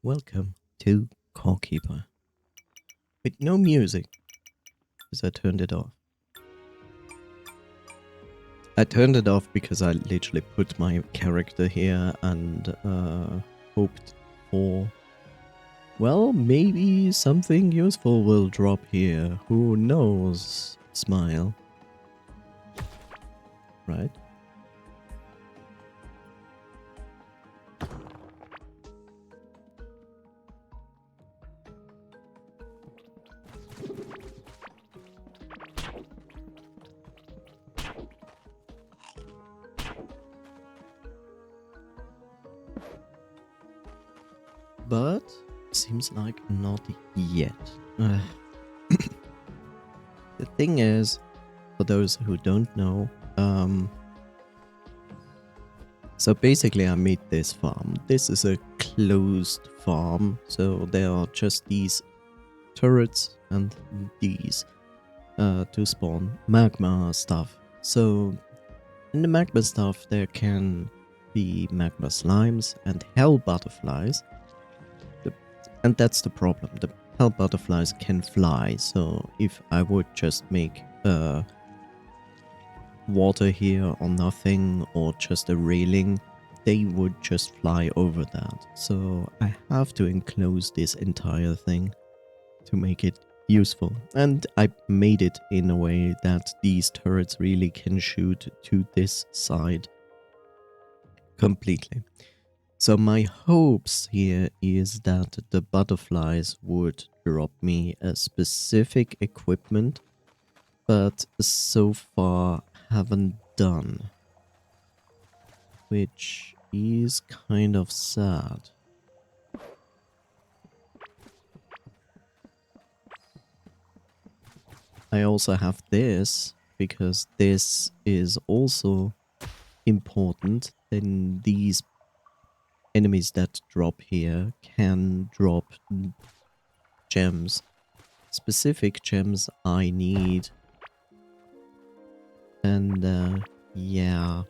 Welcome to Core Keeper. With no music, because I turned it off. I turned it off because I literally put my character here and hoped for, well, maybe something useful will drop here. Who knows? Smile. Right? But seems like not yet. The thing is, for those who don't know, so basically I made this farm. This is a closed farm, so there are just these turrets and these to spawn magma stuff. So in the magma stuff there can be magma slimes and hell butterflies. And that's the problem. The hell butterflies can fly, so if I would just make water here or nothing, or just a railing, they would just fly over that. So I have to enclose this entire thing to make it useful. And I made it in a way that these turrets really can shoot to this side completely. So my hopes here is that the butterflies would drop me a specific equipment, but so far haven't done, which is kind of sad. I also have this, because this is also important. Then these enemies that drop here can drop gems. Specific gems I need. And yeah.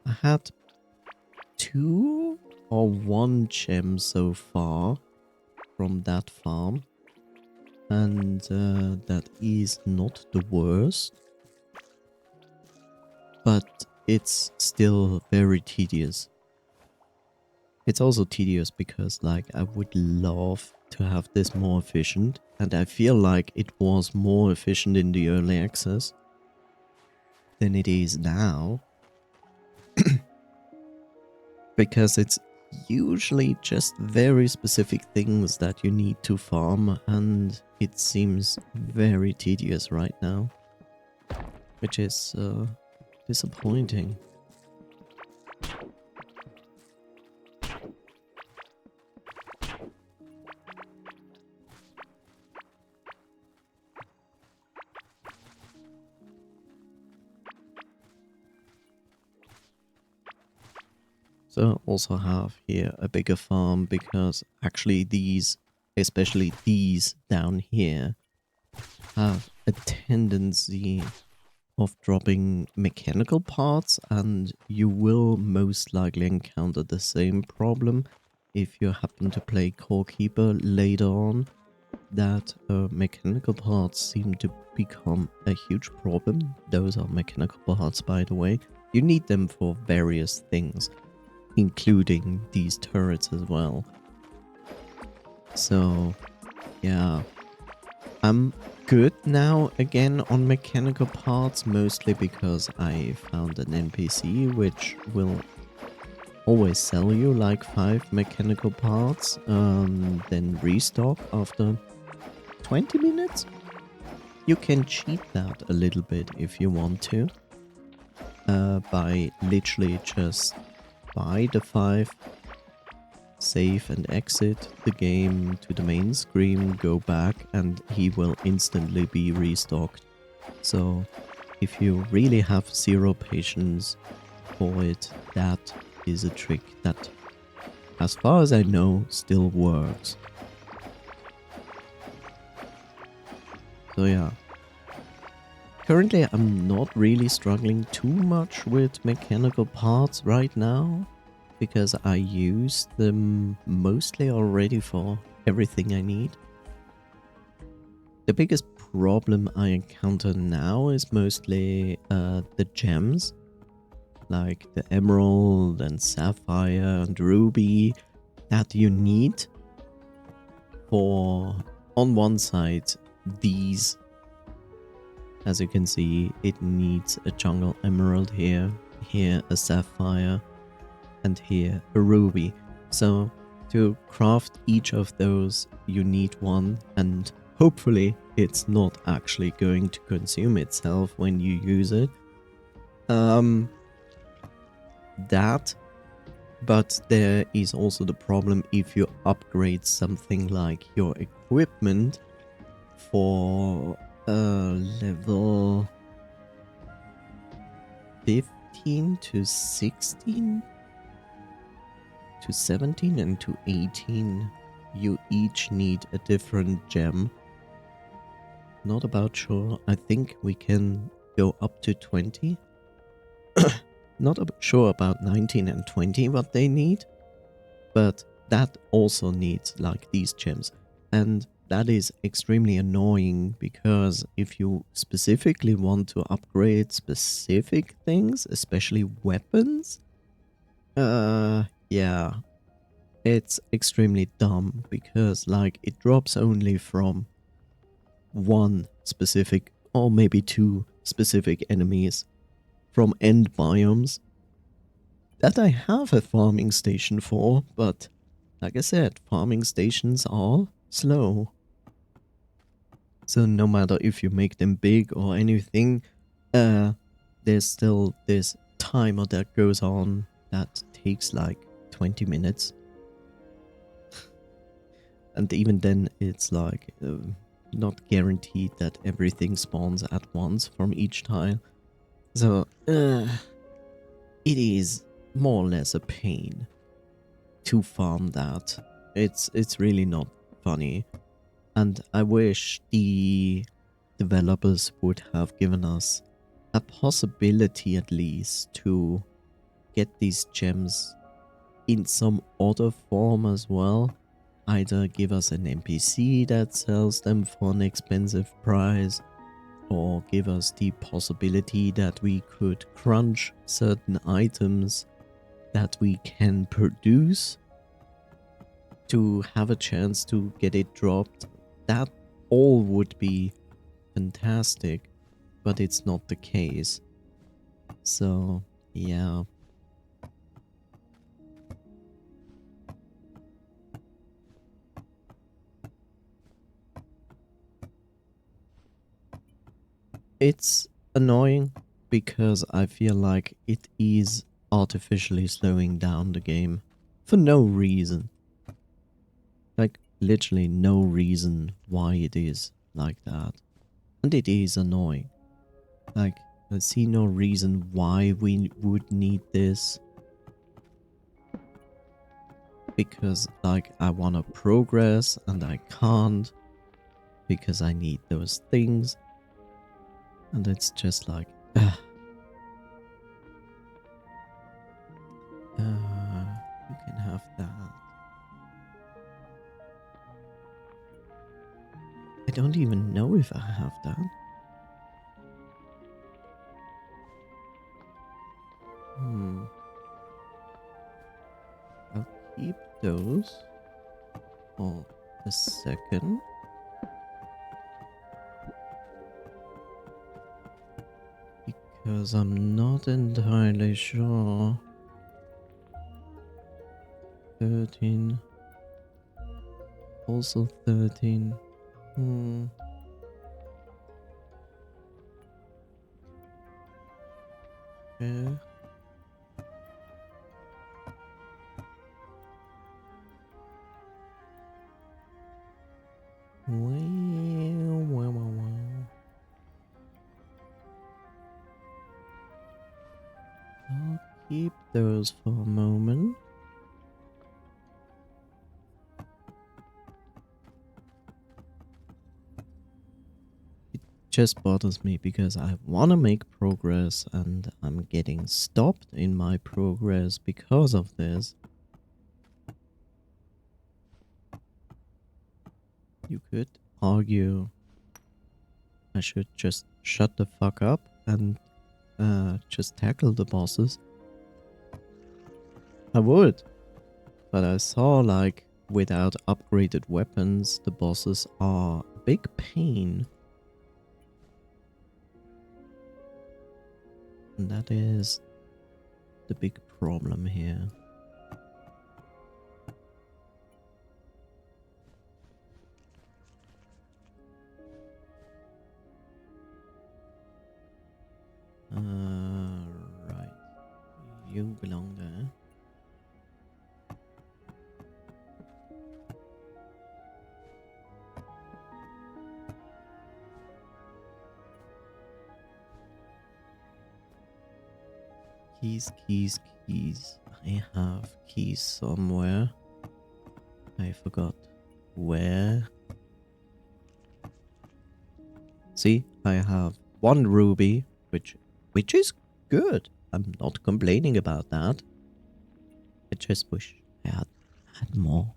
I had 2 or 1 gem so far from that farm. And that is not the worst. But it's still very tedious. It's also tedious because, like, I would love to have this more efficient, and I feel like it was more efficient in the early access than it is now. Because it's usually just very specific things that you need to farm, and it seems very tedious right now, which is disappointing. So also have here a bigger farm, because actually these, especially these down here, have a tendency of dropping mechanical parts, and you will most likely encounter the same problem if you happen to play Core Keeper later on, that mechanical parts seem to become a huge problem. Those are mechanical parts, by the way. You need them for various things, including these turrets as well. So yeah, I'm good now again on mechanical parts, mostly because I found an NPC which will always sell you like 5 mechanical parts, then restock after 20 minutes. You can cheat that a little bit if you want to, by literally just buy the 5, save and exit the game to the main screen, go back, and he will instantly be restocked. So if you really have 0 patience for it, that is a trick that, as far as I know, still works. So yeah. Currently I'm not really struggling too much with mechanical parts right now. because I use them mostly already for everything I need. The biggest problem I encounter now is mostly the gems, like the emerald and sapphire and ruby that you need for, on one side, these. As you can see, it needs a jungle emerald here, here a sapphire, and here a ruby. So to craft each of those, you need one, and hopefully it's not actually going to consume itself when you use it. That, but there is also the problem if you upgrade something like your equipment for level 15 to 16 to 17 and to 18, you each need a different gem. Not about sure. I think we can go up to 20. Not sure about 19 and 20 what they need, but that also needs like these gems. And that is extremely annoying because if you specifically want to upgrade specific things, especially weapons, yeah, it's extremely dumb because like it drops only from one specific or maybe two specific enemies from end biomes that I have a farming station for, but like I said, farming stations are slow. So no matter if you make them big or anything, there's still this timer that goes on that takes like 20 minutes. And even then, it's like not guaranteed that everything spawns at once from each tile. So, it is more or less a pain to farm that. It's really not funny. And I wish the developers would have given us a possibility at least to get these gems in some other form as well. Either give us an NPC that sells them for an expensive price, or give us the possibility that we could crunch certain items that we can produce to have a chance to get it dropped. That all would be fantastic, but it's not the case. So, yeah. It's annoying because I feel like it is artificially slowing down the game for no reason. Like, literally no reason why it is like that. And it is annoying. Like, I see no reason why we would need this. Because, like, I want to progress and I can't. Because I need those things. And it's just like, you can have that. I don't even know if I have that. I'll keep those for a second. Because I'm not entirely sure. 13. Also 13. Yeah. Well. I'll keep those for a moment. It just bothers me because I want to make progress and I'm getting stopped in my progress because of this. You could argue I should just shut the fuck up and just tackle the bosses. I would, but I saw like without upgraded weapons, the bosses are a big pain. And that is the big problem here. Right. You belong there. Keys, keys, keys. I have keys somewhere. I forgot where. See, I have one ruby, which is good. I'm not complaining about that. I just wish I had more.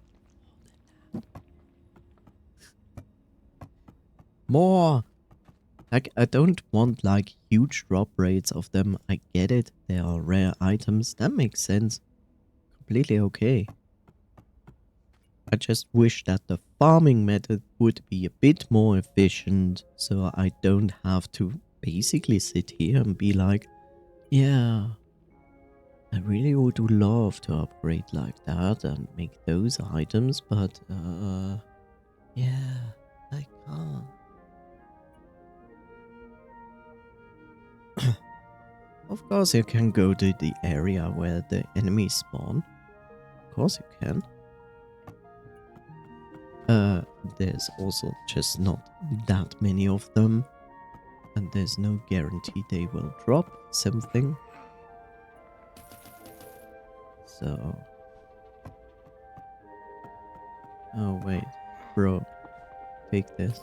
More! Like, I don't want, like, huge drop rates of them. I get it. They are rare items. That makes sense. Completely okay. I just wish that the farming method would be a bit more efficient, so I don't have to basically sit here and be like, yeah, I really would love to upgrade like that and make those items, but, yeah, I can't. Of course you can go to the area where the enemies spawn. Of course you can. There's also just not that many of them. And there's no guarantee they will drop something. So... Oh wait, bro. Take this.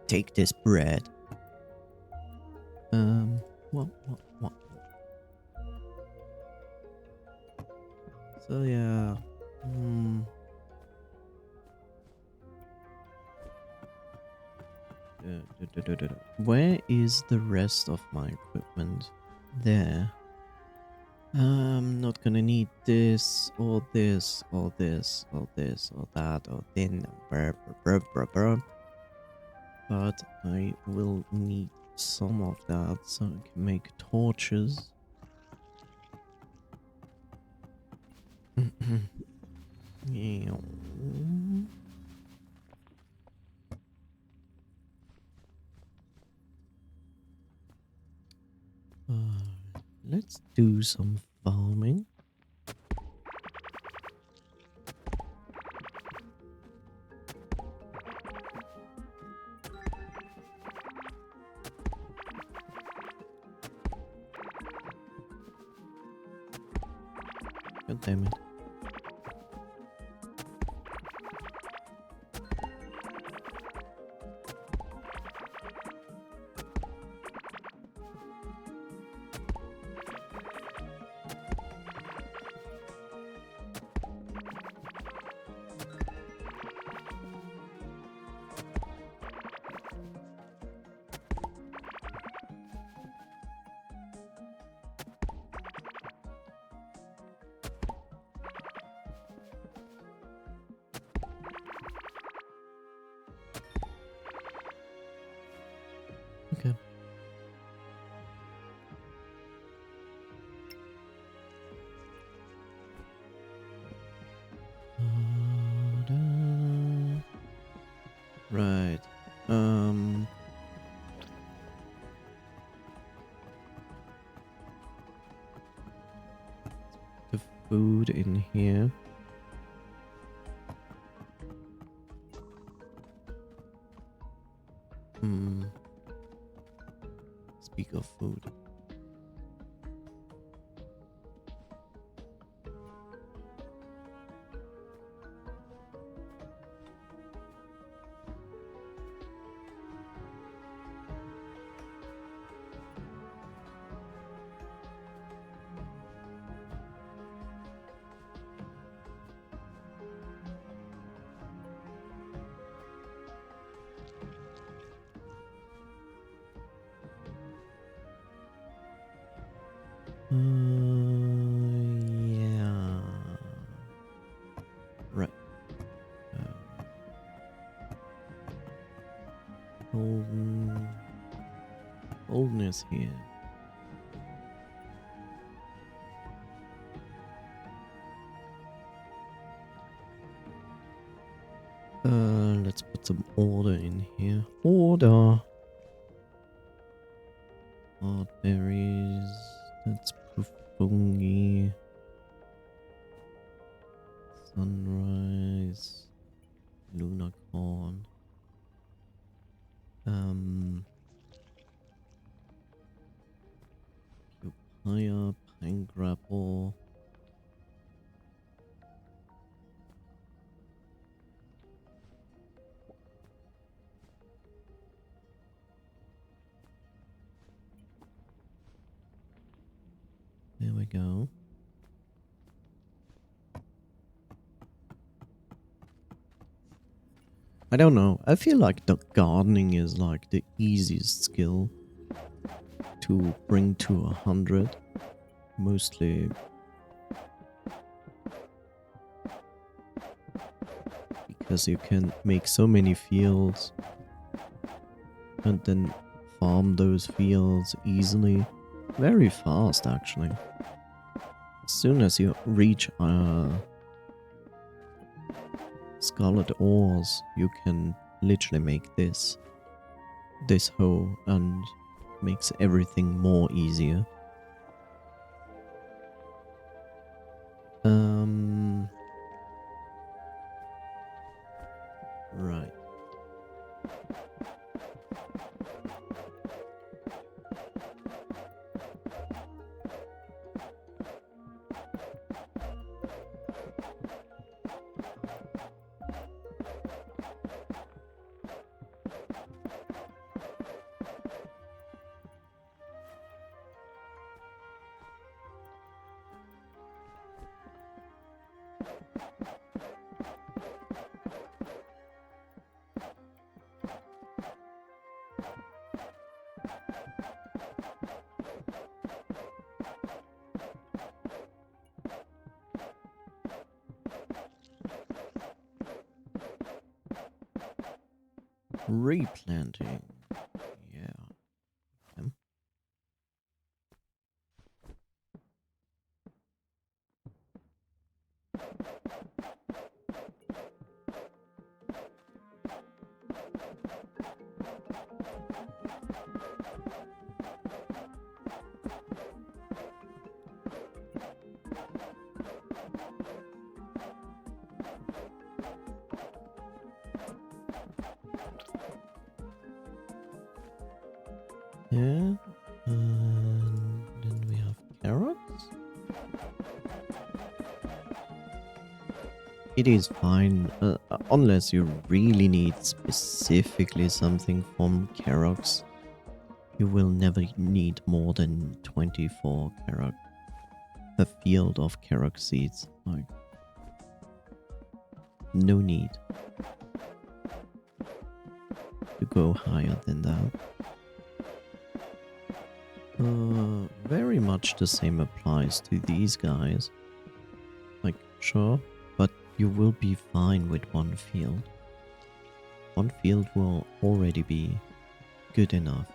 Take this bread. What? So yeah. Where is the rest of my equipment? There. I'm not gonna need this, or this, or this, or this, or that, or then, but I will need some of that so I can make torches. Yeah. Let's do some farming. God damn it. Okay. Right. The food in here. Speak of food. is here. Let's put some order in here. Order! Hard berries. That's Pufungi. Sunrise. Lunar corn. Papaya, pine grapple. There we go. I don't know. I feel like the gardening is like the easiest skill to bring to 100. Mostly because you can make so many fields and then farm those fields easily. Very fast, actually. As soon as you reach scarlet ores, you can literally make this hoe, and makes everything more easier. Right. Replanting. Yeah. Yeah. And then we have carrots. It is fine, unless you really need specifically something from carrots. You will never need more than 24 carrot. A field of carrot seeds. Like, no need to go higher than that. Very much the same applies to these guys. Like, sure, but you will be fine with one field. One field will already be good enough.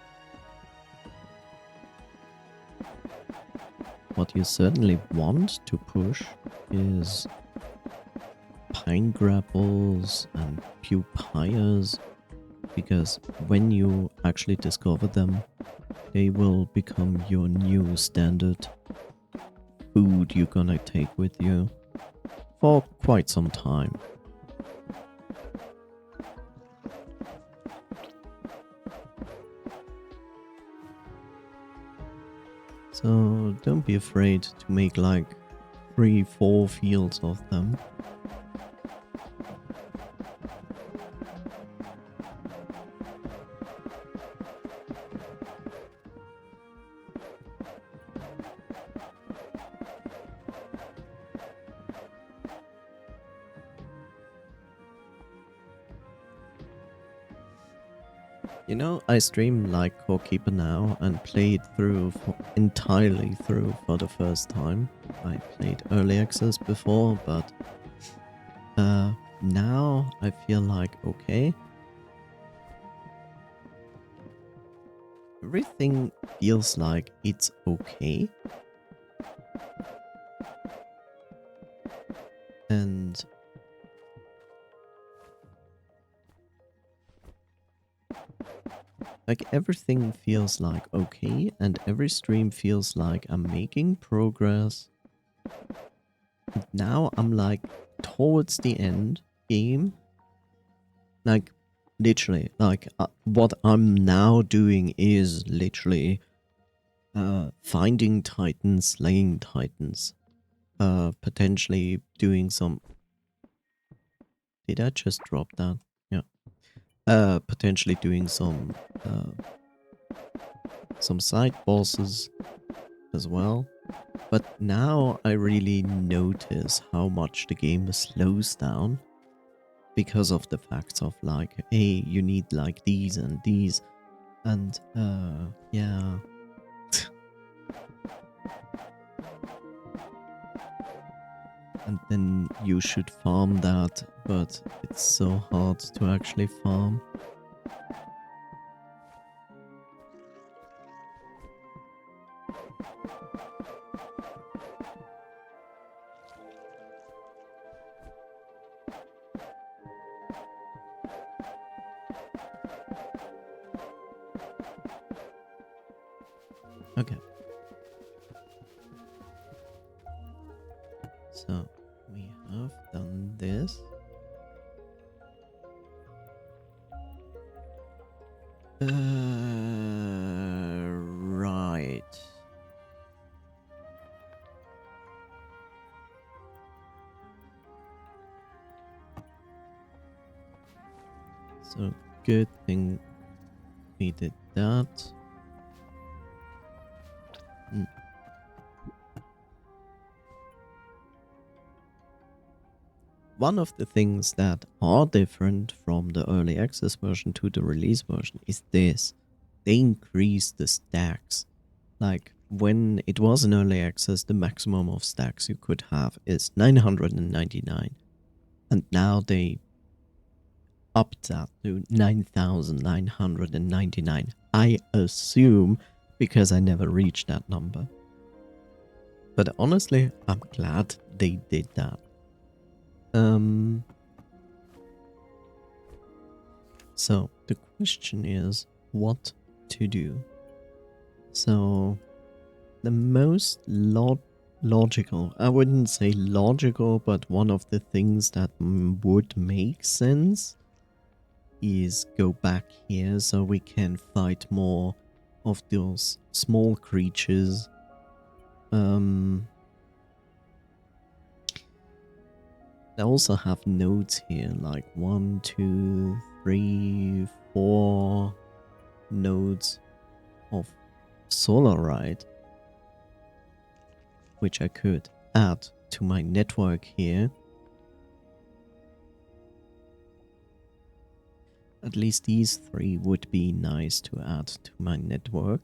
What you certainly want to push is pine grapples and pupayas, because when you actually discover them, they will become your new standard food you're gonna take with you for quite some time. So don't be afraid to make like 3-4 fields of them. You know, I stream like Core Keeper now and played through entirely through for the first time. I played early access before, but now I feel like okay. everything feels like it's okay. And like everything feels like okay, and every stream feels like I'm making progress. And now I'm like towards the end game. Like literally, like what I'm now doing is literally finding titans, slaying titans, potentially doing some. Did I just drop that? Yeah. Potentially doing some side bosses as well. But now I really notice how much the game slows down because of the fact of like, hey, you need like these and these, and yeah. And then you should farm that, but it's so hard to actually farm. Okay. So we have done this. Right. So good thing we did that. Mm. One of the things that are different from the early access version to the release version is this. They increased the stacks. Like when it was in early access, the maximum of stacks you could have is 999. And now they upped that to 9,999. I assume because I never reached that number. But honestly, I'm glad they did that. So the question is what to do. So the most logical, I wouldn't say logical, but one of the things that would make sense is go back here so we can fight more of those small creatures. I also have nodes here, like 1, 2, 3, 4 nodes of solarite, which I could add to my network here. At least these 3 would be nice to add to my network.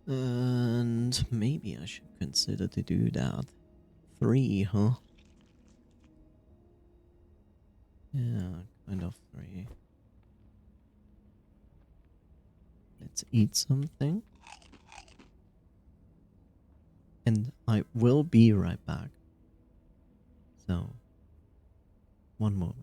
And maybe I should consider to do that. 3, huh? Yeah, kind of 3. Let's eat something. And I will be right back. So, one moment.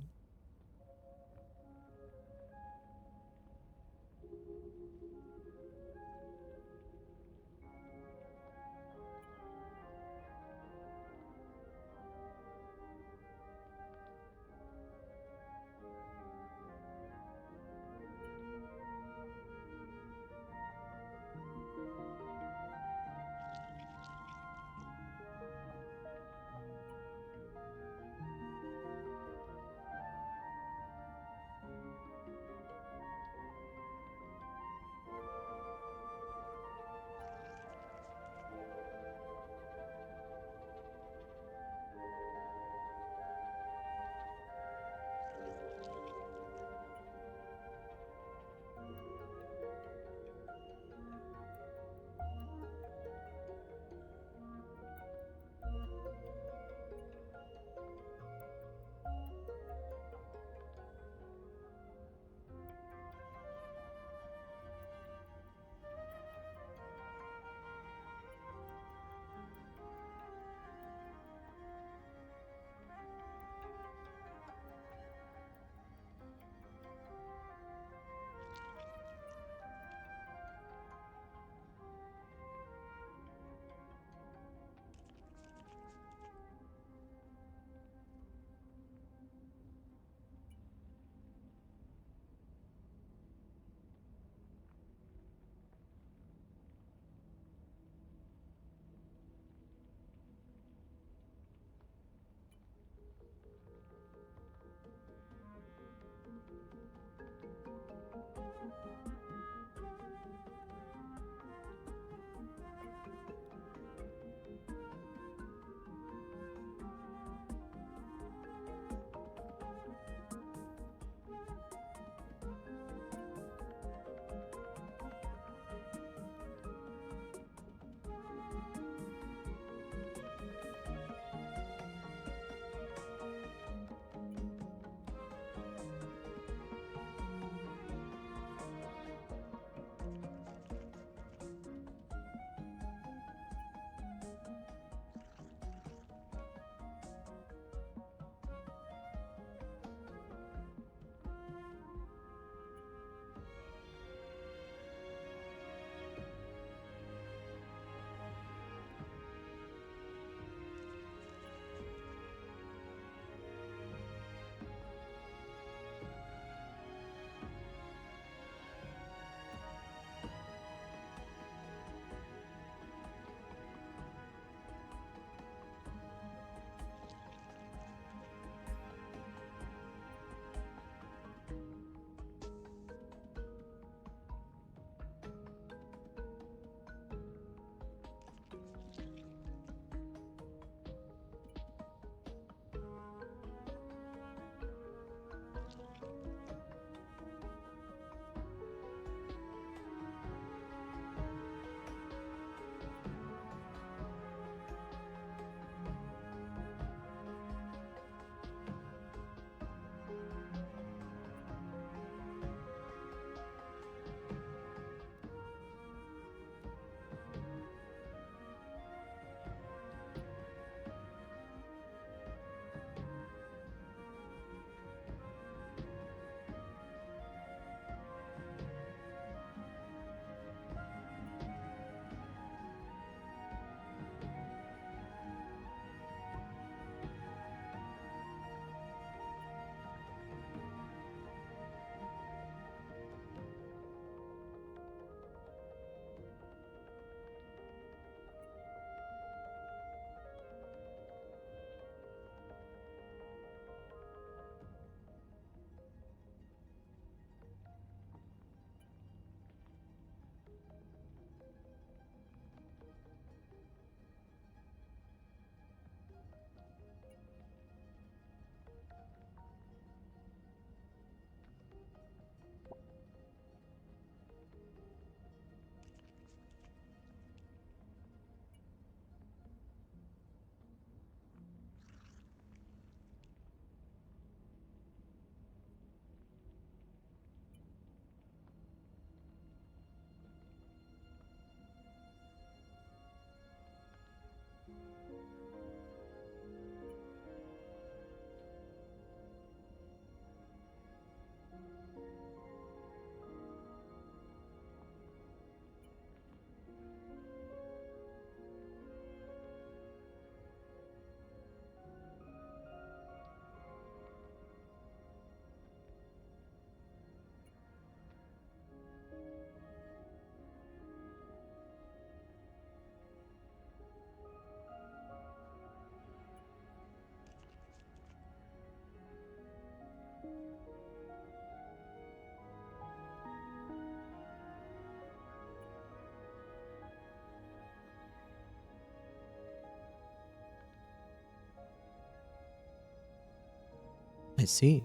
I see.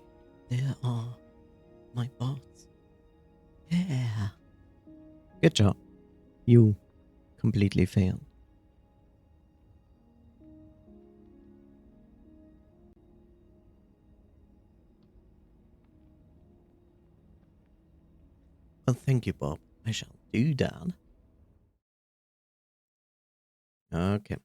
There are my bots. Yeah. Good job. You completely failed. Well, thank you, Bob. I shall do that. Okay.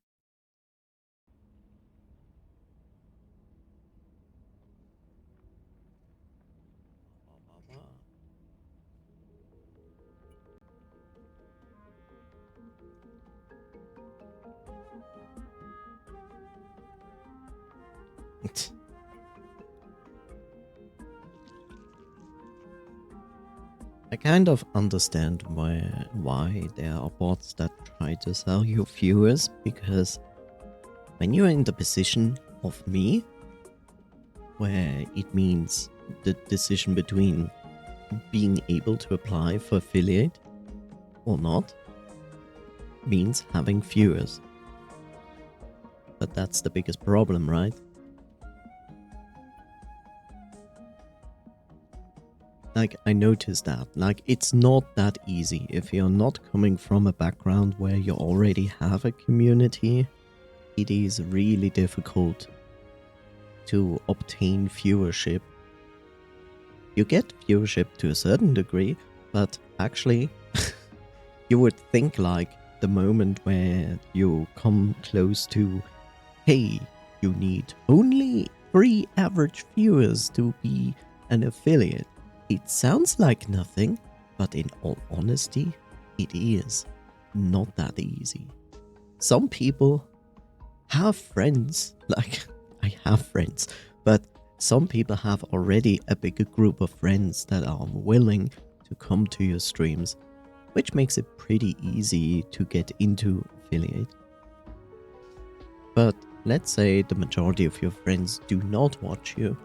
I kind of understand why there are bots that try to sell you viewers, because when you're in the position of me, where it means the decision between being able to apply for affiliate or not, means having viewers. But that's the biggest problem, right? Like, I noticed that. Like, it's not that easy. If you're not coming from a background where you already have a community, it is really difficult to obtain viewership. You get viewership to a certain degree, but actually, you would think like the moment where you come close to, hey, you need only 3 average viewers to be an affiliate. It sounds like nothing, but in all honesty, it is not that easy. Some people have friends, like I have friends, but some people have already a bigger group of friends that are willing to come to your streams, which makes it pretty easy to get into affiliate. But let's say the majority of your friends do not watch you.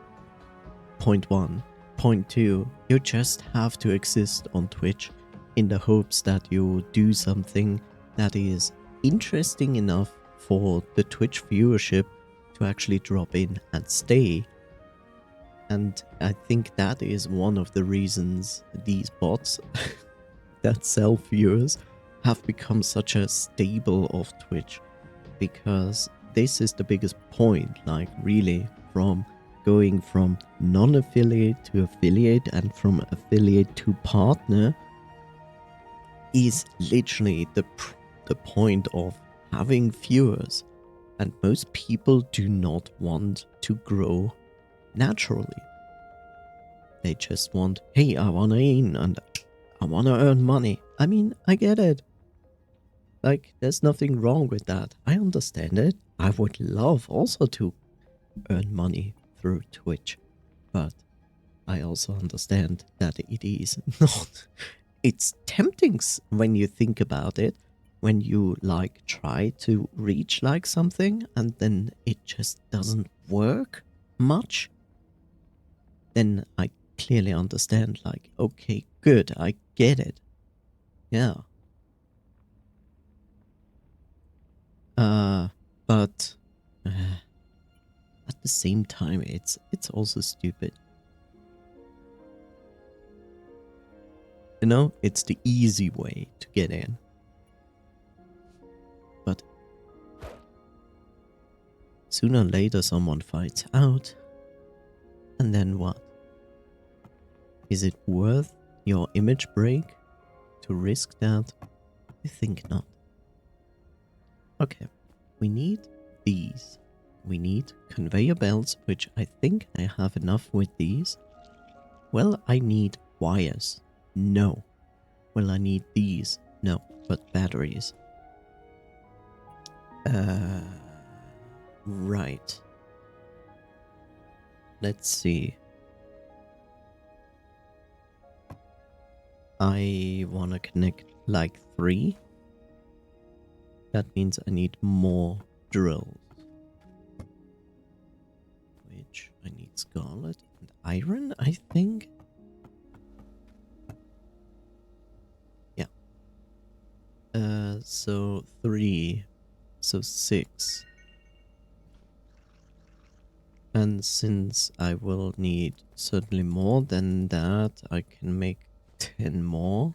Point 1. Point 2, you just have to exist on Twitch in the hopes that you do something that is interesting enough for the Twitch viewership to actually drop in and stay. And I think that is one of the reasons these bots that sell viewers have become such a staple of Twitch, because this is the biggest point, like really from going from non-affiliate to affiliate and from affiliate to partner is literally the point of having viewers, and most people do not want to grow naturally. They just want, hey, I want to in and I want to earn money. I mean, I get it. Like, there's nothing wrong with that. I understand it. I would love also to earn money through Twitch, but I also understand that it is not. It's tempting when you think about it, when you like try to reach like something and then it just doesn't work much. Then I clearly understand, like, okay, good, I get it. Yeah. But at the same time, it's also stupid. You know, it's the easy way to get in. But sooner or later someone finds out. And then what? Is it worth your image break to risk that? I think not. Okay, we need these. We need conveyor belts, which I think I have enough with these. Well, I need wires. No. Well, I need these. No, but batteries. Right. Let's see. I want to connect like 3. That means I need more drills. Which I need scarlet and iron, I think. Yeah. So 3. So 6. And since I will need certainly more than that, I can make 10 more.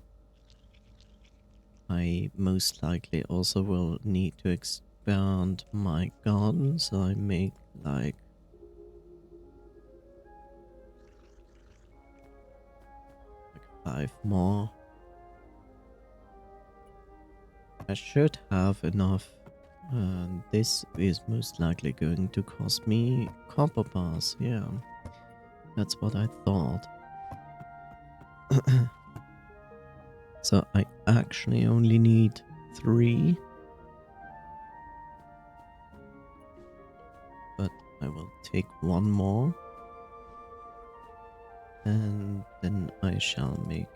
I most likely also will need to expand my garden, so I make like 5 more. I should have enough. This is most likely going to cost me copper bars. Yeah, that's what I thought. So I actually only need 3. But I will take 1 more. And then I shall make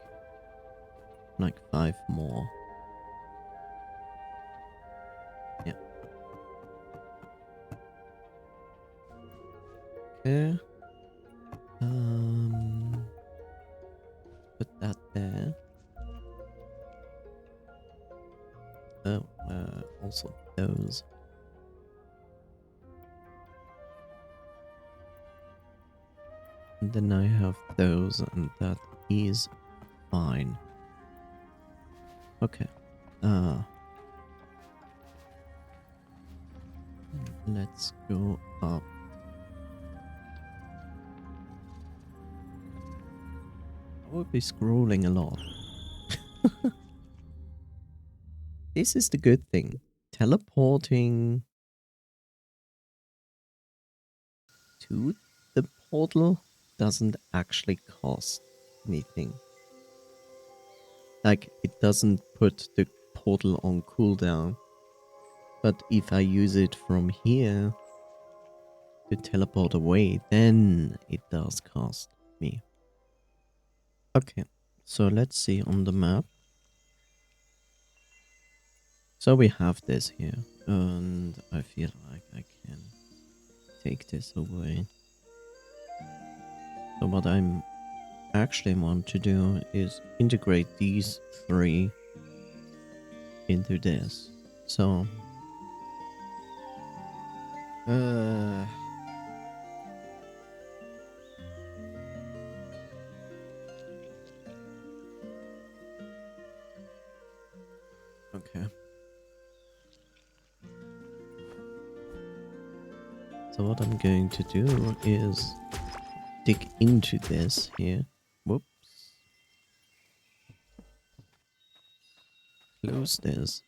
like 5 more. Yeah. Okay. Put that there. Oh, also those. And then I have those, and that is fine. Okay. Let's go up. I will be scrolling a lot. This is the good thing. Teleporting to the portal doesn't actually cost anything. Like, it doesn't put the portal on cooldown. But if I use it from here to teleport away, then it does cost me. Okay, so let's see on the map. So we have this here, and I feel like I can take this away. So what I'm actually want to do is integrate these 3 into this. So okay. So what I'm going to do is dig into this here. Whoops. Close this.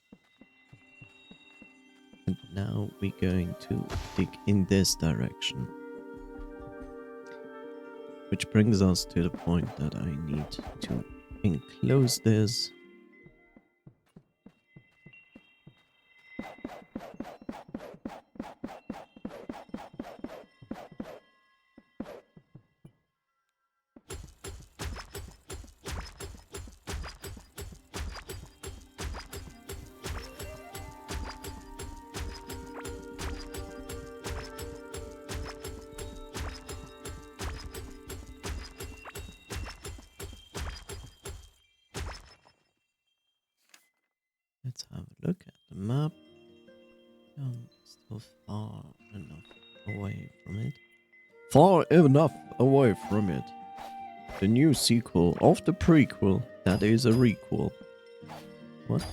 And now we're going to dig in this direction. Which brings us to the point that I need to enclose this. Let's have a look at the map. Still far enough away from it. Far enough away from it. The new sequel of the prequel that is a requel. What?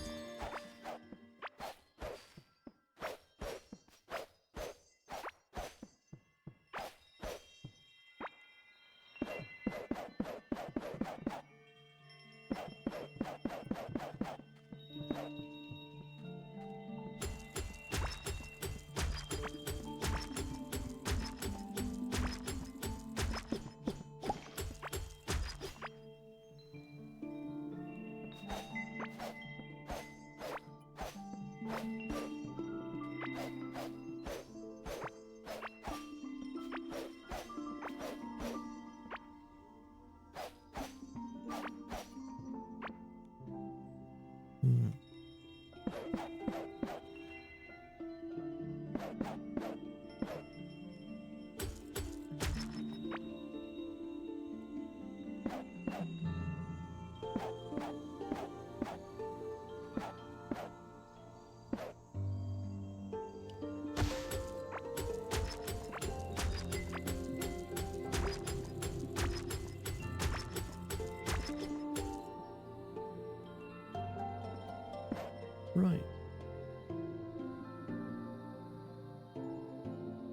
Right.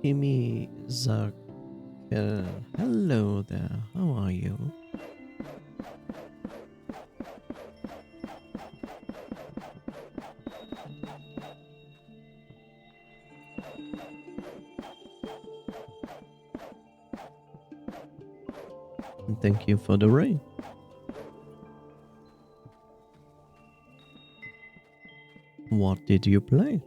Kimi Zak. Hello there. How are you? And thank you for the raid. What did you play?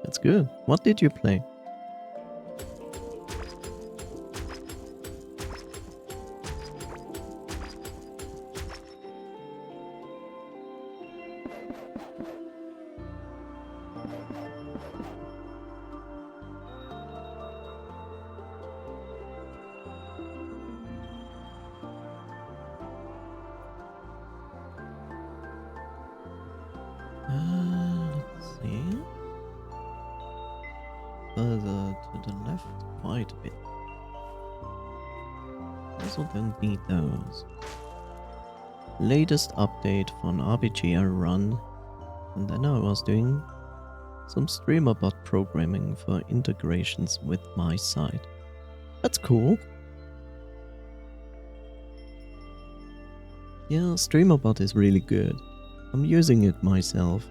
That's good. What did you play? Let's see. Further to the left, quite a bit. Also don't need those. Latest update for an RPG I run, and then I was doing some streamer bot programming for integrations with my site. That's cool. Yeah, streamer bot is really good. I'm using it myself.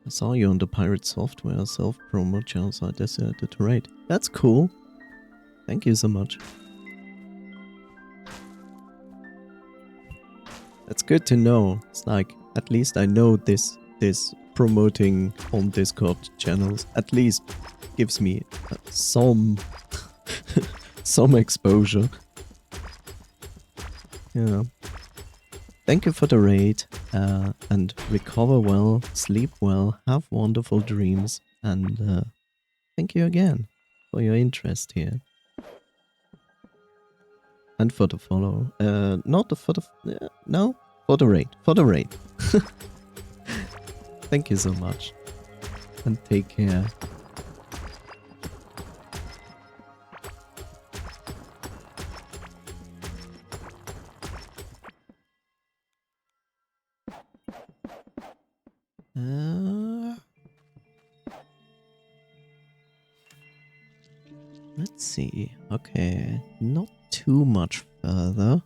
I saw you on the Pirate Software self-promo channel, so I decided to raid. That's cool. Thank you so much. That's good to know. It's like, at least I know this promoting on Discord channels at least gives me some some exposure. Yeah. Thank you for the raid, and recover well, sleep well, have wonderful dreams, and thank you again for your interest here. And for the follow. Not for the... no, for the raid. For the raid. Thank you so much. And take care. Let's see. Okay, not too much further.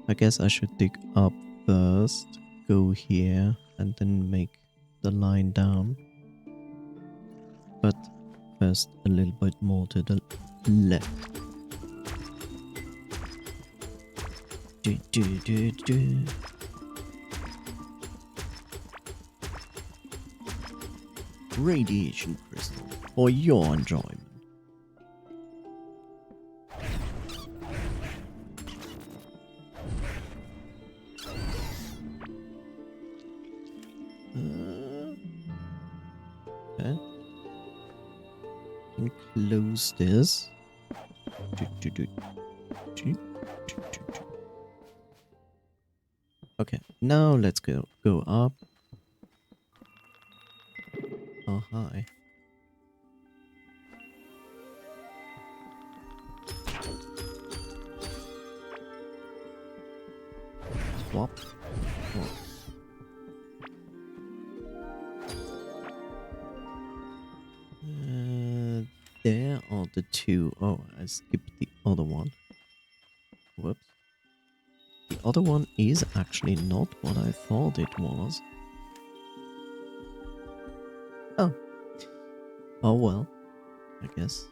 I guess I should dig up first, go here, and then make the line down. But first, a little bit more to the left. Radiation crystal for your enjoyment. Okay. Can close this. Okay, now let's go up. Oh, hi. Swap. Swap. There are the two. Oh, I skipped the other one. Whoops. The other one is actually not what I thought it was. Oh. Oh well. I guess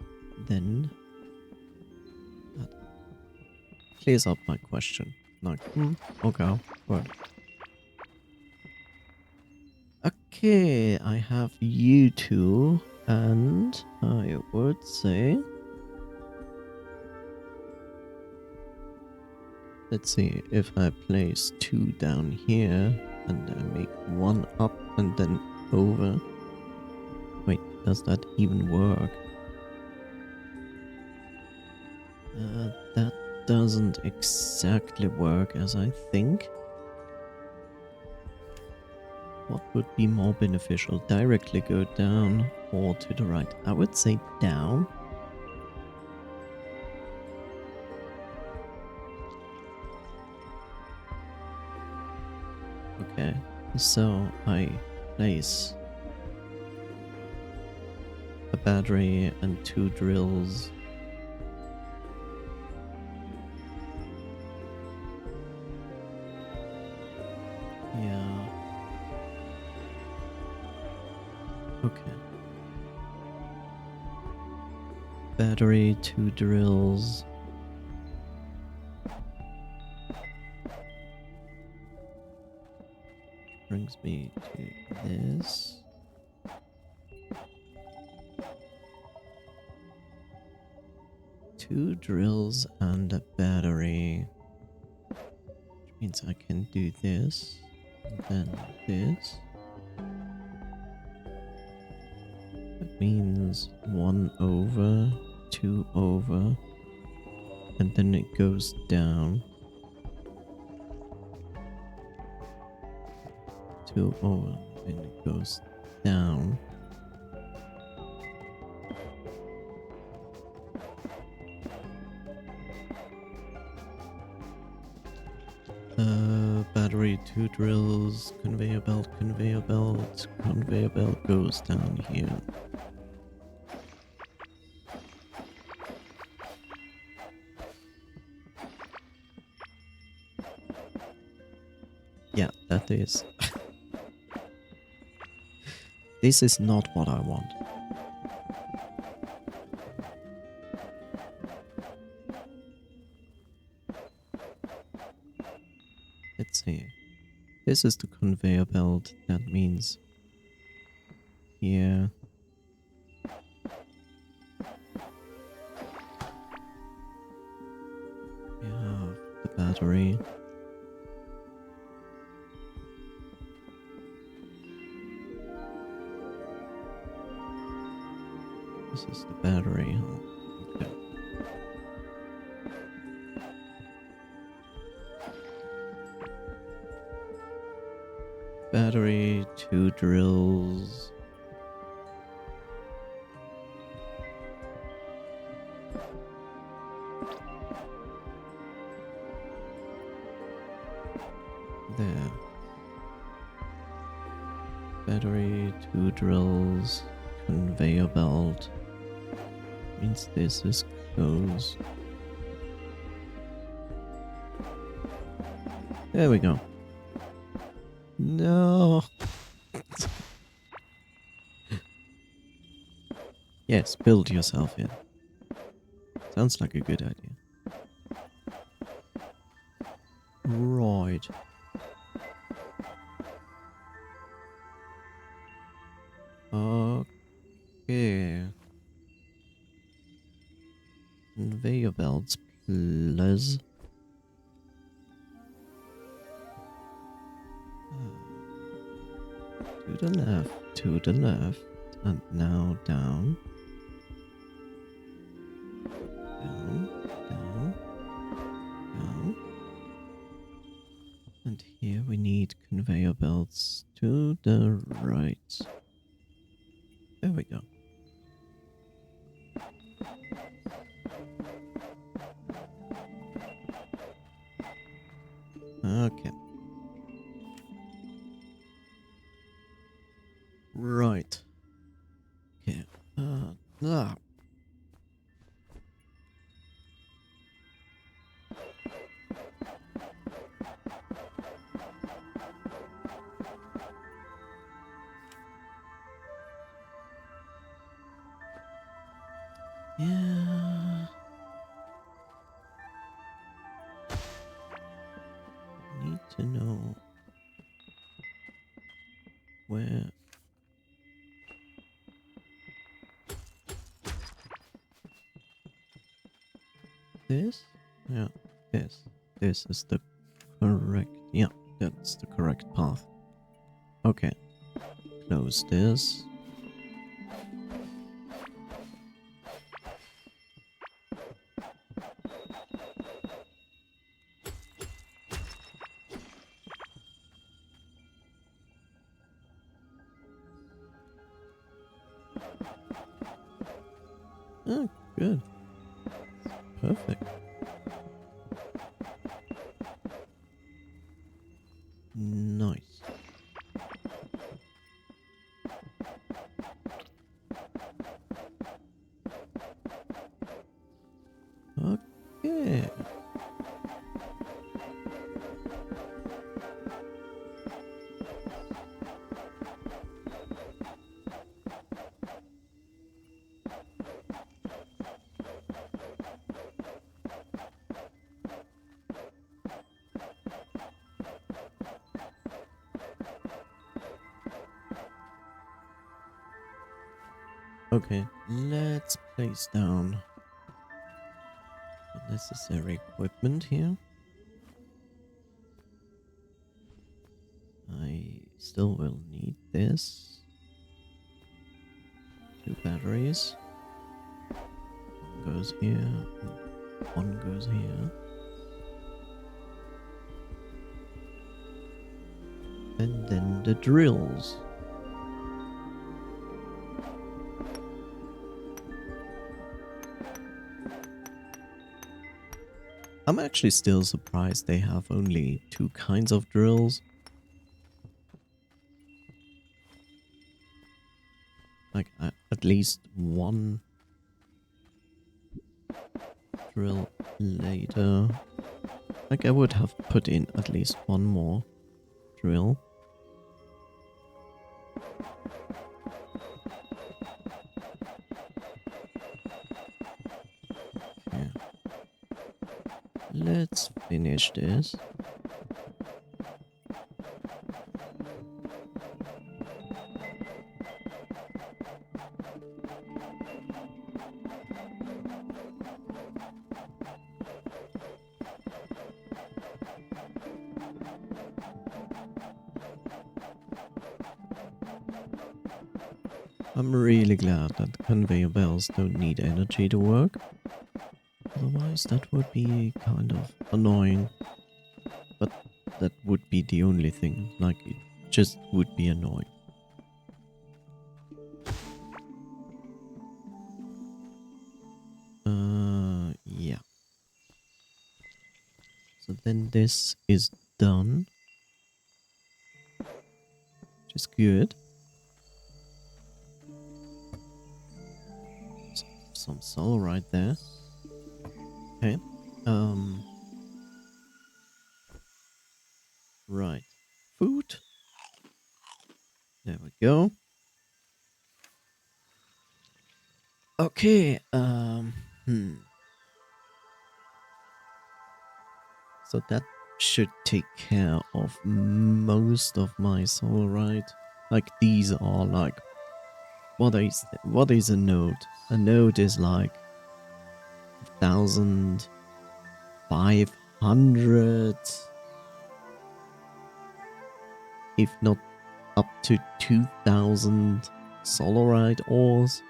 then that clears up my question. Like, okay, right. Okay, I have you two, and I would say, let's see, if I place two down here, and I make one up and then over. Wait, does that even work? That doesn't exactly work as I think. What would be more beneficial? Directly go down or to the right? I would say down. Okay, so I place a battery and 2 drills. Yeah. Okay. Battery, 2 drills. Brings me to this. Two drills and a battery. Which means I can do this. And then this. That means 1 over, 2 over. And then it goes down. 2 over. And it goes down. Battery, 2 drills, conveyor belt goes down here. Yeah, that is. This is not what I want. Let's see. This is the conveyor belt. That means here. We have the battery. This is the battery. Okay. Battery, 2 drills. There. Battery, 2 drills, conveyor belt. Means this is closed. There we go. No. Yes, build yourself in. Sounds like a good idea. Right. Okay. Conveyor belts, please. To the left, and now down. Down, down, down. And here we need conveyor belts to the right. There we go. Okay. Right. Okay. Ah. Yeah. Need to know where this? Yeah, this. This is the correct. Yeah, that's the correct path. Okay. Close this. Oh, good. Perfect. Nice. Okay, let's place down the necessary equipment here. I still will need this. 2 batteries. One goes here, and one goes here. And then the drills. I'm actually still surprised they have only 2 kinds of drills. Like, at least one drill later. Like, I would have put in at least one more drill. Okay. Let's finish this. I'm really glad that conveyor belts don't need energy to work. Otherwise, that would be kind of annoying. But that would be the only thing. Like, it just would be annoying. Yeah. So then this is done. Which is good. Some soul right there. Okay. Right. Food. There we go. Okay. So that should take care of most of my soul, right? Like, these are like, what is a node? A node is like 1,500, if not up to 2,000 solarite ores.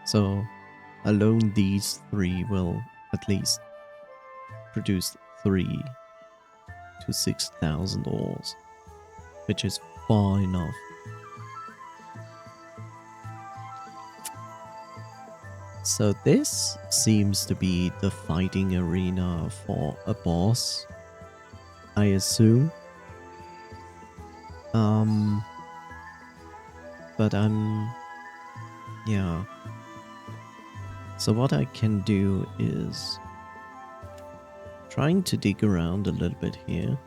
So alone these 3 will at least produce 3 to 6,000 ores, which is far enough. So this seems to be the fighting arena for a boss, I assume. But yeah. So what I can do is trying to dig around a little bit here.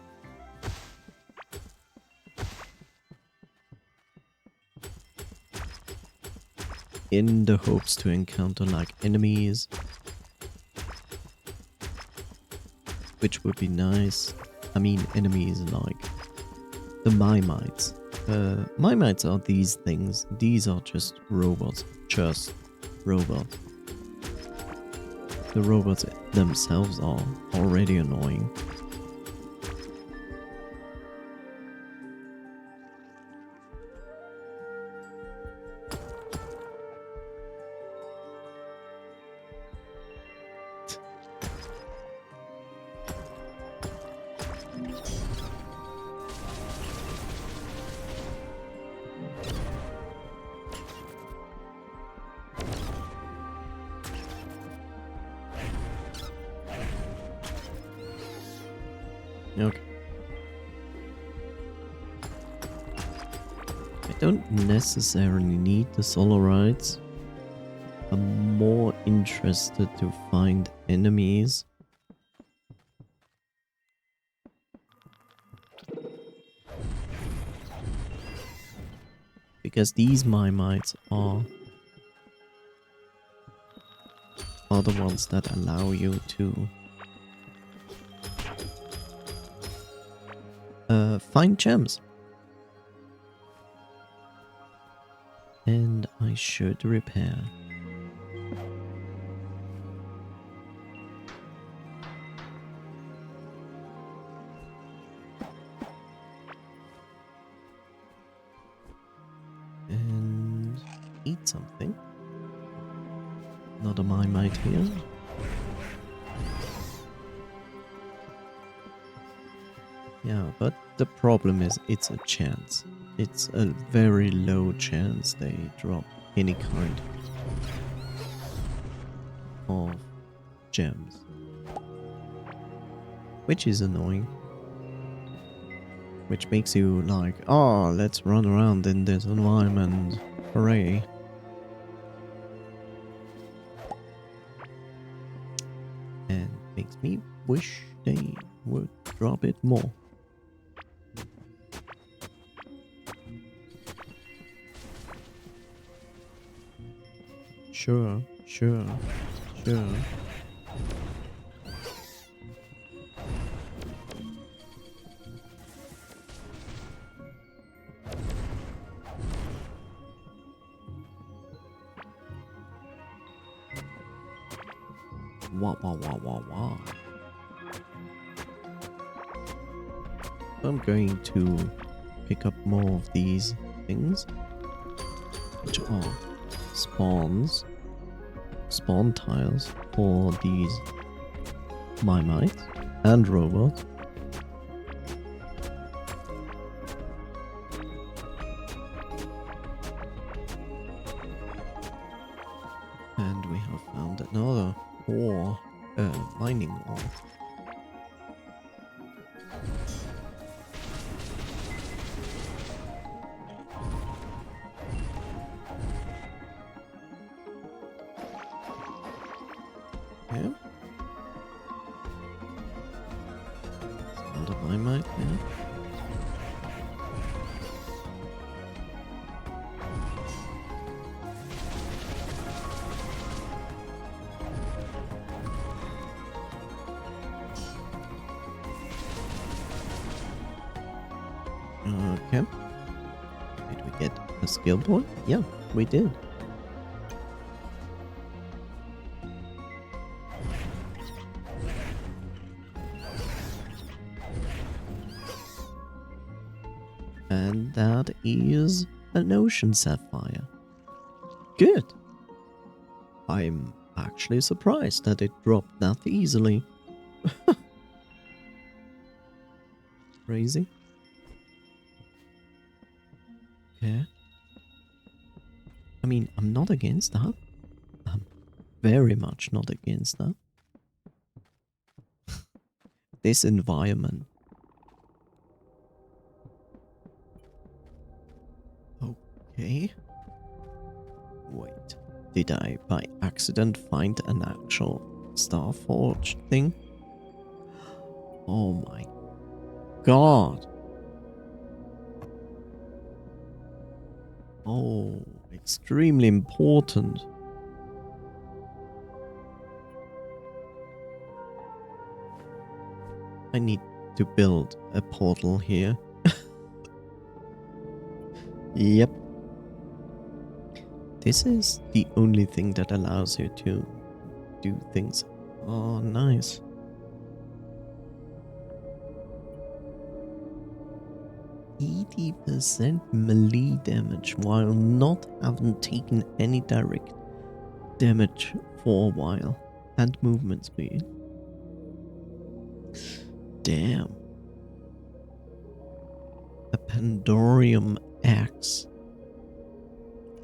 In the hopes to encounter like enemies. Which would be nice. I mean, enemies like the Mimites. Mimites are these things. These are just robots. Just robots. The robots themselves are already annoying. Okay. I don't necessarily need the solarites. I'm more interested to find enemies. Because these Mimites are the ones that allow you to find gems. And I I should repair. And eat something. Not a mite here. Yeah, but the problem is it's a chance. It's a very low chance they drop any kind of gems. Which is annoying. Which makes you like, oh, let's run around in this environment. Hooray. And makes me wish they would drop it more. Sure. Wow. I'm going to pick up more of these things, which are spawn tiles for these mites and robots. And we have found another ore, mining ore. Yeah. Found a mite there. Okay. Did we get a skill point? Yeah, we did. And that is an ocean sapphire. Good. I'm actually surprised that it dropped that easily. Crazy. Okay. I mean, I'm not against that. I'm very much not against that. This environment. Okay. Wait. Did I by accident find an actual Starforge thing? Oh my god. Oh, extremely important. I need to build a portal here. Yep. This is the only thing that allows you to do things. Oh, nice. %, melee damage while not having taken any direct damage for a while. And movement speed. Damn. A Pandorium Axe.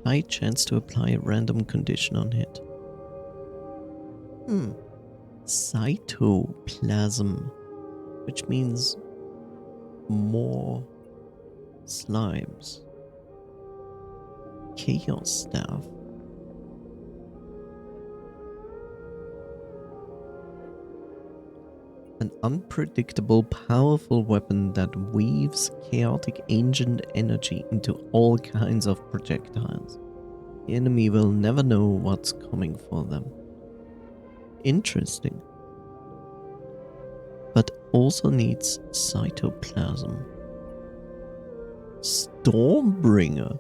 High chance to apply a random condition on hit. Cytoplasm, which means more slimes. Chaos Staff. An unpredictable, powerful weapon that weaves chaotic ancient energy into all kinds of projectiles. The enemy will never know what's coming for them. Interesting. But also needs cytoplasm. Stormbringer.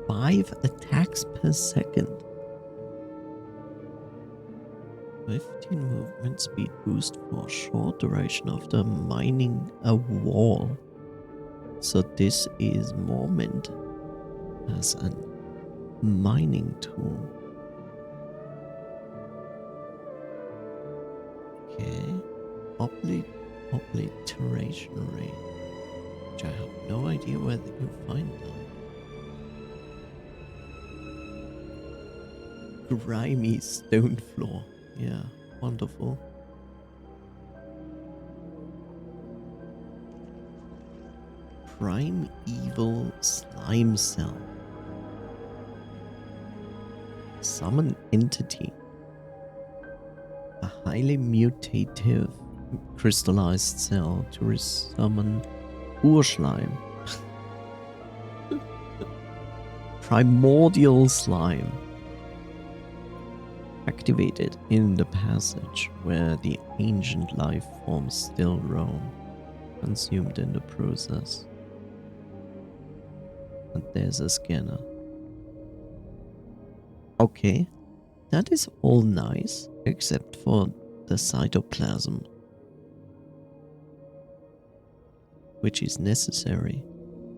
5 attacks per second. 15 movement speed boost for a short duration after mining a wall. So this is more meant as a mining tool. Okay. Obliteration rate. Which I have no idea where you find that. Grimy stone floor. Yeah, wonderful. Primeval slime cell. Summon entity. A highly mutative crystallized cell to resummon Urschleim. Primordial slime. Activated in the passage where the ancient life forms still roam, consumed in the process. And there's a scanner. Okay, that is all nice, except for the cytoplasm, which is necessary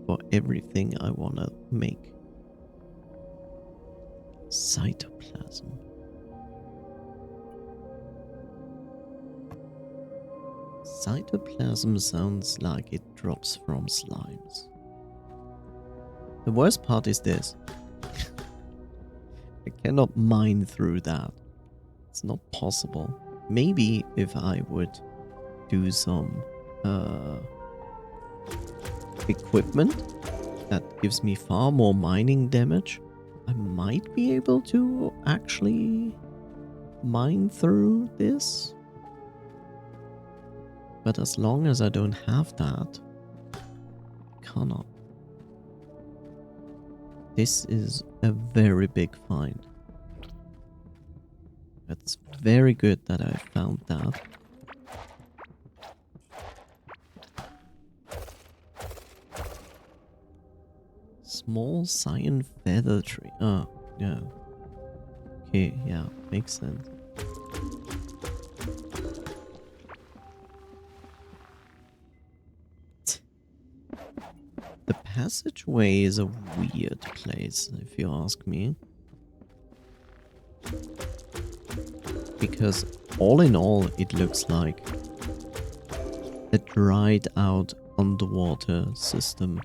for everything I want to make. Cytoplasm. Cytoplasm sounds like it drops from slimes. The worst part is this. I cannot mine through that. It's not possible. Maybe if I would do some equipment that gives me far more mining damage, I might be able to actually mine through this. But as long as I don't have that, I cannot. This is a very big find. It's very good that I found that. Small cyan feather tree. Oh, yeah. Okay, yeah, makes sense. The passageway is a weird place, if you ask me. Because all in all, it looks like a dried out underwater system.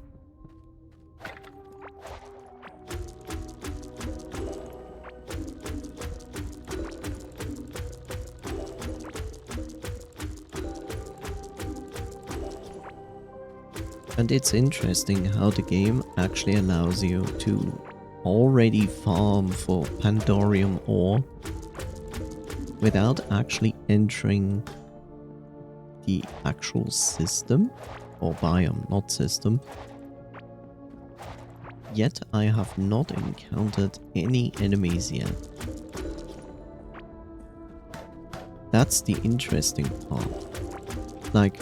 And it's interesting how the game actually allows you to already farm for Pandorium ore without actually entering the actual system, or biome, not system. Yet I have not encountered any enemies yet. That's the interesting part. Like,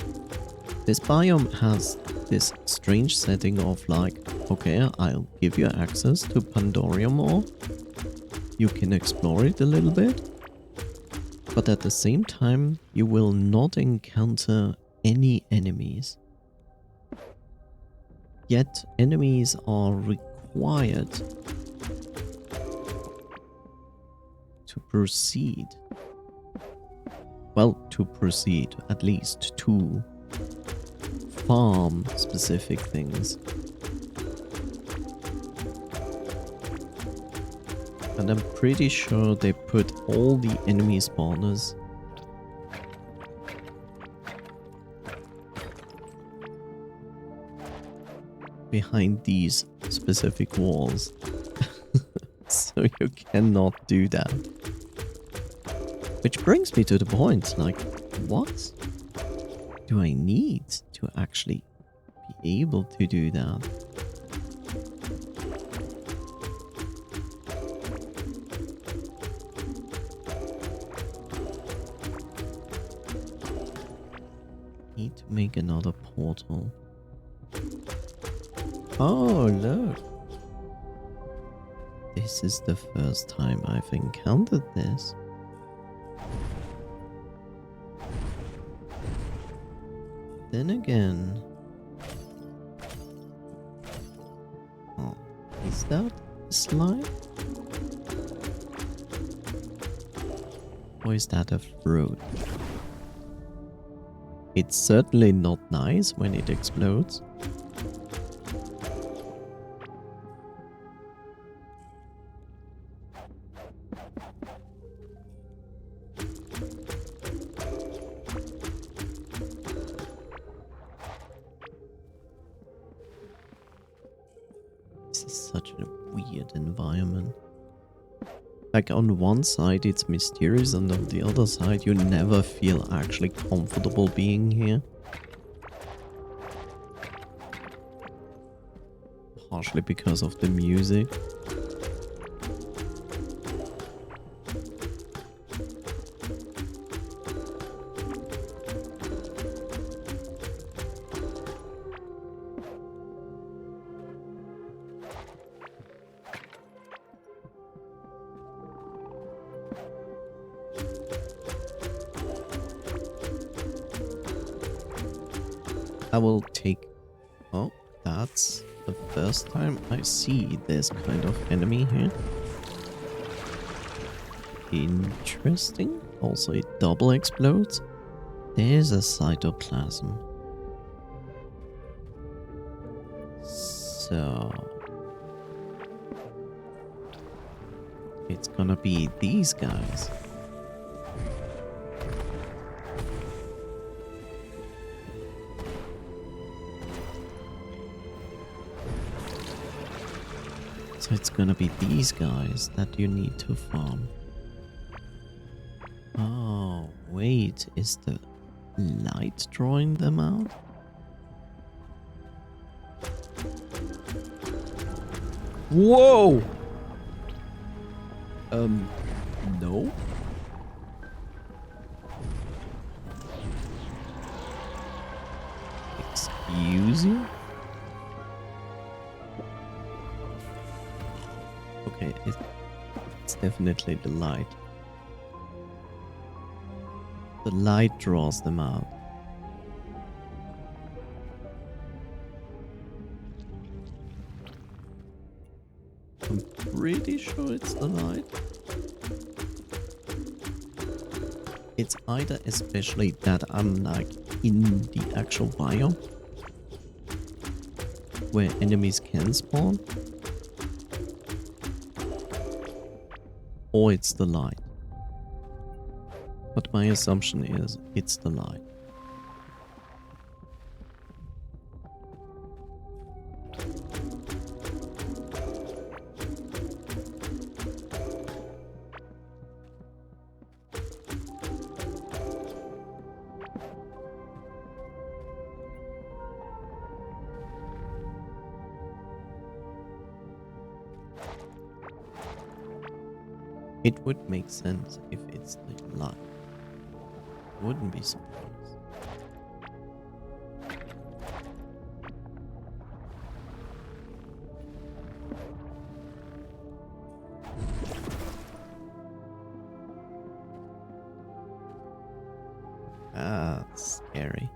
this biome has this strange setting of like, okay, I'll give you access to Pandorium ore. You can explore it a little bit. But at the same time, you will not encounter any enemies. Yet enemies are required to proceed. Well, to proceed, at least to farm specific things. And I'm pretty sure they put all the enemy spawners behind these specific walls. So you cannot do that. Which brings me to the point, like, what do I need to actually be able to do that? Need to make another portal. Oh, look. this is the first time I've encountered this. Then again... Oh, is that a slime? Or is that a fruit? It's certainly not nice when it explodes. This is such a weird environment. Like on one side it's mysterious and on the other side you never feel actually comfortable being here. Partially because of the music. I will take... Oh, that's the first time I see this kind of enemy here. Interesting. Also, it double explodes. There's a cytoplasm. So... it's gonna be these guys. So it's gonna be these guys that you need to farm. Oh, wait, is the light drawing them out? Whoa! No? Excuse you? Okay, it's definitely the light. The light draws them out. I'm pretty sure it's the light. It's either especially that I'm like in the actual biome where enemies can spawn, or it's the light. But my assumption is it's the light. It would make sense if it's the light. Wouldn't be surprised. Ah, that's scary.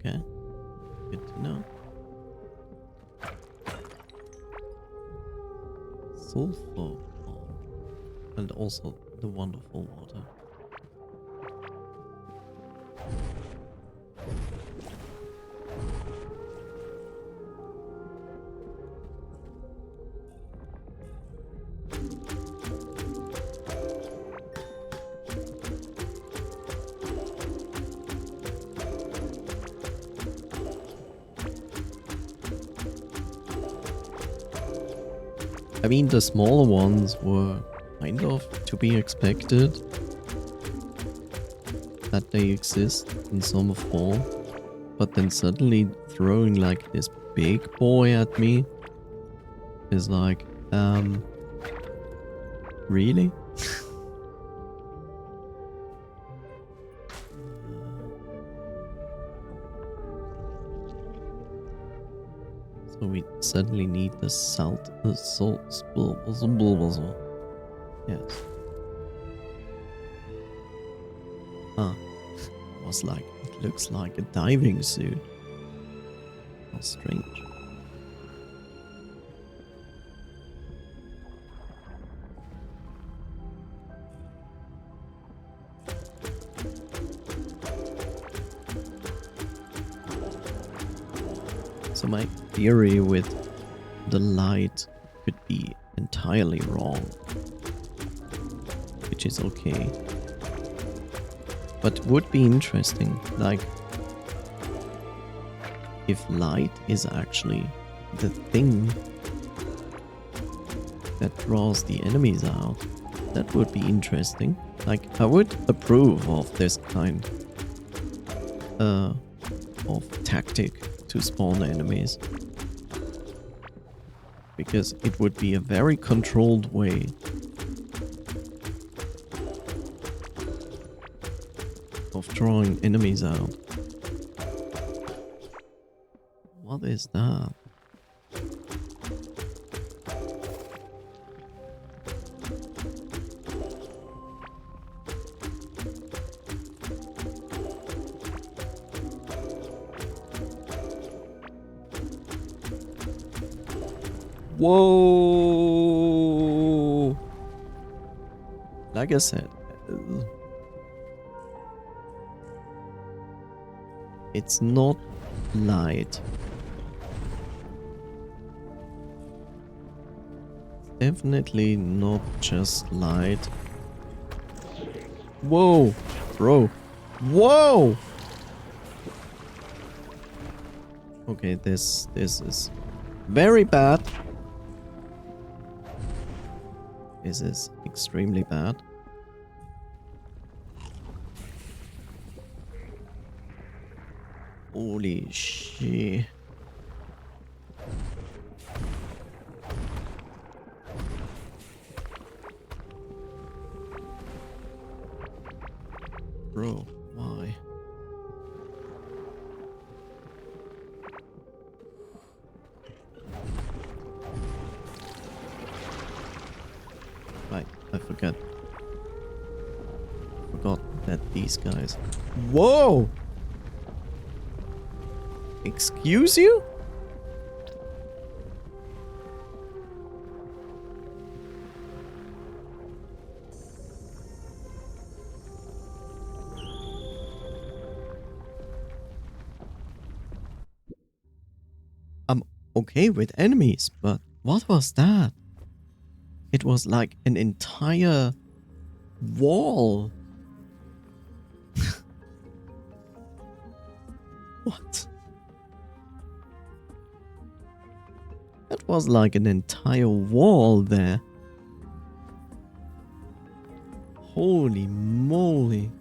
Okay, good to know. Sulfur and also the wonderful water. I mean, the smaller ones were kind of to be expected, that they exist in some form, but then suddenly throwing like this big boy at me is like, really? So we certainly need the salt. Yes. Ah, was like, it looks like a diving suit. How strange. So my theory with the light could be entirely wrong, which is okay. But would be interesting, like, if light is actually the thing that draws the enemies out, that would be interesting. Like, I would approve of this kind of tactic to spawn enemies. Because it would be a very controlled way of drawing enemies out. What is that? Whoa! Like I said, it's not light. Definitely not just light. Whoa, bro. Whoa! Okay, this is very bad. This is extremely bad. Holy shit. Bro, why? Right, I forgot that these guys... Whoa! Excuse you? I'm okay with enemies, but what was that? It was like an entire wall. What? That was like an entire wall there. Holy moly.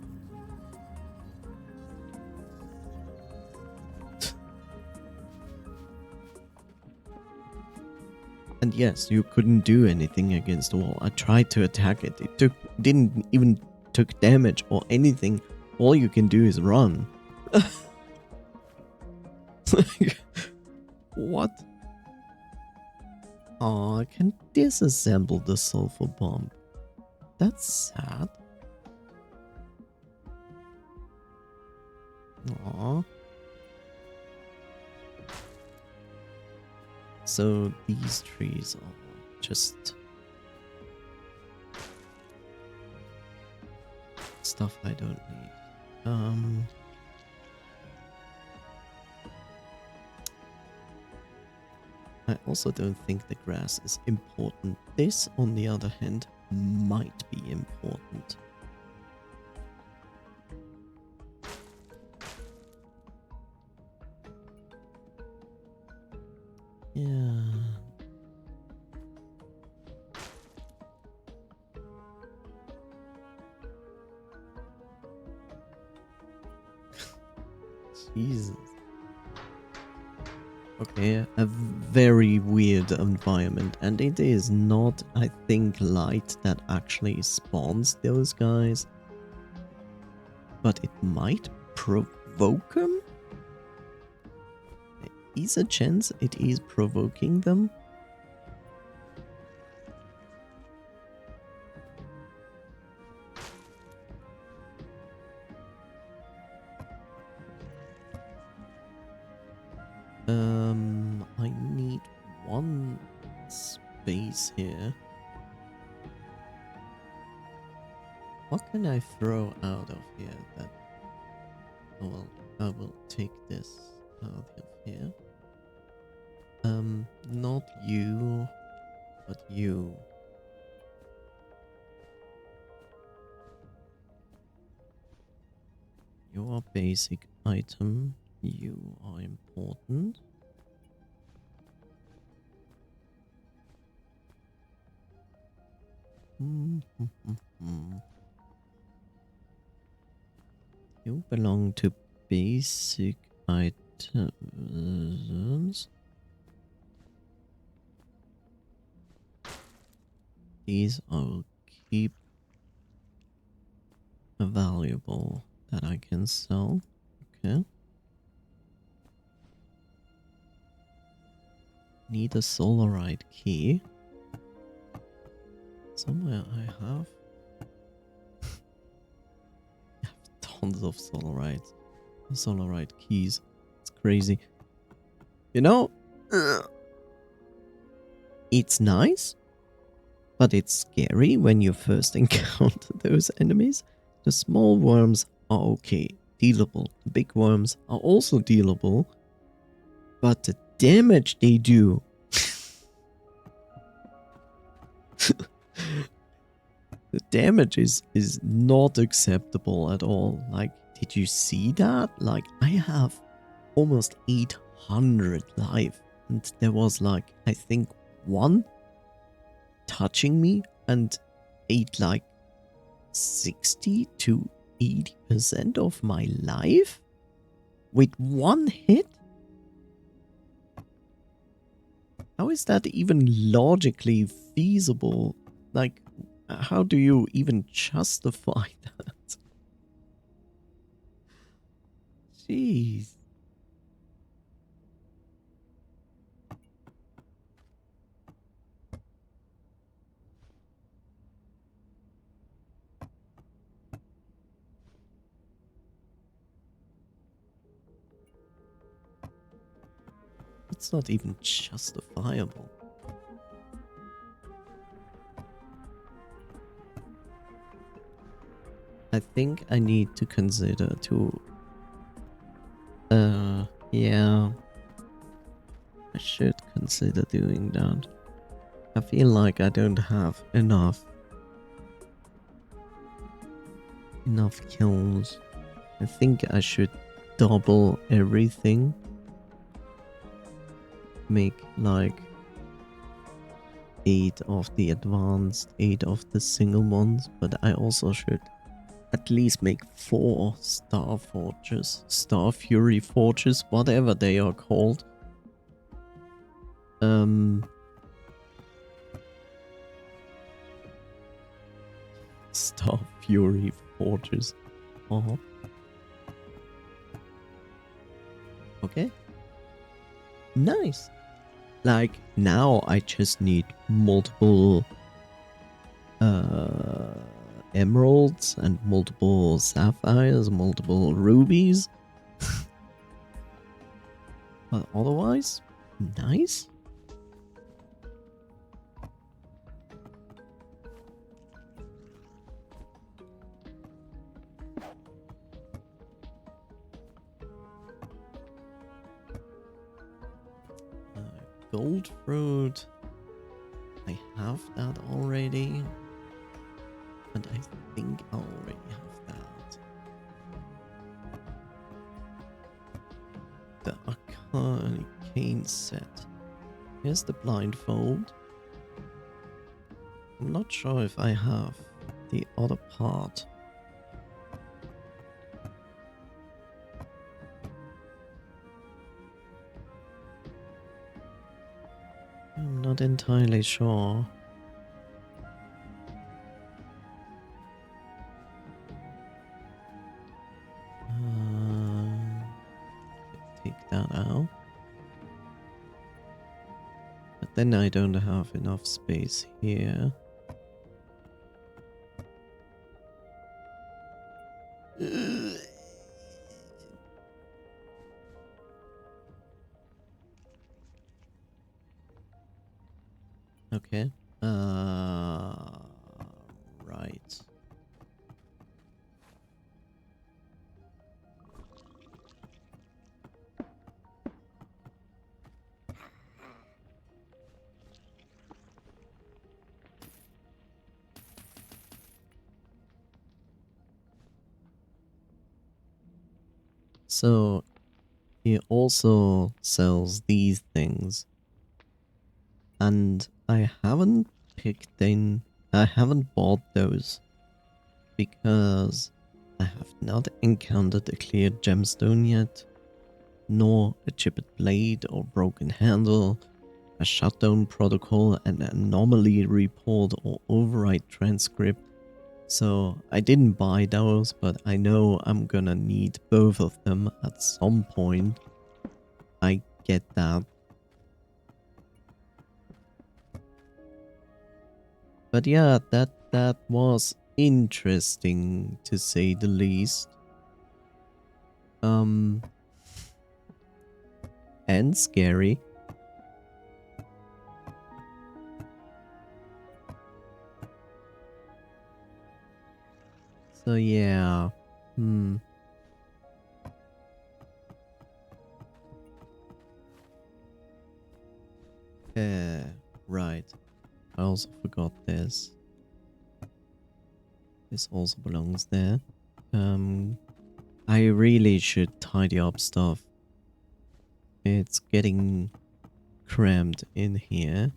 And yes, you couldn't do anything against the wall. I tried to attack it. It didn't even took damage or anything. All you can do is run. What? Oh, I can disassemble the sulfur bomb. That's sad. Aww. So these trees are just stuff I don't need. I also don't think the grass is important. This, on the other hand, might be important. Yeah. Jesus. Okay, a very weird environment, and it is not, I think, light that actually spawns those guys, but it might provoke them? is a chance it is provoking them. I need one space here. What can I throw out of here that... Oh well, I will take this out of here. Not you, but you. You are basic item. You are important. You belong to basic items. These I will keep valuable that I can sell. Okay. Need a solarite key. Somewhere I have tons of solarite keys. It's crazy. You know, it's nice, but it's scary when you first encounter those enemies. The small worms are okay, dealable. The big worms are also dealable, but the damage they do... The damage is not acceptable at all. Like, did you see that? Like, I have almost 800 life, and there was like, I think, one touching me and ate like 60 to 80% of my life with one hit? How is that even logically feasible? Like, how do you even justify that? Jeez. It's not even justifiable. I think I need to consider to... yeah. I should consider doing that. I feel like I don't have enough kills. I think I should double everything. Make like 8 of the advanced, 8 of the single ones, but I also should at least make 4 Star Forges, Star Fury Forges, whatever they are called. Star Fury Forges. Okay. Nice. Like, now I just need multiple emeralds and multiple sapphires, multiple rubies. But otherwise, nice. Gold fruit. I have that already. And I think I already have that. The arcane set. Here's the blindfold. I'm not sure if I have the other part. I'm not entirely sure. Take that out. but then I don't have enough space here. Okay. Right. So he also sells these things, and I haven't I haven't bought those because I have not encountered a clear gemstone yet, nor a chipped blade or broken handle, a shutdown protocol, an anomaly report or override transcript. So I didn't buy those, but I know I'm gonna need both of them at some point. I get that. But yeah, that was interesting to say the least. And scary. So yeah. Right. I also forgot this. This also belongs there. I really should tidy up stuff. It's getting crammed in here.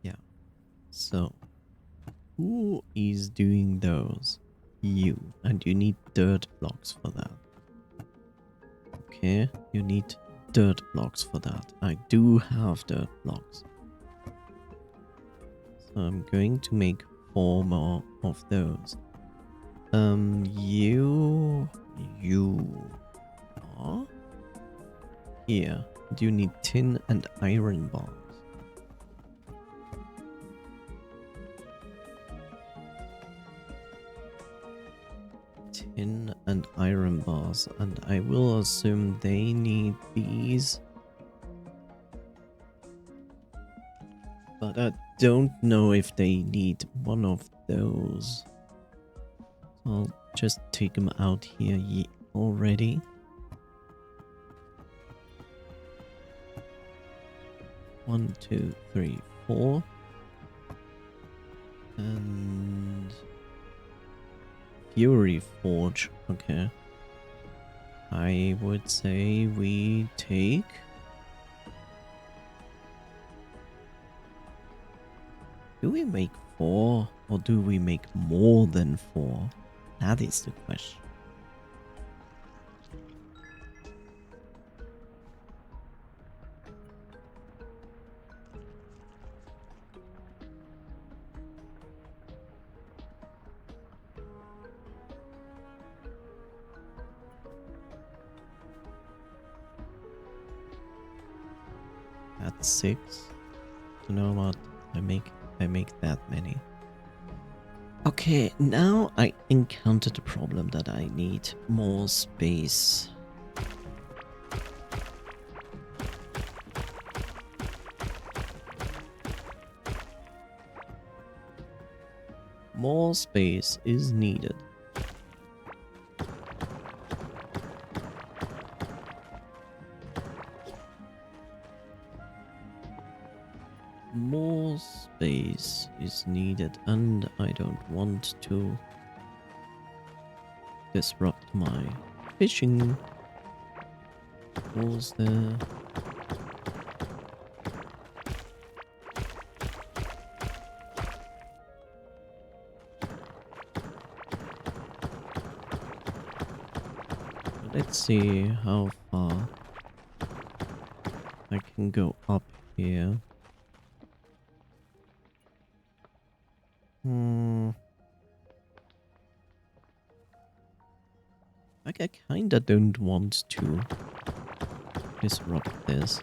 Yeah. So, who is doing those? You. And you need dirt blocks for that. Okay, you need dirt blocks for that. I do have dirt blocks. So I'm going to make 4 more of those. You are here. Do you need tin and iron bars? Tin and iron bars, and I will assume they need these. But I don't know if they need one of those. I'll just take them out here already. One, two, three, 4. And Fury Forge. Okay. I would say we take... Do we make 4 or do we make more than 4? That is the question. That's 6. You know what? I make that many. Okay, now I encountered a problem that I need more space. More space is needed. More space is needed, and I don't want to disrupt my fishing. Was there? Let's see how far I can go up here. Like, I kinda don't want to disrupt this.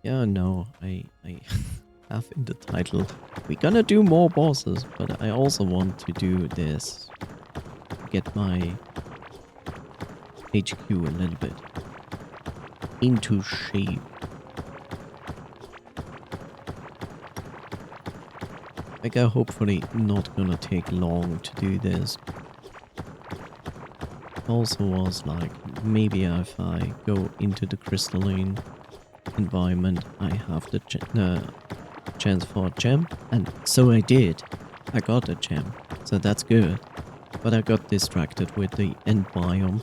Yeah, no, I have in the title, we're gonna do more bosses, but I also want to do this. Get my HQ a little bit into shape. Like, I hopefully not gonna take long to do this. Also was like, maybe if I go into the crystalline environment, I have the chance for a gem, and so I did. I got a gem, so that's good. But I got distracted with the end biome,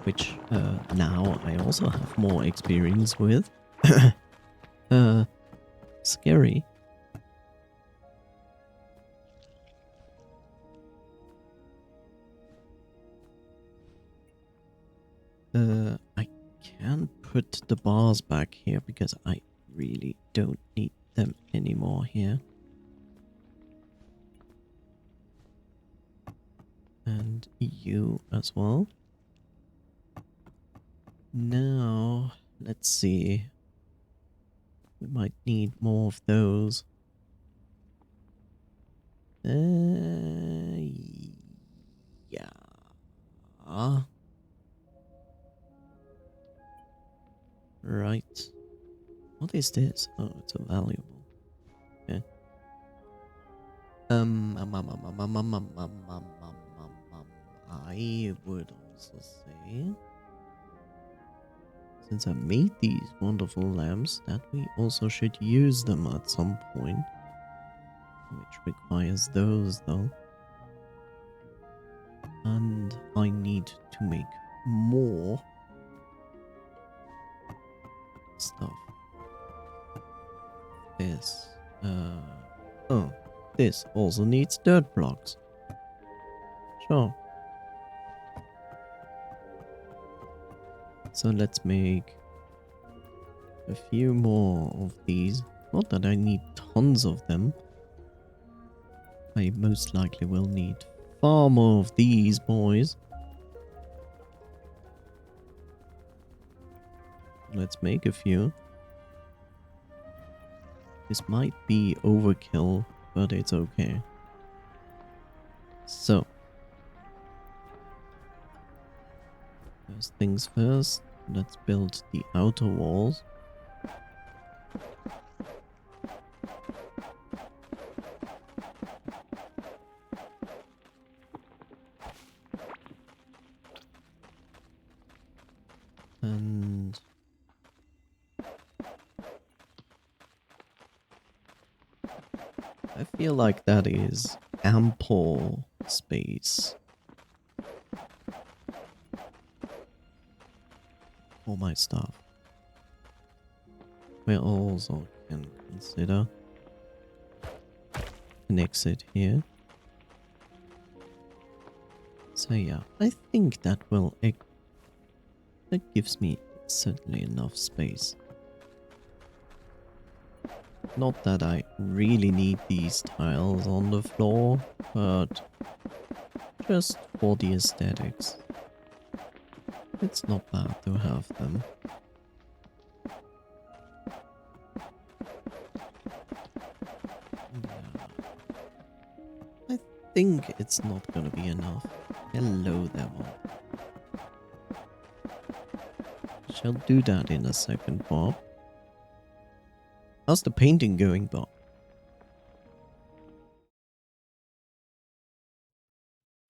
which now I also have more experience with. Scary. I can put the bars back here because I really don't need them anymore here. And you as well. Now, let's see. We might need more of those. Yeah. Right. What is this? Oh, it's a valuable. Okay. I would also say, since I made these wonderful lamps, that we also should use them at some point. Which requires those, though. And I need to make more stuff. This. Oh, this also needs dirt blocks. Sure. So let's make a few more of these. Not that I need tons of them. I most likely will need far more of these boys. Let's make a few. This might be overkill, but it's okay. So, first things first, let's build the outer walls. And I feel like that is ample space for my stuff. We also can consider an exit here. So yeah, I think that will that gives me certainly enough space. Not that I really need these tiles on the floor, but just for the aesthetics. It's not bad to have them. Yeah. I think it's not gonna be enough. Hello there, Bob. Shall do that in a second, Bob. How's the painting going, Bob?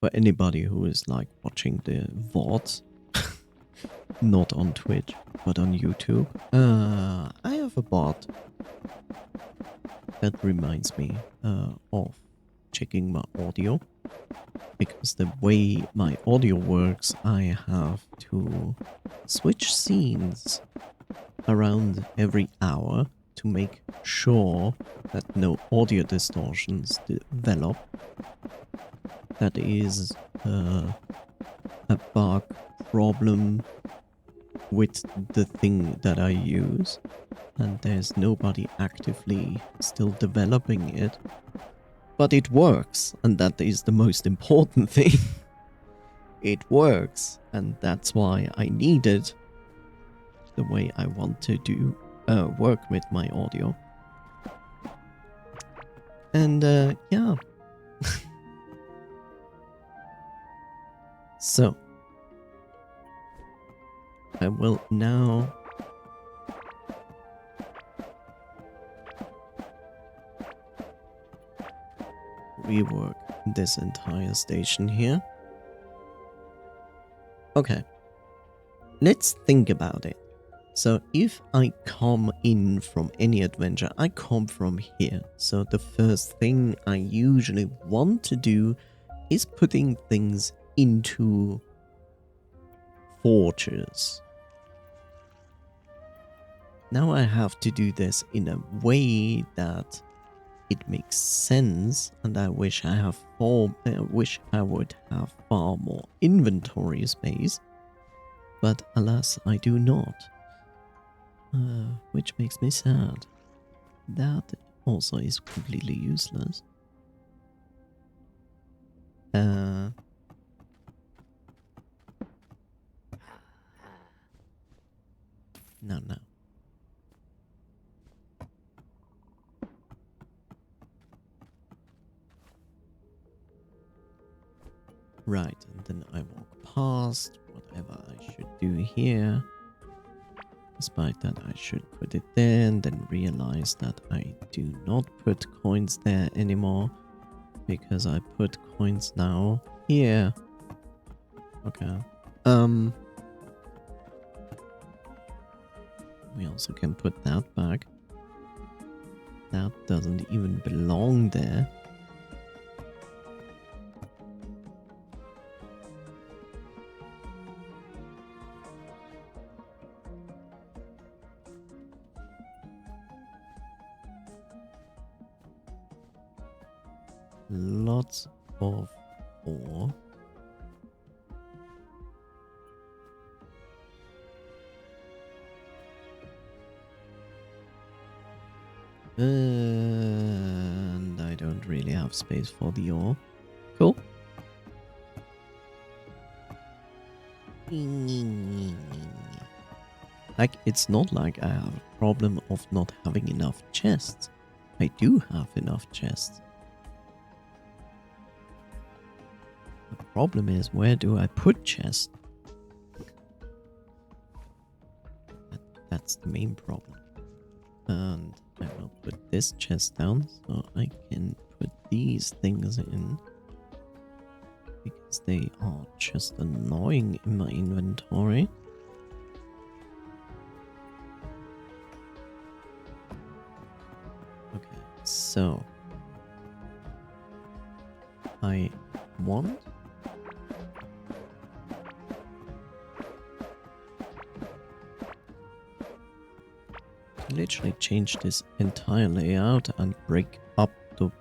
For anybody who is like watching the VODs, not on Twitch, but on YouTube, I have a bot that reminds me of checking my audio. Because the way my audio works, I have to switch scenes around every hour to make sure that no audio distortions develop. that is a bug problem with the thing that I use, and there's nobody actively still developing it. But it works, and that is the most important thing. It works, and that's why I need it the way I want to do work with my audio. And yeah. So I will now rework this entire station here. Okay, let's think about it. So if I come in from any adventure, I come from here. So the first thing I usually want to do is putting things into forges. Now I have to do this in a way that it makes sense, and I wish I would have far more inventory space, but alas, I do not. Which makes me sad. That also is completely useless. No. Right, and then I walk past whatever I should do here. Despite that, I should put it there and then realize that I do not put coins there anymore because I put coins now here. Okay. We also can put that back. That doesn't even belong there. Lots of ore. And I don't really have space for the ore. Cool. Like, it's not like I have a problem of not having enough chests. I do have enough chests. The problem is, where do I put chests? That's the main problem. And I will put this chest down so I can put these things in. Because they are just annoying in my inventory. Okay, so I want to literally change this entire layout and break up the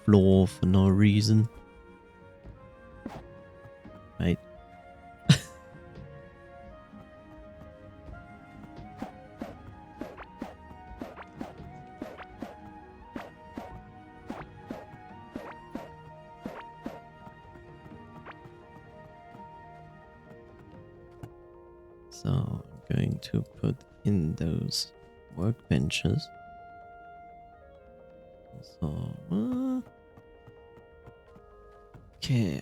floor for no reason. Right? So I'm going to put in those workbenches. So, okay.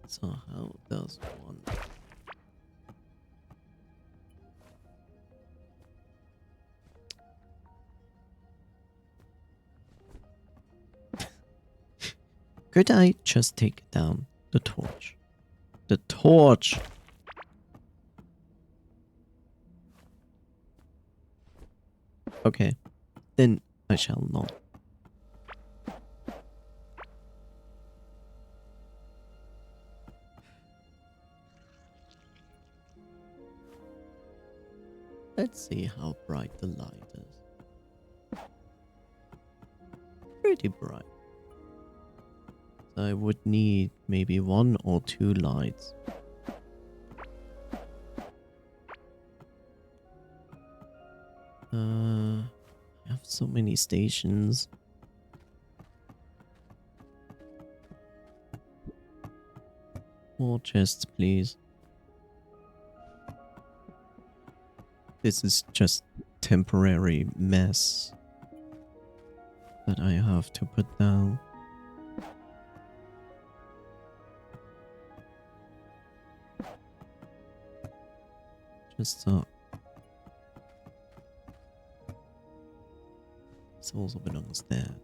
So how does one... Could I just take down the torch? The torch! Okay, then I shall not. Let's see how bright the light is. pretty bright. So I would need maybe 1 or 2 lights. I have so many stations. More chests, please. This is just temporary mess that I have to put down. Just so. This also belongs there.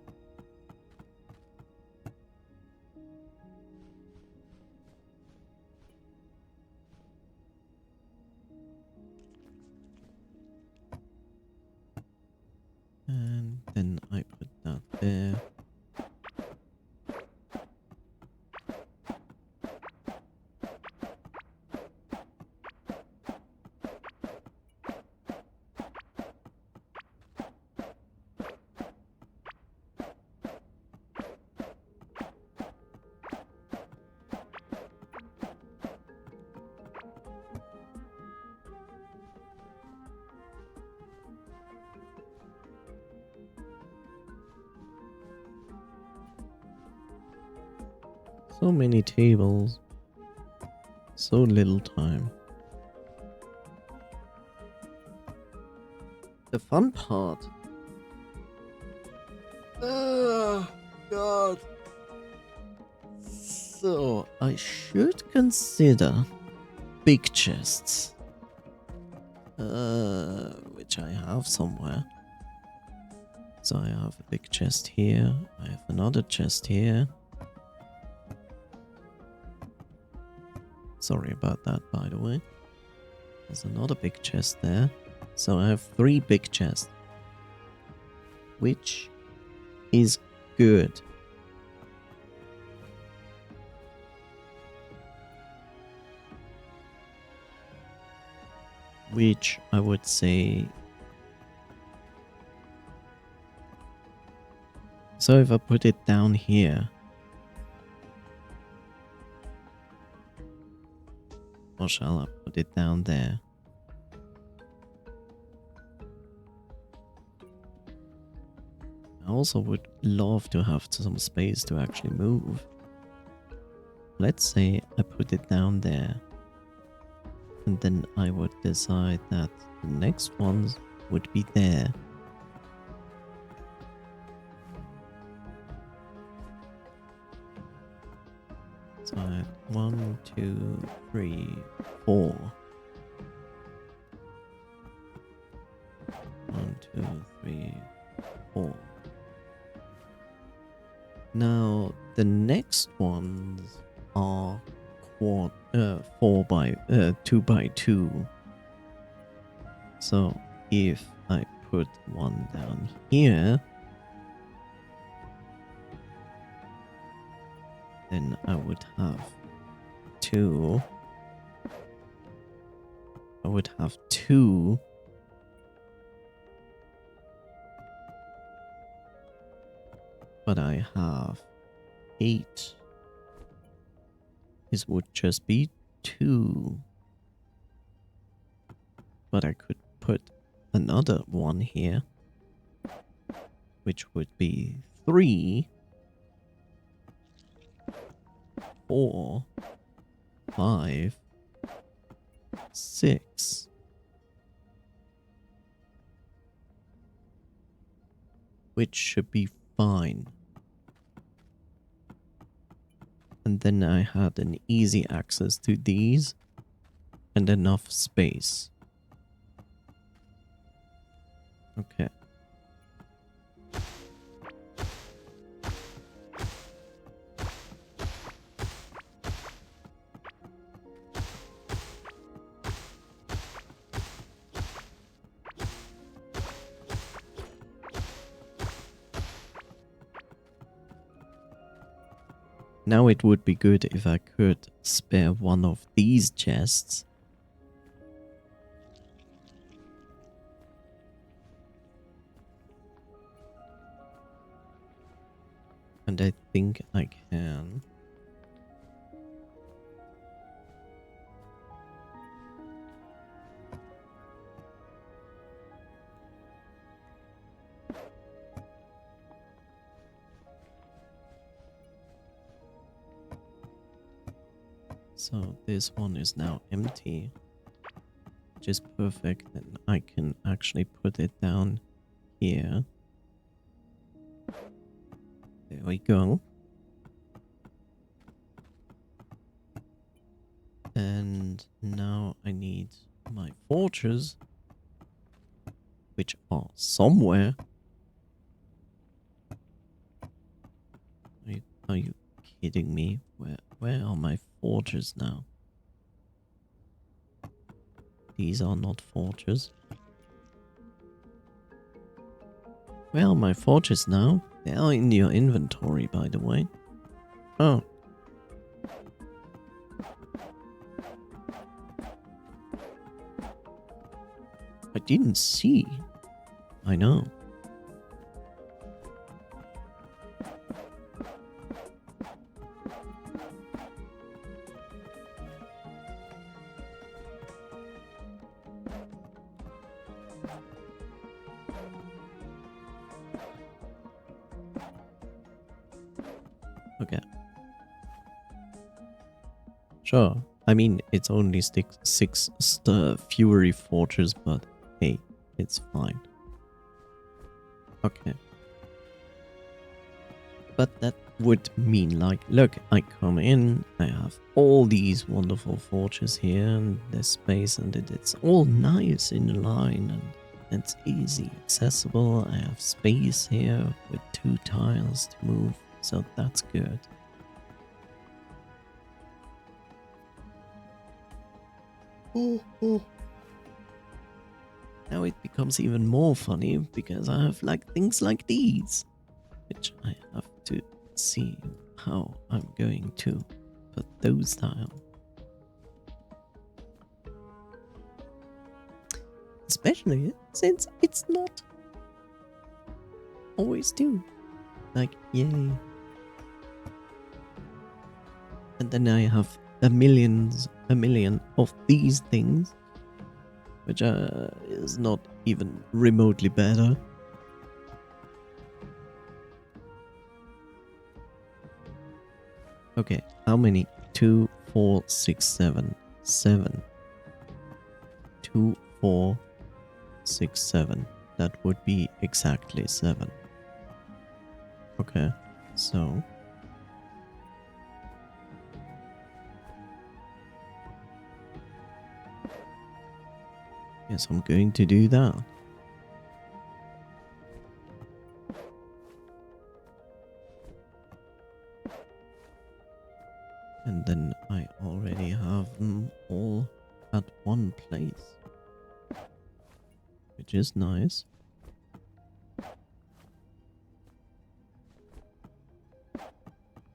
And then I put that there. So many tables. So little time. The fun part. Oh, God. So, I should consider big chests. Which I have somewhere. So I have a big chest here. I have another chest here. Sorry about that, by the way. There's another big chest there. So I have 3 big chests. Which is good. Which I would say... So if I put it down here... Or shall I put it down there? I also would love to have some space to actually move. Let's say I put it down there. And then I would decide that the next ones would be there. So I had 1, 2, 3, 4. 1, 2, 3, 4. Now the next ones are 2 by 2. So if I put one down here, then I would have 2. I would have 2. But I have 8. This would just be 2. But I could put another one here, which would be 3, 4, 5, 6. Which should be fine. And then I had an easy access to these and enough space. Okay. Now it would be good if I could spare one of these chests. And I think I can. So this one is now empty, which is perfect. Then I can actually put it down here. There we go. And now I need my forges, which are somewhere. Are you kidding me? Where are my forges now? These are not forges. Where are my forges now? They are in your inventory, by the way. Oh. I didn't see. I know. Okay. Sure. I mean, it's only six Fury forges, but hey, it's fine. Okay. But that would mean, like, look, I come in, I have all these wonderful forges here, and there's space, and it's all nice in a line, and it's easy, accessible. I have space here with 2 tiles to move, so that's good. Now it becomes even more funny because I have like things like these, which I have to see how I'm going to put those down. Especially since it's not always do. Like, yay. And then I have a million of these things, which is not even remotely better. Okay, how many? 2, 4, 6, 7. 7. 2, 4, 6, 7. That would be exactly 7. Okay, so... yes, I'm going to do that. And then I already have them all at one place, which is nice.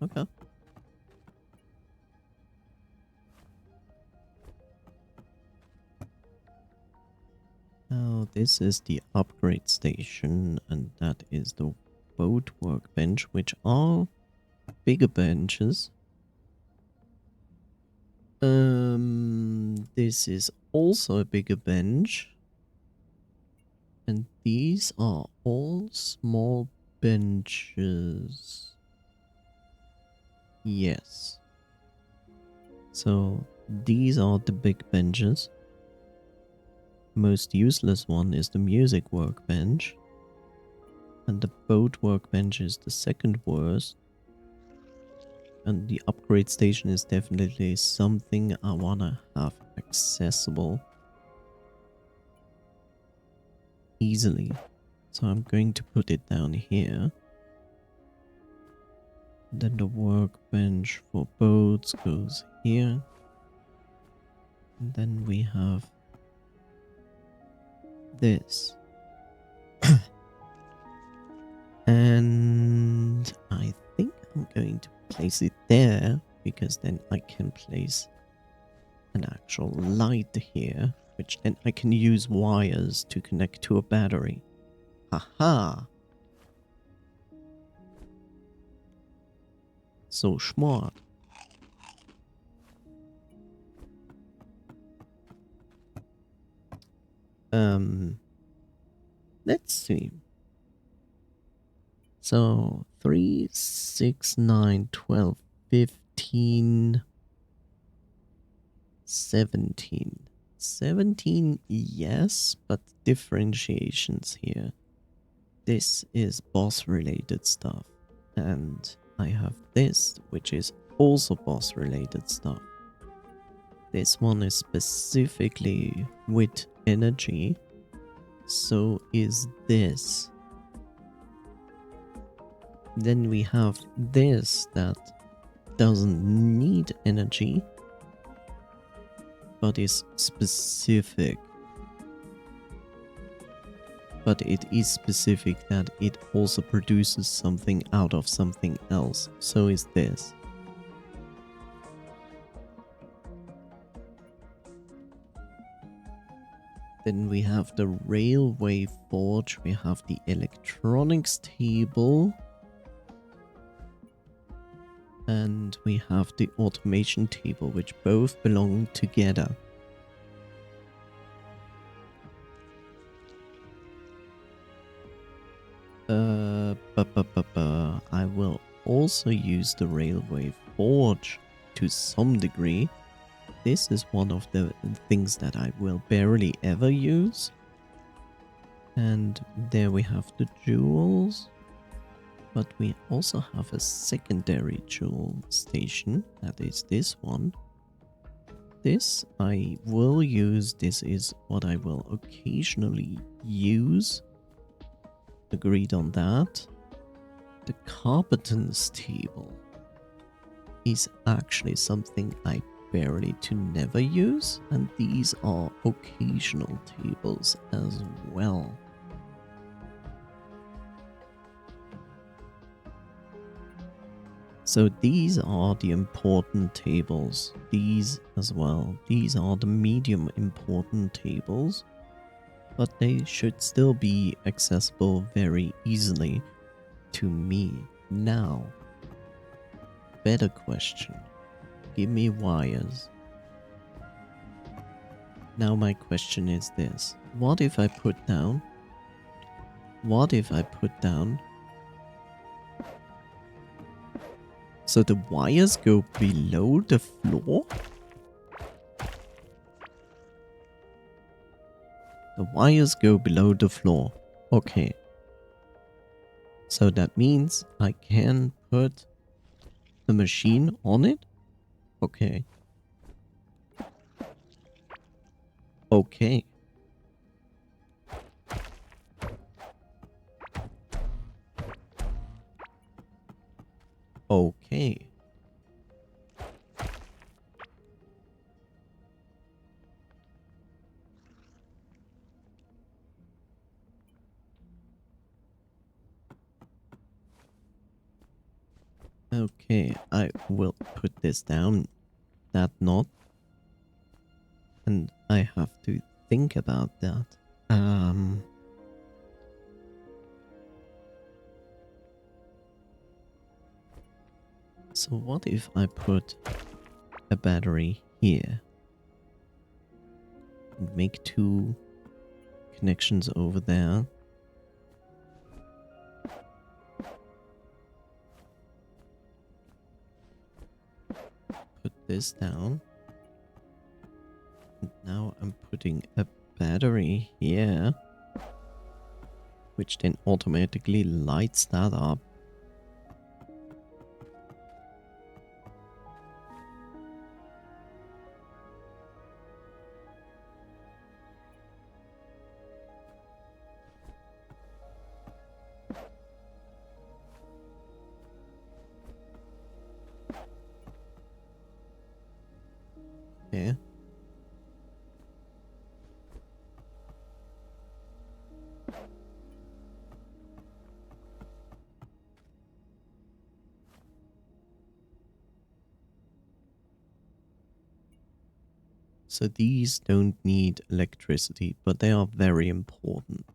Okay. Now this is the upgrade station, and that is the boat workbench, which are bigger benches. This is also a bigger bench. And these are all small benches. Yes. So these are the big benches. Most useless one is the music workbench. And the boat workbench is the second worst. And the upgrade station is definitely something I wanna have accessible easily. So I'm going to put it down here. Then the workbench for boats goes here. And then we have this. And I think I'm going to place it there, because then I can place an actual light here, which then I can use wires to connect to a battery. Haha! so smart. Let's see. So 3, 6, 9, 12, 15, 17. 17, yes, but differentiations here. This is boss related stuff. And I have this, which is also boss related stuff. This one is specifically with energy. So is this. Then we have this that doesn't need energy, but is specific. But it is specific that it also produces something out of something else. So is this. Then we have the railway forge, we have the electronics table, and we have the automation table, which both belong together. I will also use the railway forge to some degree. This is one of the things that I will barely ever use. And there we have the jewels. But we also have a secondary jewel station. That is this one. This I will use. This is what I will occasionally use. Agreed on that. The carpenters table is actually something I barely to never use, and these are occasional tables as well. So these are the important tables, these as well. These are the medium important tables, but they should still be accessible very easily to me. Now, better question. Give me wires. Now my question is this. What if I put down so the wires go below the floor? The wires go below the floor. Okay. So that means I can put the machine on it? Okay. Okay. Okay. Okay, I will put this down, that knot. And I have to think about that. So what if I put a battery here? And make 2 connections over there. Put this down. And now I'm putting a battery here, which then automatically lights that up. Okay. So these don't need electricity, but they are very important.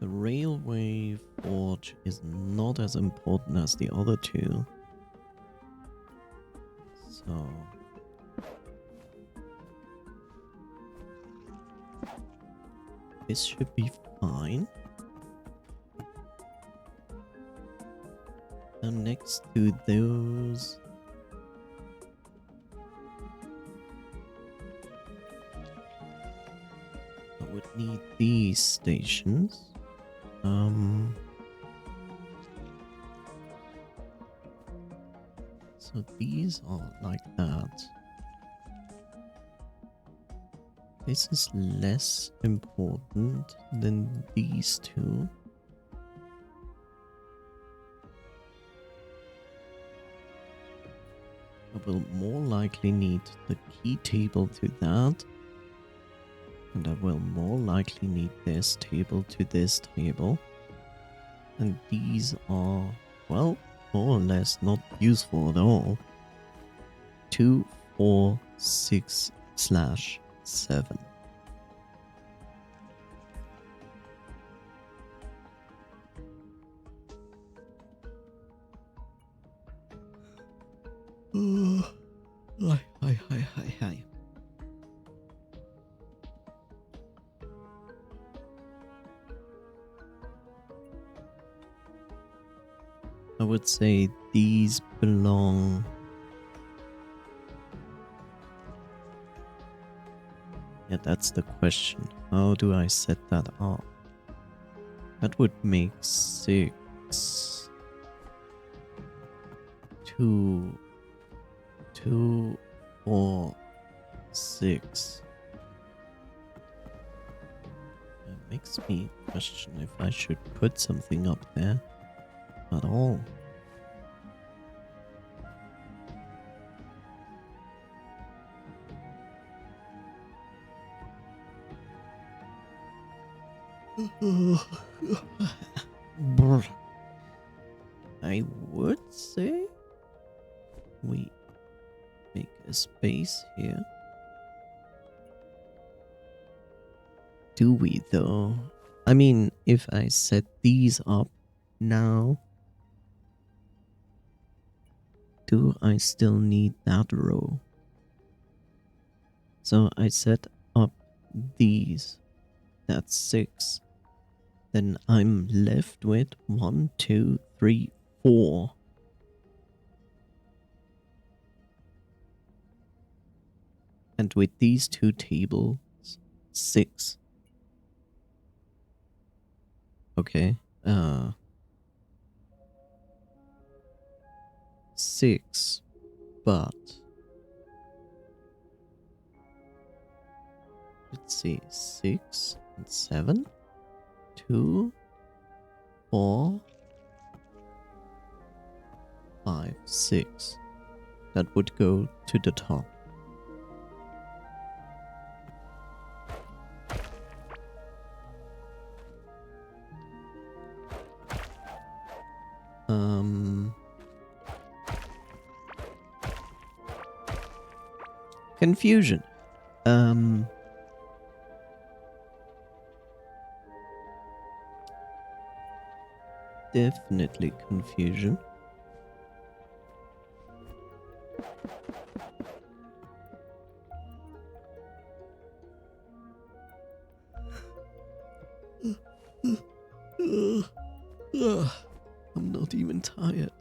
The railway forge is not as important as the other two. So this should be fine. And next to those, I would need these stations. So these are like that. This is less important than these two. I will more likely need the key table to that. And I will more likely need this table to this table. And these are, well, more or less not useful at all. 2, 4, 6/7. Hi. I would say these belong. Yeah, that's the question. How do I set that up? That would make 6. 2, 4, 6. It makes me question if I should put something up there at all. I would say we make a space here. Do we though? I mean, if I set these up now, do I still need that row? So I set up these. That's 6. Then I'm left with 1, 2, 3, 4. And with these two tables, 6. Okay. 6. But let's see. 6 and 7. 2, 4, 5, 6. That would go to the top. Confusion. Definitely confusion. I'm not even tired.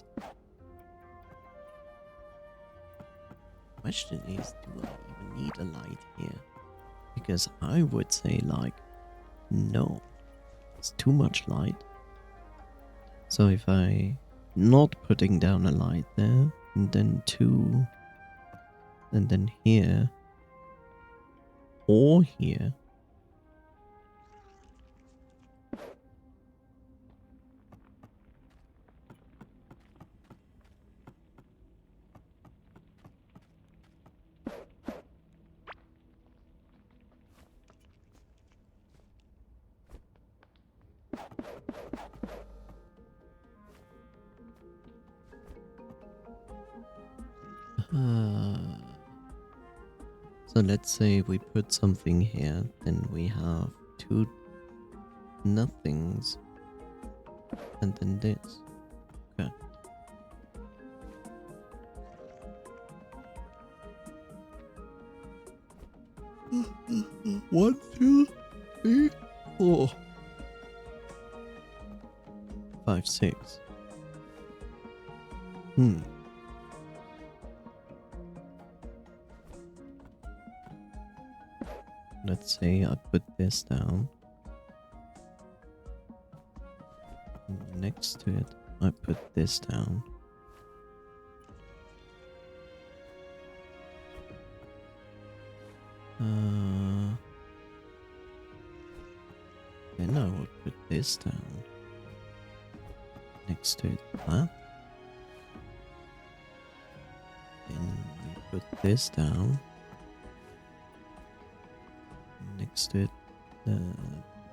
Question is, do I even need a light here? Because I would say, like, no, it's too much light. So if I not putting down a light there, and then 2, and then here, or here, so let's say we put something here, then we have 2 nothings. And then this. Okay. One, two, three, four, 5, 6. Let's say I put this down. Next to it, I put this down. Then I would put this down. Next to it, that. Then we put this down. Next to it,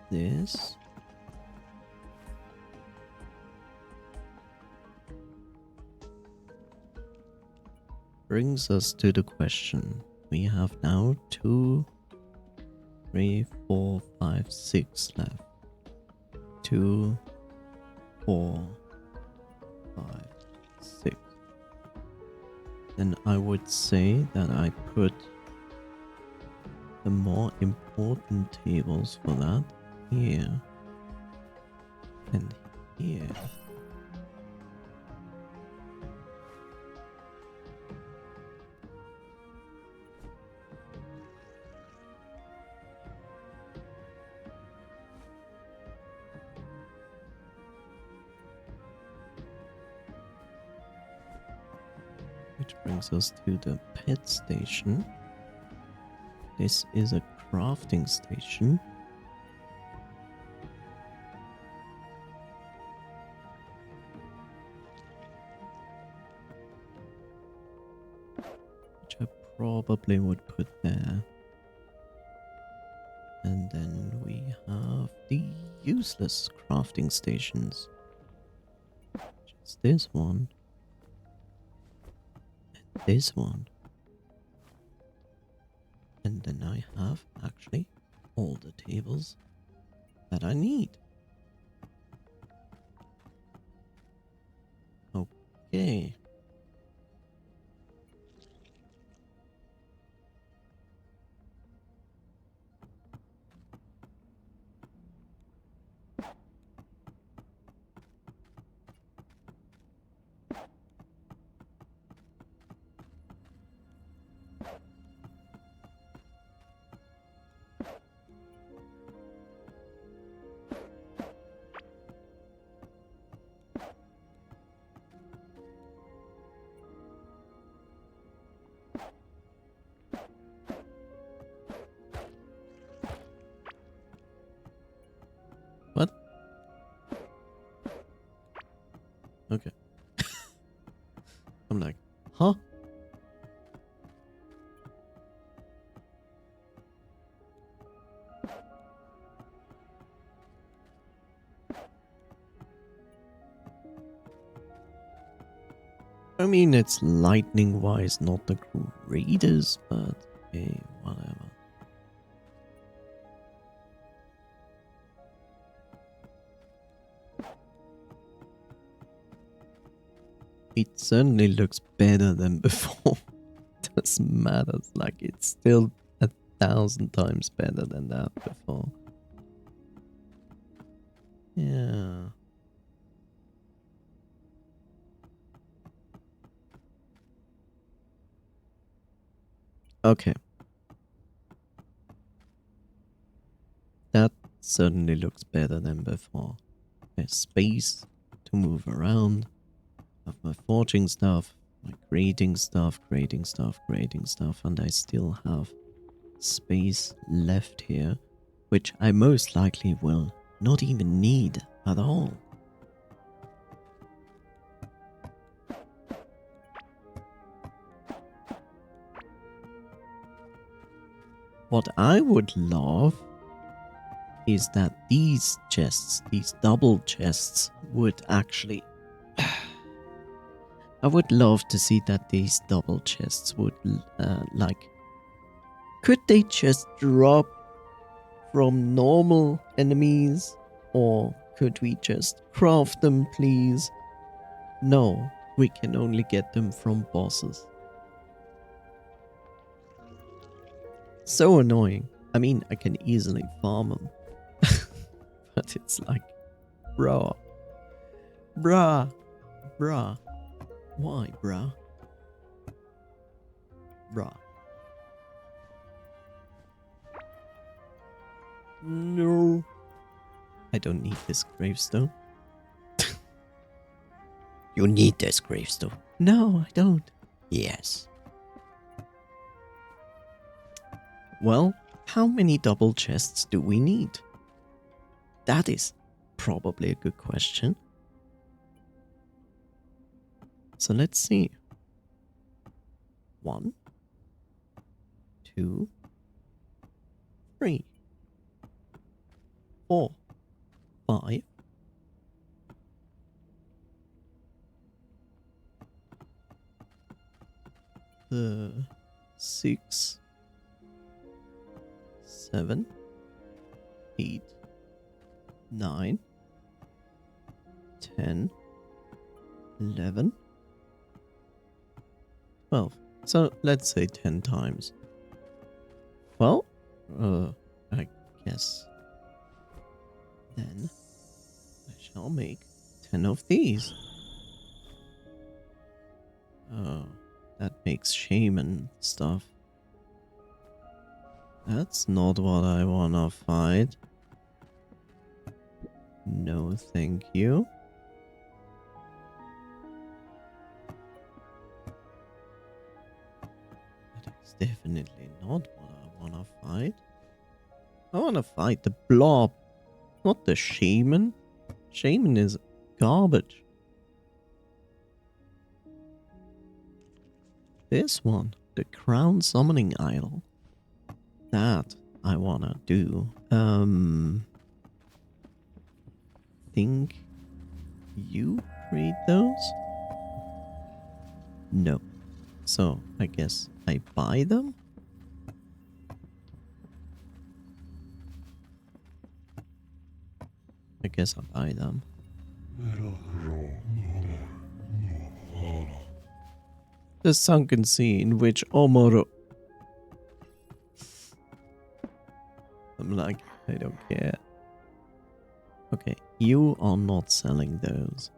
this. Brings us to the question. We have now 2, 3, 4, 5, 6 left. 2, 4, 5, 6. Then I would say that I put the more important tables for that here and here. Which brings us to the pet station. This is a crafting station. Which I probably would put there. And then we have the useless crafting stations. Which is this one. And this one. And then I have actually all the tables that I need. Okay. What? Okay. I'm like, huh? I mean, it's lightning-wise not the greatest, but hey, whatever. It certainly looks better than before. Doesn't matter. It's like it's still 1,000 times better than that before. Yeah. Okay. That certainly looks better than before. There's space to move around. Have my forging stuff, my creating stuff, and I still have space left here, which I most likely will not even need at all. What I would love is that these chests, these double chests, would actually... I would love to see that these double chests would, like... Could they just drop from normal enemies Or could we just craft them, please? No, we can only get them from bosses. So annoying. I mean, I can easily farm them. But it's like, bruh. Bruh. Bruh. Why, bruh? Bruh. No. I don't need this gravestone. You need this gravestone. No, I don't. Yes. Well, how many double chests do we need? That is probably a good question. So let's see. 1, 2, 3, 4, 5. 6, 7, 8, 9, 10, 11, 12. So let's say 10 times. Well, I guess then I shall make 10 of these. That makes shaman stuff. That's not what I wanna fight. No, thank you. That is definitely not what I wanna fight. I wanna fight the blob, not the shaman. Shaman is garbage. This one, the crown summoning idol. That I wanna do. Think you create those? No. So I guess I buy them? I guess I buy them. The sunken sea in which Omoro... I'm like, I don't care. Okay, you are not selling those.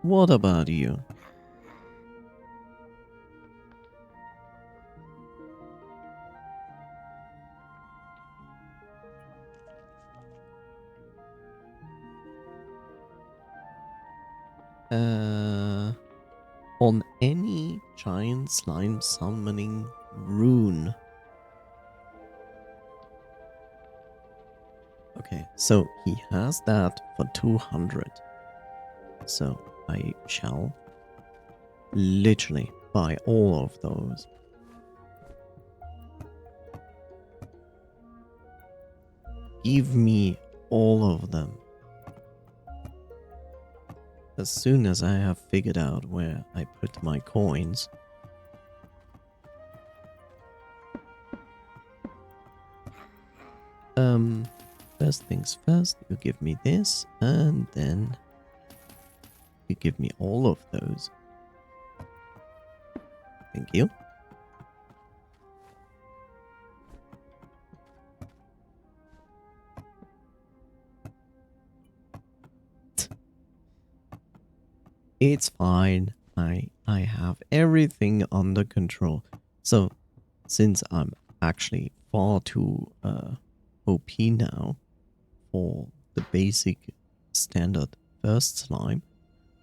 What about you? On any giant slime summoning rune. Okay, so he has that for 200. So I shall literally buy all of those. Give me all of them. As soon as I have figured out where I put my coins. First things first, you give me this, and then you give me all of those. Thank you. It's fine. I have everything under control. So, since I'm actually far too OP now for the basic standard first slime,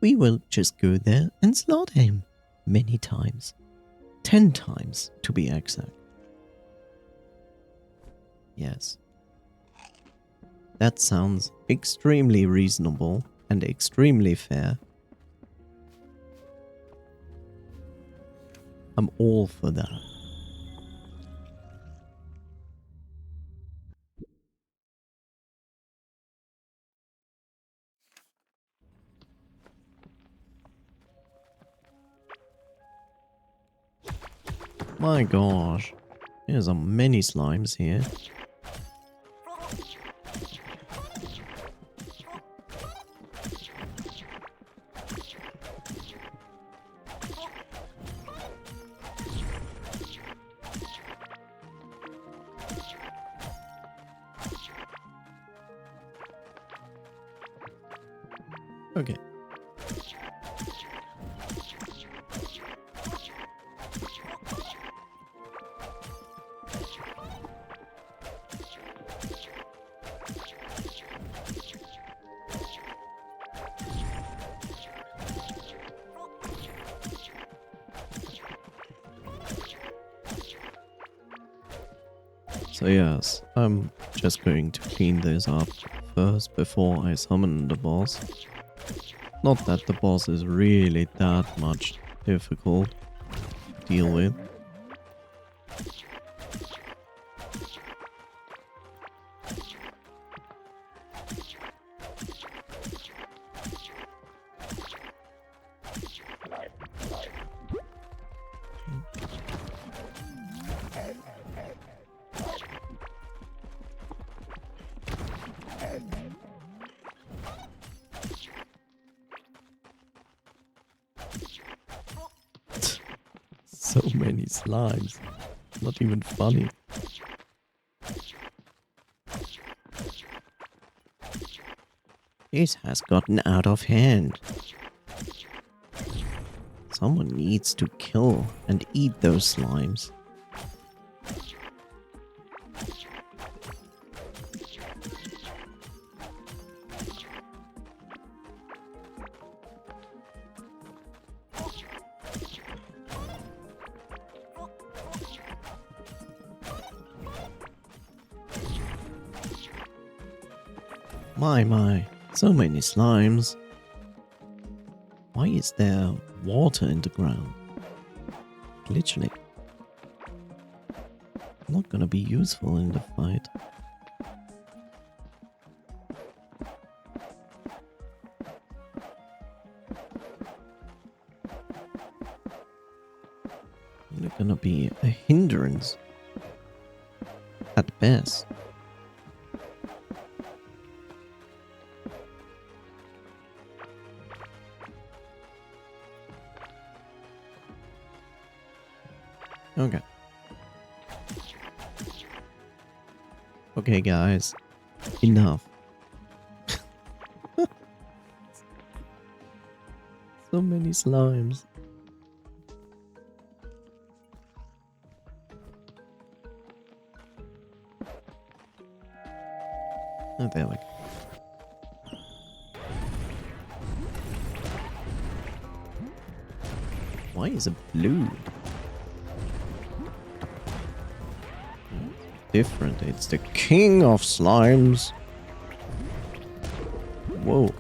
we will just go there and slaughter him many times. 10 times to be exact. Yes. That sounds extremely reasonable and extremely fair. I'm all for that. My gosh. There's many slimes here. Okay. So yes, I'm just going to clean this up first before I summon the boss. Not that the boss is really that much difficult to deal with. So many slimes. Not even funny. This has gotten out of hand. Someone needs to kill and eat those slimes. My, so many slimes. Why is there water in the ground? Literally. Not gonna be useful in the fight. They're gonna be a hindrance. At best. Okay. Okay, guys. Enough. So many slimes. Oh, there we go. Why is it blue? Different. It's the king of slimes. Whoa.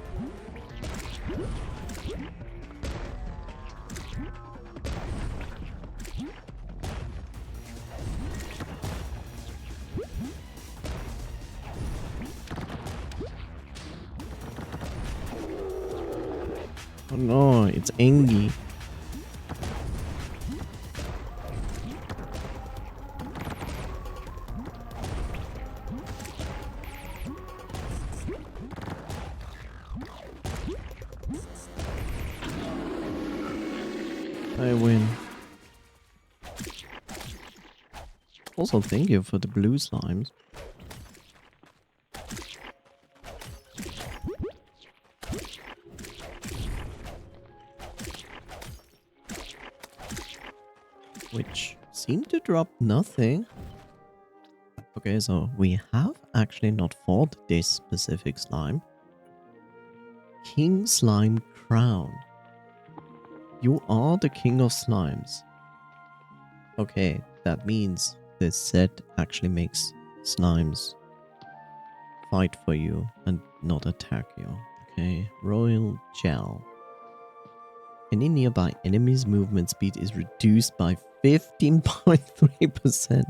Oh no, it's Engie. I win. Also, thank you for the blue slimes. Which seem to drop nothing. Okay, so we have actually not fought this specific slime. King Slime Crown. You are the king of slimes. Okay, that means this set actually makes slimes fight for you and not attack you. Okay, Royal Gel. Any nearby enemy's movement speed is reduced by 15.3%.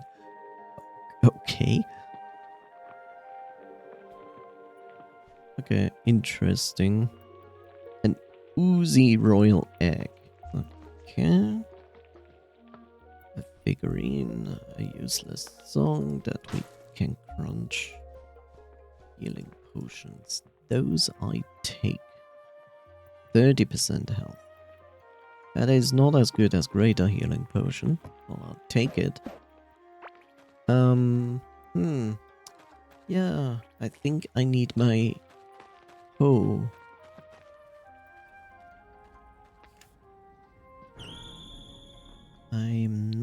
Okay. Okay, interesting. An Oozy Royal Egg. Okay. A figurine. A useless song that we can crunch. Healing potions. Those I take. 30% health. That is not as good as Greater Healing Potion. Well, I'll take it. Yeah, I think I need my hoe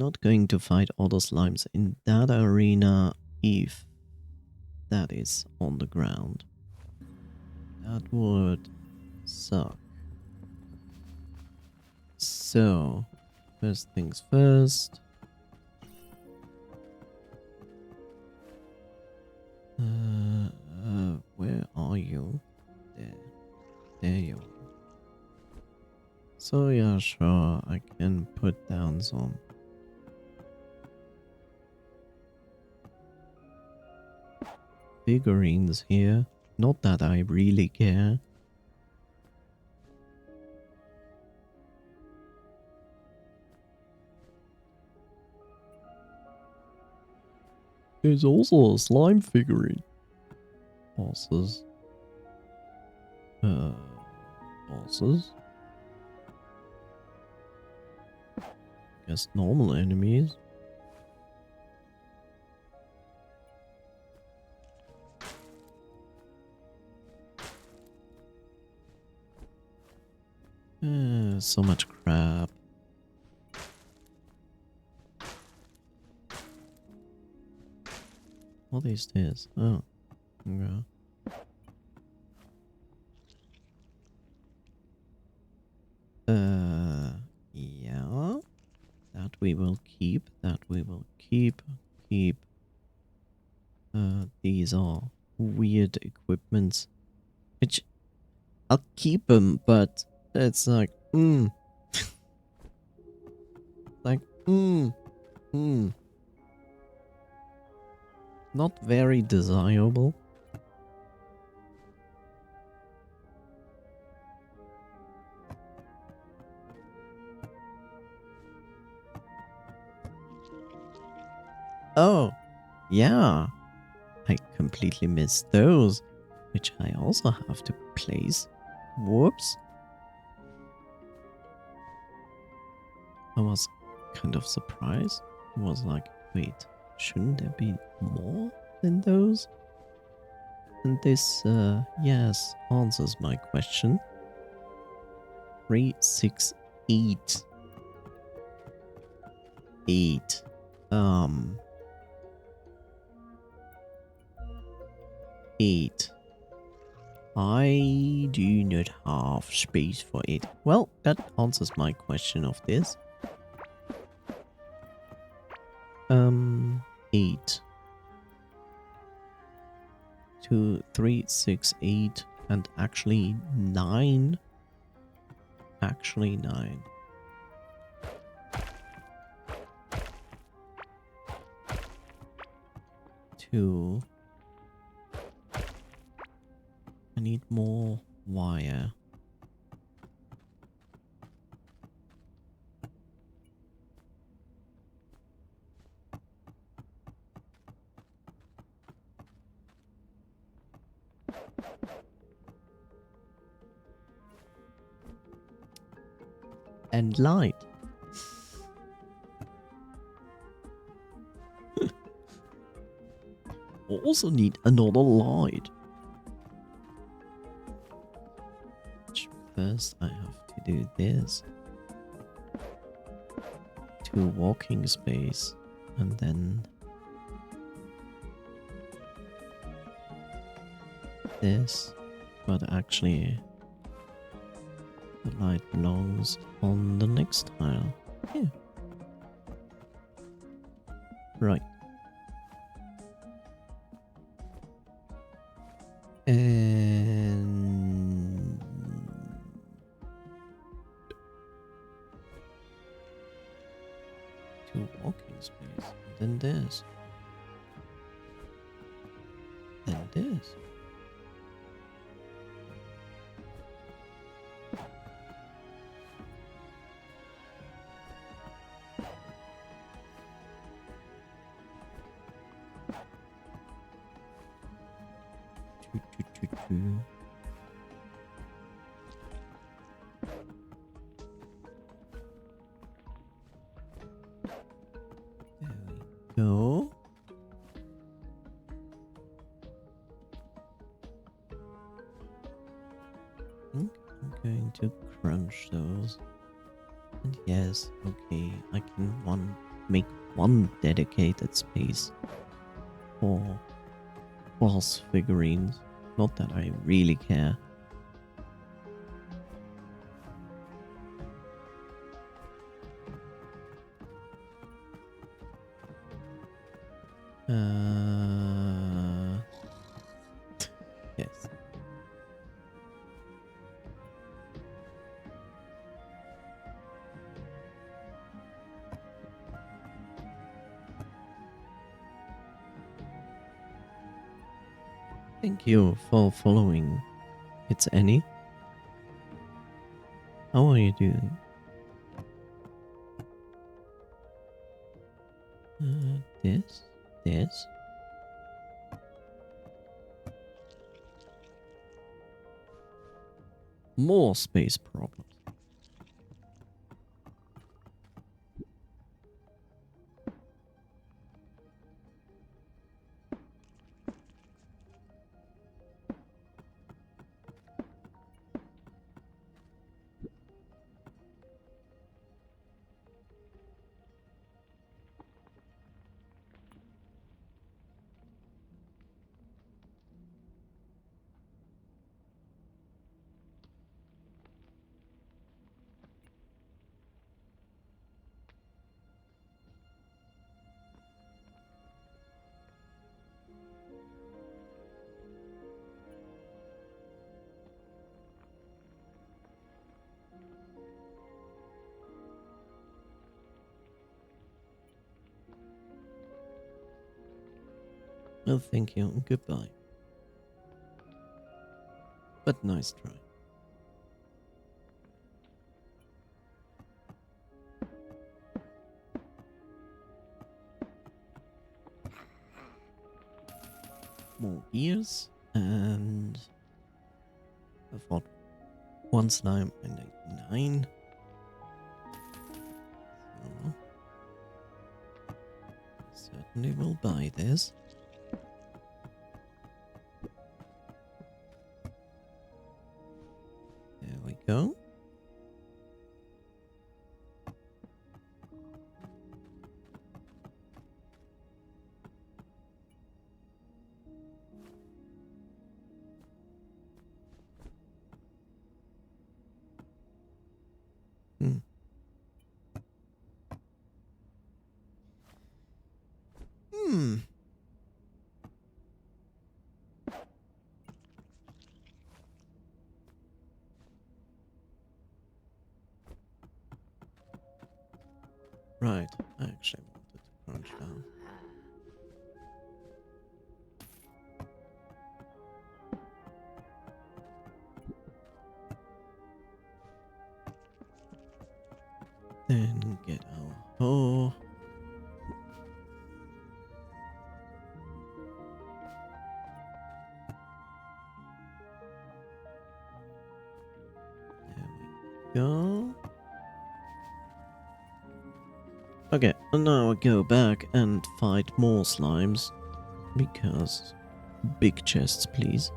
not going to fight other slimes in that arena if that is on the ground. That would suck. So, first things first. Where are you? There you are. So yeah, sure, I can put down some figurines here. Not that I really care. There's also a slime figurine. Bosses. Bosses? Guess normal enemies. So much crap. What is this? Oh, yeah. Yeah. That we will keep. That we will keep. Keep. These are weird equipments. Which I'll keep them, but it's like, like, not very desirable. Oh, yeah. I completely missed those, which I also have to place. Whoops. I was kind of surprised. I was like, wait, shouldn't there be more than those? And this, yes, answers my question. 3, 6, 8. 8. 8. I do not have space for it. Well, that answers my question of this. 8. 2, 3, 6, 8, and actually 9. Actually 9. Two. I need more wire. And light. Also need another light. First I have to do this. 2 walking space and then this, but actually the light belongs on the next tile. Yeah. Right. And 2 walking space, and then this. Then this. There we go. I'm going to crunch those. And yes, okay, I can make one dedicated space for boss figurines. Not that I really care. Yes. Thank you for following. It's Annie. How are you doing? This. More space problems. No, thank you. Goodbye. But nice try. More gears, and I thought one slime and 9. So certainly will buy this. There we go. Right, I actually wanted to crunch down. Then get our hoe. There we go. Okay, and now I go back and fight more slimes. Because big chests, please.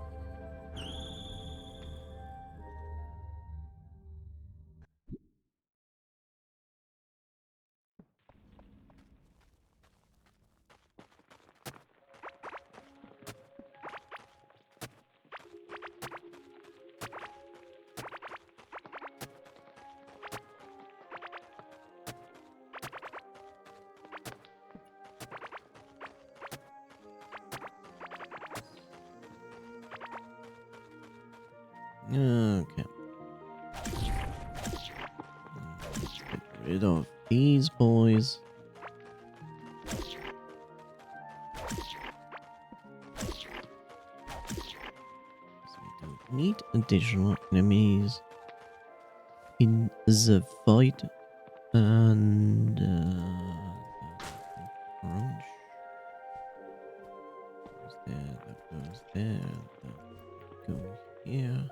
Okay. Get rid of these boys. So we don't need additional enemies in the fight. And crunch. Goes there, that goes there, that goes here.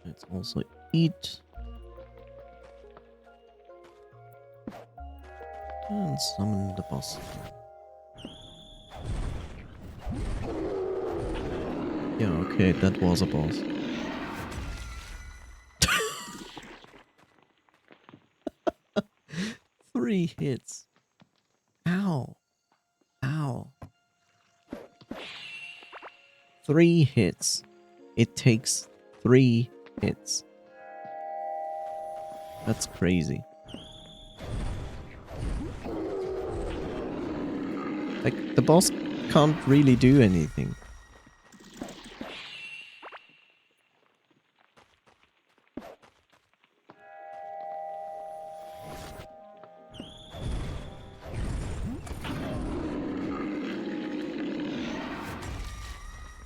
Let's also eat. And summon the boss. Yeah, okay, that was a boss. 3 hits. Ow. Ow. 3 hits. It takes 3 hits. That's crazy. Like, the boss can't really do anything.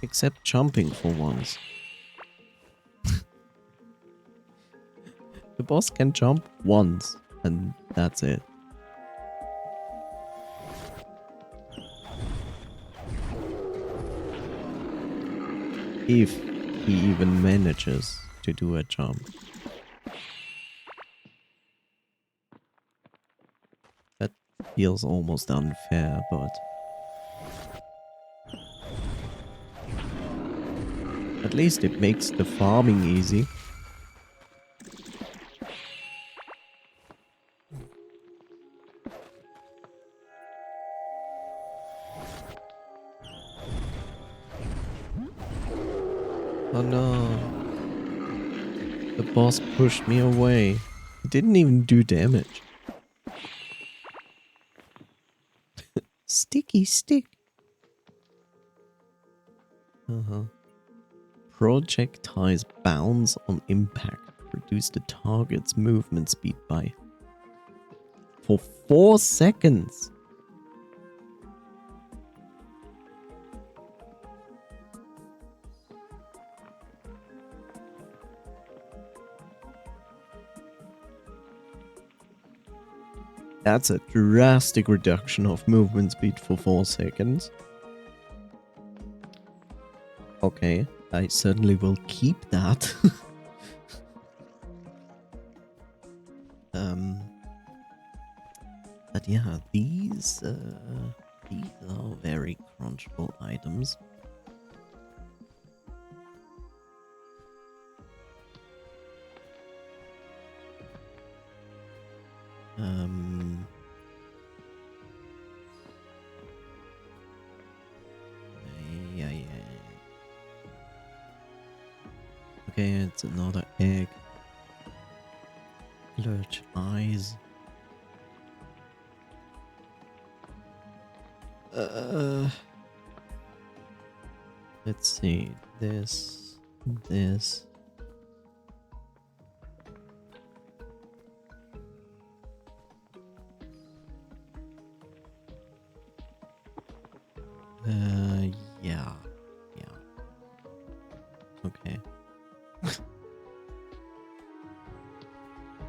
Except jumping for once. The boss can jump once, and that's it. If he even manages to do a jump. That feels almost unfair, but... at least it makes the farming easy. Oh no. The boss pushed me away. It didn't even do damage. Sticky stick. Projectiles bounce on impact. Reduce the target's movement speed by... for 4 seconds. That's a drastic reduction of movement speed for 4 seconds. Okay, I certainly will keep that. But yeah, these are very crunchable items. Yeah. Okay, it's another egg. Large eyes. Let's see. This. Yeah. Okay.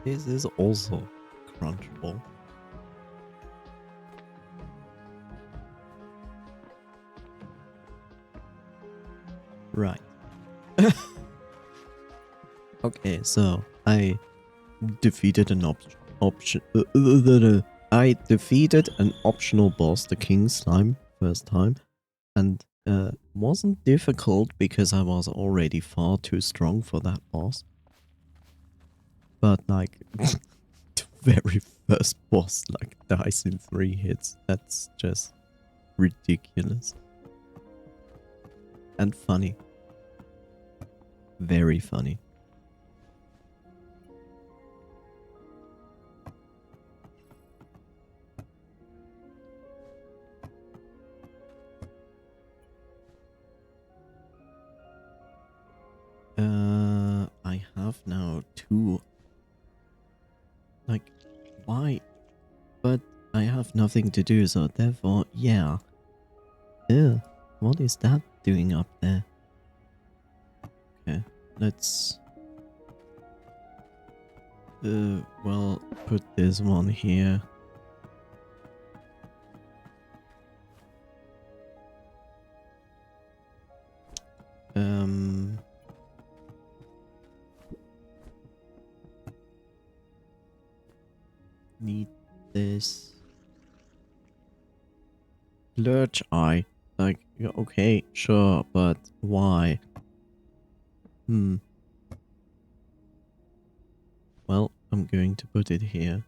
This is also crunchable. Right. Okay, so I defeated an I defeated an optional boss, the King Slime, first time, and wasn't difficult because I was already far too strong for that boss. But like, the very first boss like dies in 3 hits. That's just ridiculous. And funny. Very funny. I have now 2. Like, why? But I have nothing to do, so therefore, yeah. Ew, what is that doing up there? Okay, let's... well, put this one here. Need this. Lurch eye. Like, yeah, okay, sure, but why? Well, I'm going to put it here.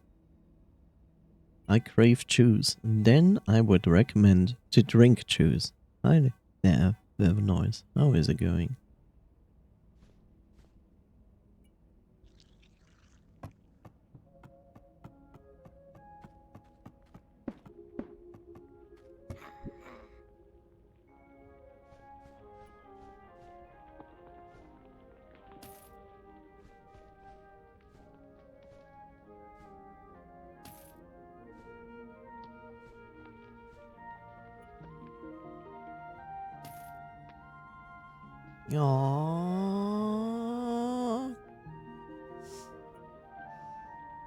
I crave juice. Then I would recommend to drink juice. Hi there, noise. How is it going? Aww.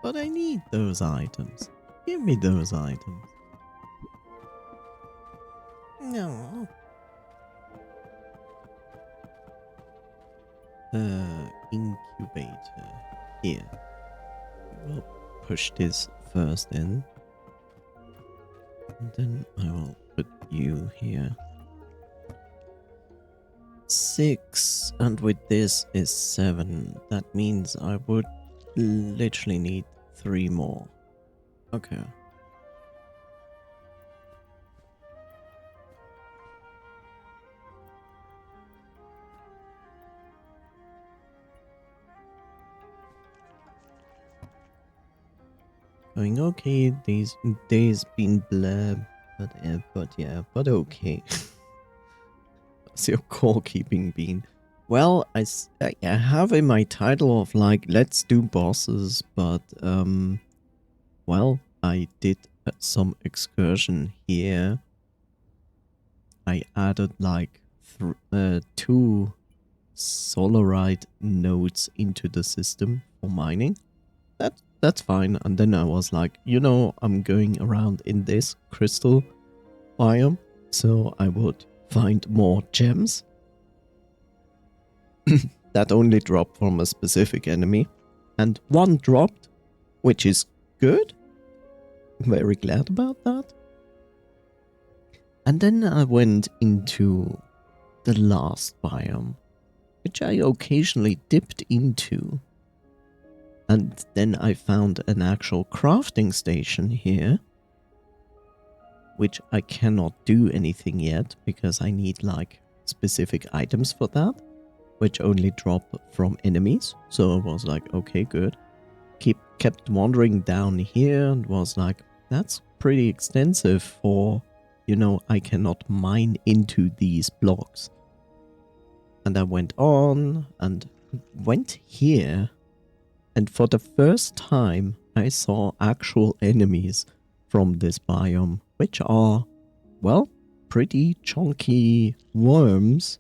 But I need those items. Give me those items. No. Incubator. Here. We'll push this first in. And then I will put you here. 6. And with this is 7. That means I would literally need 3 more. Okay. Going okay, these days been blur, but okay. How's your core keeping been? Well, I have in my title of like, let's do bosses, but well, I did some excursion here. I added like 2 solarite nodes into the system for mining. That's fine. And then I was like, you know, I'm going around in this crystal biome, so I would find more gems that only drop from a specific enemy. And 1 dropped, which is good. Very glad about that. And then I went into the last biome, which I occasionally dipped into. And then I found an actual crafting station here, which I cannot do anything yet because I need like specific items for that, which only drop from enemies. So I was like, okay, good. Kept wandering down here and was like, that's pretty extensive for, you know, I cannot mine into these blocks. And I went on and went here. And for the first time, I saw actual enemies from this biome, which are, well, pretty chunky worms.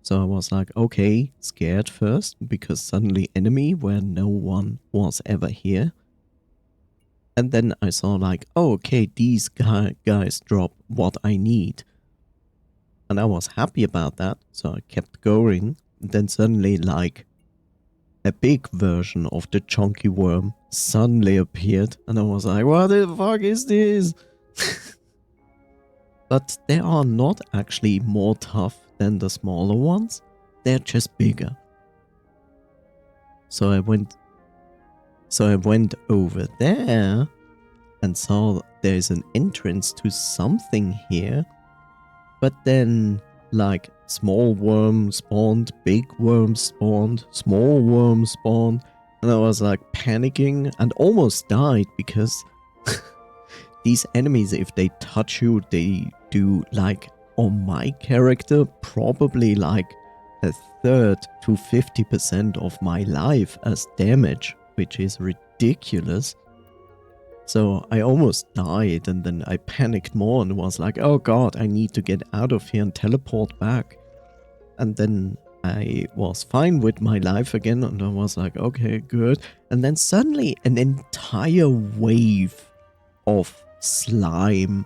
So I was like, okay, scared first, because suddenly enemy where no one was ever here. And then I saw like, oh, okay, these guys drop what I need. And I was happy about that, so I kept going. And then suddenly like, a big version of the chunky worm suddenly appeared, and I was like, what the fuck is this? But they are not actually more tough than the smaller ones. They're just bigger. So I went over there and saw there's an entrance to something here. But then like small worm spawned, big worm spawned, small worm spawned, and I was like panicking and almost died because these enemies, if they touch you, they do like, on my character, probably like 1/3 to 50% of my life as damage, which is ridiculous. So I almost died, and then I panicked more and was like, oh god, I need to get out of here and teleport back. And then I was fine with my life again, and I was like, okay, good. And then suddenly an entire wave of slime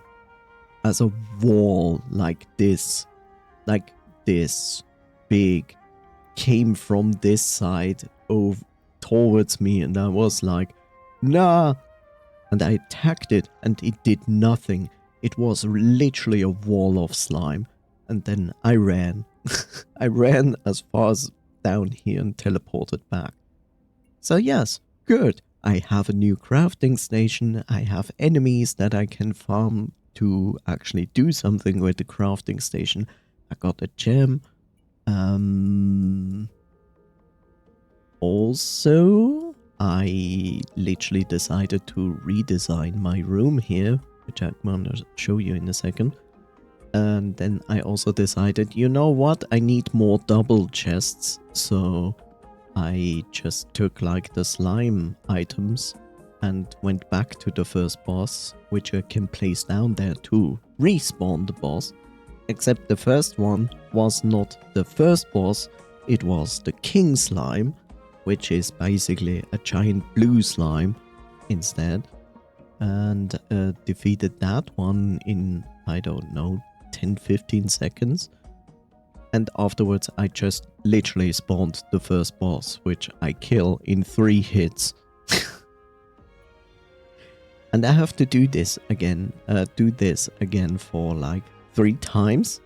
as a wall like this big came from this side over towards me, and I was like, nah. And I attacked it, and it did nothing. It was literally a wall of slime. And then I ran. I ran as far as down here and teleported back. So yes, good. I have a new crafting station. I have enemies that I can farm to actually do something with the crafting station. I got a gem. Also, I literally decided to redesign my room here, which I'm gonna show you in a second. And then I also decided, you know what, I need more double chests, so I just took like the slime items and went back to the first boss, which I can place down there to respawn the boss. Except the first one was not the first boss, it was the king slime, which is basically a giant blue slime instead. And defeated that one in, I don't know, 10-15 seconds. And afterwards I just literally spawned the first boss, which I kill in 3 hits. And I have to do this again for like 3 times.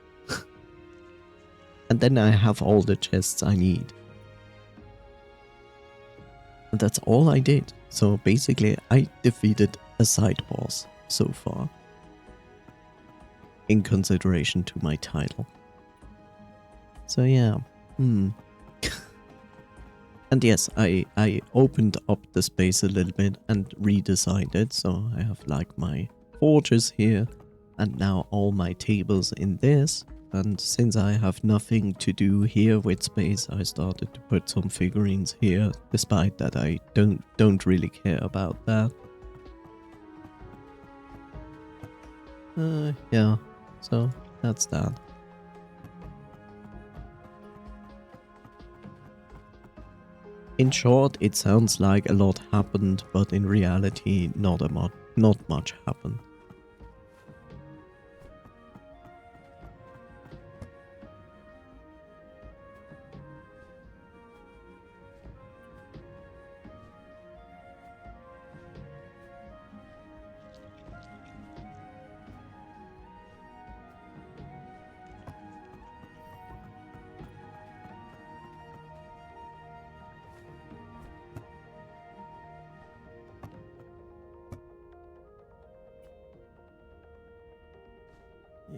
And then I have all the chests I need. And that's all I did. So basically I defeated a side boss so far. In consideration to my title. So yeah. And yes, I opened up the space a little bit and redesigned it. So I have like my forges here and now all my tables in this. And since I have nothing to do here with space, I started to put some figurines here, despite that I don't really care about that. Yeah, so that's that. In short, it sounds like a lot happened, but in reality, not much happened.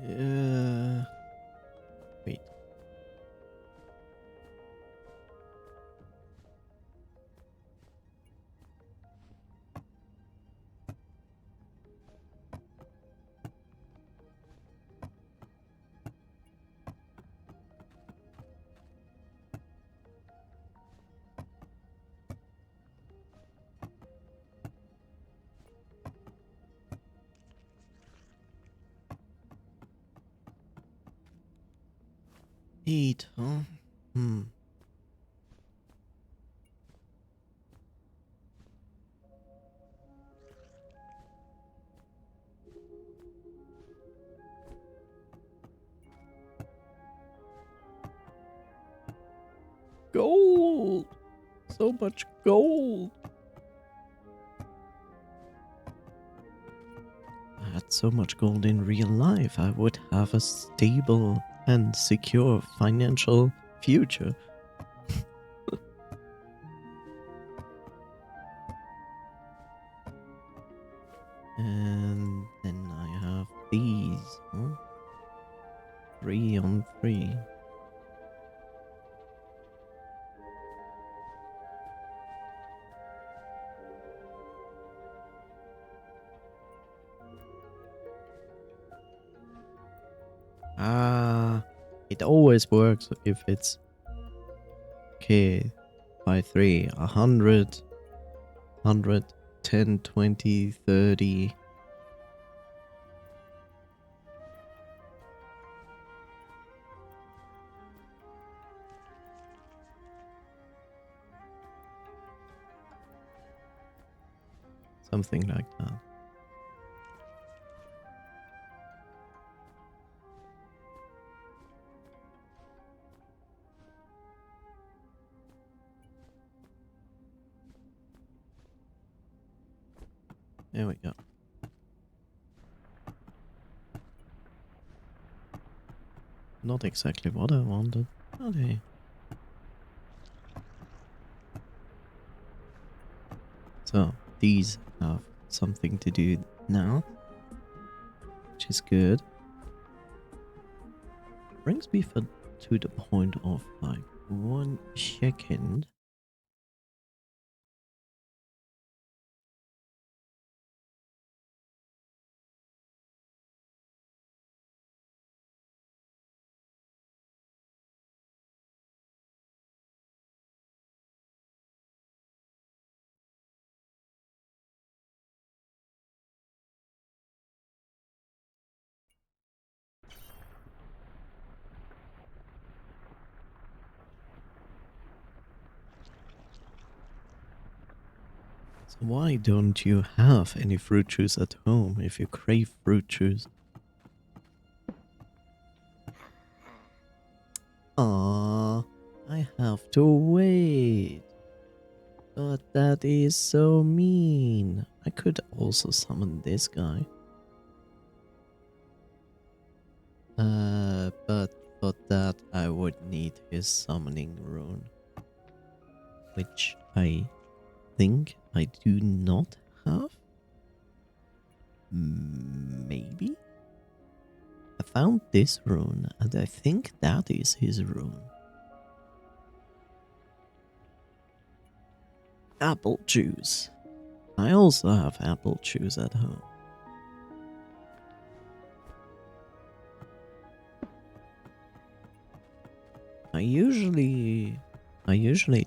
Yeah. Wait. Eat, huh? Gold! So much gold! I had so much gold in real life, I would have a stable and secure financial future. And then I have these, huh? 3 on 3. It always works if it's okay by 3, 100, 10, 20, 30. Something like that. There we go. Not exactly what I wanted. Okay. So these have something to do now, which is good. Brings me to the point of like 1 second. So why don't you have any fruit juice at home if you crave fruit juice? Ah, I have to wait. But that is so mean. I could also summon this guy. But for that I would need his summoning rune. Which I think I do not have. Maybe? I found this rune and I think that is his rune. Apple juice. I also have apple juice at home. I usually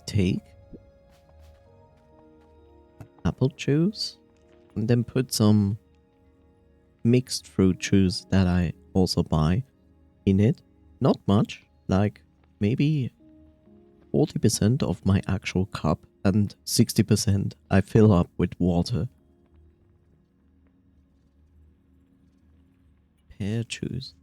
take apple juice and then put some mixed fruit juice that I also buy in it. Not much, like maybe 40% of my actual cup and 60% I fill up with water. Pear juice.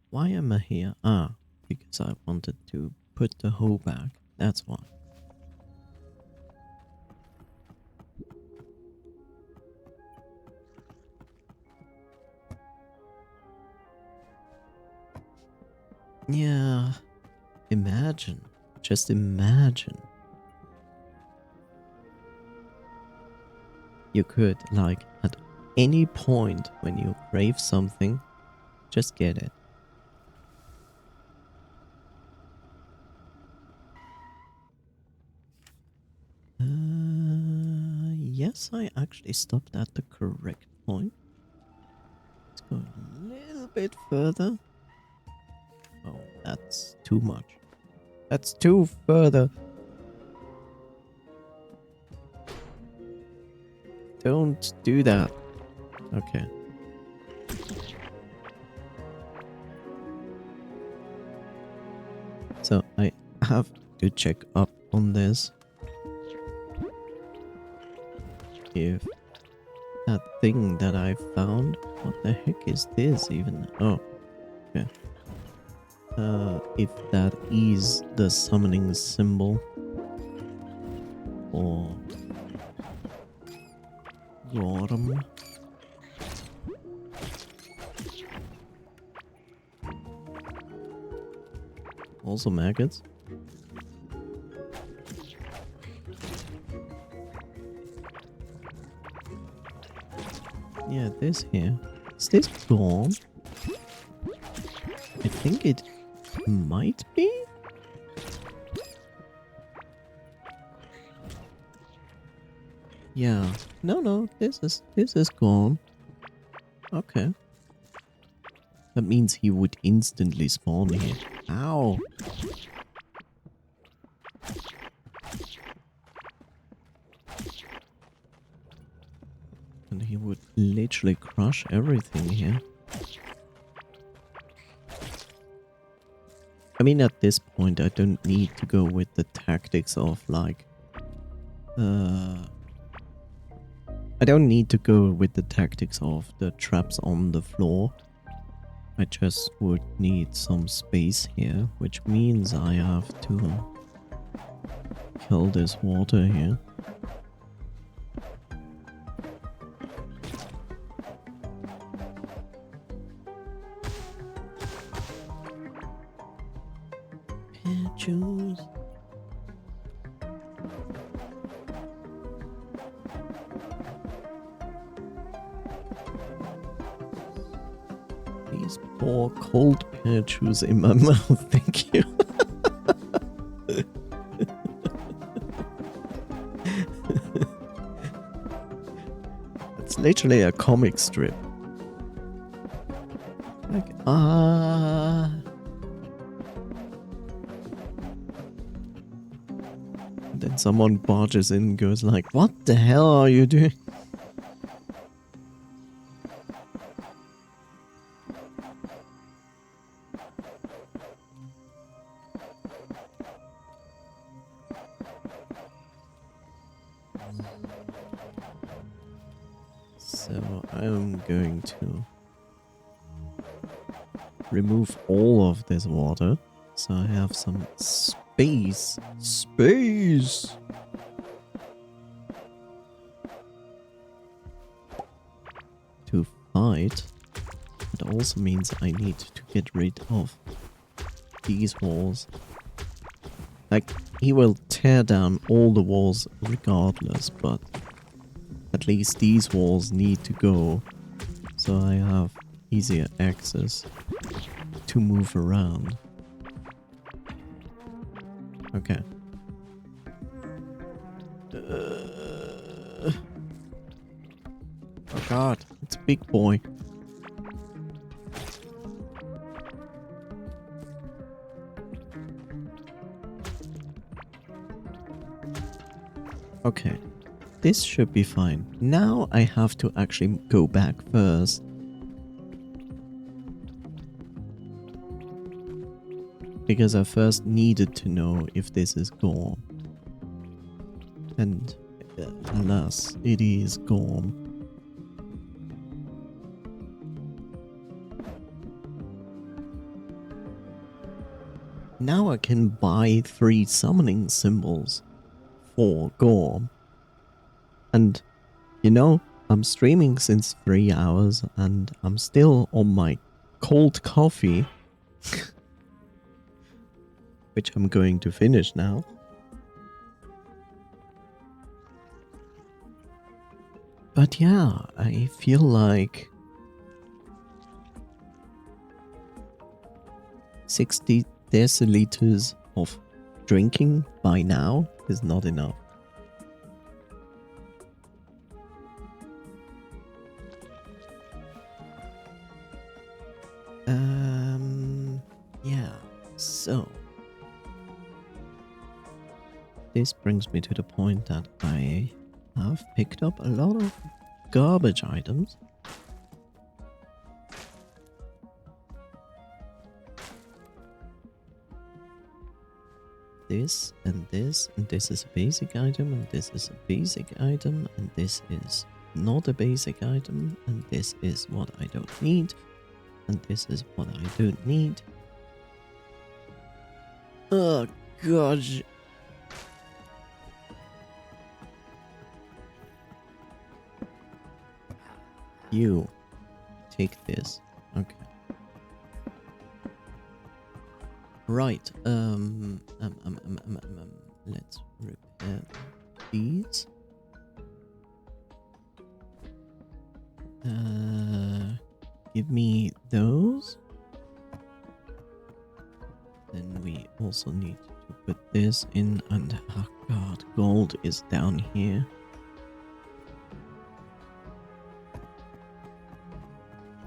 Why am I here? Ah, because I wanted to put the hoe back. That's why. Yeah, imagine. Just imagine. You could, like, at any point when you crave something, just get it. Yes, I actually stopped at the correct point. Let's go a little bit further. Oh, that's too much. That's too further. Don't do that. Okay. So I have to check up on this. If that thing that I found, what the heck is this even? Oh, okay. If that is the summoning symbol or Gorm. Also maggots. Yeah, this here. Is this Gorm? I think it might be. Yeah. No, this is Gorm. Okay. That means he would instantly spawn here. Ow. And he would literally crush everything here. I mean, at this point, I don't need to go with the tactics of like... I don't need to go with the tactics of the traps on the floor. I just would need some space here, which means I have to kill this water here. Choose. Please pour cold pear juice in my mouth, thank you. It's literally a comic strip. Like, then someone barges in and goes like, what the hell are you doing? So I'm going to remove all of this water so I have some space. Space! To fight. It also means I need to get rid of these walls. Like, he will tear down all the walls regardless, but at least these walls need to go so I have easier access to move around. Okay. Oh god, it's big boy. Okay, this should be fine. Now I have to actually go back first. Because I first needed to know if this is Gorm. And alas, it is Gorm. Now I can buy 3 summoning symbols for Gorm. And, you know, I'm streaming since 3 hours and I'm still on my cold coffee. Which I'm going to finish now. But yeah, I feel like 60 deciliters of drinking by now is not enough. Yeah, so this brings me to the point that I have picked up a lot of garbage items. This and this, and this is a basic item, and this is a basic item, and this is not a basic item, and this is what I don't need, and this is what I don't need. Oh god. You take this. Okay. Right. Let's repair these. Give me those. Then we also need to put this in, and oh god, gold is down here.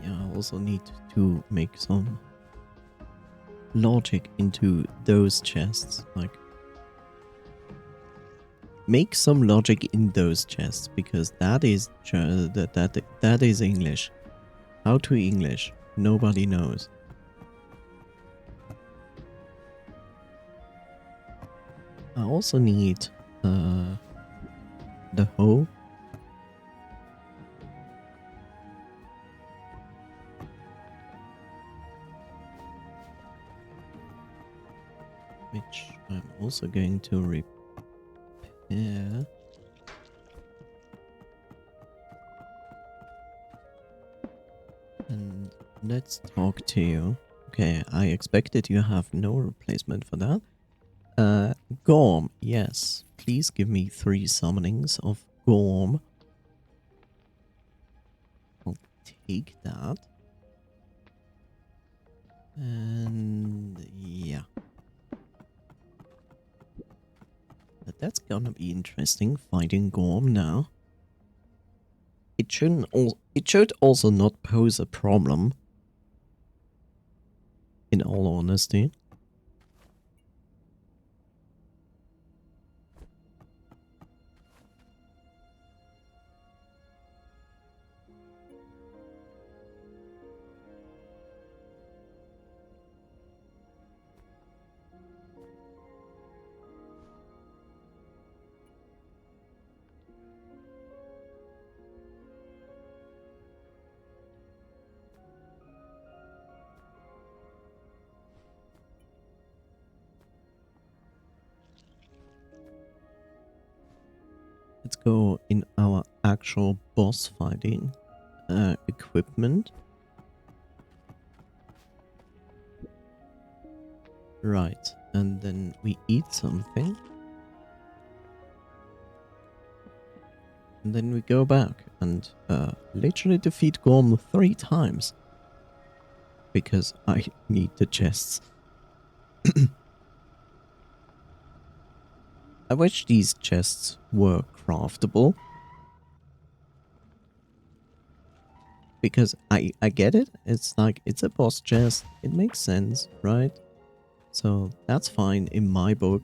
Yeah, I also need to make some logic into those chests, like make some logic in those chests, because that is that is English. How to English? Nobody knows. I also need the hoe. Which I'm also going to repair. And let's talk to you. Okay, I expected you have no replacement for that. Gorm, yes. Please give me 3 summonings of Gorm. I'll take that. And yeah. But that's gonna be interesting, fighting Gorm now. It should also not pose a problem. In all honesty. Let's go in our actual boss fighting equipment. Right, and then we eat something. And then we go back and literally defeat Gorm 3 times. Because I need the chests. I wish these chests were craftable. Because I get it. It's like, it's a boss chest. It makes sense, right? So that's fine in my book.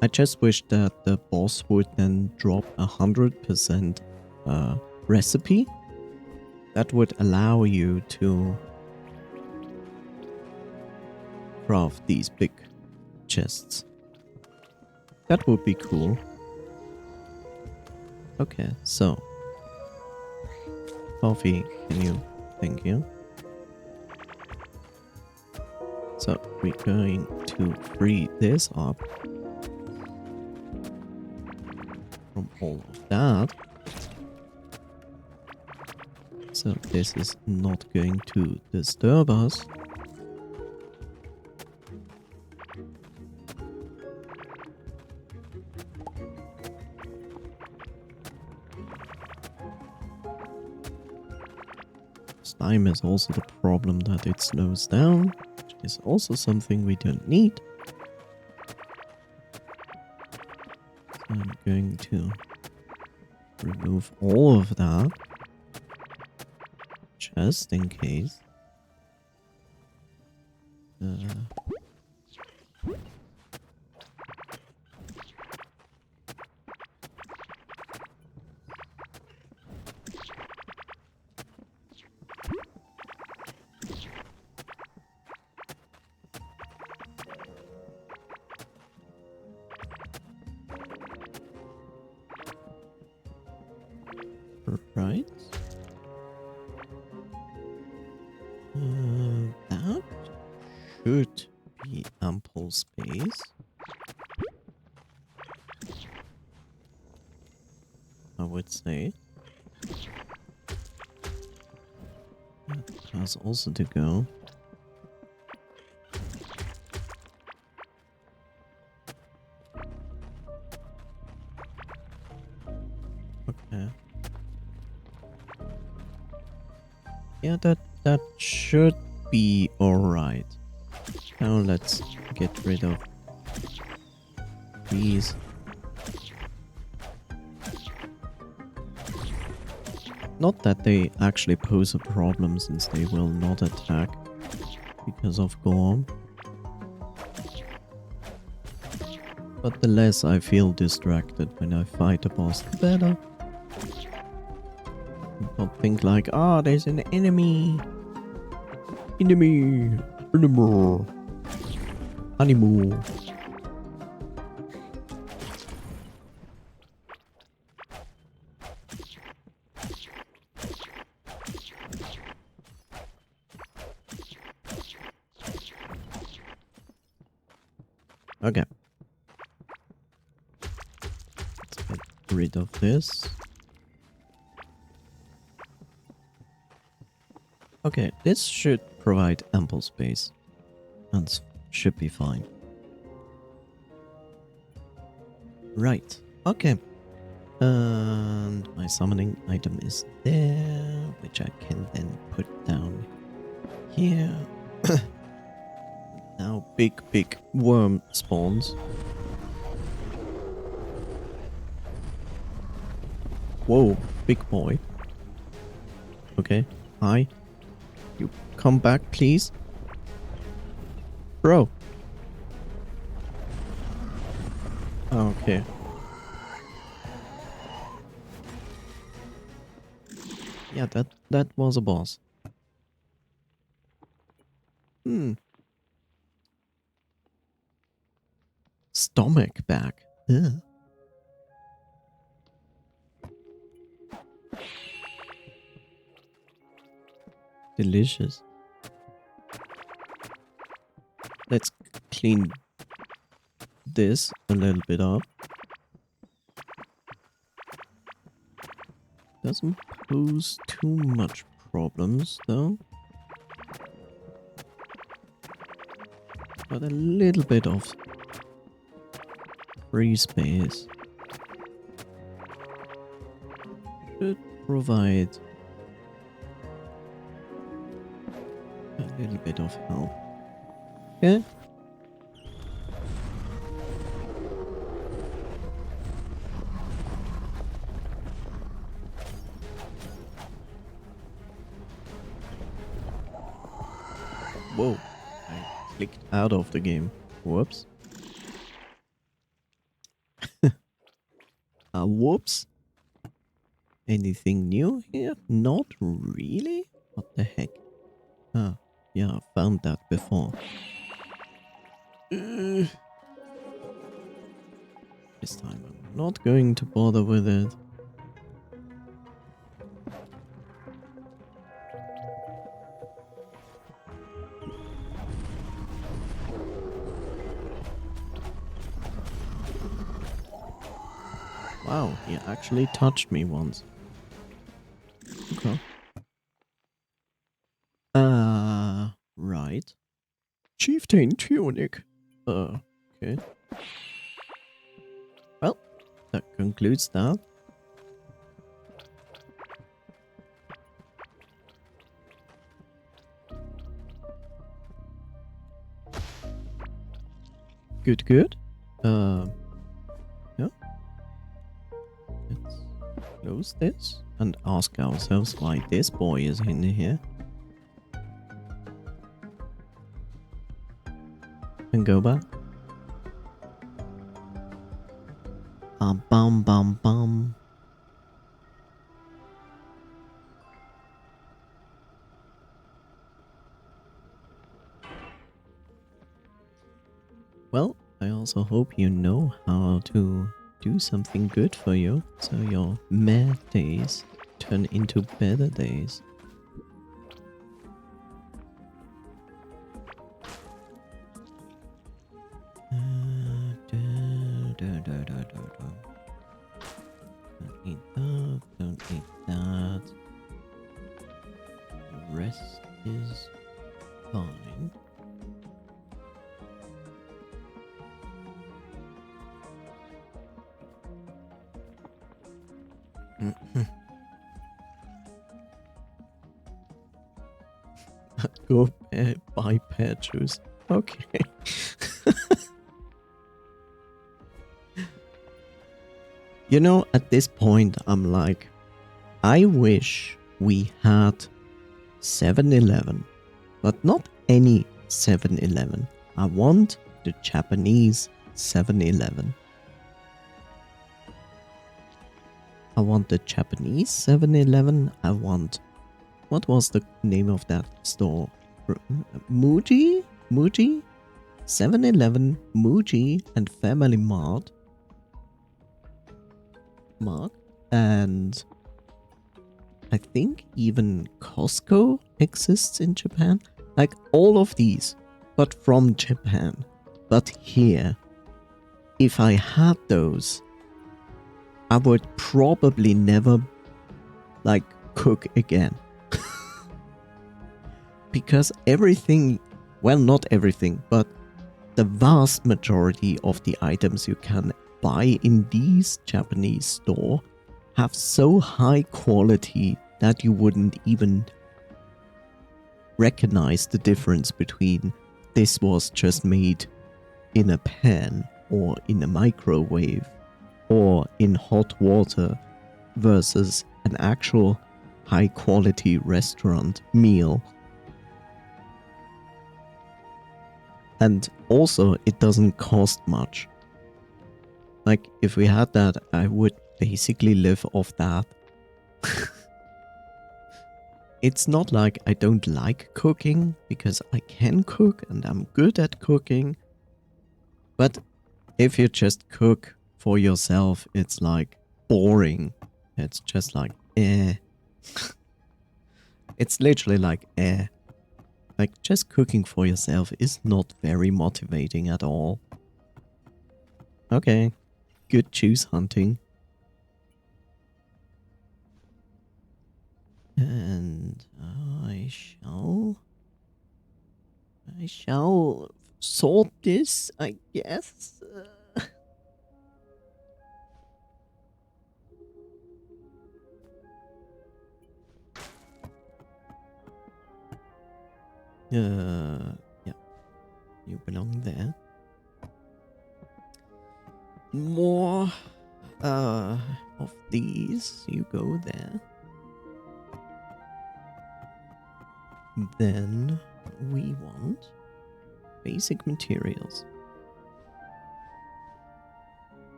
I just wish that the boss would then drop 100% recipe. That would allow you to craft these big chests. That would be cool. Okay, so coffee, can you? Thank you. So we're going to free this up from all of that. So this is not going to disturb us. Slime is also the problem that it slows down, which is also something we don't need. So I'm going to remove all of that, just in case. Right. That should be ample space. I would say. That has also to go. Okay. Yeah, that should be alright. Now let's get rid of these. Not that they actually pose a problem, since they will not attack because of Gorm. But the less I feel distracted when I fight a boss, the better. Don't think like, ah, there's an enemy. Enemy. Animal. Animal. Okay. Let's get rid of this. Okay, this should provide ample space. And should be fine. Right. Okay. And my summoning item is there, which I can then put down here. Now big worm spawns. Whoa, big boy. Okay. Hi. You come back, please. Bro. Okay. Yeah, that was a boss. Stomach back. Ugh. Delicious. Let's clean this a little bit up. Doesn't pose too much problems though. But a little bit of free space should provide a little bit of help. Okay. Whoa. I clicked out of the game. Whoops. Whoops. Anything new here? Not really? What the heck? Ah, yeah, I found that before. This time I'm not going to bother with it. Wow, he actually touched me once. Okay. Right. Chieftain tunic. Okay. Well, that concludes that. Good. Yeah. Let's close this and ask ourselves why this boy is in here. And go back. Bum. Well, I also hope you know how to do something good for you, so your mad days turn into better days. Don't eat that. The rest is fine. Go buy pear juice. Okay. You know, at this point, I'm like, I wish we had 7-Eleven, but not any 7-Eleven. I want the Japanese 7-Eleven. I want the Japanese 7-Eleven. I want... What was the name of that store? Muji? 7-Eleven, Muji, and Family Mart. And I think even Costco exists in Japan. Like all of these, but from Japan. But here, if I had those, I would probably never like cook again. Because everything, well, not everything, but the vast majority of the items you can buy in these Japanese store have so high quality that you wouldn't even recognize the difference between this was just made in a pan or in a microwave or in hot water versus an actual high quality restaurant meal. And also, it doesn't cost much. Like, if we had that, I would basically live off that. It's not like I don't like cooking, because I can cook and I'm good at cooking. But if you just cook for yourself, it's like boring. It's just like, eh. It's literally like, eh. Like, just cooking for yourself is not very motivating at all. Okay, good choose hunting. And I shall sort this, I guess. Yeah, you belong there. More, of these, you go there. Then we want basic materials.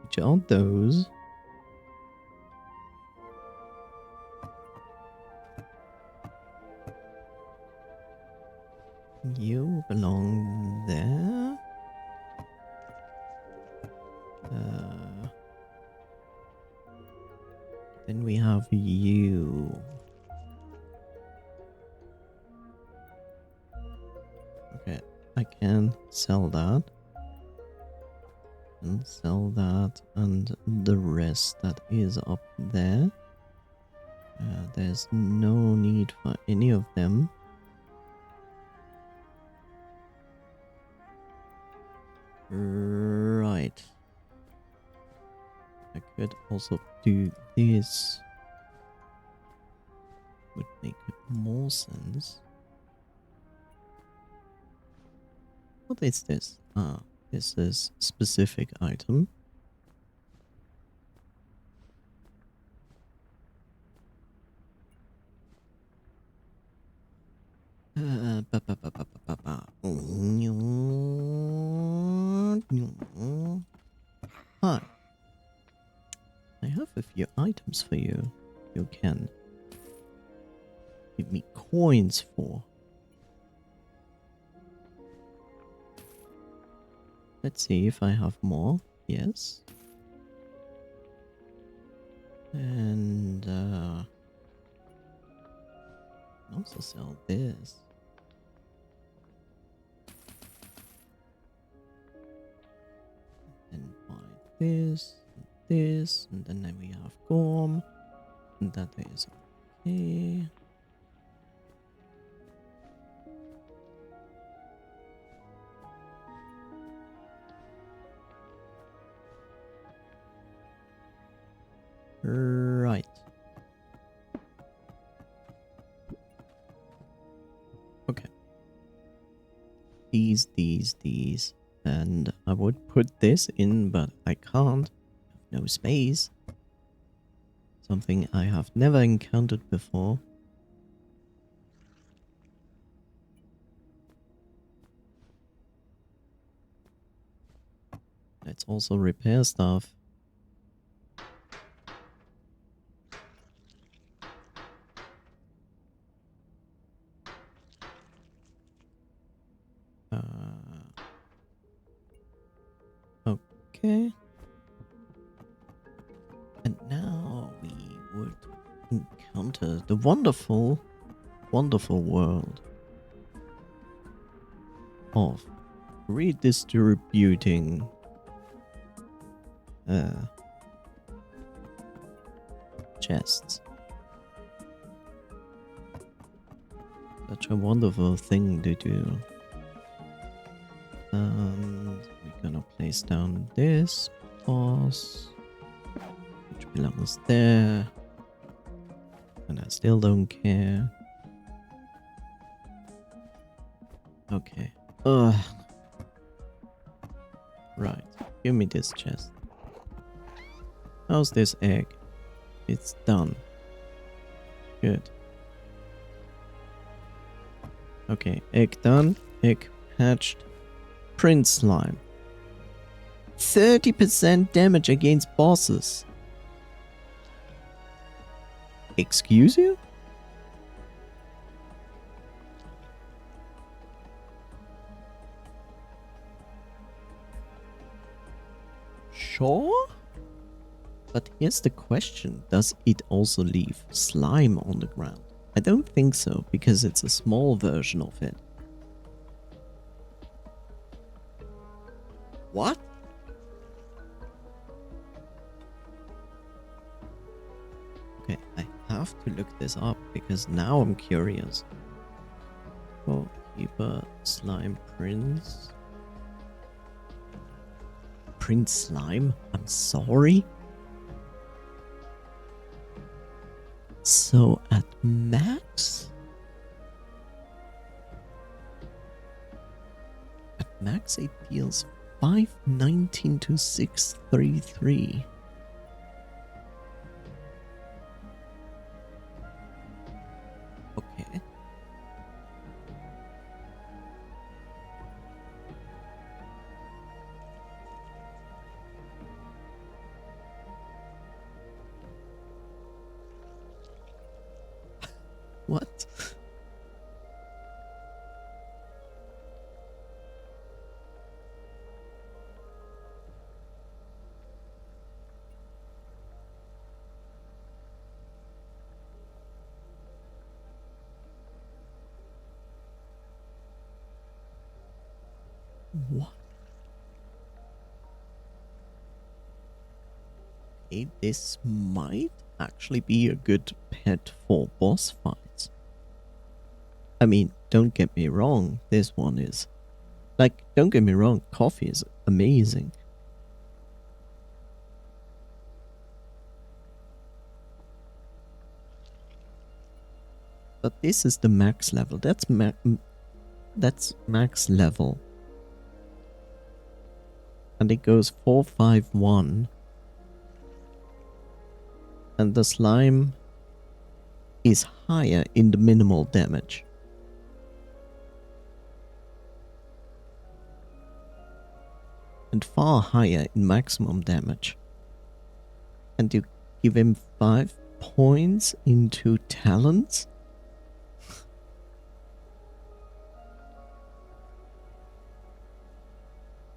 Which are those? You belong there. Then we have you. Okay, I can sell that. And sell that, and the rest that is up there. There's no need for any of them. Right. I could also do this. Would make more sense. What is this? Ah, this is specific item. Hi. I have a few items for you. You can give me coins for. Let's see if I have more. Yes. And also sell this. And buy this, and then we have Gorm. And that is okay. Right. Okay. These. And I would put this in, but I can't. No space. Something I have never encountered before. Let's also repair stuff. Okay. And now we would encounter the wonderful, wonderful world of redistributing chests. Such a wonderful thing to do. And we're gonna place down this boss, which belongs there. And I still don't care. Okay. Ugh. Right. Give me this chest. How's this egg? It's done. Good. Okay, egg done. Egg hatched. Prince slime. 30% damage against bosses. Excuse you? Sure? But here's the question. Does it also leave slime on the ground? I don't think so, because it's a small version of it. What? Okay, I have to look this up, because now I'm curious. Oh, Keeper, Slime, Prince. Prince Slime? I'm sorry? So at max? At max it deals 519 to 633. Okay. What? What? Okay, this might actually be a good pet for boss fights. I mean, don't get me wrong, this one is... Like, don't get me wrong, coffee is amazing. But this is the max level. That's max level. And it goes 451. And the slime is higher in the minimal damage. And far higher in maximum damage. And you give him 5 points into talents?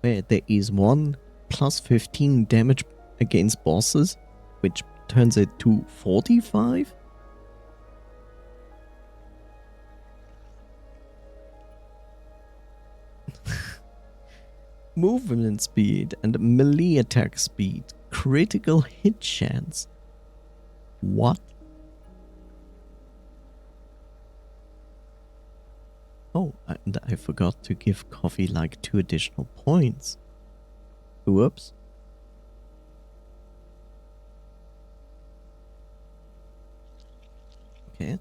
Where there is one plus 15 damage against bosses, which turns it to 45? Movement speed and melee attack speed. Critical hit chance. What? Oh, and I forgot to give coffee like 2 additional points. Whoops. Okay.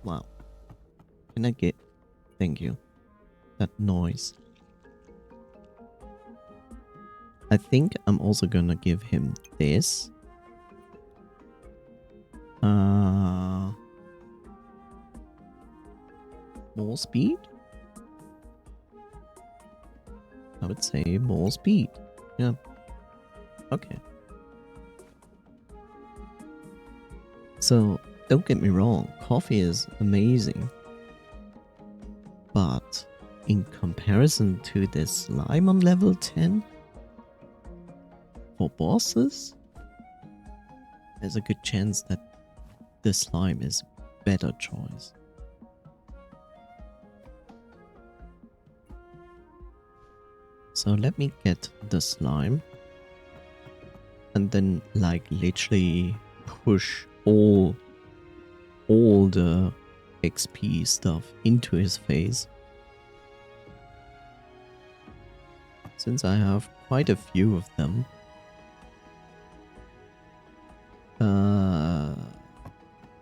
Wow. Can I get... Thank you. That noise. I think I'm also gonna give him this. More speed? I would say more speed. Yeah. Okay. So, don't get me wrong, coffee is amazing. But in comparison to the slime on level 10, for bosses, there's a good chance that the slime is better choice. So let me get the slime and then like literally push all the XP stuff into his face. Since I have quite a few of them.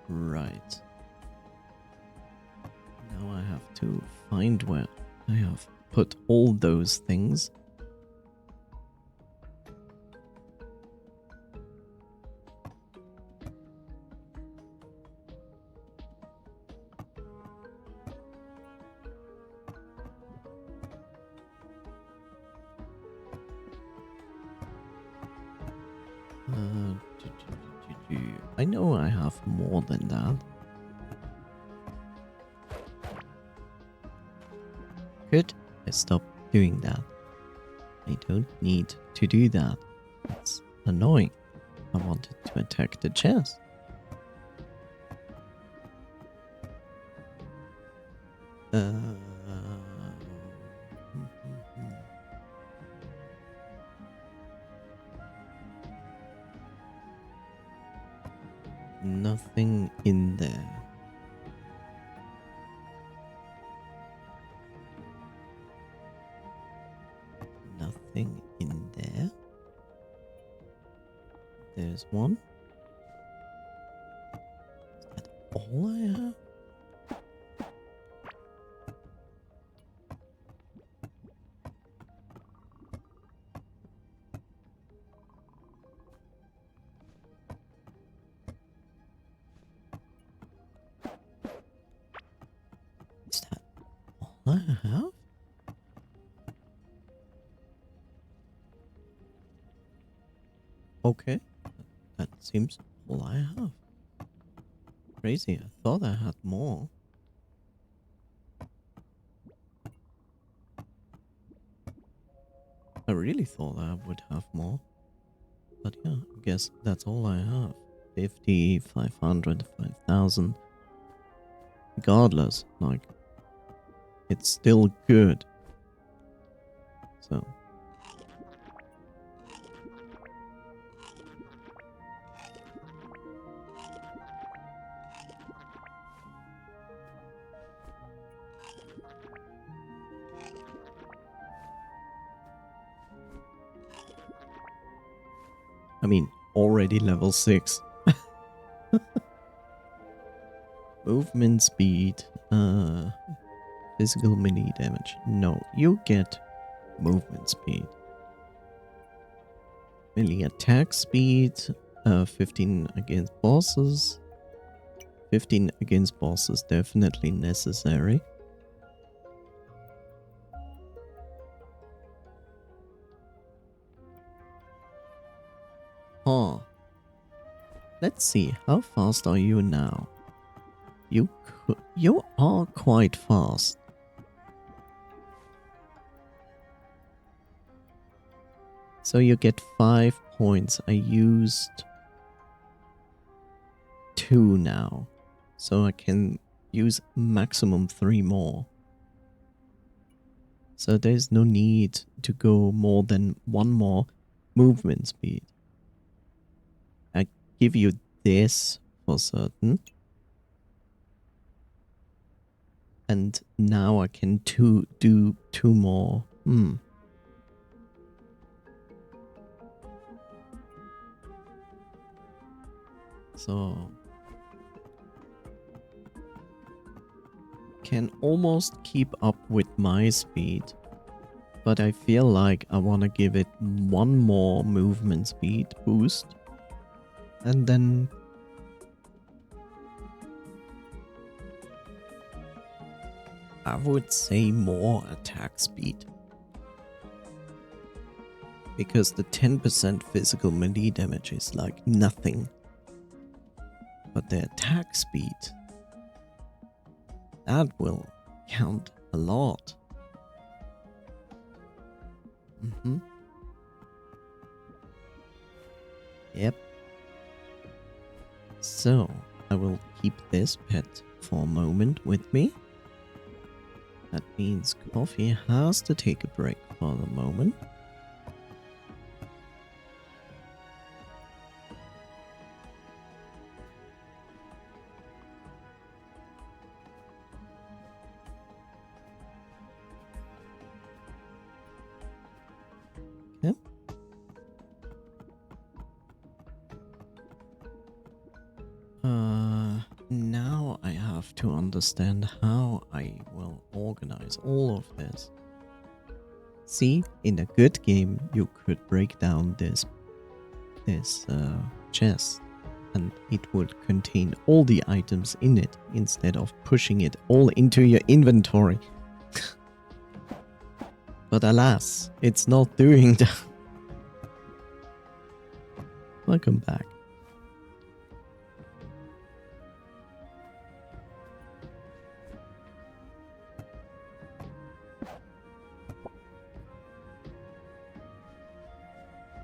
Right. Now I have to find where I have put all those things. I know I have more than that. Good. I stop doing that. I don't need to do that. It's annoying. I wanted to attack the chest. Nothing in there. Nothing in there. There's one. Is that all I have? Is that all I have? Okay, that seems all I have. Crazy, I thought I had more. I really thought I would have more. But yeah, I guess that's all I have. 50, 500, 5,000. Regardless, like, it's still good. So. I mean, already level 6. Movement speed, physical melee damage. No, you get movement speed. Melee attack speed, 15 against bosses. 15 against bosses, definitely necessary. Huh. Let's see, how fast are you now? You are quite fast. So you get 5 points. I used 2 now. So I can use maximum 3 more. So there's no need to go more than 1 more movement speed. I give you this for certain. And now I can do 2 more. So can almost keep up with my speed, but I feel like I want to give it 1 more movement speed boost, and then I would say more attack speed, because the 10% physical melee damage is like nothing, but the attack speed, that will count a lot. Yep. So, I will keep this pet for a moment with me. That means Coffee has to take a break for the moment. to understand how I will organize all of this. See, in a good game, you could break down this chest, and it would contain all the items in it instead of pushing it all into your inventory. But alas, it's not doing that. Welcome back.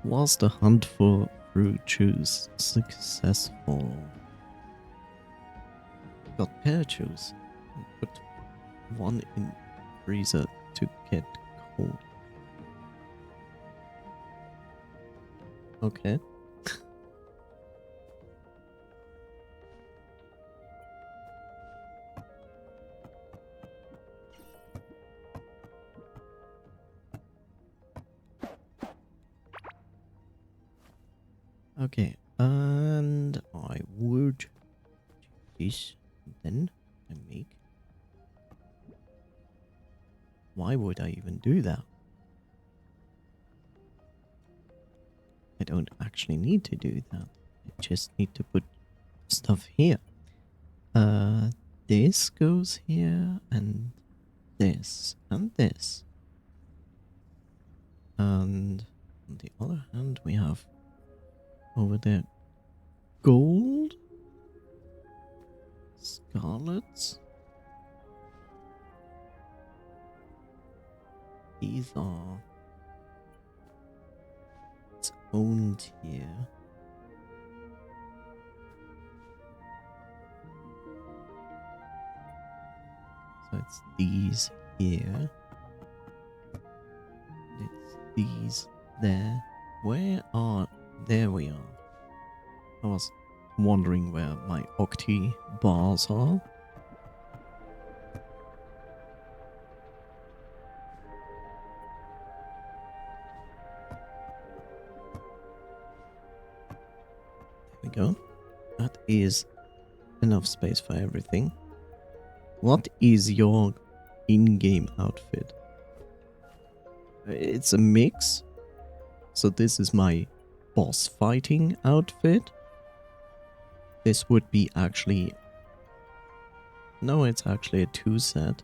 Was the hunt for fruit juice successful? Got pear juice. Put one in freezer to get cold. Okay. Okay, and I would do this, then I make. Why would I even do that? I don't actually need to do that. I just need to put stuff here. This goes here, and this, and this. And on the other hand, we have over there gold, scarlets. These are its own tier. So it's these here. It's these there. Where are... There we are. I was wondering where my octi bars are. There we go. That is enough space for everything. What is your in-game outfit? It's a mix. So this is my boss fighting outfit. This would be actually... No, it's actually a 2-set.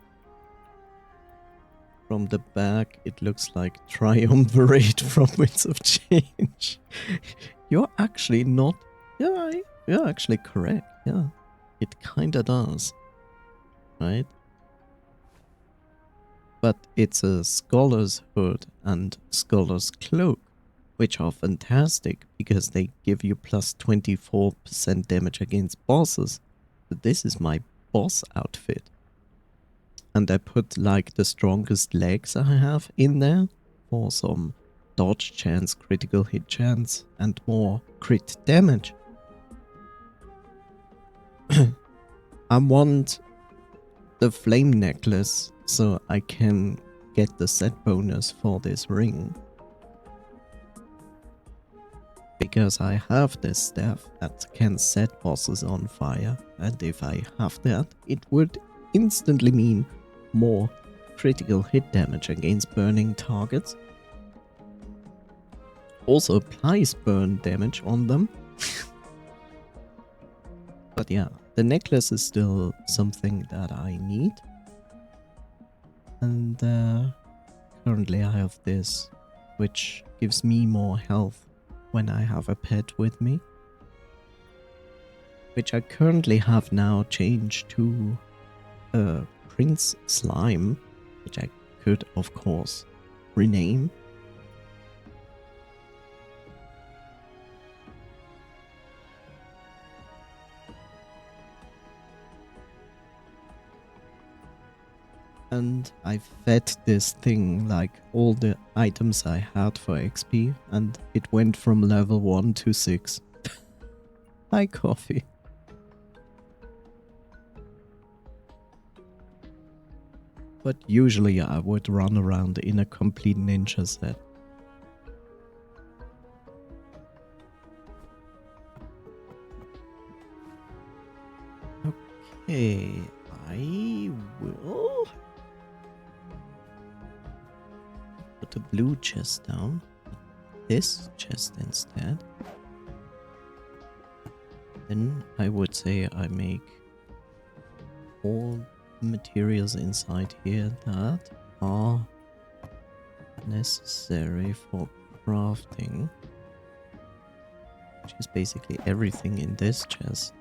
From the back, it looks like Triumvirate from Winds of Change. You're actually not... Yeah, you're actually correct. Yeah, it kinda does. Right? But it's a Scholar's Hood and Scholar's Cloak, which are fantastic because they give you plus 24% damage against bosses. But this is my boss outfit. And I put like the strongest legs I have in there for some dodge chance, critical hit chance, and more crit damage. I want the flame necklace so I can get the set bonus for this ring. Because I have this staff that can set bosses on fire, and if I have that, it would instantly mean more critical hit damage against burning targets. Also applies burn damage on them. But yeah, the necklace is still something that I need. And currently I have this, which gives me more health when I have a pet with me. Which I currently have now changed to Prince Slime, which I could of course rename. And I fed this thing like all the items I had for XP, and it went from level 1 to 6. Hi, coffee. But usually I would run around in a complete ninja set. Okay, blue chest down. This chest instead. Then I would say I make all materials inside here that are necessary for crafting, which is basically everything in this chest.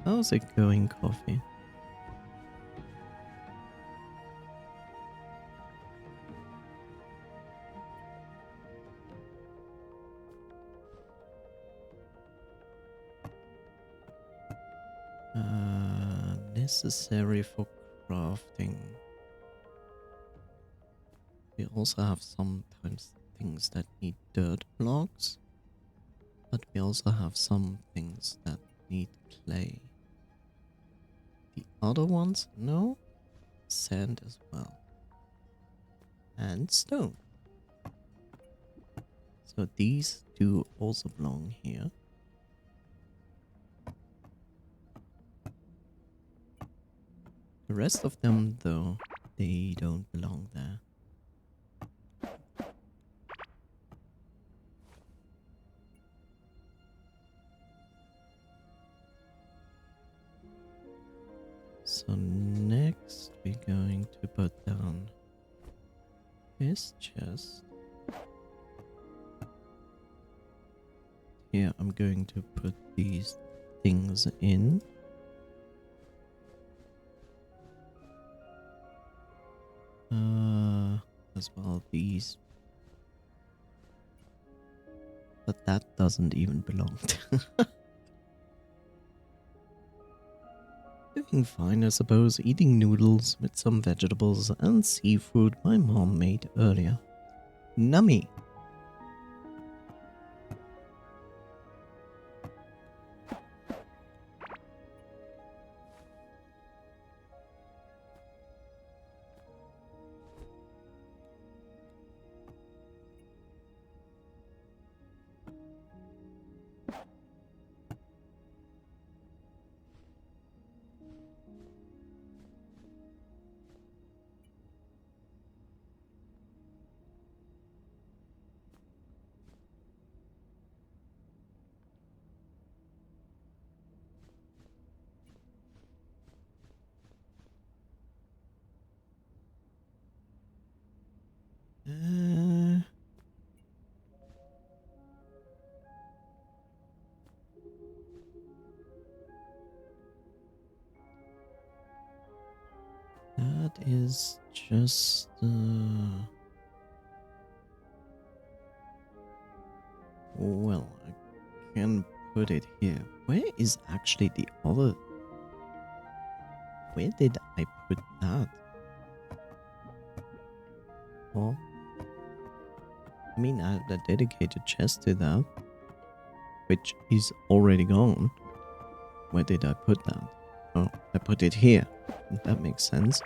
How's it going, coffee? Necessary for crafting. We also have sometimes things that need dirt blocks, but we also have some things that need clay. The other ones, no, sand as well, and stone. So these do also belong here. The rest of them, though, they don't belong there. So next we're going to put down this chest. Here I'm going to put these things in. As well these. But that doesn't even belong. Doing fine, I suppose, eating noodles with some vegetables and seafood my mom made earlier. Nummy! That is just... Well, I can put it here. Where is actually the other... Where did I put that? Oh. I mean, I have a dedicated chest to that, which is already gone. Where did I put that? Oh, I put it here. That makes sense.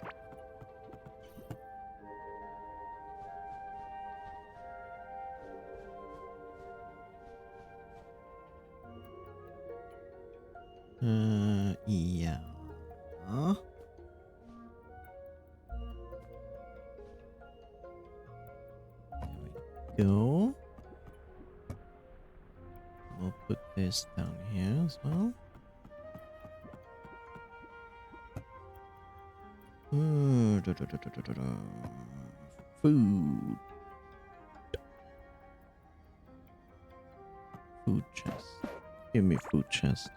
Yeah. There we go. We'll put this down here as well. Food. Food chest. Give me food chest.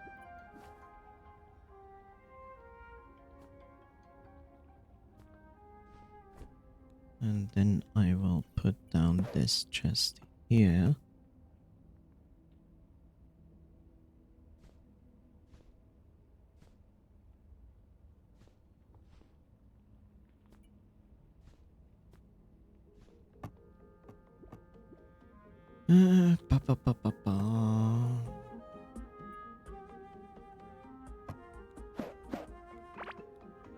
And then I will put down this chest here.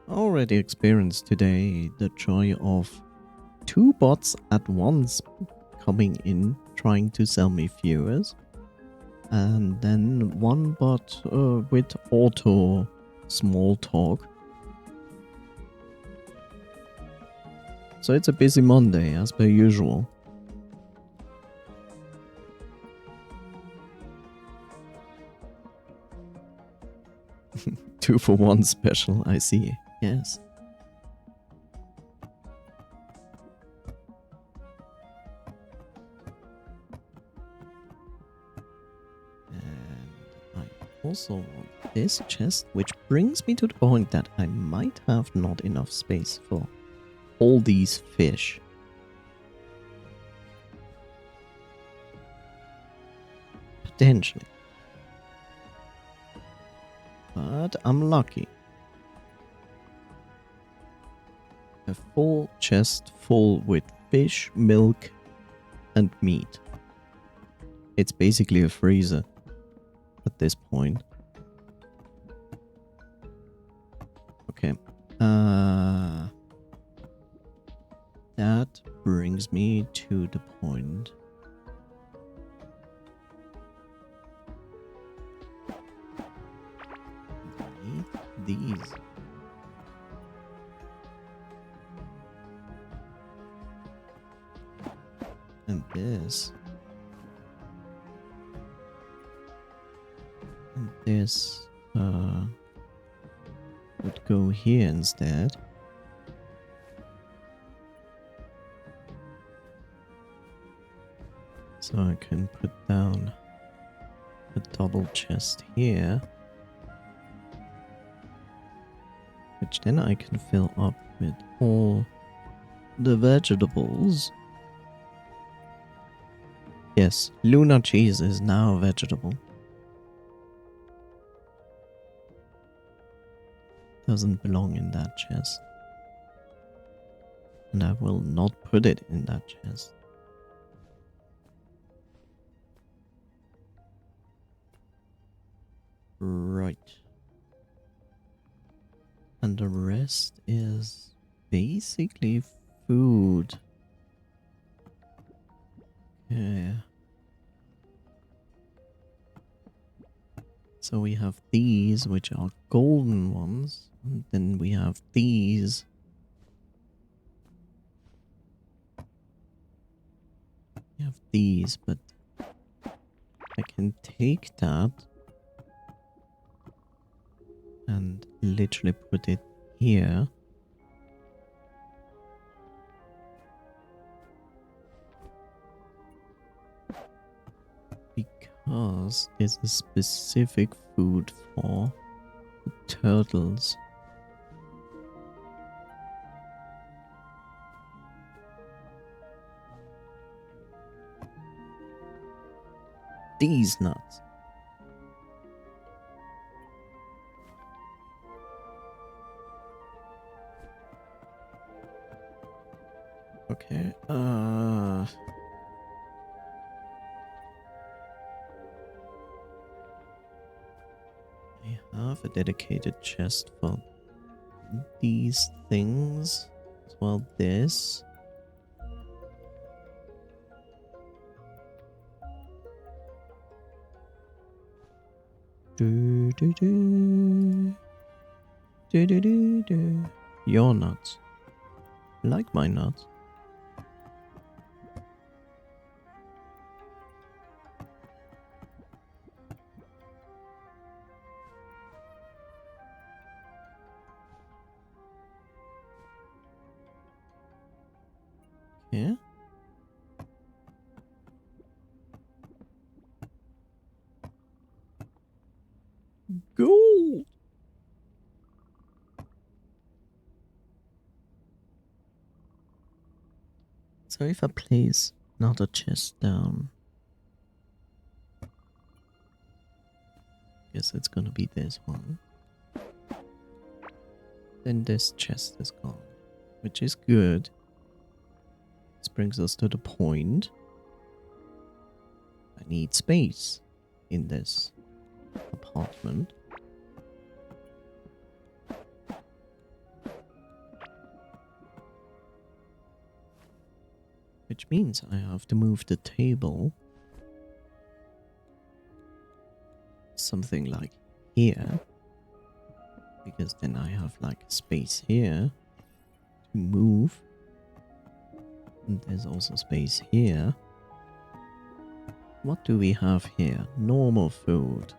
Already experienced today the joy of 2 bots at once coming in trying to sell me viewers, and then 1 bot with auto small talk. So it's a busy Monday, as per usual. Two for one special, I see. Yes. And I also want this chest, which brings me to the point that I might have not enough space for all these fish. Potentially. But I'm lucky. A full chest full with fish, milk, and meat. It's basically a freezer at this point. Okay. That brings me to the point. These. And this. And this would go here instead. So I can put down a double chest here, which then I can fill up with all the vegetables. Yes, Luna cheese is now a vegetable. Doesn't belong in that chest. And I will not put it in that chest. Right. And the rest is basically food. Yeah. So we have these, which are golden ones. And then we have these. We have these, but I can take that and literally put it here. Because there's a specific food for the turtles. These nuts. Okay, I have a dedicated chest for these things, as well this. Do do do. Do do do do. Your nuts. Like my nuts. Yeah. Gold. So if I place another chest down, guess it's gonna be this one. Then this chest is gone, which is good. This brings us to the point. I need space in this apartment. Which means I have to move the table something like here. Because then I have like space here to move. And there's also space here. What do we have here? Normal food.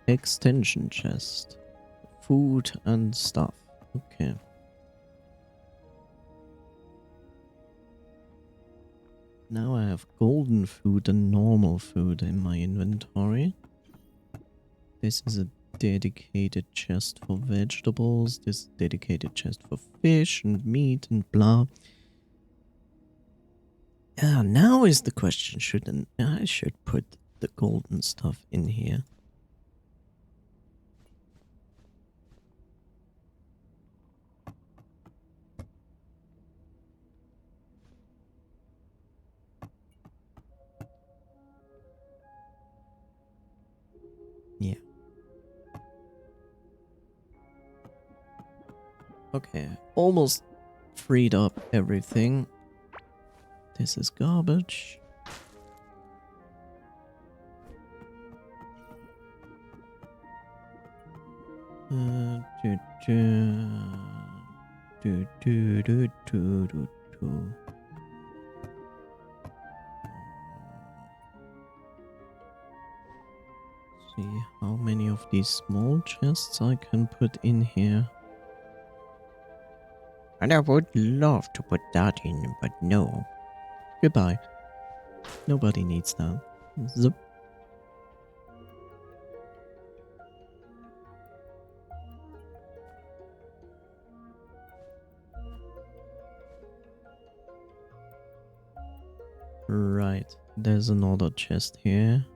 Extension chest. Food and stuff. Okay. Now I have golden food and normal food in my inventory. This is a dedicated chest for vegetables. This dedicated chest for fish and meat and blah. Yeah, now is the question. I should put the golden stuff in here. Yeah. Okay, almost freed up everything. This is garbage. Do, do, do, do, do, do, do, do. See how many of these small chests I can put in here. And I would love to put that in, but no. Goodbye. Nobody needs that. Zip. Right, there's another chest here.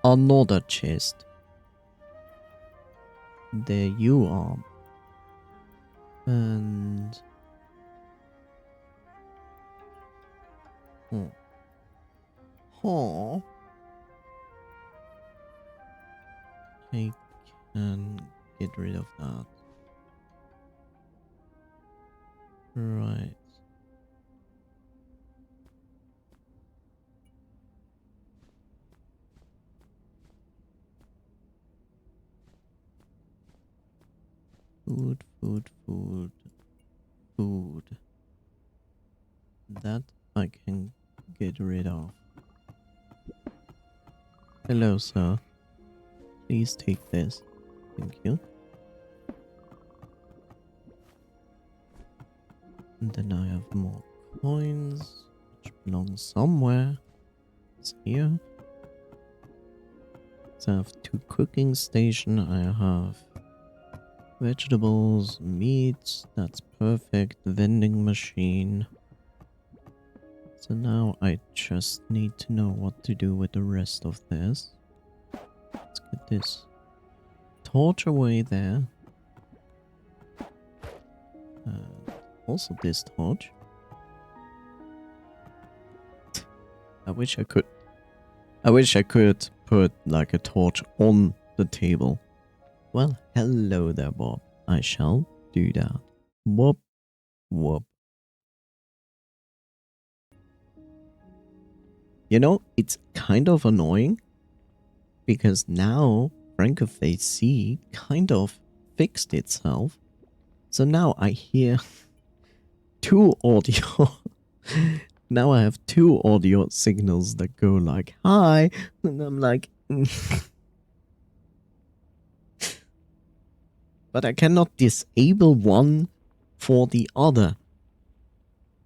Another chest. There you are. And... Huh. I can get rid of that. Right. Food, food, food, food. That I can get rid of. Hello, sir. Please take this. Thank you. And then I have more coins, which belong somewhere. It's here. So I have 2 cooking station. I have vegetables, meat. That's perfect. Vending machine. So now I just need to know what to do with the rest of this. Let's get this torch away there. Also this torch. I wish I could put like a torch on the table. Well, hello there, Bob. I shall do that. Whoop, whoop. You know, it's kind of annoying because now Francophase C kind of fixed itself. So now I hear 2 audio. Now I have 2 audio signals that go like, hi, and I'm like... But I cannot disable one for the other.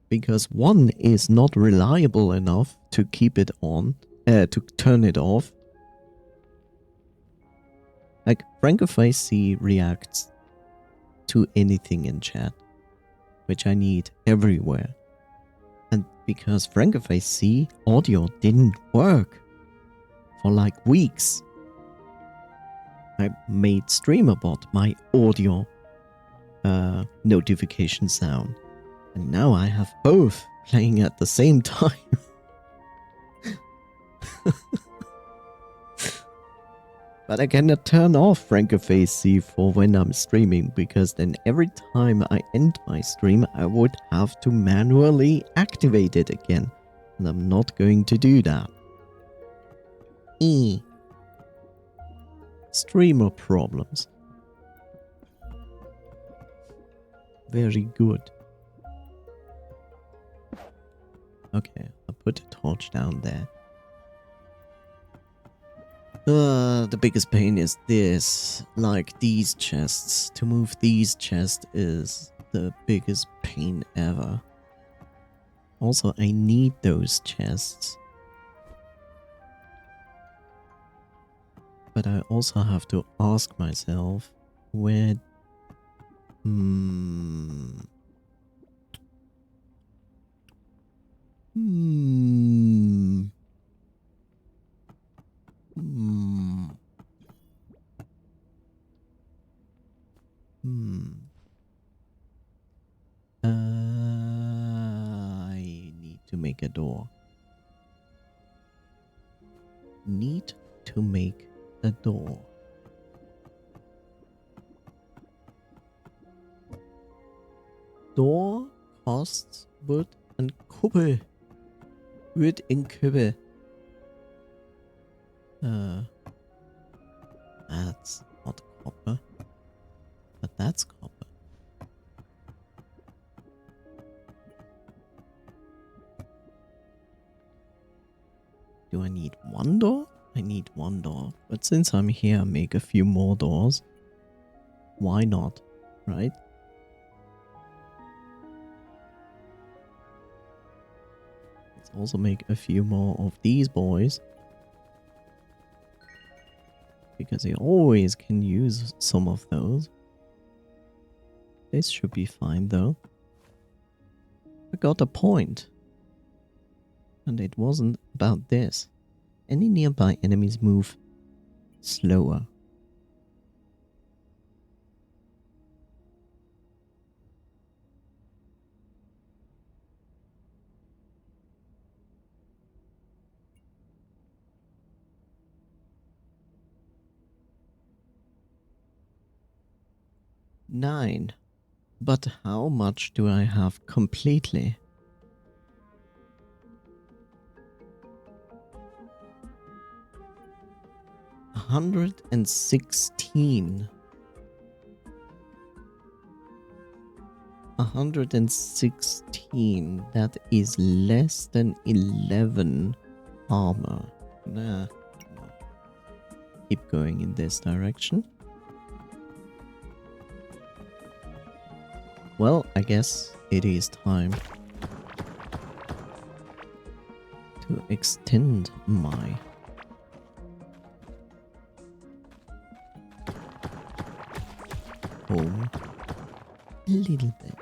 Because one is not reliable enough to keep it on, to turn it off. Like, Francophase C reacts to anything in chat, which I need everywhere. And because Francophase C audio didn't work for like weeks, I made StreamerBot my audio notification sound. And now I have both playing at the same time. But I cannot turn off Francophase C for when I'm streaming, because then every time I end my stream, I would have to manually activate it again. And I'm not going to do that. Streamer problems. Very good. Okay, I'll put a torch down there. The biggest pain is this. Like these chests. To move these chests is the biggest pain ever. Also, I need those chests. But I also have to ask myself where... Hmm... Hmm... Hmm... Hmm... I need to make a door. Need to make a door. Door costs wood and Kuppel. Wood in Kuppel. That's not copper. But that's copper. Do I need one door? I need one door. But since I'm here, I'll make a few more doors. Why not? Right? Let's also make a few more of these boys. Because I always can use some of those. This should be fine though. I got a point. And it wasn't about this. Any nearby enemies move slower. Nine. But how much do I have completely? $116. 116. That is less than 11 armor. Nah. No. Keep going in this direction. Well, I guess it is time to extend my home a little bit.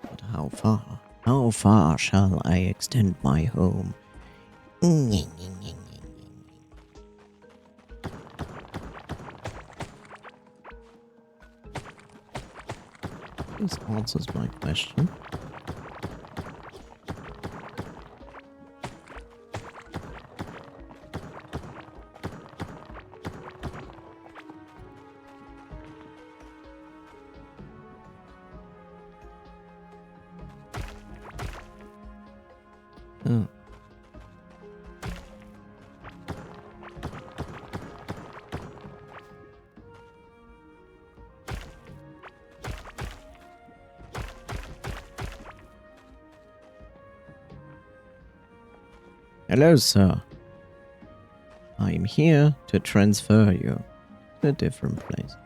But how far? How far shall I extend my home? This answers my question. Oh. Hello, sir. I am here to transfer you to a different place.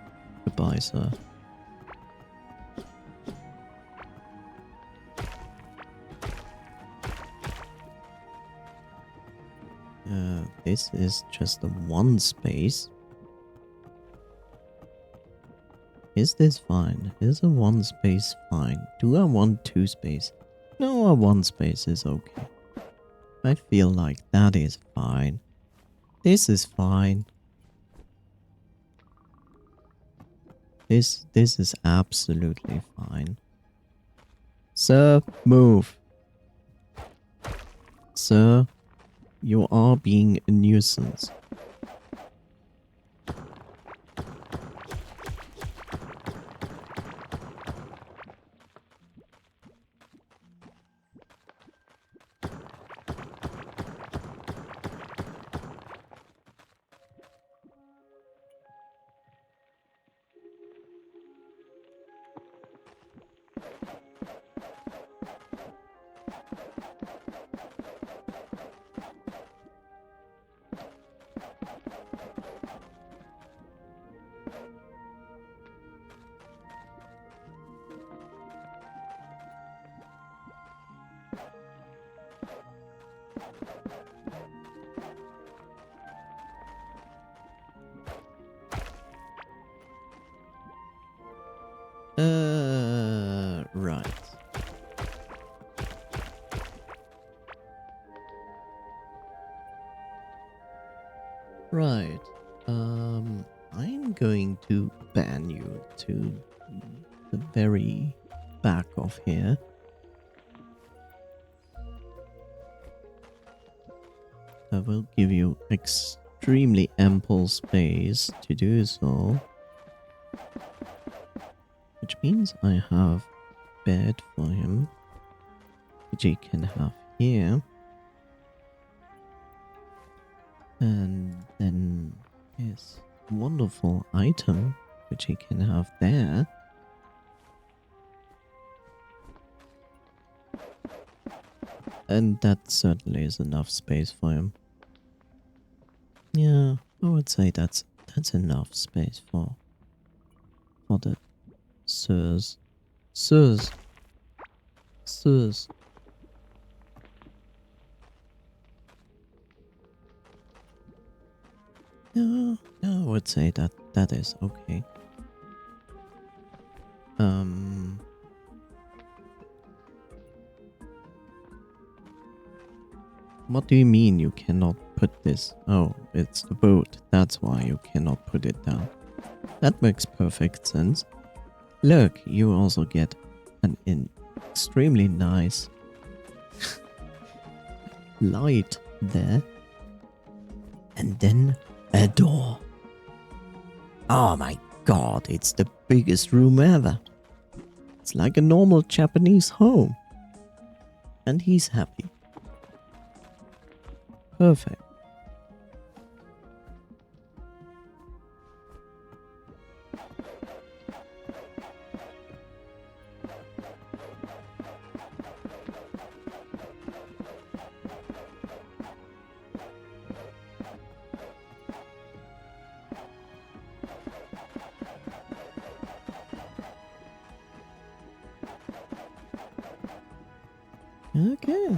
Goodbye, sir. This is just a one space. Is this fine? Is a one space fine? Do I want two space? No, a one space is okay. I feel like that is fine. This is fine. This is absolutely fine. Sir, move. Sir, You are being a nuisance. Right. Right. I'm going to ban you to the very back of here. I will give you extremely ample space to do so. Which means I have bed for him, which he can have here. And then his wonderful item, which he can have there. And that certainly is enough space for him. Yeah, I would say that's enough space for the sirs. Sirs. Sirs. Yeah, I would say that is okay. What do you mean you cannot put this? Oh, it's the boat. That's why you cannot put it down. That makes perfect sense. Look, you also get an extremely nice light there. And then a door. Oh my god, it's the biggest room ever. It's like a normal Japanese home. And he's happy. Perfect. Okay.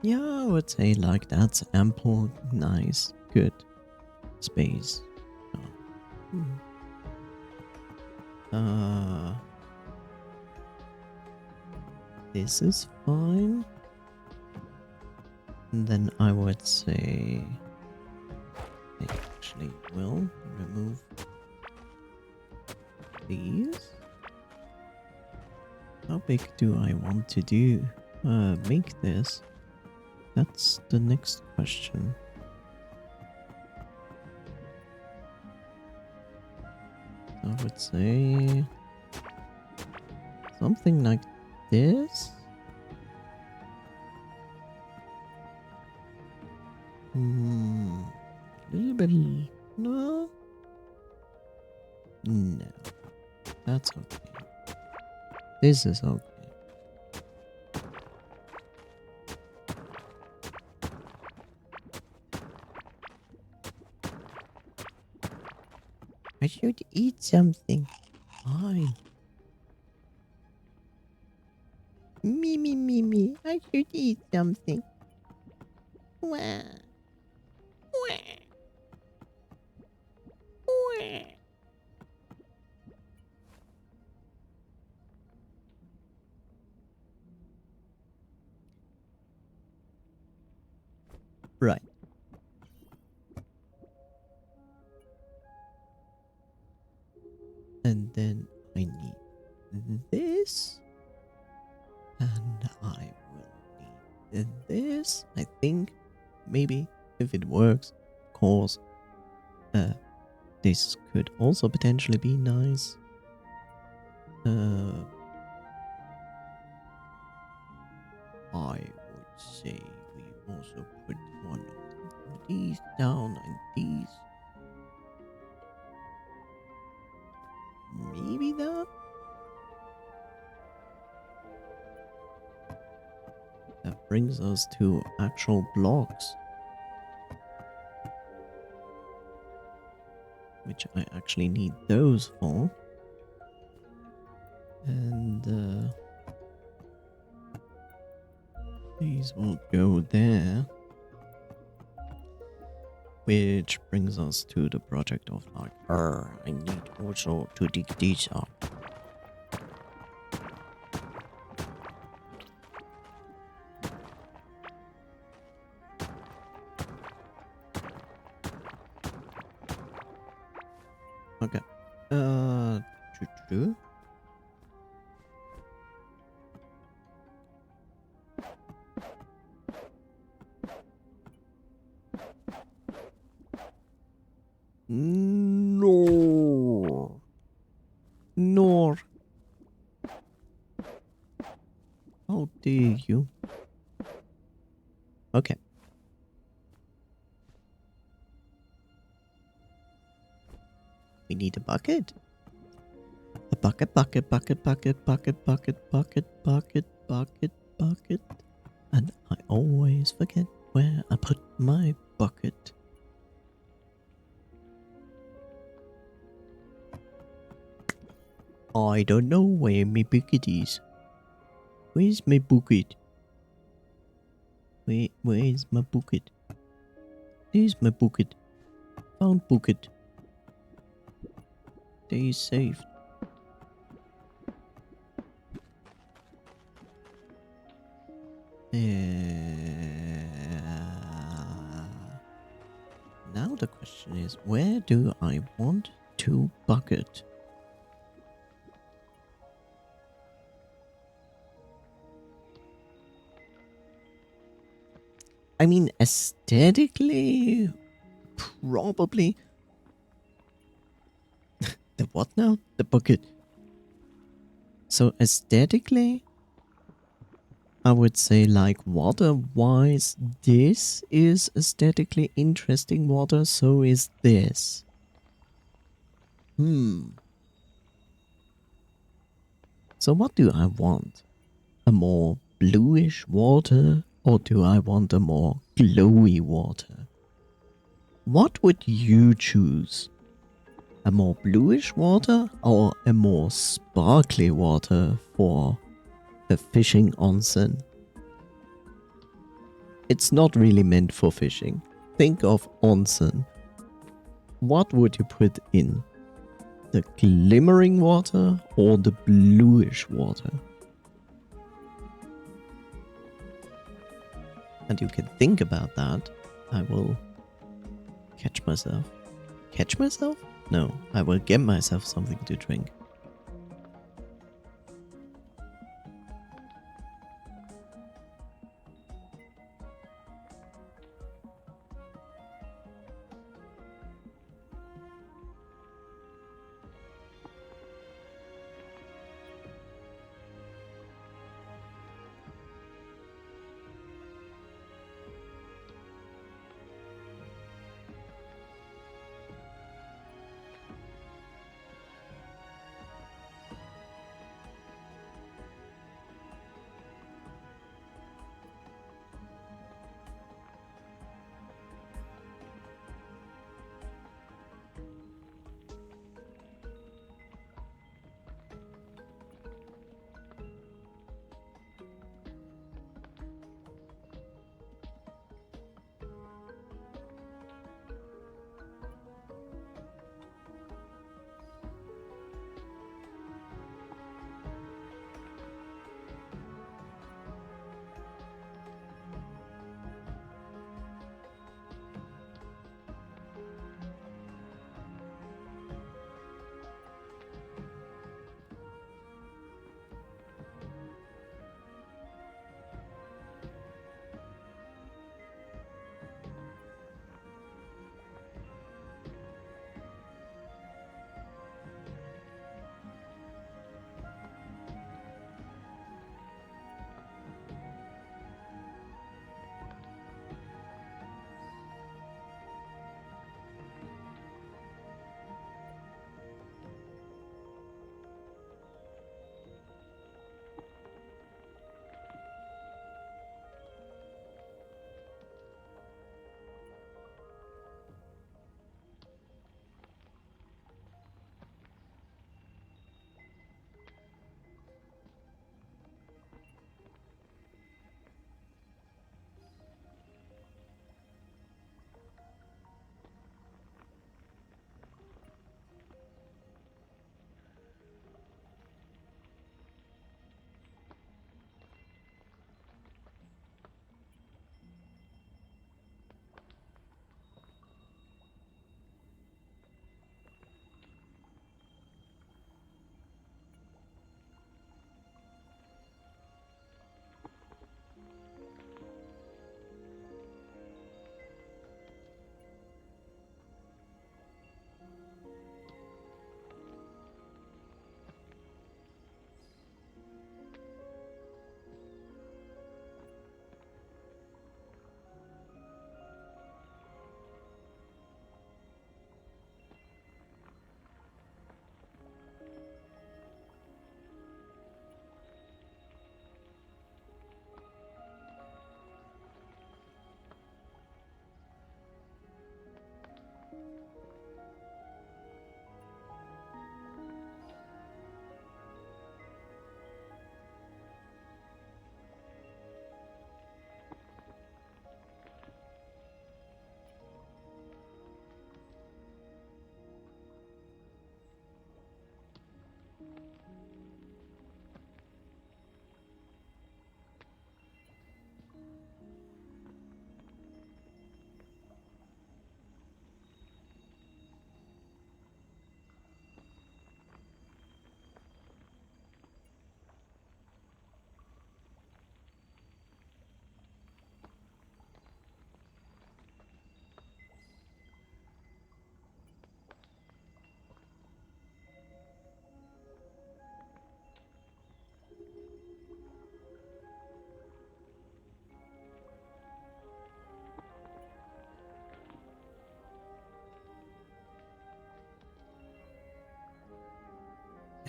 Yeah, I would say like that's ample, nice, good space. This is fine. And then I would say I actually will remove these. How big do I want to do? Make this? That's the next question. I would say something like this. A little bit. No. No. That's okay. This is okay. I should eat something. Fine. Me. I should eat something. Wah. Wah. Wah. Right. And then I need this. And I will need this. I think maybe if it works, of course, this could also potentially be nice. I would say we also put one of these down and these. Maybe that? That brings us to actual blocks. Which I actually need those for. And these will go there. Which brings us to the project of like, I need also to dig these up. Okay. Choo-choo. No. Nor. How dare you? Okay. We need a bucket. A bucket, bucket, bucket, bucket, bucket, bucket, bucket, bucket, bucket, bucket. And I always forget where I put my bucket. I don't know where my bucket is. Where's my bucket? Where is my bucket? There's my bucket. Found bucket. Stay safe. Now the question is, where do I want to bucket? I mean, aesthetically, probably. The what now? The bucket. So aesthetically, I would say like water-wise, this is aesthetically interesting water, so is this. So what do I want? A more bluish water, or do I want a more glowy water? What would you choose? A more bluish water or a more sparkly water for the fishing onsen? It's not really meant for fishing. Think of onsen. What would you put in? The glimmering water or the bluish water? And you can think about that. I will catch myself. Catch myself? No, I will get myself something to drink.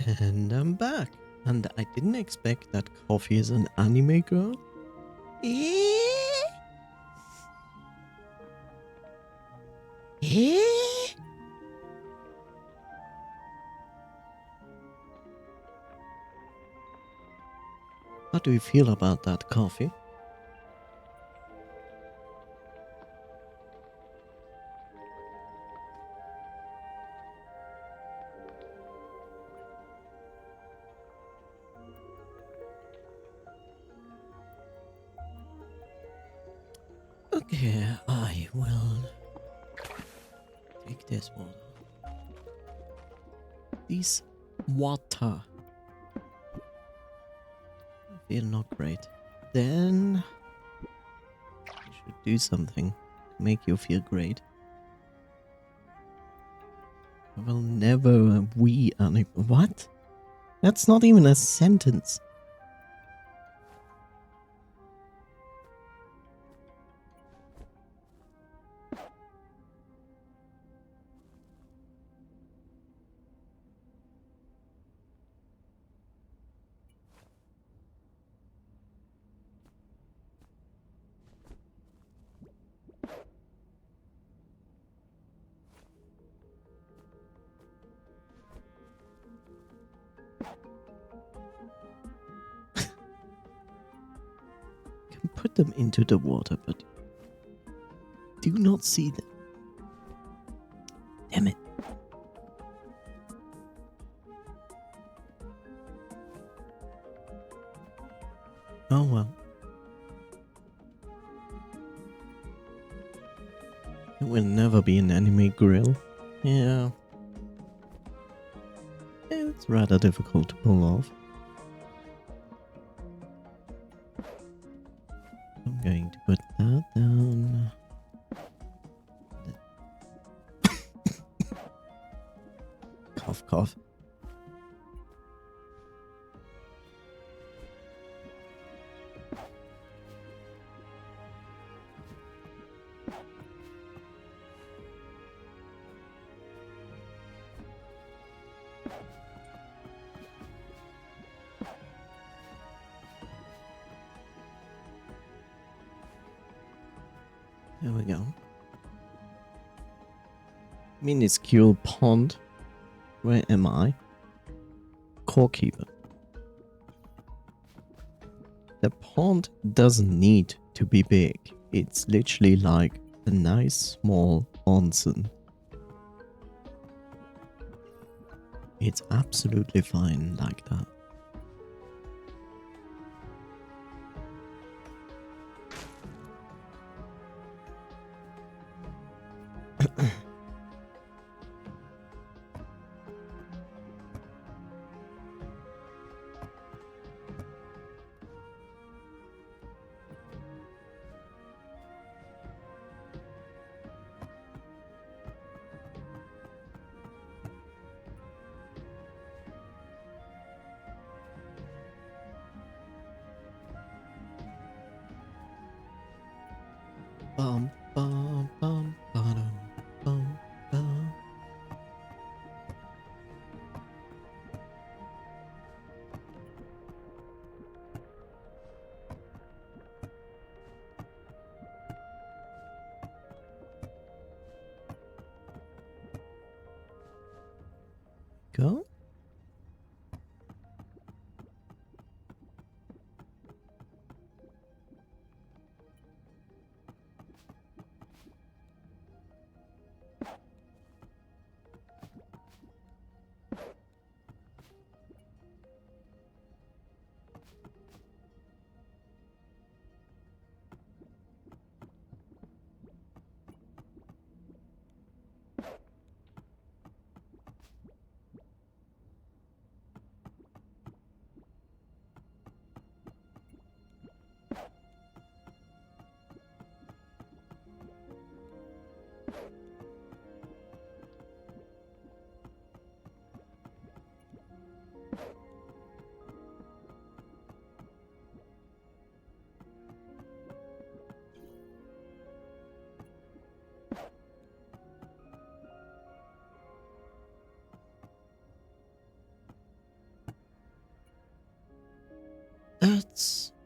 And I'm back. And I didn't expect that Coffee is an anime girl. Eh? Eh? How do you feel about that, Coffee? Okay, I will take this one. These water feel not great. Then I should do something to make you feel great. I will never we any what? That's not even a sentence. Can put them into the water, but do not see them. Damn it. Oh well. It will never be an anime grill. Yeah. It's rather difficult to pull off. I'm going to put that down. Cough, cough. There we go. Minuscule pond. Where am I? Core keeper. The pond doesn't need to be big. It's literally like a nice small onsen. It's absolutely fine like that. Bum, bum, bum, ba-dum, bum, bum. Go.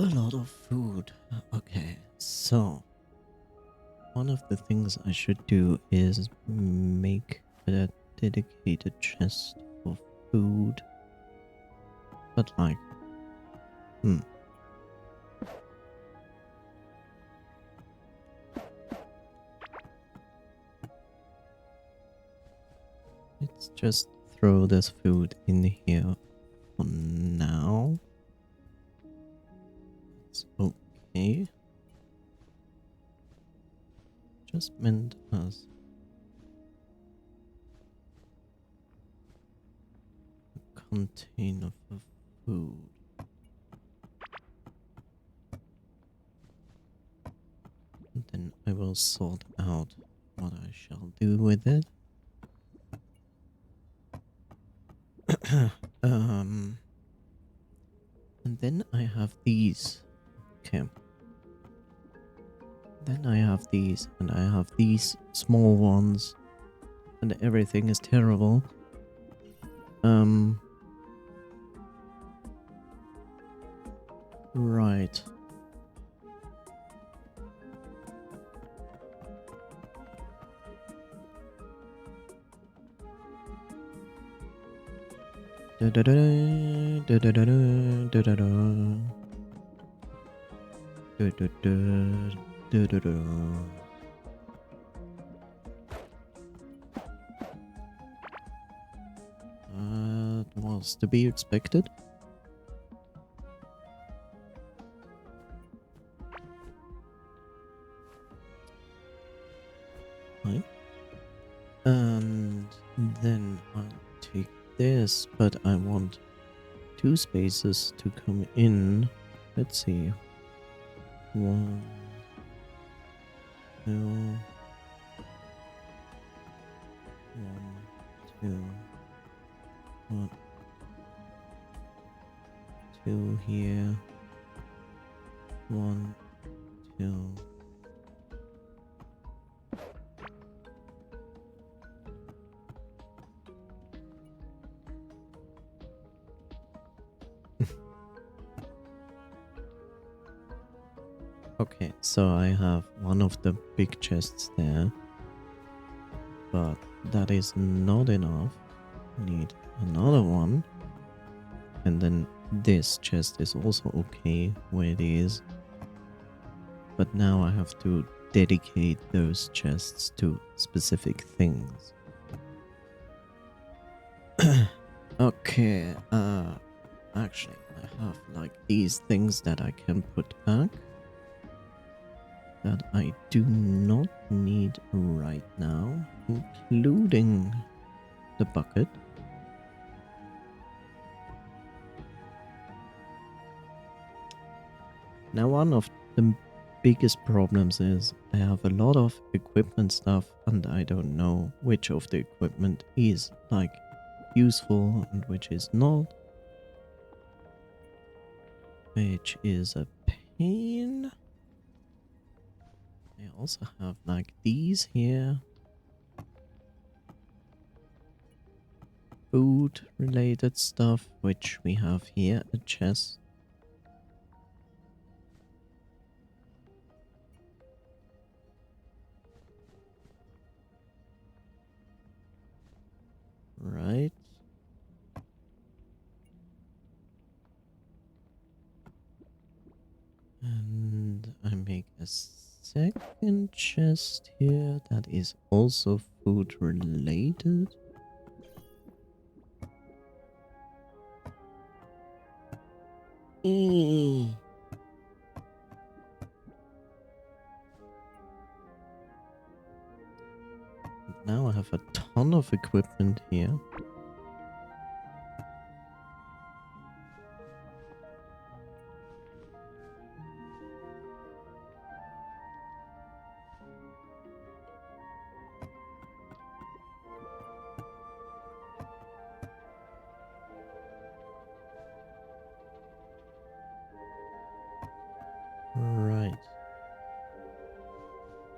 A lot of food. Okay, so one of the things I should do is make a dedicated chest for food. But like, hmm. Let's just throw this food in here for now. It's okay. Just meant as a container for food. And then I will sort out what I shall do with it. And then I have these. Okay. Then I have these, and I have these small ones, and everything is terrible. Right. Da da da da da da da da da da da da da da. That was to be expected. Right. And then I'll take this, but I want 2 spaces to come in. Let's see. 1, 2, 1, 2, 1, 2 here. 1, 2. Okay, so I have one of the big chests there, but that is not enough. Need another one, and then this chest is also okay where it is, but now I have to dedicate those chests to specific things. Okay, actually I have like these things that I can put back that I do not need right now, including the bucket. Now, one of the biggest problems is I have a lot of equipment stuff and I don't know which of the equipment is like useful and which is not, which is a pain. I also have like these here. Food related stuff, which we have here, a chest. Right. And I make a second chest here that is also food related. Now I have a ton of equipment here. Right.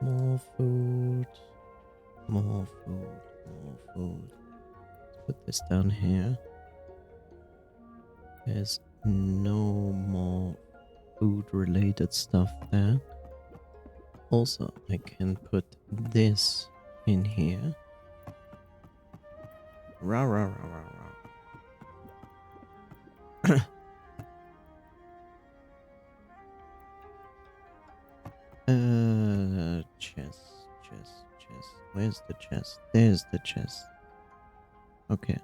More food. More food. More food. Let's put this down here. There's no more food related stuff there. Also, I can put this in here. Rah, rah, rah, rah, rah. Chest, chest, chest. Where's the chest? There's the chest. Okay.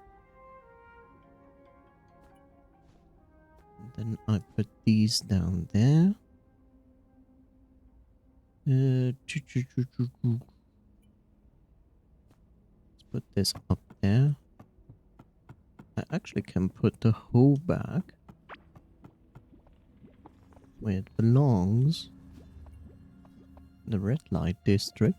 Then I put these down there. Let's put this up there. I actually can put the hoe back where it belongs. The red light district.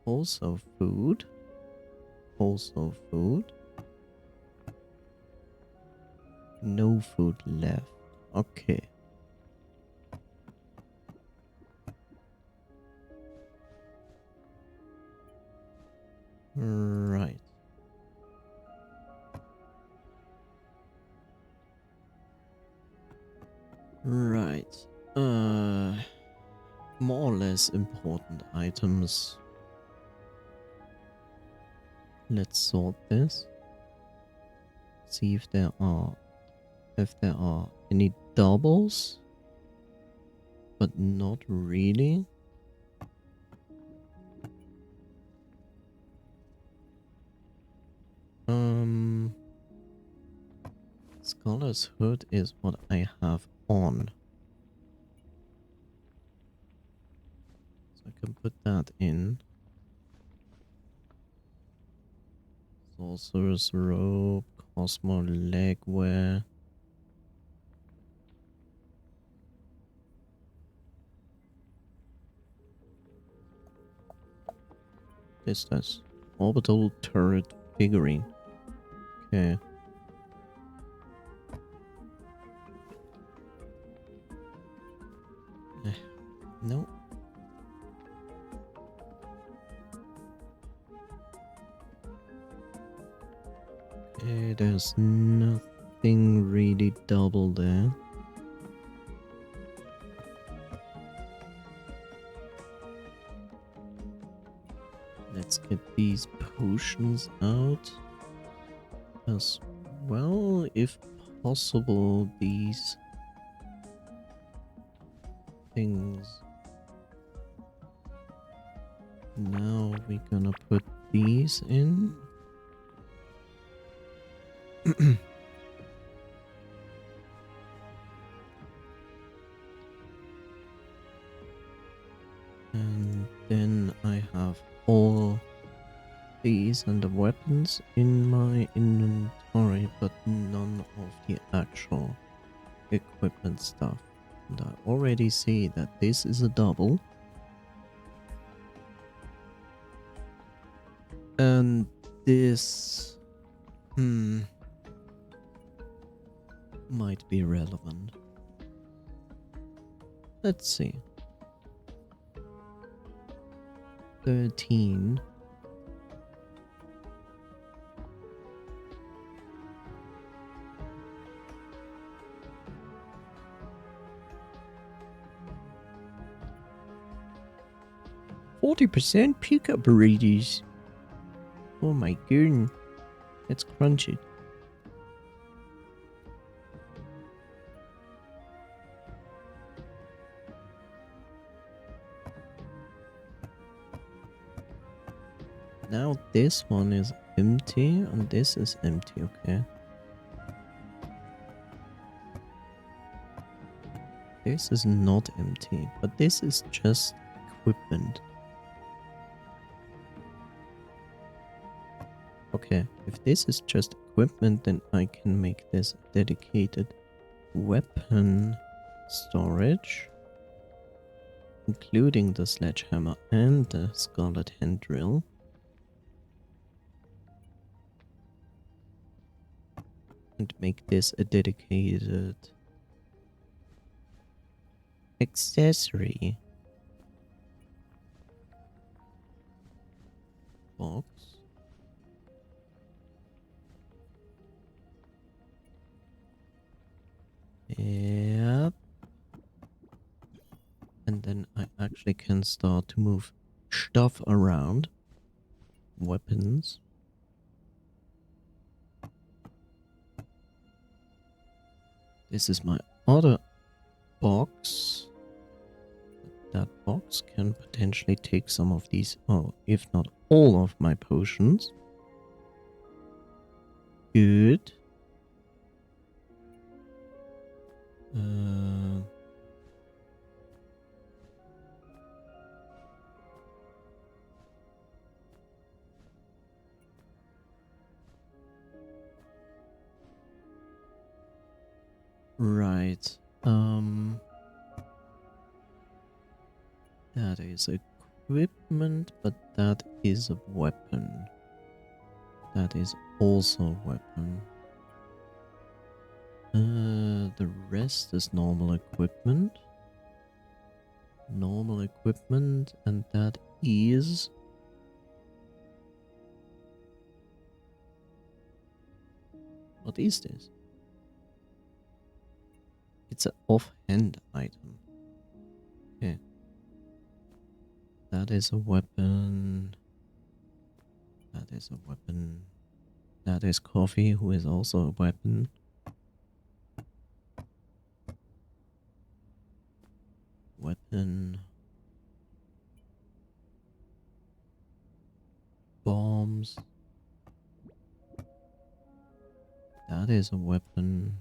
Also food. Also food. No food left. Okay. Right. Right. More or less important items. Let's sort this. See if there are any doubles, but not really. Scholar's hood is what I have on. So I can put that in. Sorcerer's robe, Cosmo legwear. This does. Orbital turret figurine. Okay. No. Okay, there's nothing really double there. Let's get these potions out as well, if possible. These things. Now we're gonna put these in. And then I have all these and the weapons in my inventory, but none of the actual equipment stuff. And I already see that this is a double. And this might be relevant. Let's see. 13. %40% pickup readies. Oh my goodness. Let's crunch it. Now this one is empty and this is empty, okay. This is not empty, but this is just equipment. Okay, if this is just equipment, then I can make this dedicated weapon storage, including the sledgehammer and the scarlet hand drill. And make this a dedicated accessory. box. Yep. And then I actually can start to move stuff around. Weapons. This is my other box. That box can potentially take some of these, oh, if not all of my potions. Good. Right. That is equipment, but that is a weapon. That is also a weapon. The rest is normal equipment. Normal equipment, and that is... What is this? It's an offhand item. Okay. That is a weapon. That is a weapon. That is coffee, who is also a weapon. Weapon. Bombs. That is a weapon.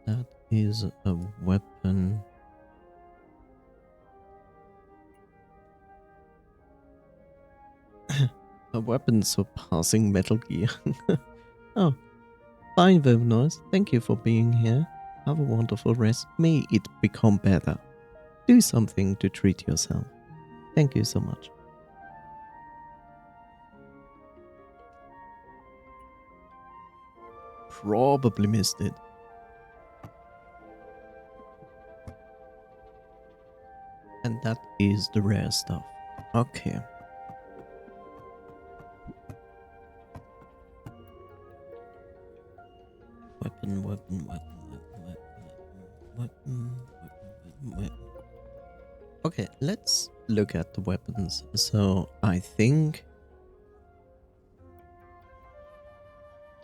That is a weapon. A weapon surpassing Metal Gear. Oh, fine, Noise. Thank you for being here. Have a wonderful rest. May it become better. Do something to treat yourself. Thank you so much. Probably missed it. And that is the rare stuff. Okay. Weapon. Okay, let's look at the weapons. So I think...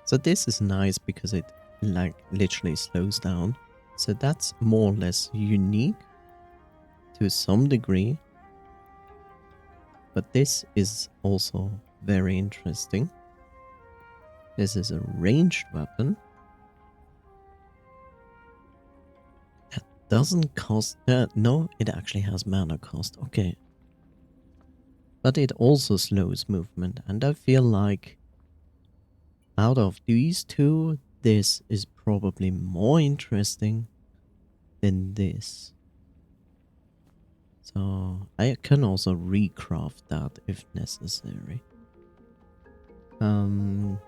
So this is nice because it like literally slows down. So that's more or less unique to some degree. But this is also very interesting. This is a ranged weapon. That doesn't cost... no, it actually has mana cost. Okay. But it also slows movement. And I feel like out of these two, this is probably more interesting than this. So I can also recraft that if necessary. I'll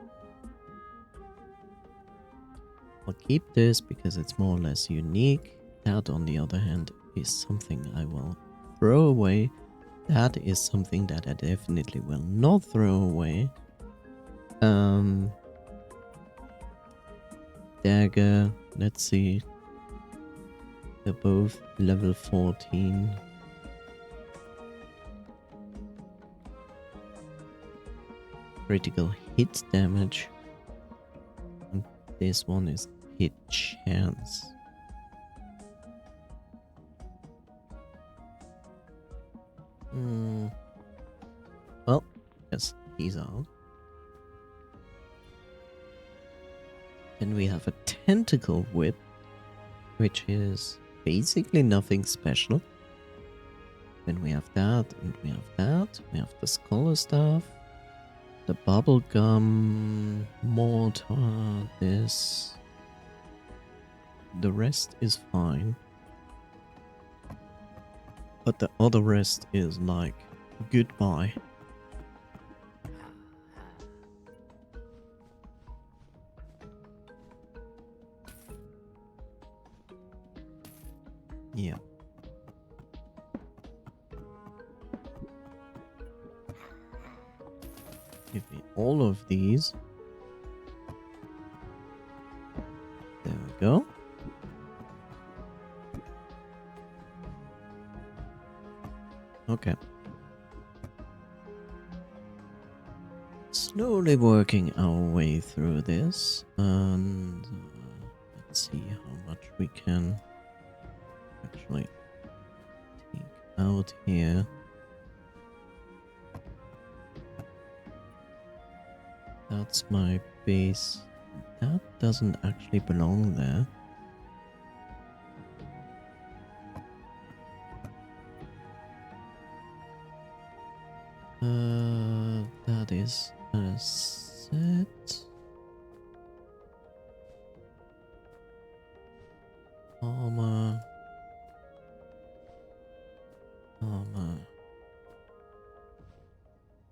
keep this because it's more or less unique. That, on the other hand, is something I will throw away. That is something that I definitely will not throw away. Dagger, let's see. They're both level 14. Critical hit damage. And this one is hit chance. Well, yes, he's out. Then we have a tentacle whip, which is basically nothing special. Then we have that, and we have that. We have the scholar staff, the bubblegum, mortar, this. The rest is fine. But the other rest is like, goodbye. Yeah. Give me all of these. There we go. Okay. Slowly working our way through this, and let's see how much we can actually take out here. That's my base. That doesn't actually belong there. That is a set. Armor.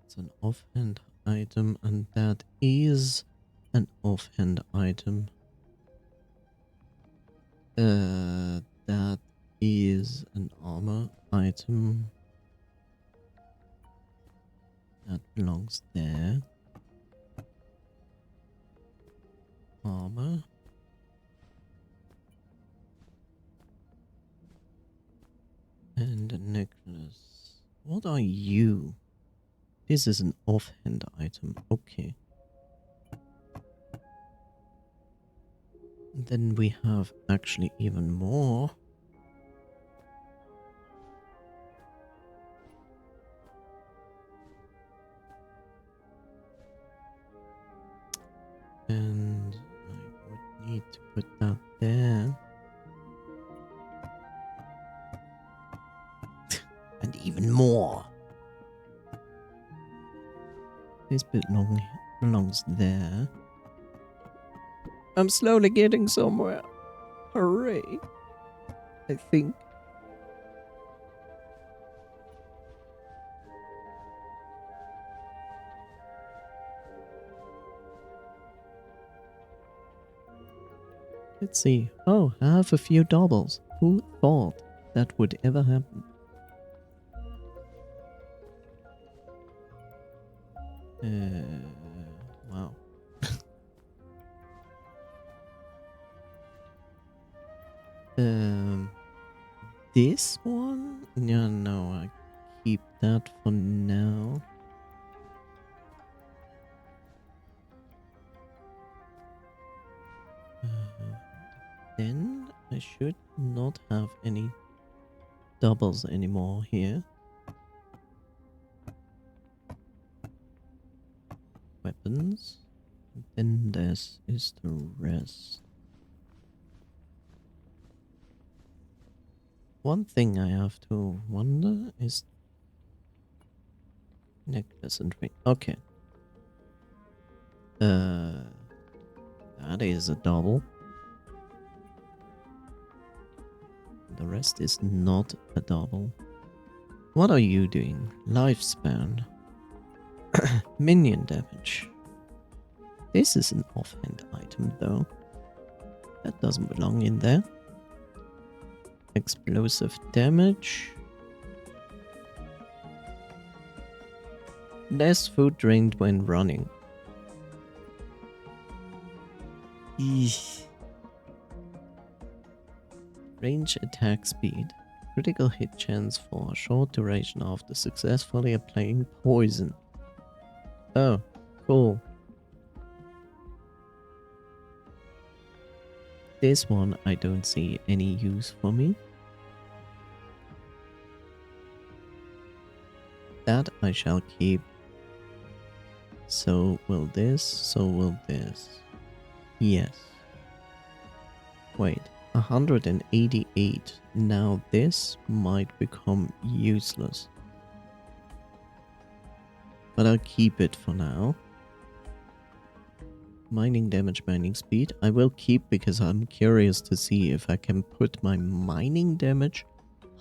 It's an offhand item, and that is an offhand item. That is an armor item. That belongs there. Armor. And a necklace. What are you? This is an offhand item. Okay. Then we have actually even more. And I would need to put that there. And even more. This belongs there. I'm slowly getting somewhere. Hooray. I think. Let's see. Oh, I have a few doubles. Who thought that would ever happen? Wow. This one? Yeah, no, I keep that for now. Then I should not have any doubles anymore here. Weapons. Then this is the rest. One thing I have to wonder is necklace and ring. Okay. That is a double. The rest is not a double. What are you doing? Lifespan. Minion damage. This is an offhand item though. That doesn't belong in there. Explosive damage. Less food drained when running. Eesh. Range attack speed. Critical hit chance for a short duration after successfully applying poison. Oh, cool. This one I don't see any use for me. That I shall keep. So will this, so will this. Yes. Wait, 188. Now this might become useless. But I'll keep it for now. Mining damage, mining speed. I will keep because I'm curious to see if I can put my mining damage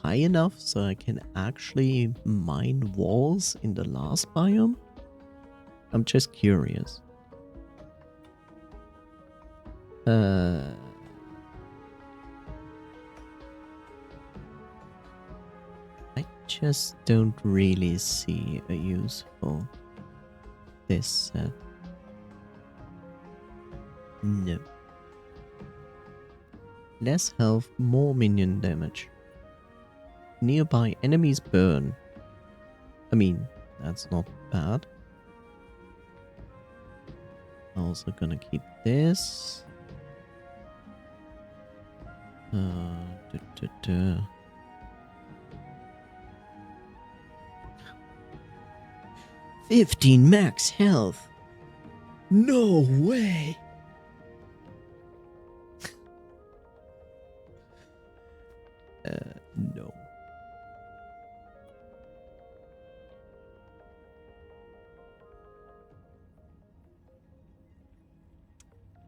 high enough so I can actually mine walls in the last biome. I'm just curious. I just don't really see a useful this set. No. Less health, more minion damage. Nearby enemies burn. I mean, that's not bad. Also gonna keep this. 15 max health. No way. No.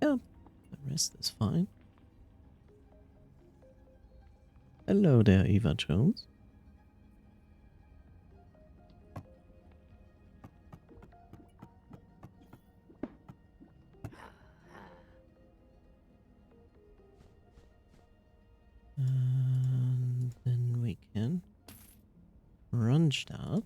Yeah, the rest is fine. Hello there, Eva Jones. And then we can crunch that.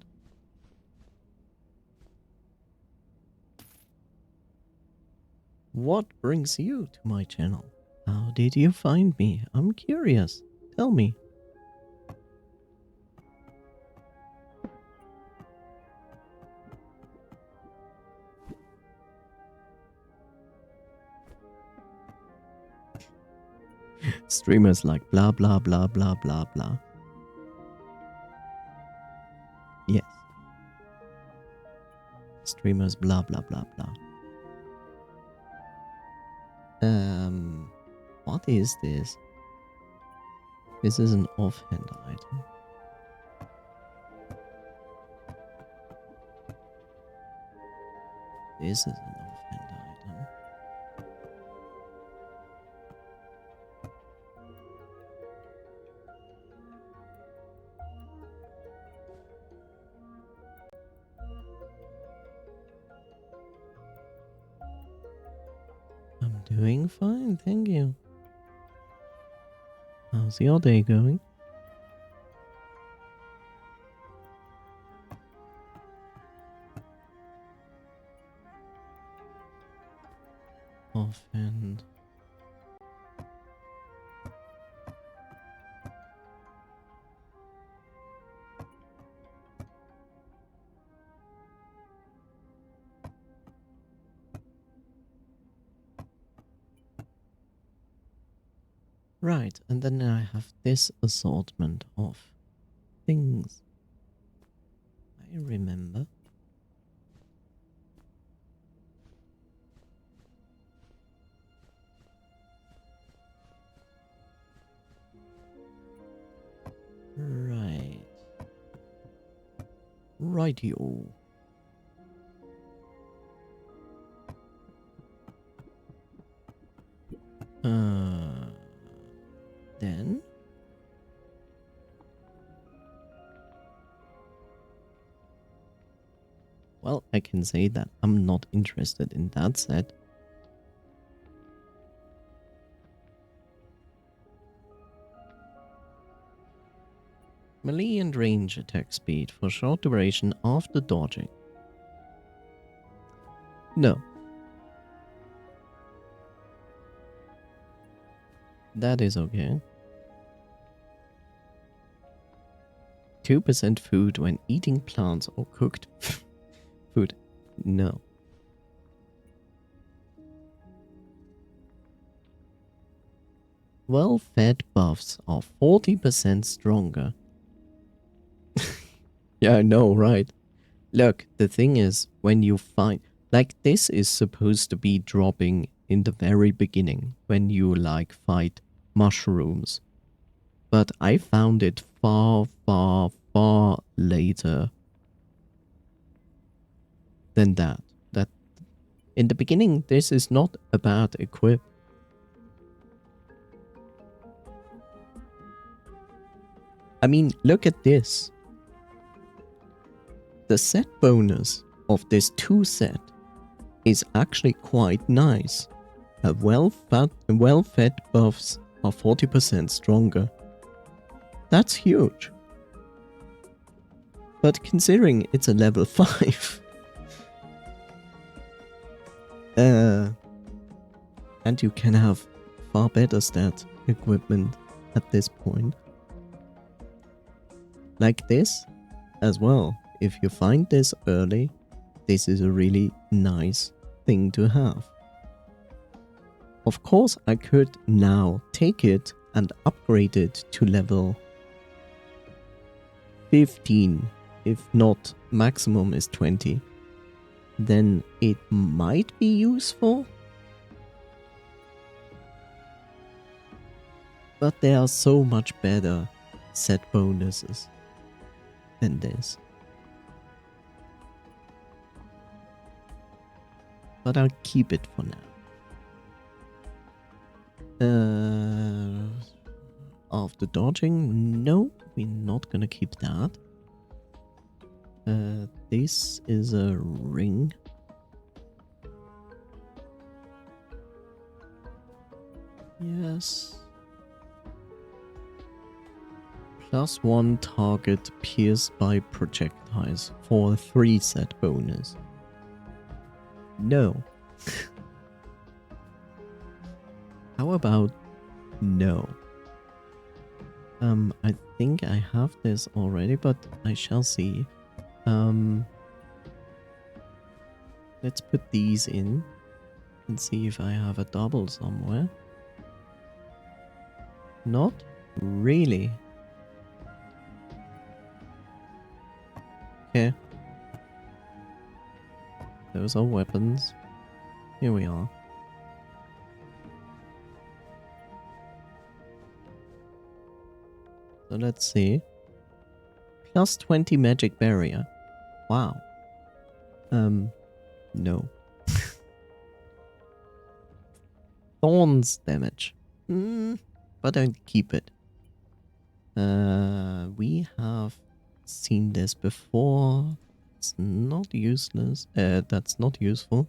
What brings you to my channel? How did you find me? I'm curious. Tell me. Streamers like blah blah blah blah blah blah. Yes. Streamers blah blah blah blah. What is this? This is an offhand item. This is an offhand item. I'm doing fine, thank you. How's your day going? Offhand. Right, and then I have this assortment of things. I remember. Right. Rightio. Then well, I can say that I'm not interested in that set. Melee and range attack speed for short duration after dodging. No. That is okay. 2% food when eating plants or cooked food. No. Well-fed buffs are 40% stronger. Yeah, I know, right? Look, the thing is, when you find... Like, this is supposed to be dropping in the very beginning, when you, like, fight mushrooms. But I found it far, far, far later than that. That in the beginning, this is not a bad equip. I mean, look at this. The set bonus of this 2 set is actually quite nice. A well-fed buffs are 40% stronger. That's huge. But considering it's a level 5, And you can have far better stat equipment at this point. Like this as well. If you find this early, this is a really nice thing to have. Of course, I could now take it and upgrade it to level 15, if not maximum is 20. Then it might be useful. But there are so much better set bonuses than this. But I'll keep it for now. After dodging, no, we're not gonna keep that. This is a ring. Yes. +1 target pierced by projectiles for a 3 set bonus. No. How about no? I think I have this already, but I shall see. Let's put these in and see if I have a double somewhere. Not really. Okay. Those are weapons. Here we are. So let's see. +20 magic barrier. Wow. No. Thorns damage. But I'll keep it. We have seen this before. It's not useless. That's not useful.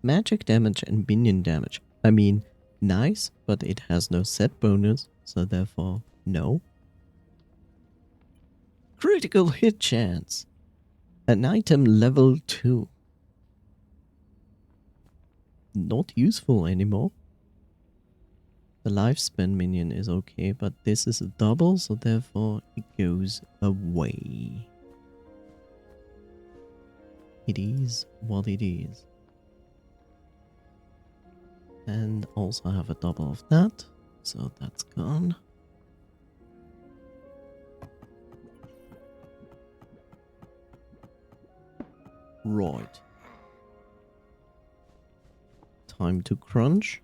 Magic damage and minion damage. I mean, nice, but it has no set bonus, so therefore, no. Critical hit chance. An item level 2. Not useful anymore. The lifespan minion is okay, but this is a double, so therefore it goes away. It is what it is. And also have a double of that, so that's gone. Right. Time to crunch.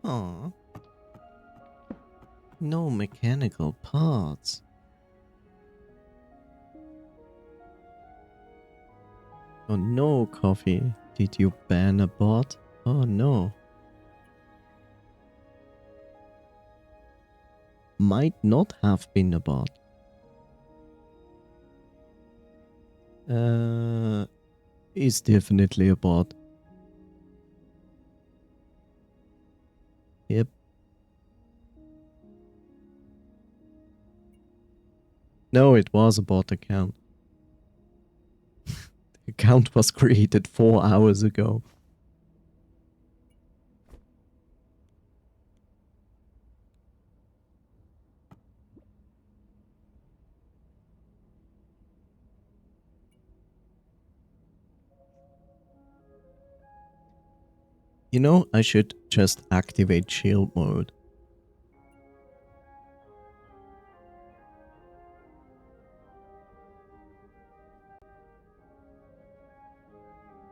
Aw. No mechanical parts. Oh no, Coffee. Did you ban a bot? Oh no. Might not have been a bot. Is definitely a bot. Yep. No, it was a bot account. The account was created 4 hours ago. You know, I should just activate shield mode.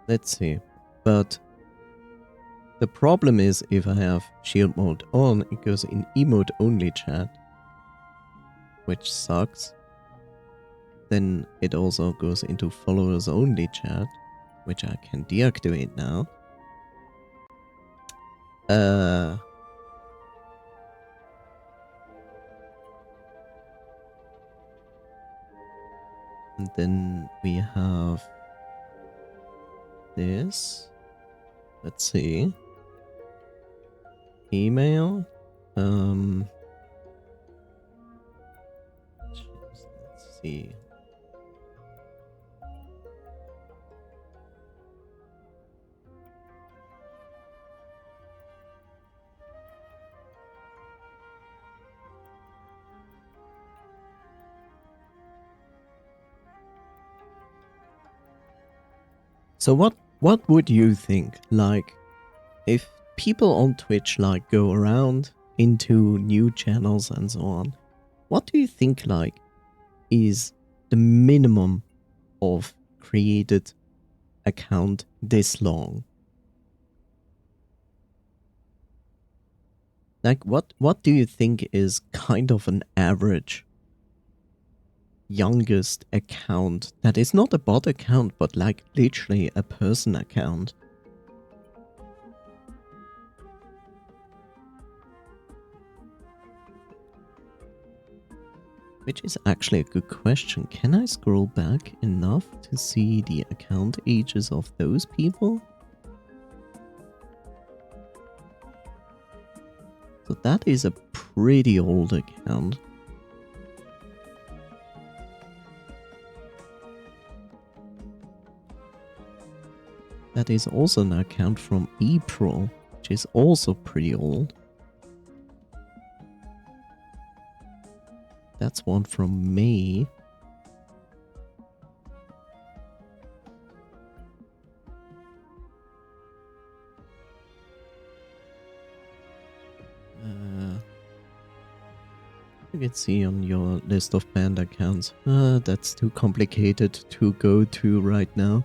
Let's see. But the problem is if I have shield mode on, it goes in emote only chat. Which sucks. Then it also goes into followers only chat, which I can deactivate now. And then we have this. Let's see. Email. see. So what would you think, like, if people on Twitch like go around into new channels and so on, what do you think like is the minimum of created account this long? Like what do you think is kind of an average youngest account that is not a bot account but like literally a person account? Which is actually a good question. Can I scroll back enough to see the account ages of those people? So that is a pretty old account. That is also an account from April, which is also pretty old. That's one from May. You can see on your list of banned accounts. That's too complicated to go to right now.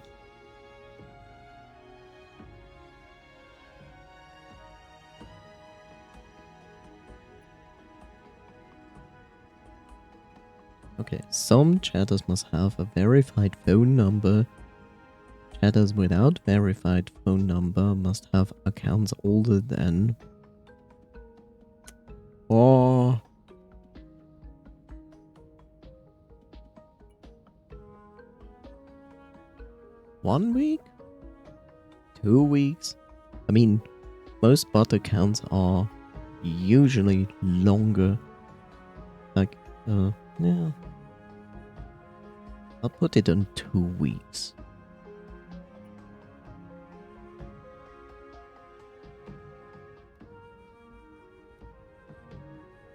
Okay, some chatters must have a verified phone number. Chatters without verified phone number must have accounts older than... or... 1 week? 2 weeks? I mean, most bot accounts are usually longer. Like, yeah. I'll put it on 2 weeks.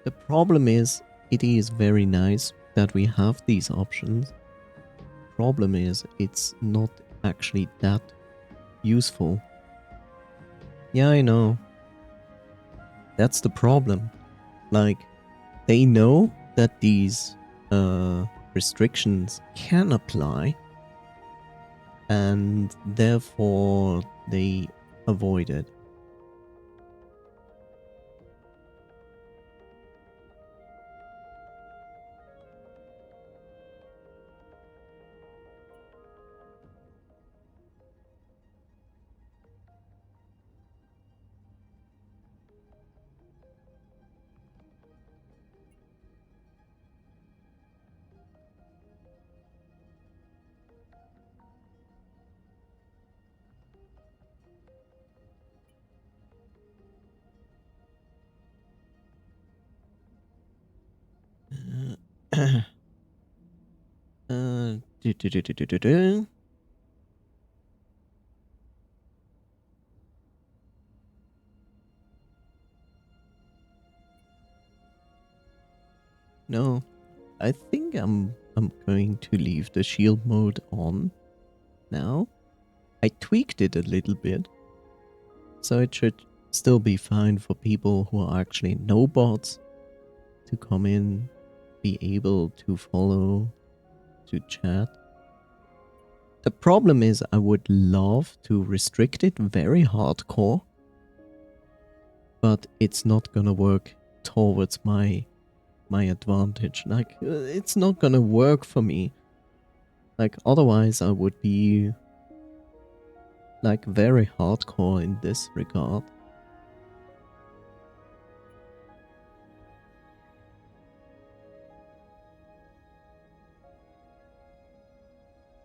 The problem is, it is very nice that we have these options. Problem is, it's not actually that useful. Yeah, I know. That's the problem. Like, they know that these restrictions can apply, and therefore they avoid it. Do, do, do, do, do, do, do. No, I think I'm going to leave the shield mode on now. I tweaked it a little bit, so it should still be fine for people who are actually no bots to come in, be able to follow, to chat. The problem is I would love to restrict it very hardcore, but it's not gonna work towards my advantage. Like, it's not gonna work for me. Like, otherwise I would be like very hardcore in this regard.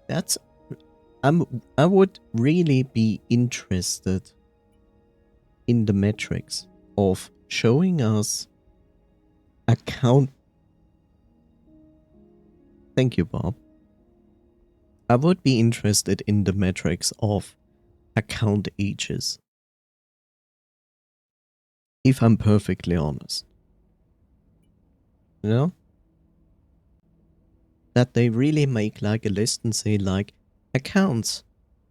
That's... I would really be interested in the metrics of showing us account... Thank you, Bob. I would be interested in the metrics of account ages. If I'm perfectly honest. You know? That they really make like a list and say like accounts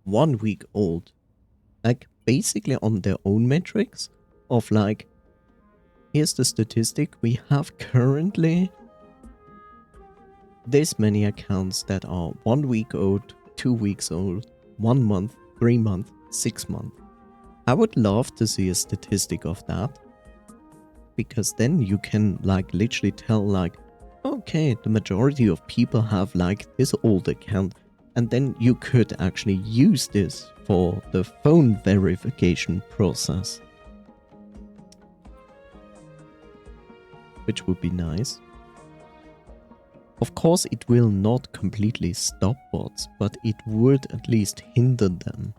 1 week old. Like basically on their own metrics of like, here's the statistic, we have currently this many accounts that are 1 week old, 2 weeks old, 1 month, 3 months, 6 months. I would love to see a statistic of that, because then you can like literally tell like, okay, the majority of people have like this old account, and then you could actually use this for the phone verification process, which would be nice. Of course, it will not completely stop bots, but it would at least hinder them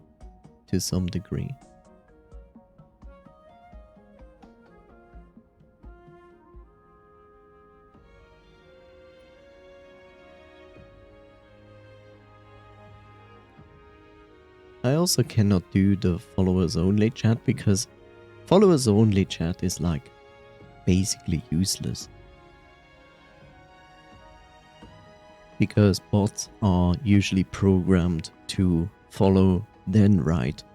to some degree. I also cannot do the followers only chat because followers only chat is like basically useless. Because bots are usually programmed to follow then write.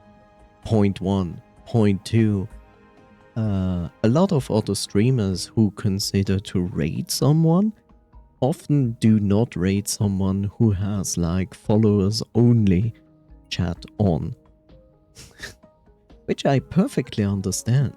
Point 1, point 2. A lot of other streamers who consider to raid someone often do not raid someone who has like followers only chat on. Which I perfectly understand.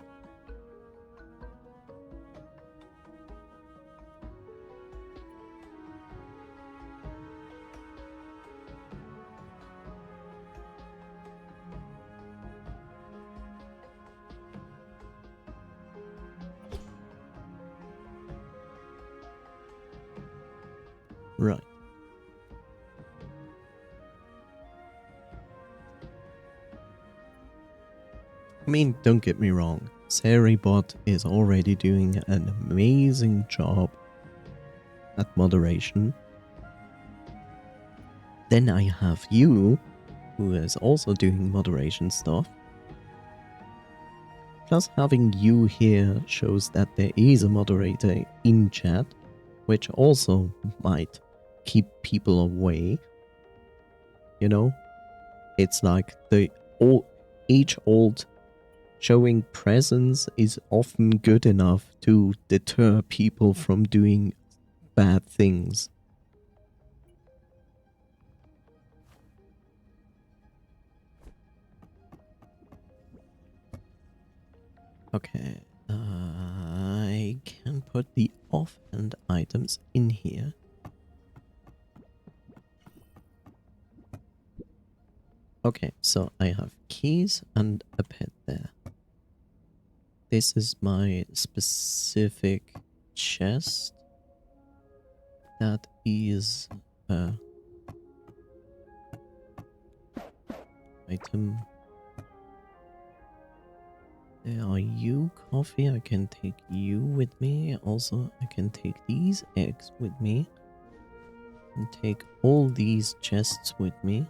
Right. I mean, don't get me wrong, Seribot is already doing an amazing job at moderation. Then I have you, who is also doing moderation stuff. Plus having you here shows that there is a moderator in chat, which also might keep people away. You know? It's like the age-old showing presence is often good enough to deter people from doing bad things. Okay, I can put the offhand items in here. Okay, so I have keys and a pet there. This is my specific chest. That is item. There are you, coffee. I can take you with me. Also, I can take these eggs with me. And take all these chests with me.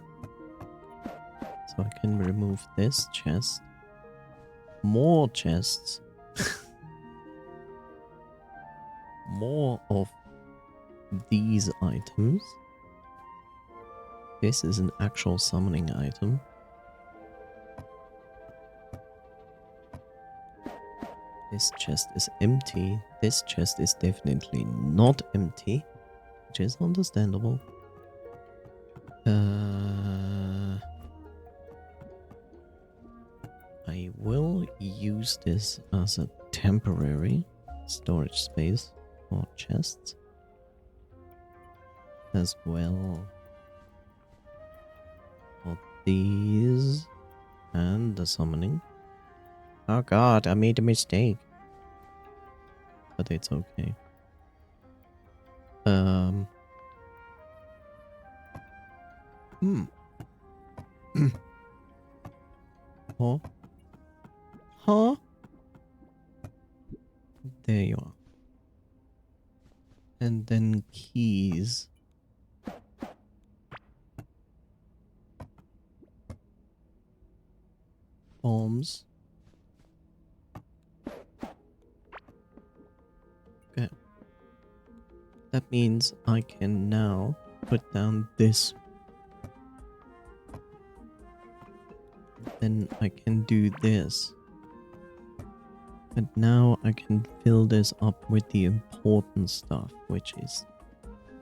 So I can remove this chest. More chests. More of these items. This is an actual summoning item. This chest is empty. This chest is definitely not empty, which is understandable. I will use this as a temporary storage space for chests as well. For these and the summoning. Oh god, I made a mistake. But it's okay. Huh? Huh? There you are. And then keys. bombs. Okay. That means I can now put down this. Then I can do this. And now I can fill this up with the important stuff, which is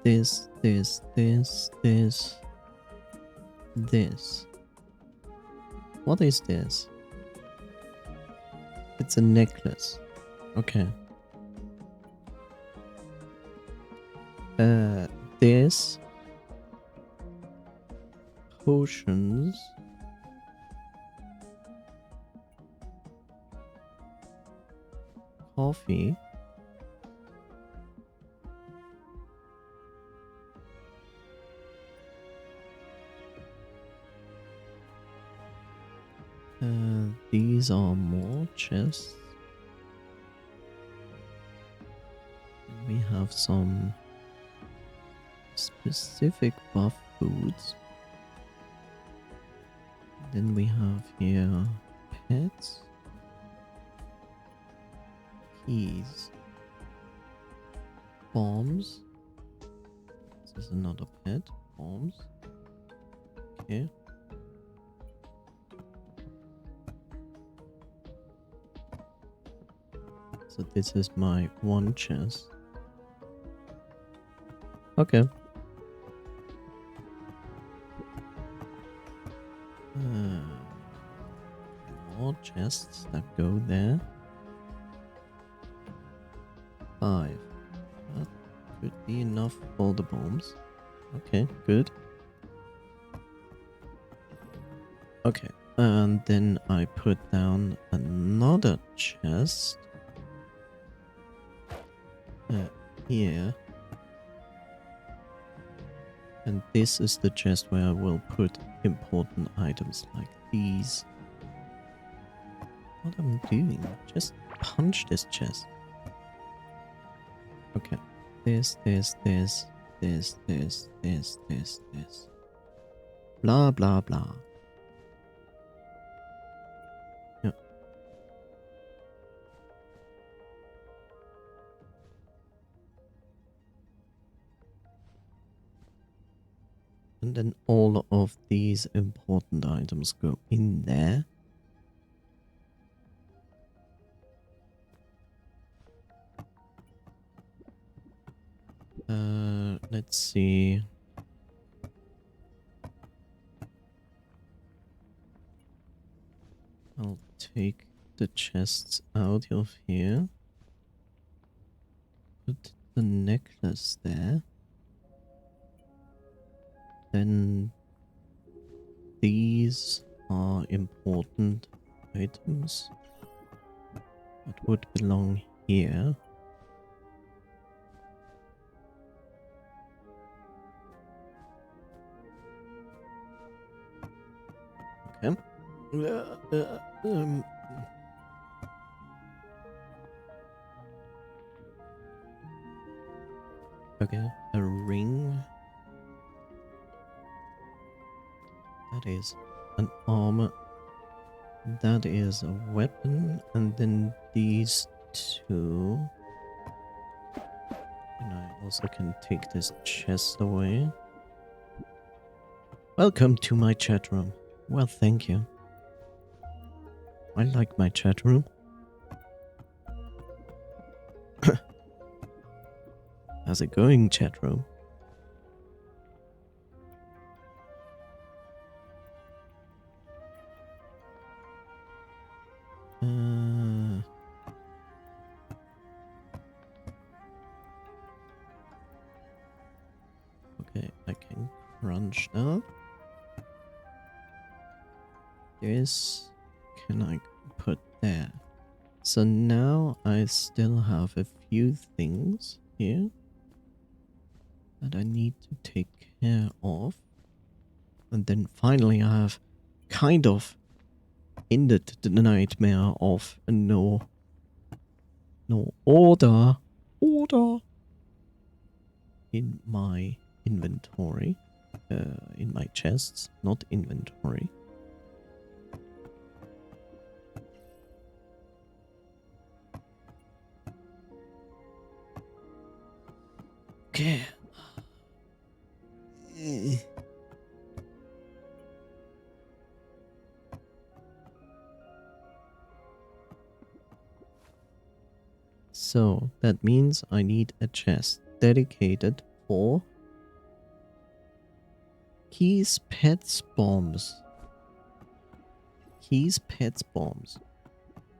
this, this, this, this, this. What is this? It's a necklace. Okay. This. Potions. Coffee. These are more chests. We have some specific buff foods. Then we have here pets. Keys. Bombs. This is another pet. Bombs. Okay. So this is my one chest. Okay. More chests that go there. 5. That could be enough for the bombs. Okay, good. Okay, and then I put down another chest. Here. And this is the chest where I will put important items like these. What am I doing? Just punch this chest. Okay. This. Blah, blah, blah. Yeah. And then all of these important items go in there. Let's see. I'll take the chests out of here. Put the necklace there. Then these are important items that would belong here. Okay. Okay, a ring. That is an armor. That is a weapon. And then these two. And I also can take this chest away. Welcome to my chat room. Well, thank you. I like my chat room. How's it going, chat room? Okay, I can crunch now. This can I put there? So now I still have a few things here that I need to take care of. And then finally I have kind of ended the nightmare of no order in my inventory, in my chests, not inventory. Okay. So that means I need a chest dedicated for Keys, Pets, Bombs. Keys, Pets, Bombs.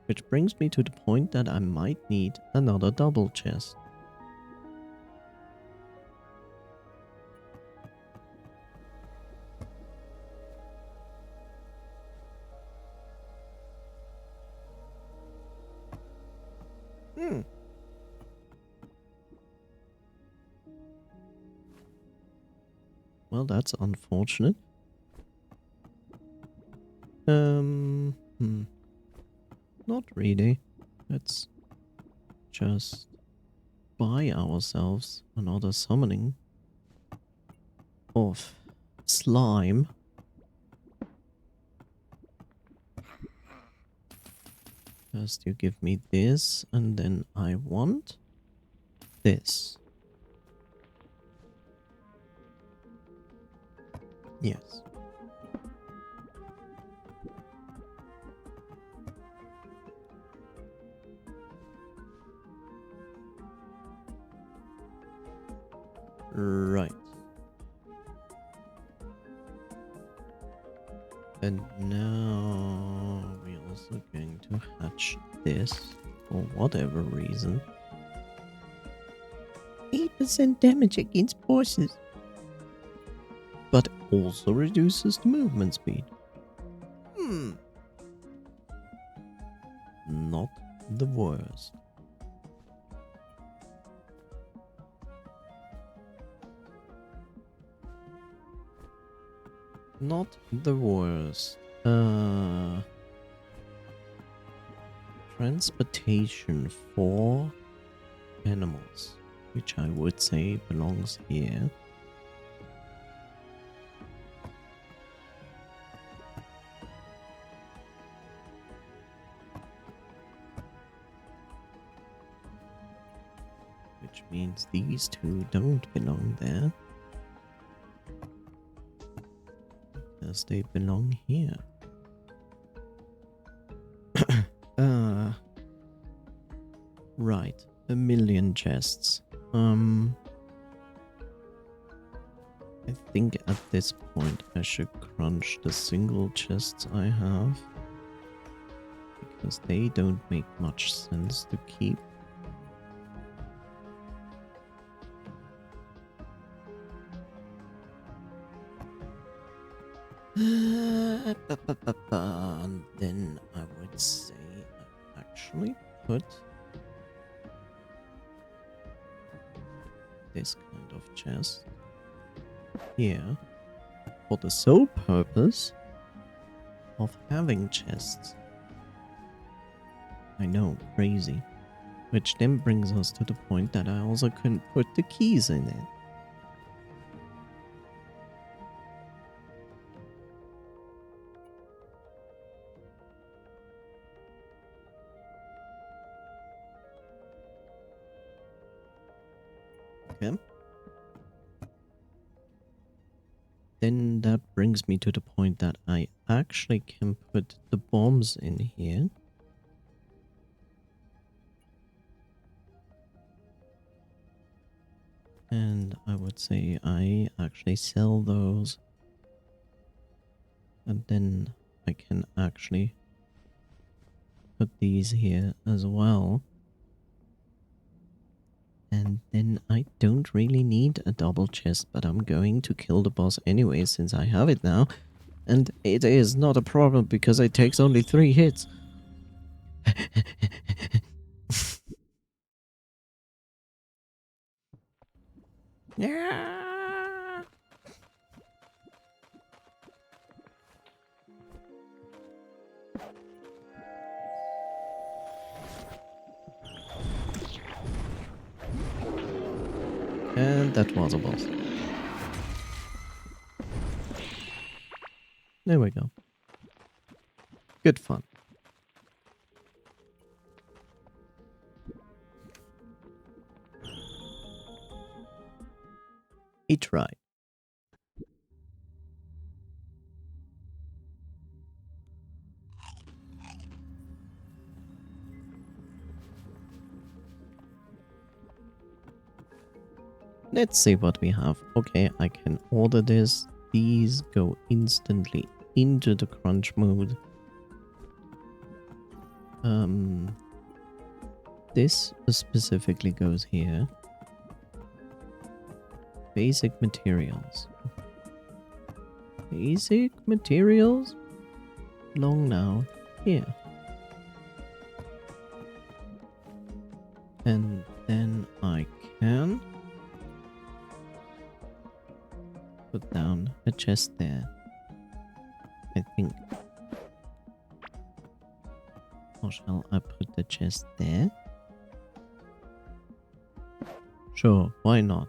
Which brings me to the point that I might need another double chest. Well, that's unfortunate. Not really. Let's just buy ourselves another summoning of slime. First you give me this, and then I want this. Yes. Right. And now we're also going to hatch this for whatever reason. 8% damage against bosses. But also reduces the movement speed. Not the worst. Not the worst. Transportation for animals, which I would say belongs here. Which means these two don't belong there. Because they belong here. Right. 1,000,000 chests. I think at this point I should crunch the single chests I have. Because they don't make much sense to keep. And then I would say I actually put this kind of chest here for the sole purpose of having chests. I know, crazy. Which then brings us to the point that I also couldn't put the keys in it. Okay. Then that brings me to the point that I actually can put the bombs in here. And I would say I actually sell those. And then I can actually put these here as well. And then I don't really need a double chest, but I'm going to kill the boss anyway since I have it now. And it is not a problem because it takes only 3 hits. Yeah. And that was a boss. There we go. Good fun. He tried. Let's see what we have. Okay, I can order this. These go instantly into the crunch mode. This specifically goes here. Basic materials. Basic materials belong now here. And then I can put down a chest there. I think. Or shall I put the chest there? Sure, why not?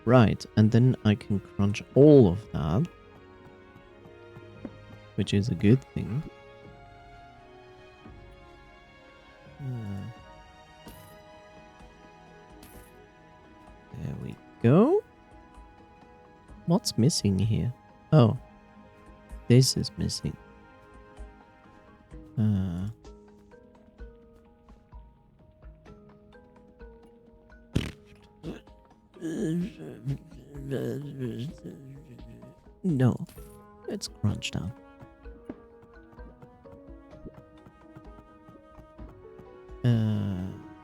Right, and then I can crunch all of that, which is a good thing. There we go. What's missing here? Oh, this is missing. No, let's crunch down.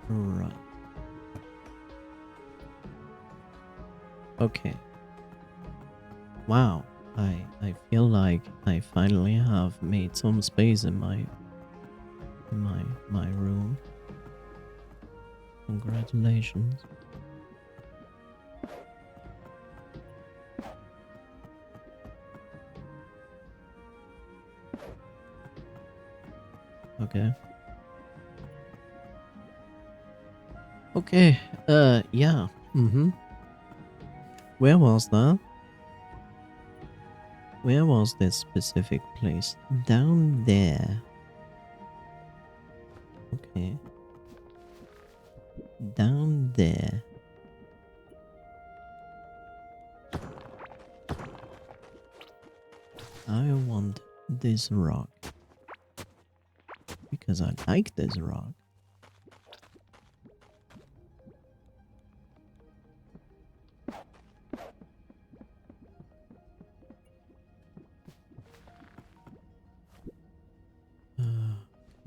Right. Okay. Wow, I feel like I finally have made some space in my room. Congratulations. Okay. Okay, yeah. Where was that? Where was this specific place? Down there. Okay. Down there. I want this rock. Because I like this rock.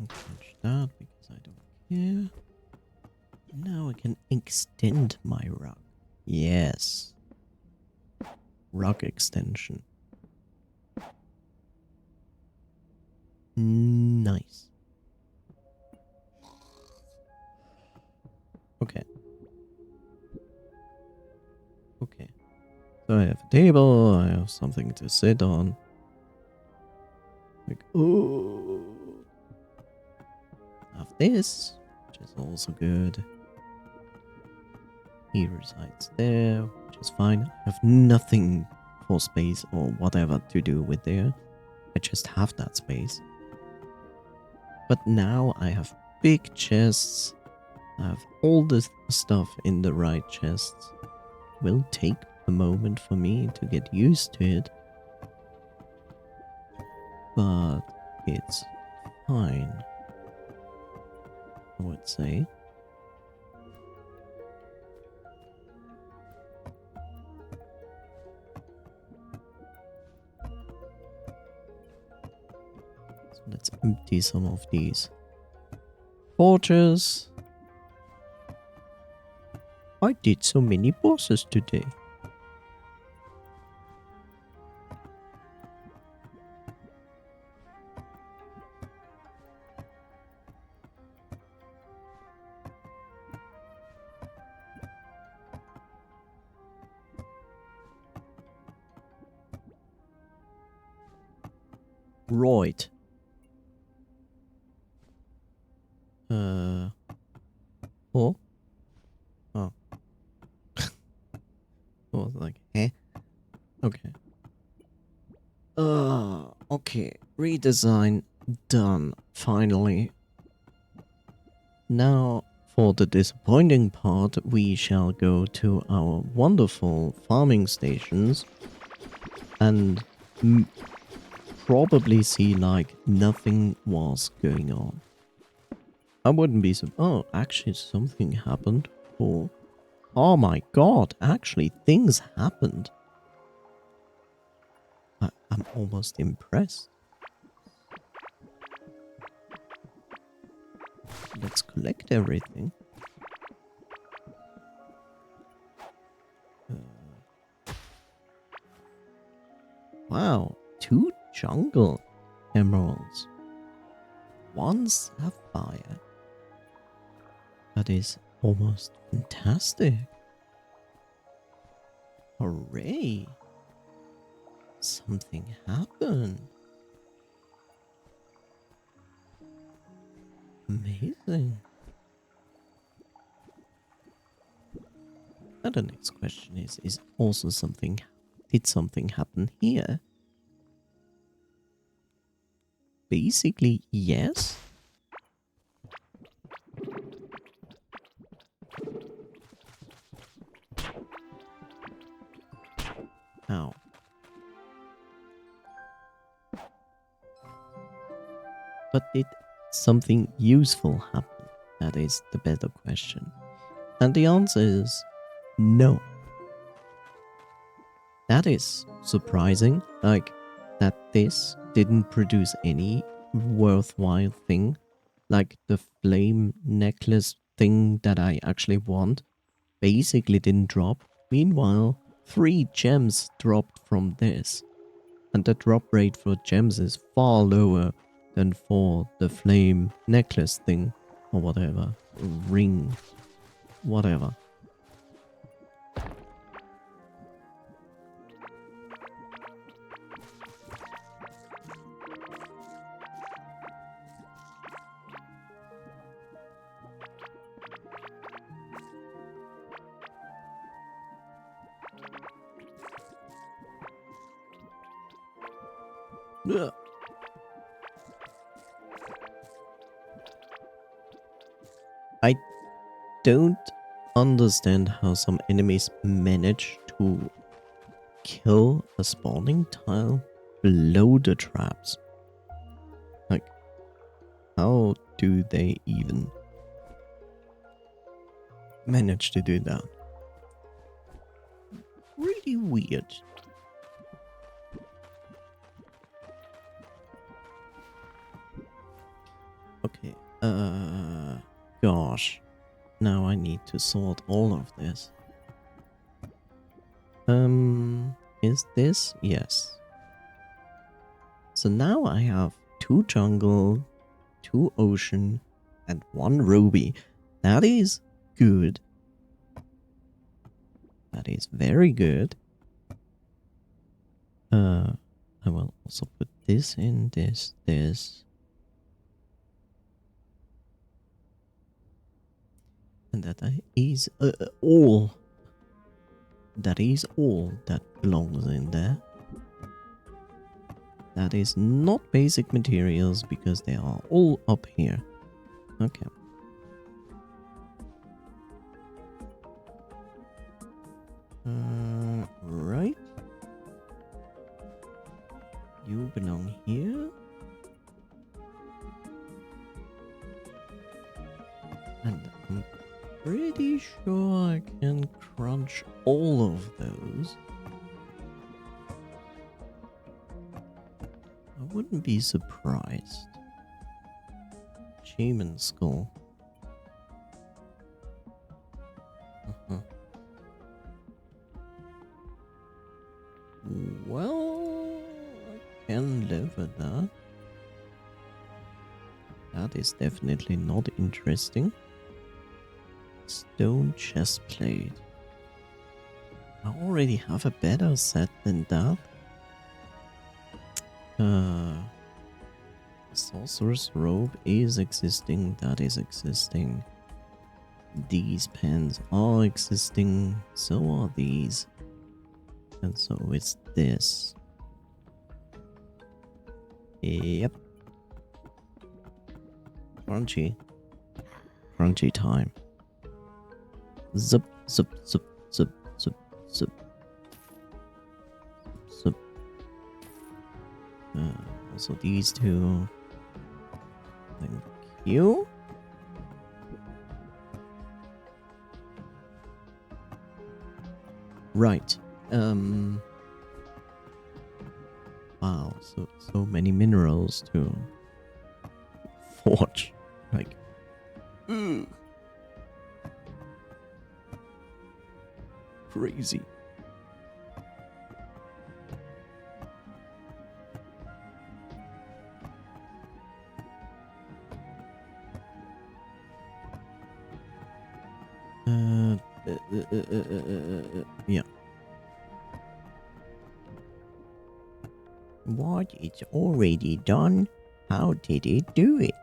I'll punch that because I don't care. Now I can extend my rock. Yes. Rock extension. Nice. Okay. Okay. So I have a table, I have something to sit on. Like, ooh. I have this, which is also good. He resides there, which is fine. I have nothing for space or whatever to do with there. I just have that space. But now I have big chests. I have all the stuff in the right chests. Will take a moment for me to get used to it. But it's fine, I would say. So let's empty some of these forges. I did so many bosses today. Right. Oh? Oh. I was like, eh? Okay. Okay. Redesign done. Finally. Now, for the disappointing part, we shall go to our wonderful farming stations and probably see like nothing was going on. I wouldn't be oh, actually something happened. Oh my god, actually things happened. I'm almost impressed. Let's collect everything. Wow, 2 jungle emeralds. 1 sapphire. That is almost fantastic. Hooray! Something happened. Amazing. And the next question is also something... Did something happen here? Basically, yes. Ow. But did something useful happen? That is the better question. And the answer is no. That is surprising, like that this didn't produce any worthwhile thing, like the flame necklace thing that I actually want basically didn't drop. Meanwhile, 3 gems dropped from this, and the drop rate for gems is far lower than for the flame necklace thing, or whatever, ring, whatever. Ugh. I don't understand how some enemies manage to kill a spawning tile below the traps. Like, how do they even manage to do that? Really weird. Okay, gosh. Now I need to sort all of this. Is this? Yes. So now I have 2 jungle, 2 ocean, and 1 ruby. That is good. That is very good. I will also put this in, this. And that is all. That is all that belongs in there. That is not basic materials because they are all up here. Okay. Right. You belong here. And I'm pretty sure I can crunch all of those. I wouldn't be surprised. Shaman skull. Well, I can live with that. That is definitely not interesting. Stone chest plate. I already have a better set than that. Sorcerer's robe is existing. That is existing. These pens are existing. So are these. And so is this. Yep. Crunchy. crunchy time. Zup, zup, zup, zup, zup, zup, zup. Also these two. Thank you. Right. Wow, so many minerals to forge. Like, crazy. Yeah. What? It's already done? How did it do it?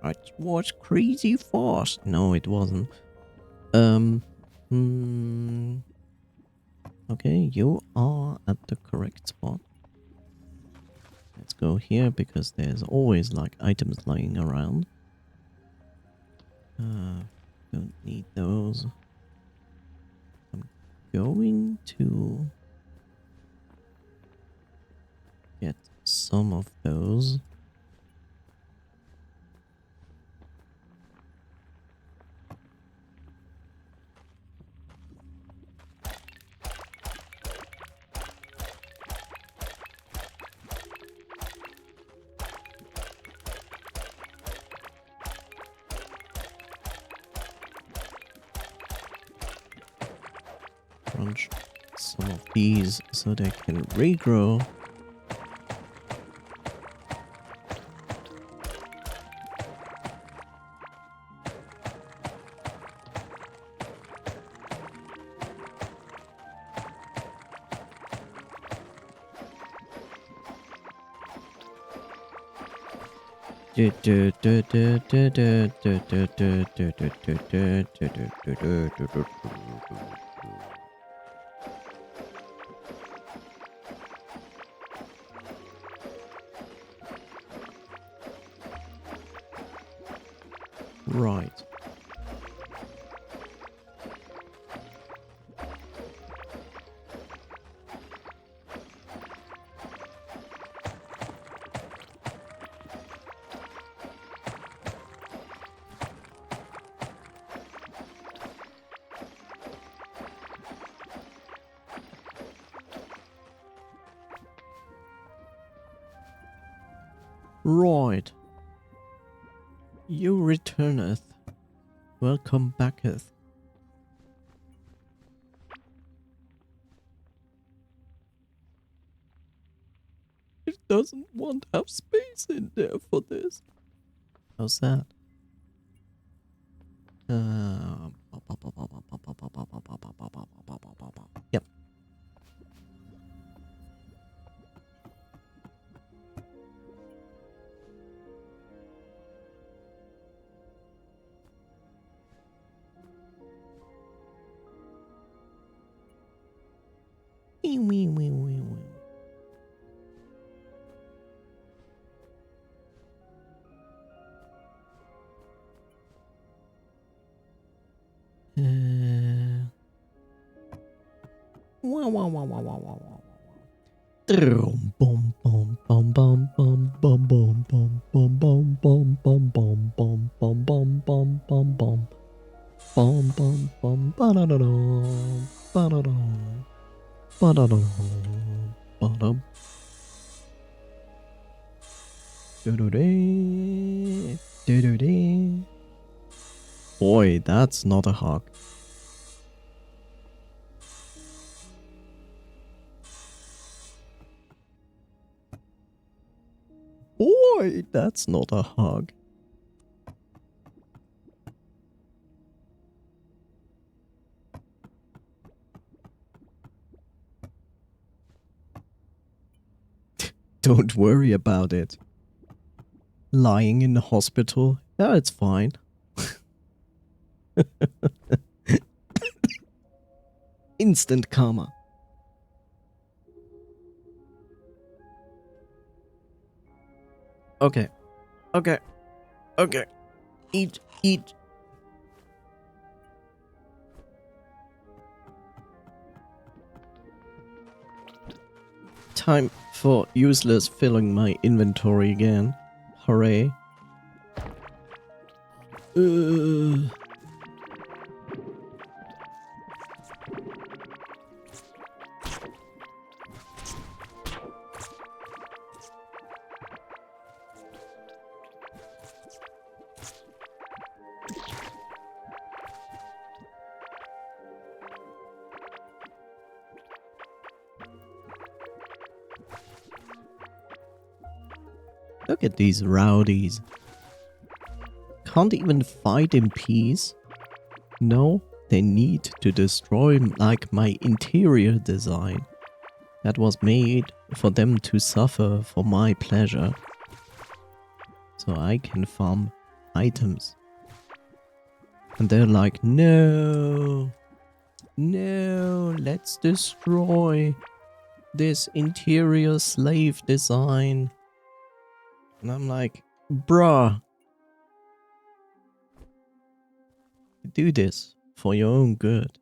It was crazy fast. No, it wasn't. Okay, you are at the correct spot. Let's go here because there's always like items lying around. Don't need those. I'm going to get some of those. Crunch some of these so they can regrow. Right. Right. You returneth. Welcome backeth. It doesn't want to have space in there for this. How's that? Yep. Wee, wee, wee, wee, wee. Wow, wow, wow, wow, wow, wow, wow. Boom, boom, boom, boom, boom, boom, boom, boom, boom, boom, boom, boom, boom, boom, boom, boom, boom, boom, boom, boom. Bum bum bum ba-da-da-dum, ba-da-dum, ba-da-dum, ba-dum. Do-do-dee, do-do-dee. Boy, that's not a hug. Boy, that's not a hug. Don't worry about it. Lying in the hospital? Yeah, it's fine. Instant karma. Okay. Okay. Okay. Eat, eat. Time for useless filling my inventory again. Hooray. Look at these rowdies. Can't even fight in peace. No, they need to destroy like my interior design. That was made for them to suffer for my pleasure. So I can farm items. And they're like, no, no, let's destroy this interior slave design. And I'm like, bruh, do this for your own good.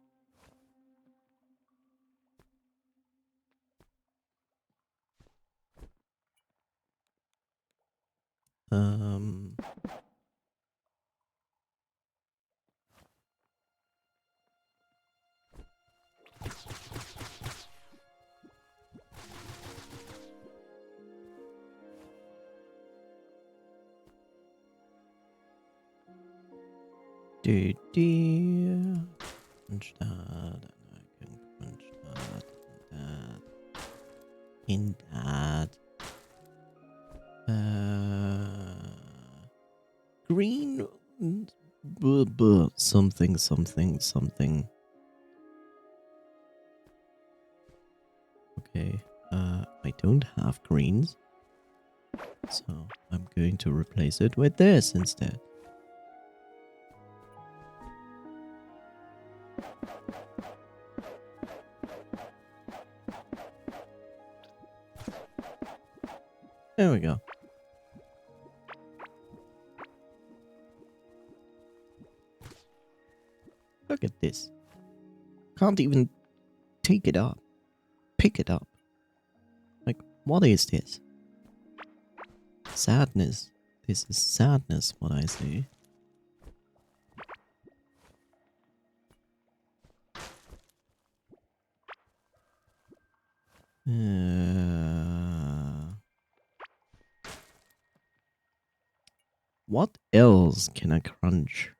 Punch that, and I can punch that, and that, in that. Green, something, something, something. Okay, I don't have greens, so I'm going to replace it with this instead. There we go. Look at this. Can't even take it up. Pick it up. Like, what is this? Sadness. This is sadness, what I see. What else can I crunch?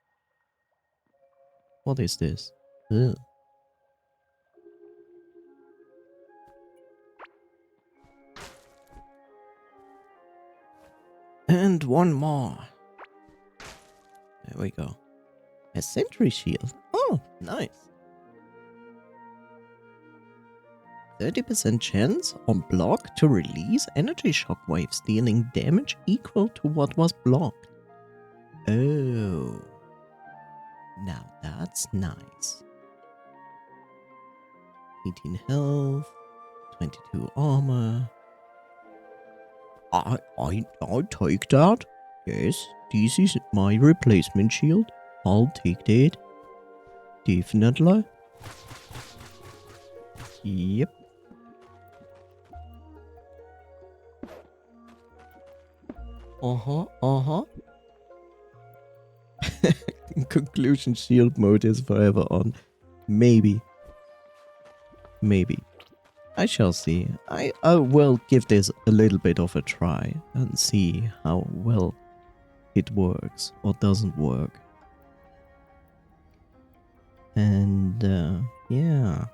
What is this? Ugh. And one more. There we go. A sentry shield. Oh, nice. 30% chance on block to release energy shockwaves, dealing damage equal to what was blocked. Oh. Now that's nice. 18 health, 22 armor. I'll take that. Yes, this is my replacement shield. I'll take that. Definitely. Yep. Uh-huh. In conclusion, shield mode is forever on. Maybe. I shall see. I will give this a little bit of a try and see how well it works or doesn't work. And yeah.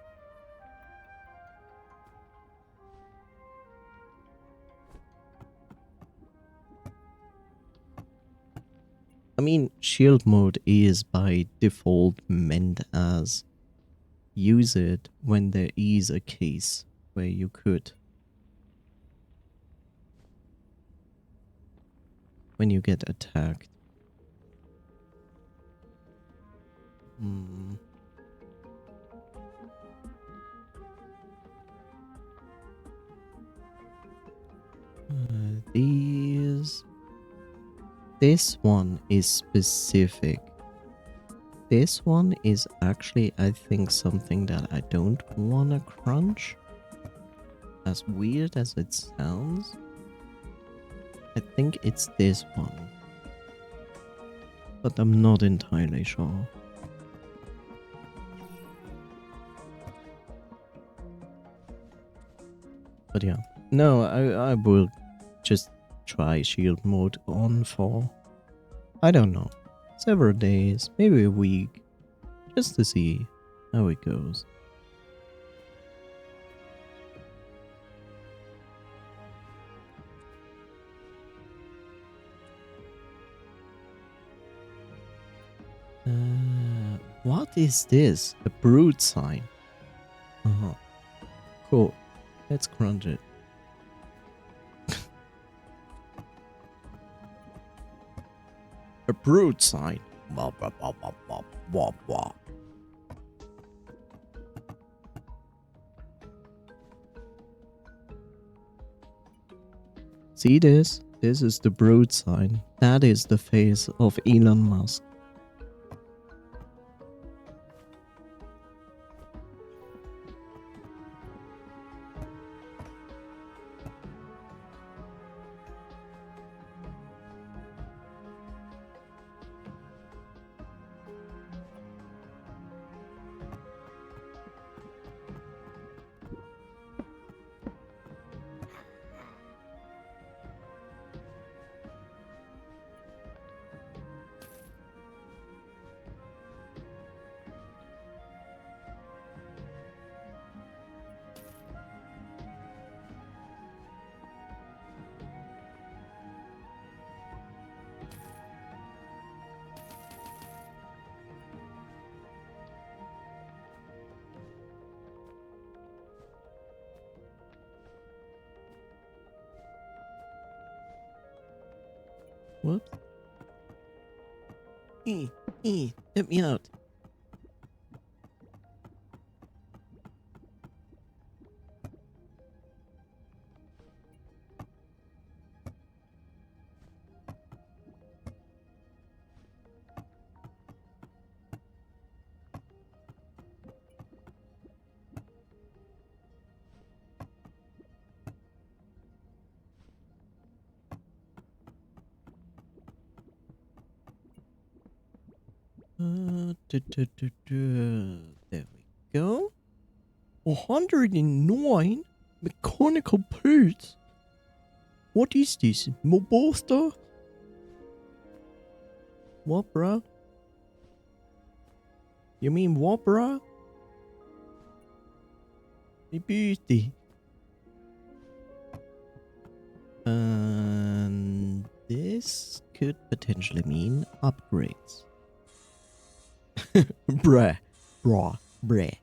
I mean, shield mode is by default meant as use it when there is a case where you could. When you get attacked. These. This one is specific. This one is actually, I think, something that I don't want to crunch. As weird as it sounds, I think it's this one. But I'm not entirely sure. But yeah. No, I will just try shield mode on for, I don't know, several days, maybe a week, just to see how it goes. What is this? A brood sign. Uh-huh. Cool. Let's crunch it. A brood sign. Wah, wah, wah, wah, wah, wah, wah. See this? This is the brood sign. That is the face of Elon Musk. Whoops. Let me out. There we go. 109 mechanical parts. What is this? Moboster? What, bro? You mean what, bro? My birthday. And this could potentially mean upgrades. Bruh. Bruh.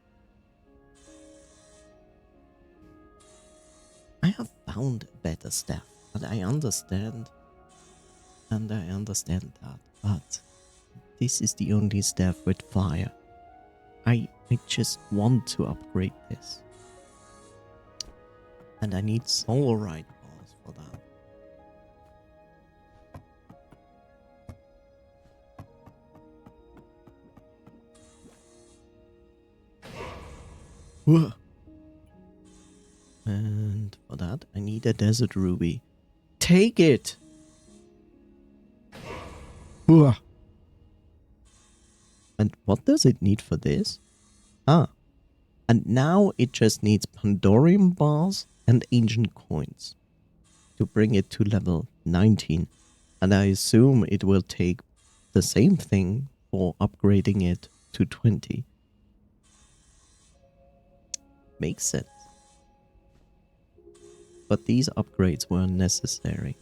I have found better stuff, but I understand. And I understand that. But this is the only staff with fire. I just want to upgrade this. And I need solarite balls for that. Whoa. And for that, I need a desert ruby. Take it! Whoa. And what does it need for this? Ah. And now it just needs Pandorium bars and ancient coins to bring it to level 19. And I assume it will take the same thing for upgrading it to 20. Makes sense. But these upgrades were necessary.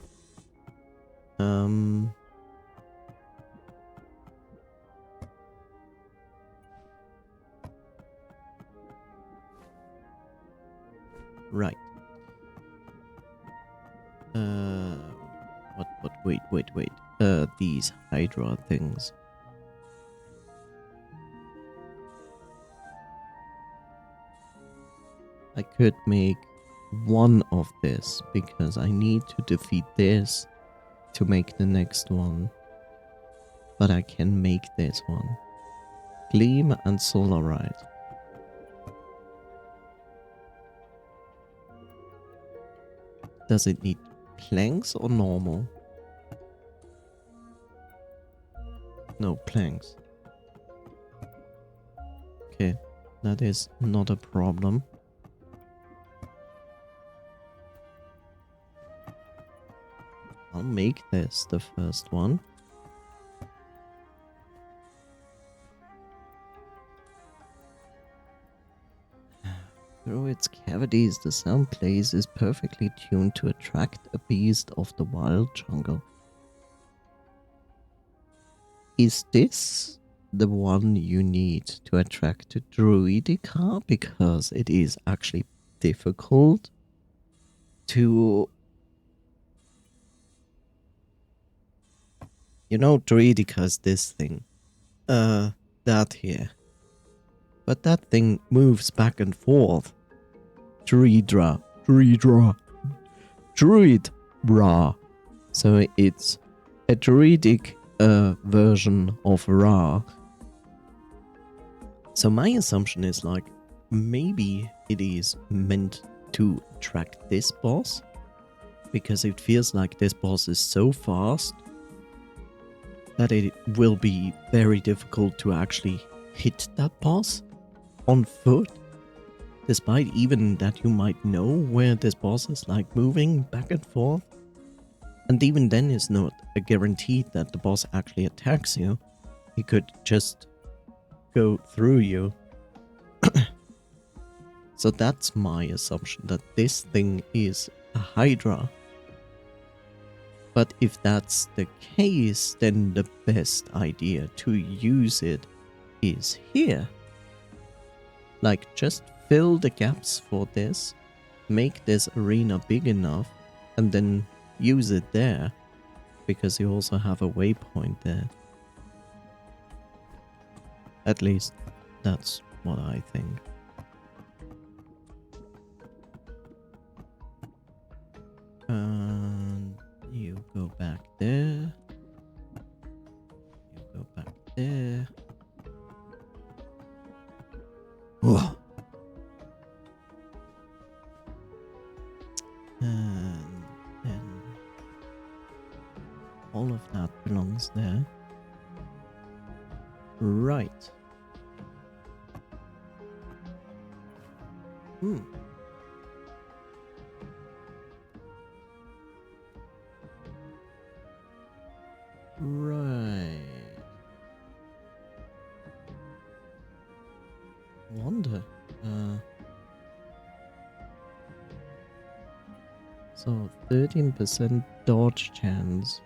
Right. Wait. These Hydra things. I could make one of this because I need to defeat this to make the next one, but I can make this one. Gleam and Solarite. Does it need planks or normal? No, planks. Okay, that is not a problem. I'll make this the first one. Through its cavities, the sound place is perfectly tuned to attract a beast of the wild jungle. Is this the one you need to attract a Druidica? Because it is actually difficult to... You know, Druidica is this thing. That here. But that thing moves back and forth. Druidra. Druidra. So it's a druidic version of Ra. So my assumption is like, maybe it is meant to attract this boss, because it feels like this boss is so fast that it will be very difficult to actually hit that boss on foot, despite even that you might know where this boss is like moving back and forth. And even then it's not a guarantee that the boss actually attacks you. He could just go through you. So that's my assumption, that this thing is a Hydra. But if that's the case, then the best idea to use it is here. Like, just fill the gaps for this, make this arena big enough, and then use it there, because you also have a waypoint there. At least, that's what I think. And you go back there. You go back there. Whoa. And then all of that belongs there. Right. Right. Wonder. So 13% dodge chance.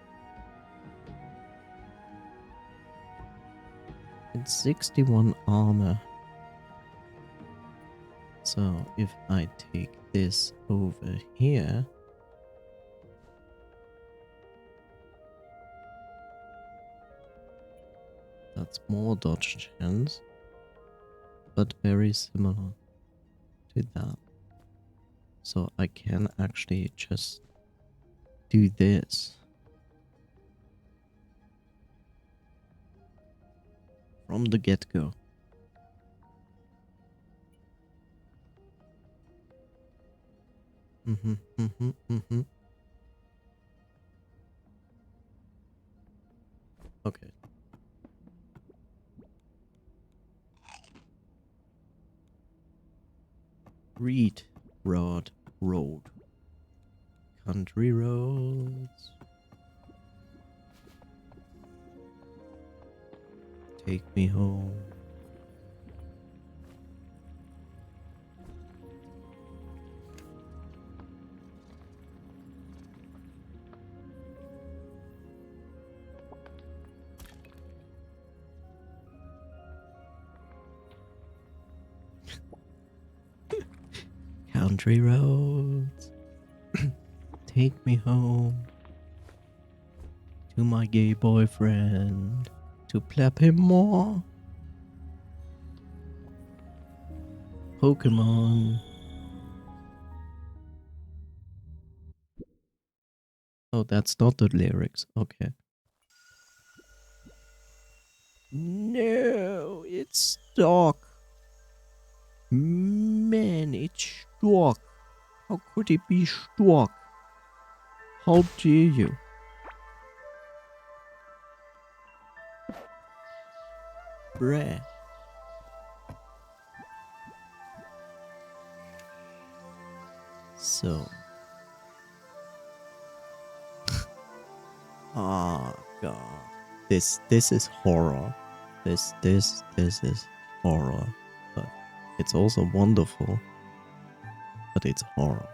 It's 61 armor. So if I take this over here, that's more dodge chance, but very similar to that. So I can actually just do this from the get-go. Okay. Reed Rod Road. Country roads. Take me home. Country roads. Take me home to my gay boyfriend to plap him more. Pokemon. Oh, that's not the lyrics. Okay. No, it's stuck. Man, it's stuck. How could it be stuck? How dare you? Bruh. So. Oh god. This is horror. This is horror. But it's also wonderful. But it's horror.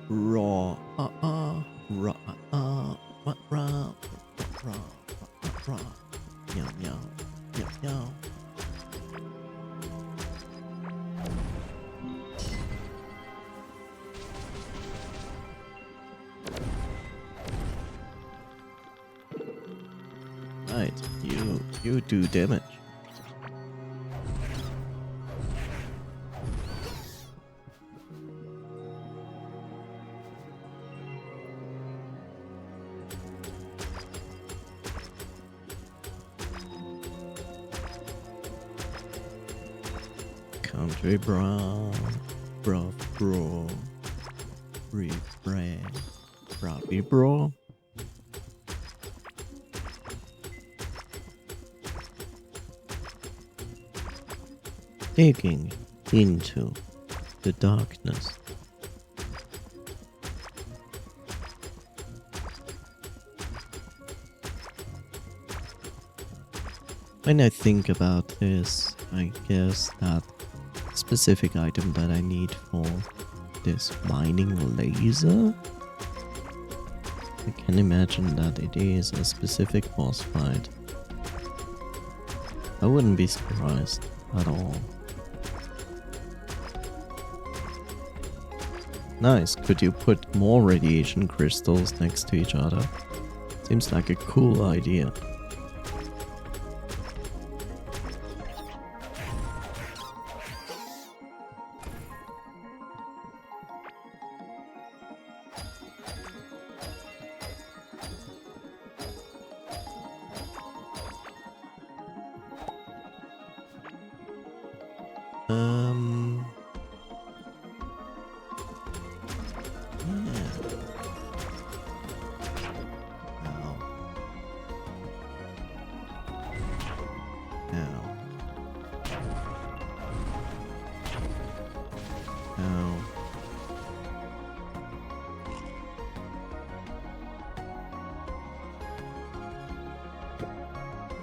Raw, raw, raw, raw, raw, meow, meow, meow, meow. Right, you do damage. Country brown, bro, rebrand, Robbie bro. Digging into the darkness. When I think about this, I guess that specific item that I need for this mining laser, I can imagine that it is a specific boss fight. I wouldn't be surprised at all. Nice, could you put more radiation crystals next to each other? Seems like a cool idea.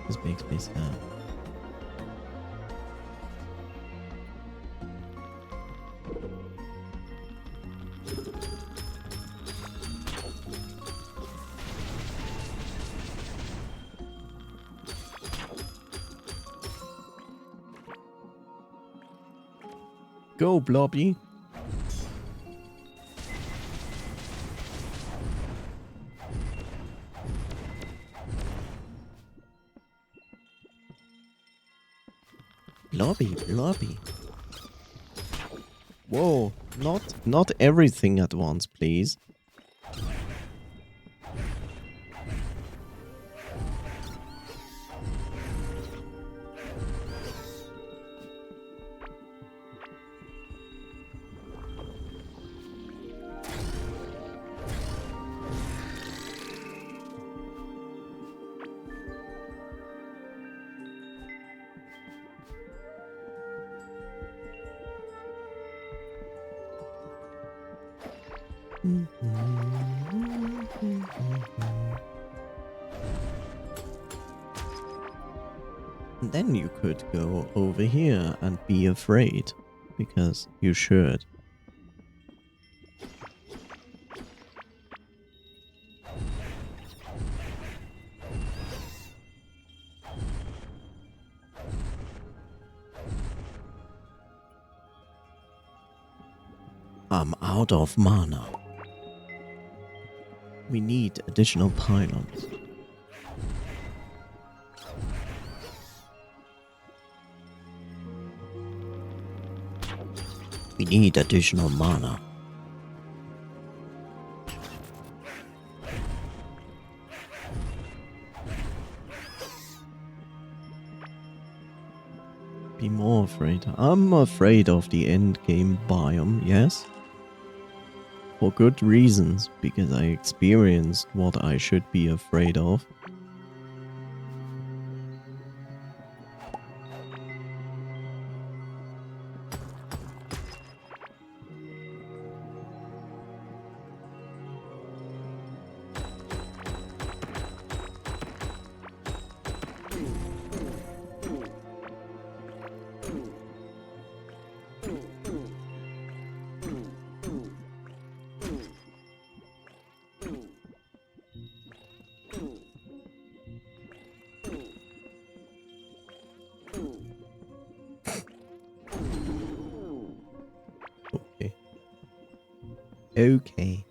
This makes me sad. Go, Blobby. Blobby. Whoa, not everything at once, please. And then you could go over here and be afraid. because you should. I'm out of mana. We need additional pylons. We need additional mana. Be more afraid. I'm afraid of the endgame biome, yes? For good reasons, because I experienced what I should be afraid of. Okay. Okay.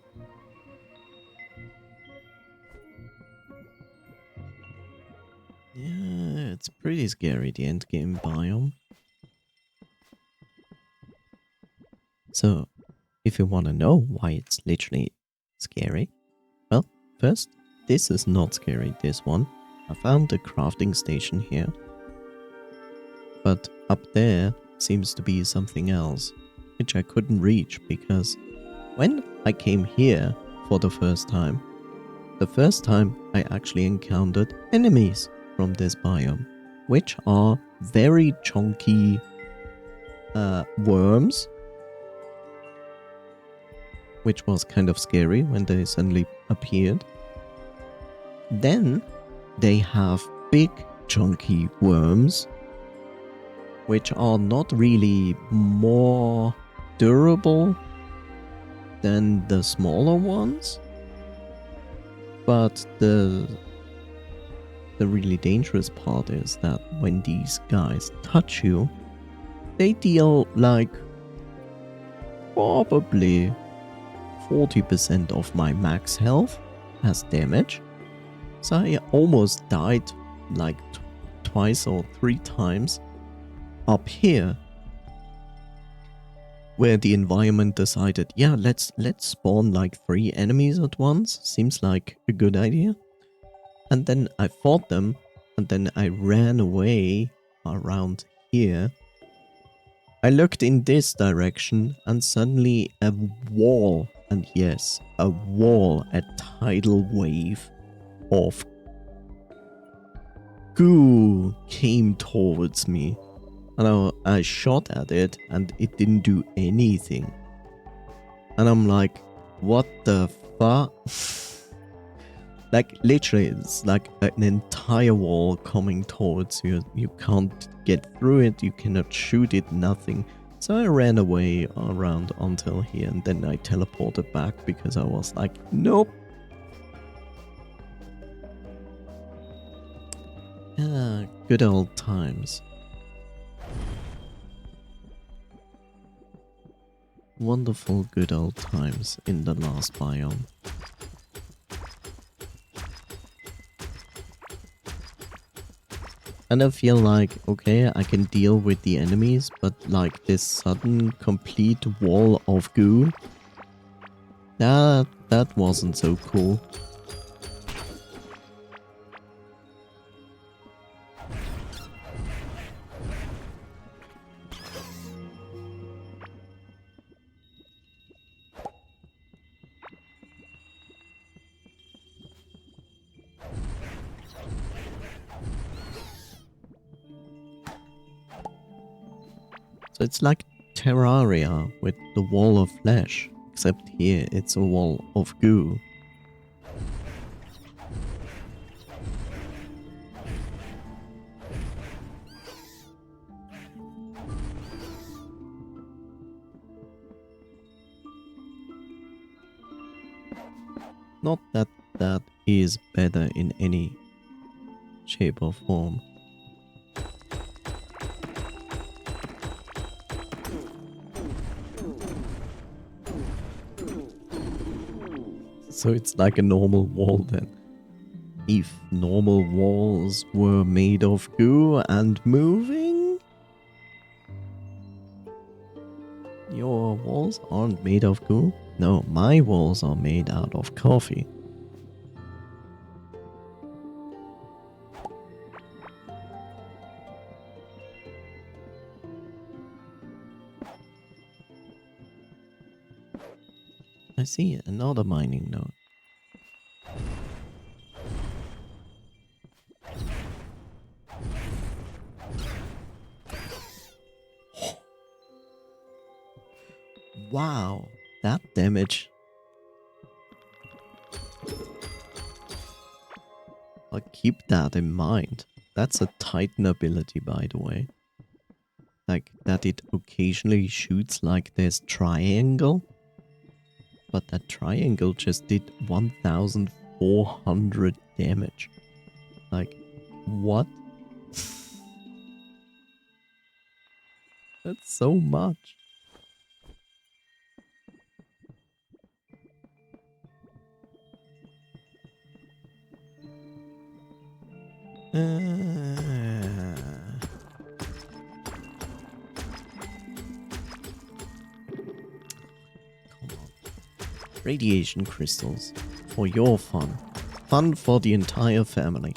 Yeah, it's pretty scary, the endgame biome. So, if you want to know why it's literally scary, well, first, this is not scary, this one. I found a crafting station here. But up there seems to be something else, which I couldn't reach because when I came here for the first time I actually encountered enemies from this biome, which are very chunky worms, which was kind of scary when they suddenly appeared. Then they have big chunky worms, which are not really more durable than the smaller ones. But the really dangerous part is that when these guys touch you, they deal like probably 40% of my max health as damage. So I almost died like twice or 3 times up here, where the environment decided, yeah, let's spawn like 3 enemies at once. Seems like a good idea. And then I fought them, and then I ran away around here. I looked in this direction, and suddenly a wall, and yes, a wall, a tidal wave of goo came towards me. And I shot at it, and it didn't do anything. And I'm like, what the fuck? Like, literally, it's like an entire wall coming towards you. You can't get through it, you cannot shoot it, nothing. So I ran away around until here, and then I teleported back because I was like, nope. Yeah, good old times. Wonderful good old times in the last biome. And I feel like, okay, I can deal with the enemies, but like this sudden complete wall of goo, that wasn't so cool. So it's like Terraria with the wall of flesh, except here it's a wall of goo. Not that that is better in any shape or form. So it's like a normal wall then. If normal walls were made of goo and moving, your walls aren't made of goo? No, my walls are made out of coffee. I see another mining node. Wow, that damage. I'll keep that in mind. That's a Titan ability, by the way. Like, that it occasionally shoots like this triangle. But that triangle just did 1,400 damage. Like, what? That's so much. Come on. Radiation crystals. For your fun. Fun for the entire family.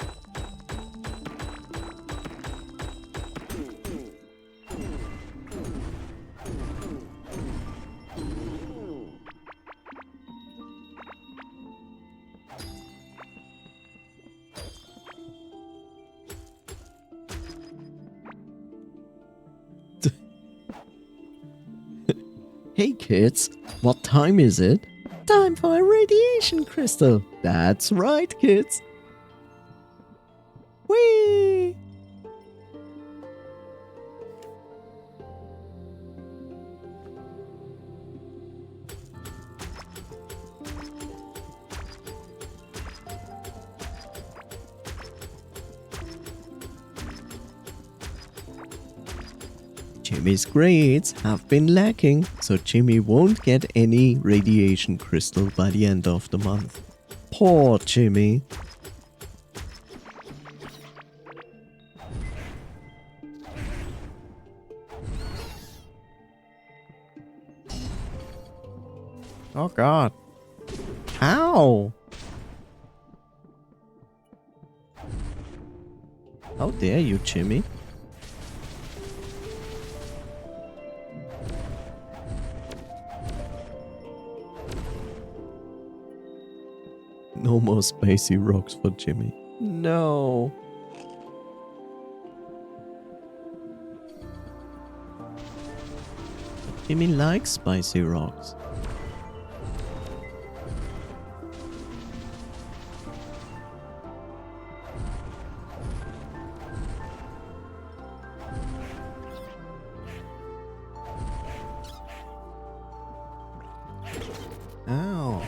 Hey kids, what time is it? Time for a radiation crystal. That's right, kids. Whee! Jimmy's grades have been lacking, so Jimmy won't get any radiation crystal by the end of the month. Poor Jimmy. Oh god. Ow! How dare you, Jimmy? No more spicy rocks for Jimmy. No. Jimmy likes spicy rocks. Ow.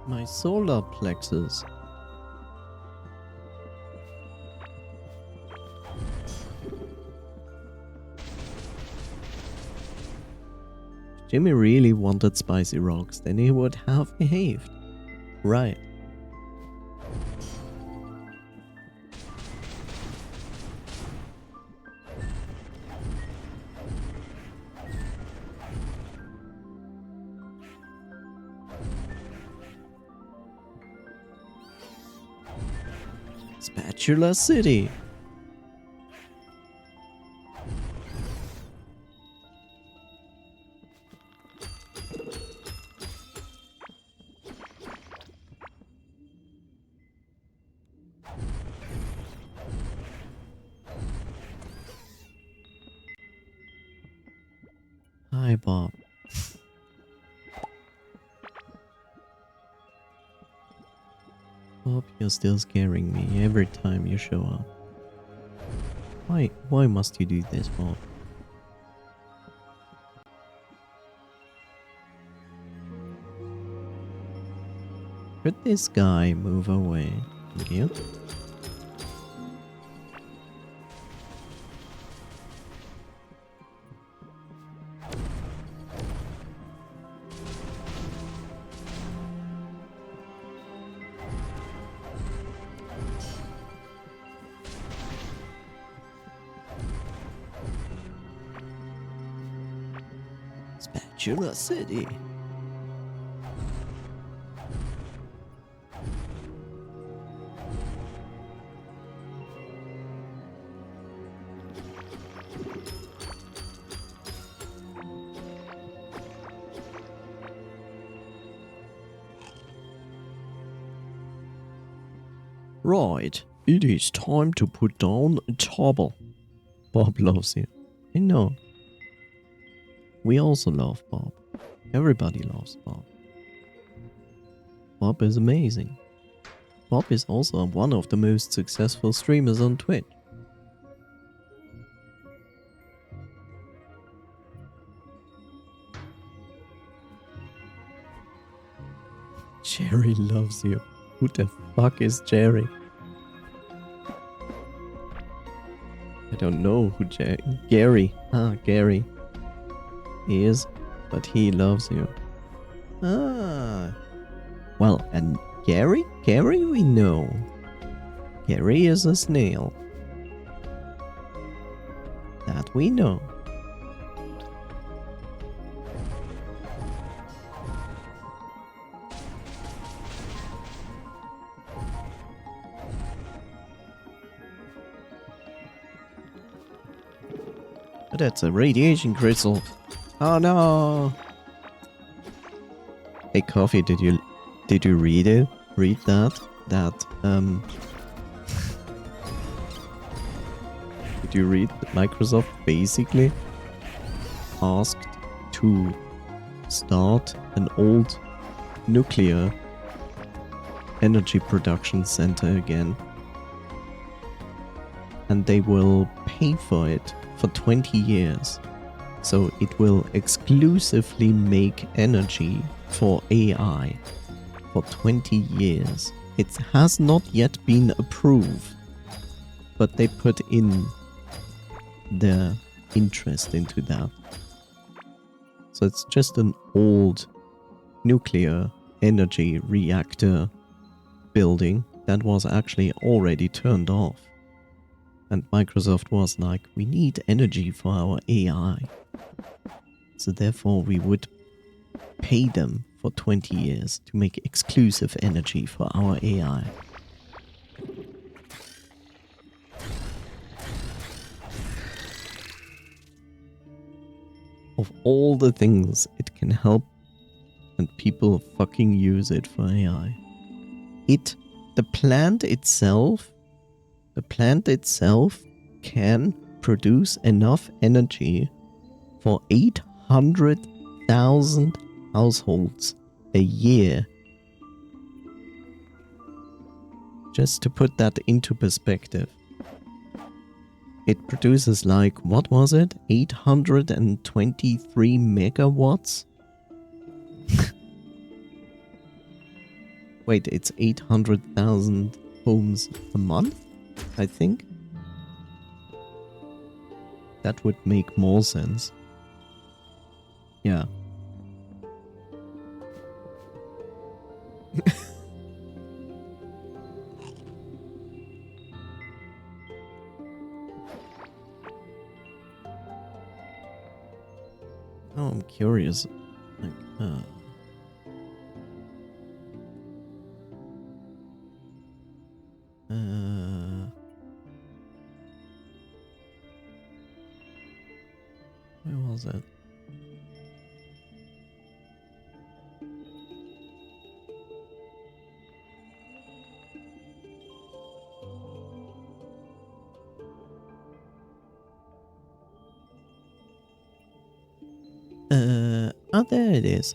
My solar plexus. If Jimmy really wanted spicy rocks, then he would have behaved. Right. Spatula City. Hi, Bob. Bob, you're still scaring me every time you show up. Why must you do this, Bob? Could this guy move away? Thank you. Spatula City. Right, it is time to put down a table. Bob loves you. I know. We also love Bob. Everybody loves Bob. Bob is amazing. Bob is also one of the most successful streamers on Twitch. Jerry loves you. Who the fuck is Jerry? I don't know who Gary. Gary is, but he loves you. Well, and Gary? Gary we know. Gary is a snail. That we know. But that's a radiation crystal. Oh no! Hey Coffee, did you read it? Read that? Did you read that Microsoft basically asked to start an old nuclear energy production center again? And they will pay for it for 20 years. So it will exclusively make energy for AI for 20 years. It has not yet been approved, but they put in their interest into that. So it's just an old nuclear energy reactor building that was actually already turned off. And Microsoft was like, we need energy for our AI. So therefore we would pay them for 20 years to make exclusive energy for our AI. Of all the things it can help, and people fucking use it for AI. The plant itself can produce enough energy for 800,000 households a year. Just to put that into perspective. It produces like, what was it? 823 megawatts? Wait, it's 800,000 homes a month, I think? That would make more sense. Yeah. Oh, I'm curious. Like, where was it? Oh, there it is.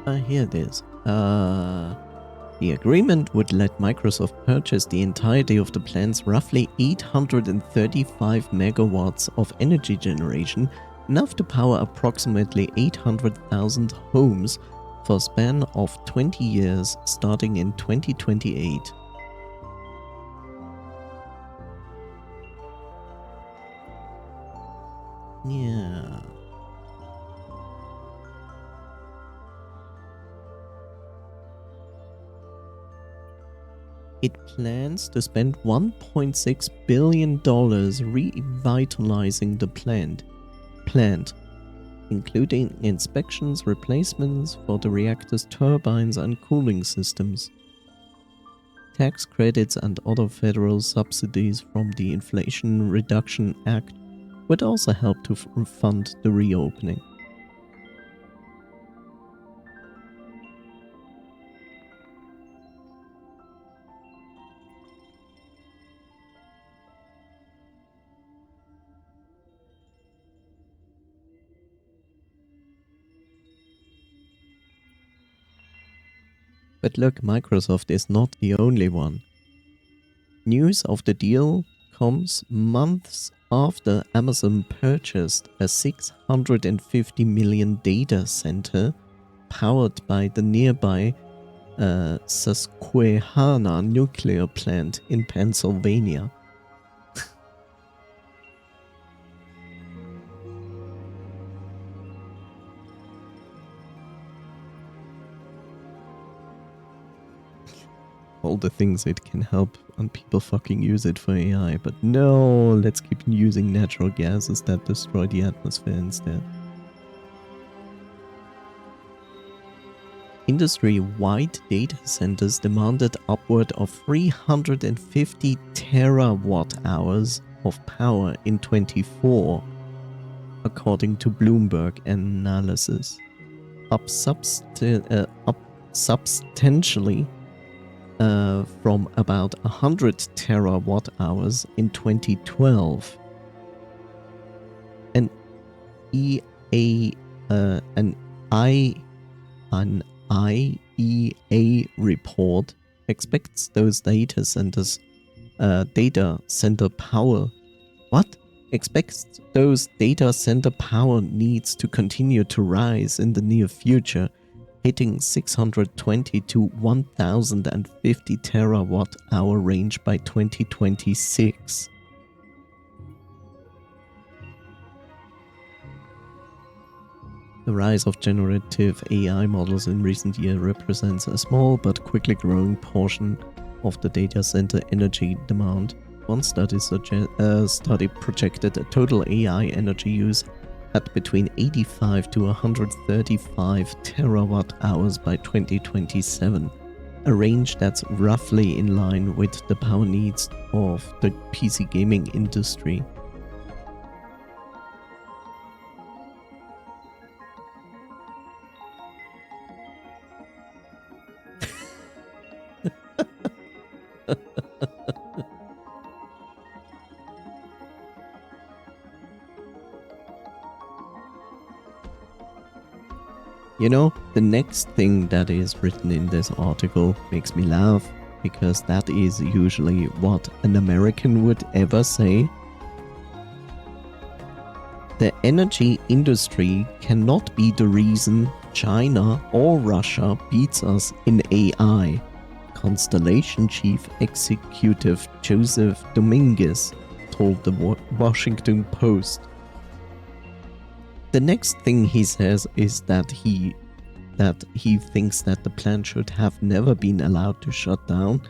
Here it is. The agreement would let Microsoft purchase the entirety of the plant's roughly 835 megawatts of energy generation, enough to power approximately 800,000 homes for a span of 20 years starting in 2028. Yeah. It plans to spend $1.6 billion revitalizing the plant, including inspections, replacements for the reactor's turbines and cooling systems. Tax credits and other federal subsidies from the Inflation Reduction Act would also help to fund the reopening. But look, Microsoft is not the only one. News of the deal comes months after Amazon purchased a $650 million data center powered by the nearby Susquehanna nuclear plant in Pennsylvania. All the things it can help and people fucking use it for AI, but no, let's keep using natural gases that destroy the atmosphere instead. Industry-wide data centers demanded upward of 350 terawatt-hours of power in 2024, according to Bloomberg analysis, up substantially from about 100 terawatt-hours in 2012. An IEA report expects those data center power needs to continue to rise in the near future, hitting 620 to 1050 terawatt-hour range by 2026. The rise of generative AI models in recent years represents a small but quickly growing portion of the data center energy demand. One study projected a total AI energy use at between 85 to 135 terawatt hours by 2027, a range that's roughly in line with the power needs of the PC gaming industry. You know, the next thing that is written in this article makes me laugh, because that is usually what an American would ever say. The energy industry cannot be the reason China or Russia beats us in AI, Constellation Chief Executive Joseph Dominguez told the Washington Post. The next thing he says is that he thinks that the plant should have never been allowed to shut down,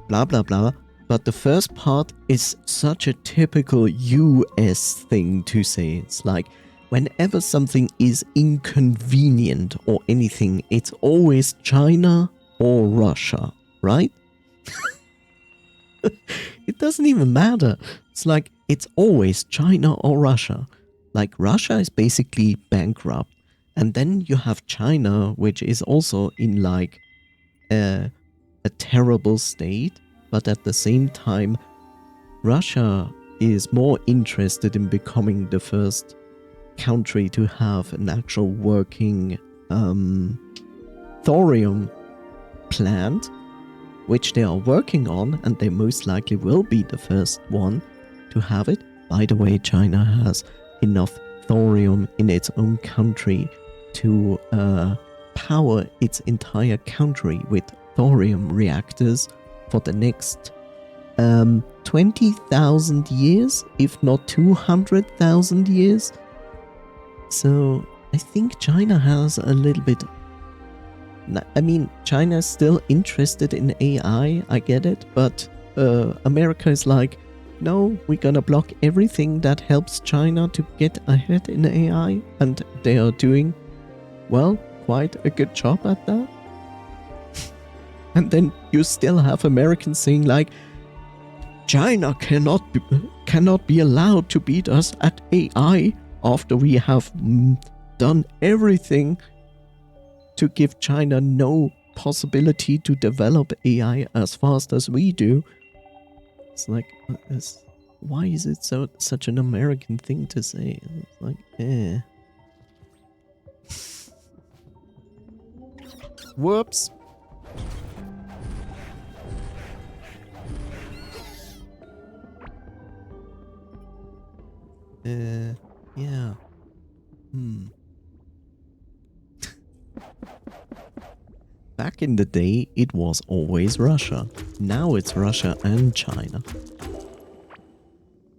blah blah blah. But the first part is such a typical US thing to say. It's like, whenever something is inconvenient or anything, it's always China or Russia, right? It doesn't even matter. It's like, it's always China or Russia. Like, Russia is basically bankrupt, and then you have China, which is also in like a terrible state, but at the same time, Russia is more interested in becoming the first country to have an actual working thorium plant, which they are working on, and they most likely will be the first one to have it. By the way, China has enough thorium in its own country to power its entire country with thorium reactors for the next 20,000 years, if not 200,000 years. So I think China has a little bit... I mean, China is still interested in AI, I get it, but America is like, no, we're gonna block everything that helps China to get ahead in AI, and they are doing, well, quite a good job at that. And then you still have Americans saying like, China cannot be allowed to beat us at AI after we have done everything to give China no possibility to develop AI as fast as we do. It's like, why is it such an American thing to say? It's like, Whoops. Yeah. Back in the day, it was always Russia. Now it's Russia and China.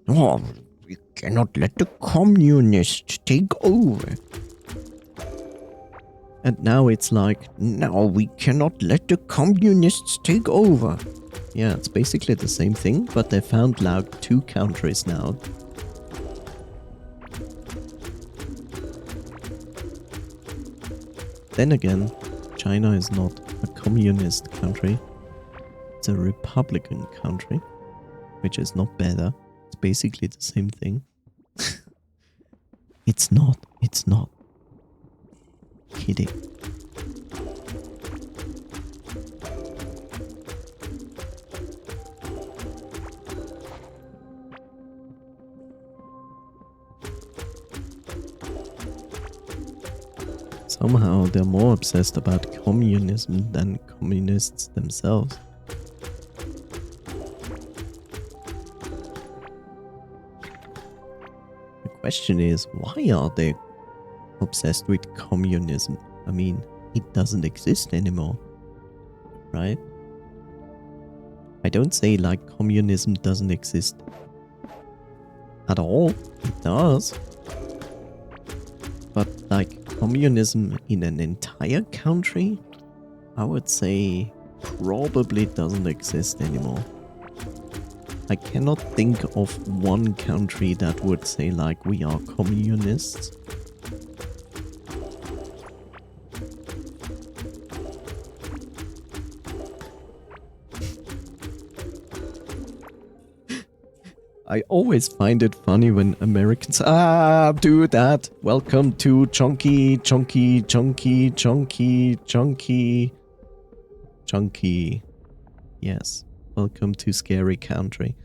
Oh, we cannot let the communists take over. And now it's like, no, we cannot let the communists take over. Yeah, it's basically the same thing, but they found like 2 countries now. Then again, China is not a communist country. It's a republican country, which is not better. It's basically the same thing. It's not. Kidding. Somehow they're more obsessed about communism than communists themselves. The question is, why are they obsessed with communism? I mean, it doesn't exist anymore, right? I don't say like communism doesn't exist at all. It does. But like communism in an entire country, I would say probably doesn't exist anymore. I cannot think of one country that would say like we are communists. I always find it funny when Americans do that. Welcome to chunky. Yes, welcome to scary country.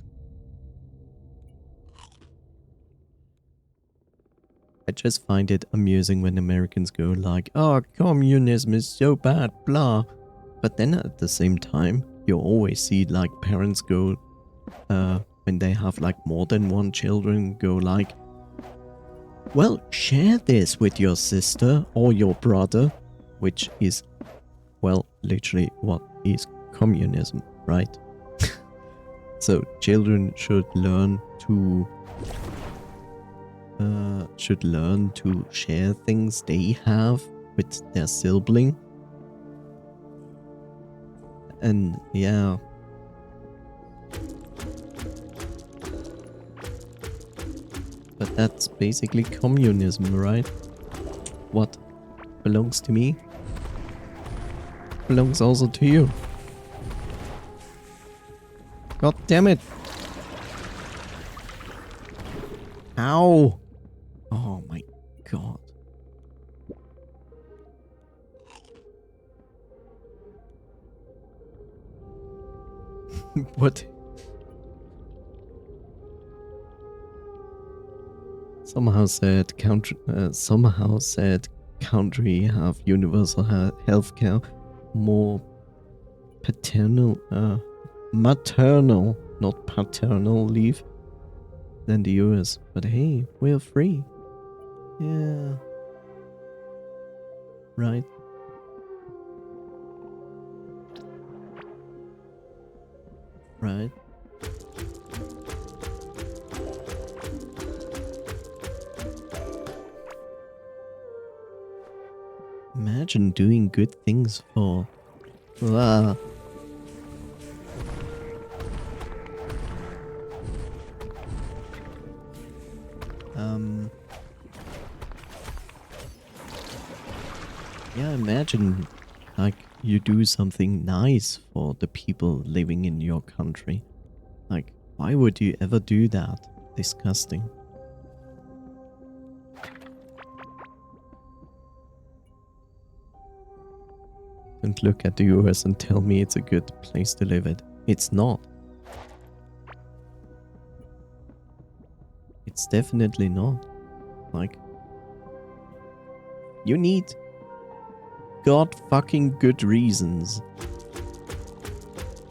I just find it amusing when Americans go like, oh, communism is so bad, blah. But then at the same time, you always see like parents go, when they have like more than one children, go like, well, share this with your sister or your brother, which is, well, literally what is communism, right? So children should learn to share things they have with their sibling. And yeah. But that's basically communism, right? What belongs to me belongs also to you. God damn it. Ow. Oh my god. What? Somehow said country have universal healthcare, more maternal, not paternal leave than the US. But hey, we're free. Yeah. Right. Right. Imagine doing good things for... Ah. Yeah, imagine, like, you do something nice for the people living in your country. Like, why would you ever do that? Disgusting. Don't look at the US and tell me it's a good place to live in. It's not. It's definitely not. Like, you need god fucking good reasons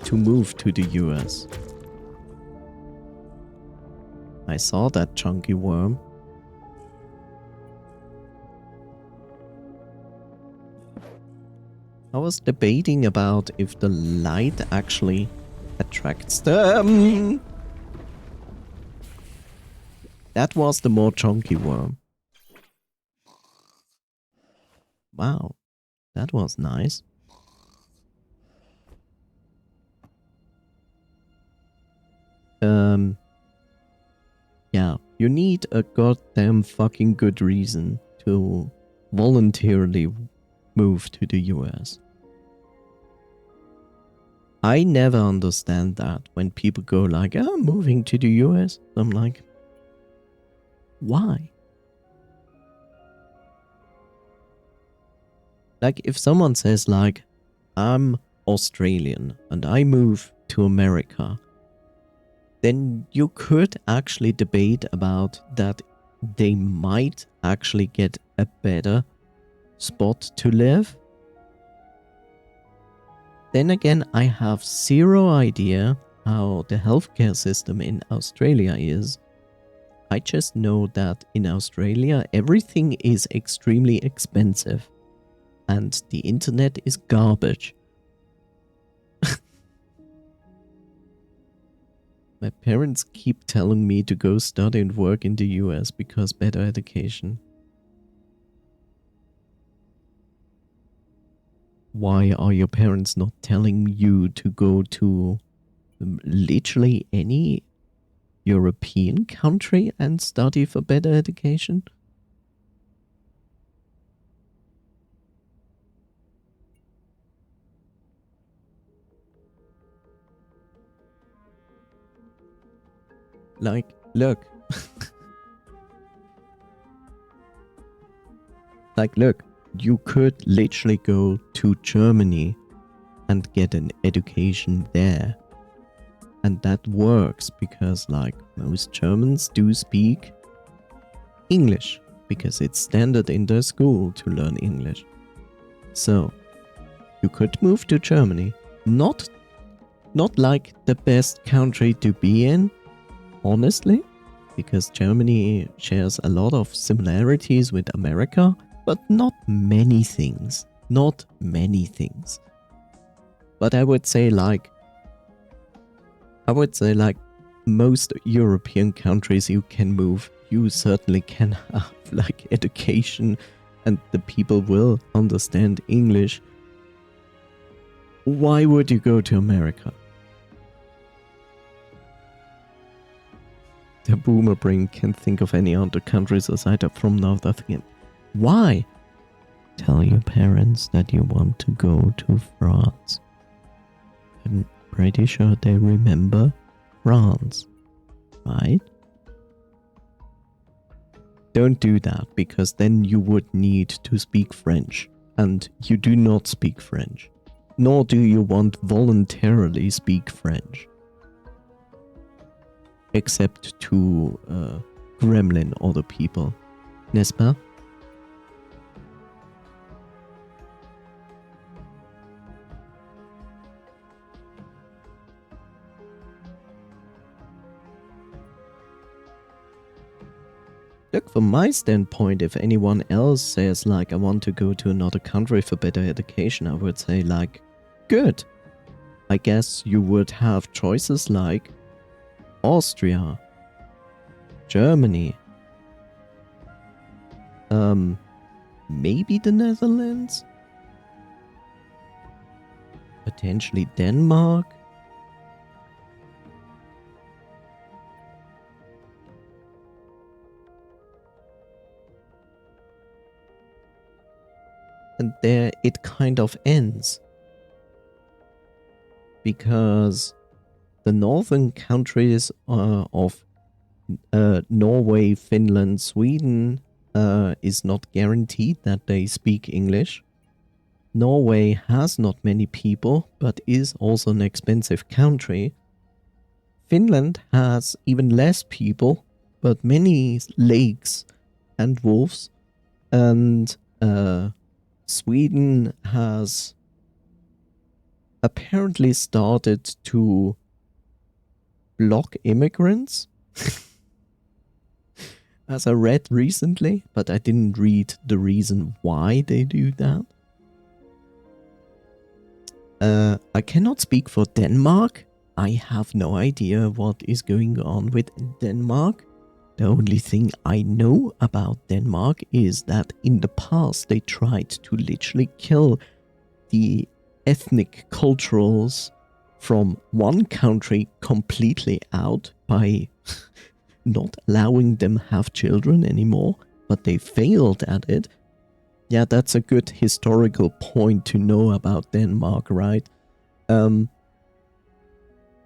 to move to the US. I saw that chunky worm. I was debating about if the light actually attracts them. That was the more chunky worm. Wow, that was nice. Yeah, you need a goddamn fucking good reason to voluntarily move to the US. I never understand that when people go like, oh, I'm moving to the US. I'm like, why? Like, if someone says like, I'm Australian and I move to America, then you could actually debate about that they might actually get a better spot to live. Then again, I have zero idea how the healthcare system in Australia is. I just know that in Australia, everything is extremely expensive and the internet is garbage. My parents keep telling me to go study and work in the US because better education. Why are your parents not telling you to go to literally any European country and study for better education? Like, look. Like, look, you could literally go to Germany and get an education there. And that works because, like, most Germans do speak English because it's standard in their school to learn English. So, you could move to Germany. Not like the best country to be in, honestly, because Germany shares a lot of similarities with America, but not many things. Not many things. But I would say like most European countries you can move, you certainly can have like education and the people will understand English. Why would you go to America? The boomer brain can't think of any other countries aside from North Africa. Why? Tell your parents that you want to go to France. I'm pretty sure they remember France, right? Don't do that, because then you would need to speak French, and you do not speak French. Nor do you want voluntarily speak French. Except to gremlin other people. N'est-ce pas? Look, from my standpoint, if anyone else says, like, I want to go to another country for better education, I would say, like, good. I guess you would have choices like Austria, Germany, maybe the Netherlands, potentially Denmark. And there it kind of ends. Because the northern countries of Norway, Finland, Sweden is not guaranteed that they speak English. Norway has not many people, but is also an expensive country. Finland has even less people, but many lakes and wolves. And Sweden has apparently started to block immigrants. As I read recently, but I didn't read the reason why they do that. I cannot speak for Denmark. I have no idea what is going on with Denmark. The only thing I know about Denmark is that in the past they tried to literally kill the ethnic cultures from one country completely out by not allowing them have children anymore, but they failed at it. Yeah, that's a good historical point to know about Denmark, right? Then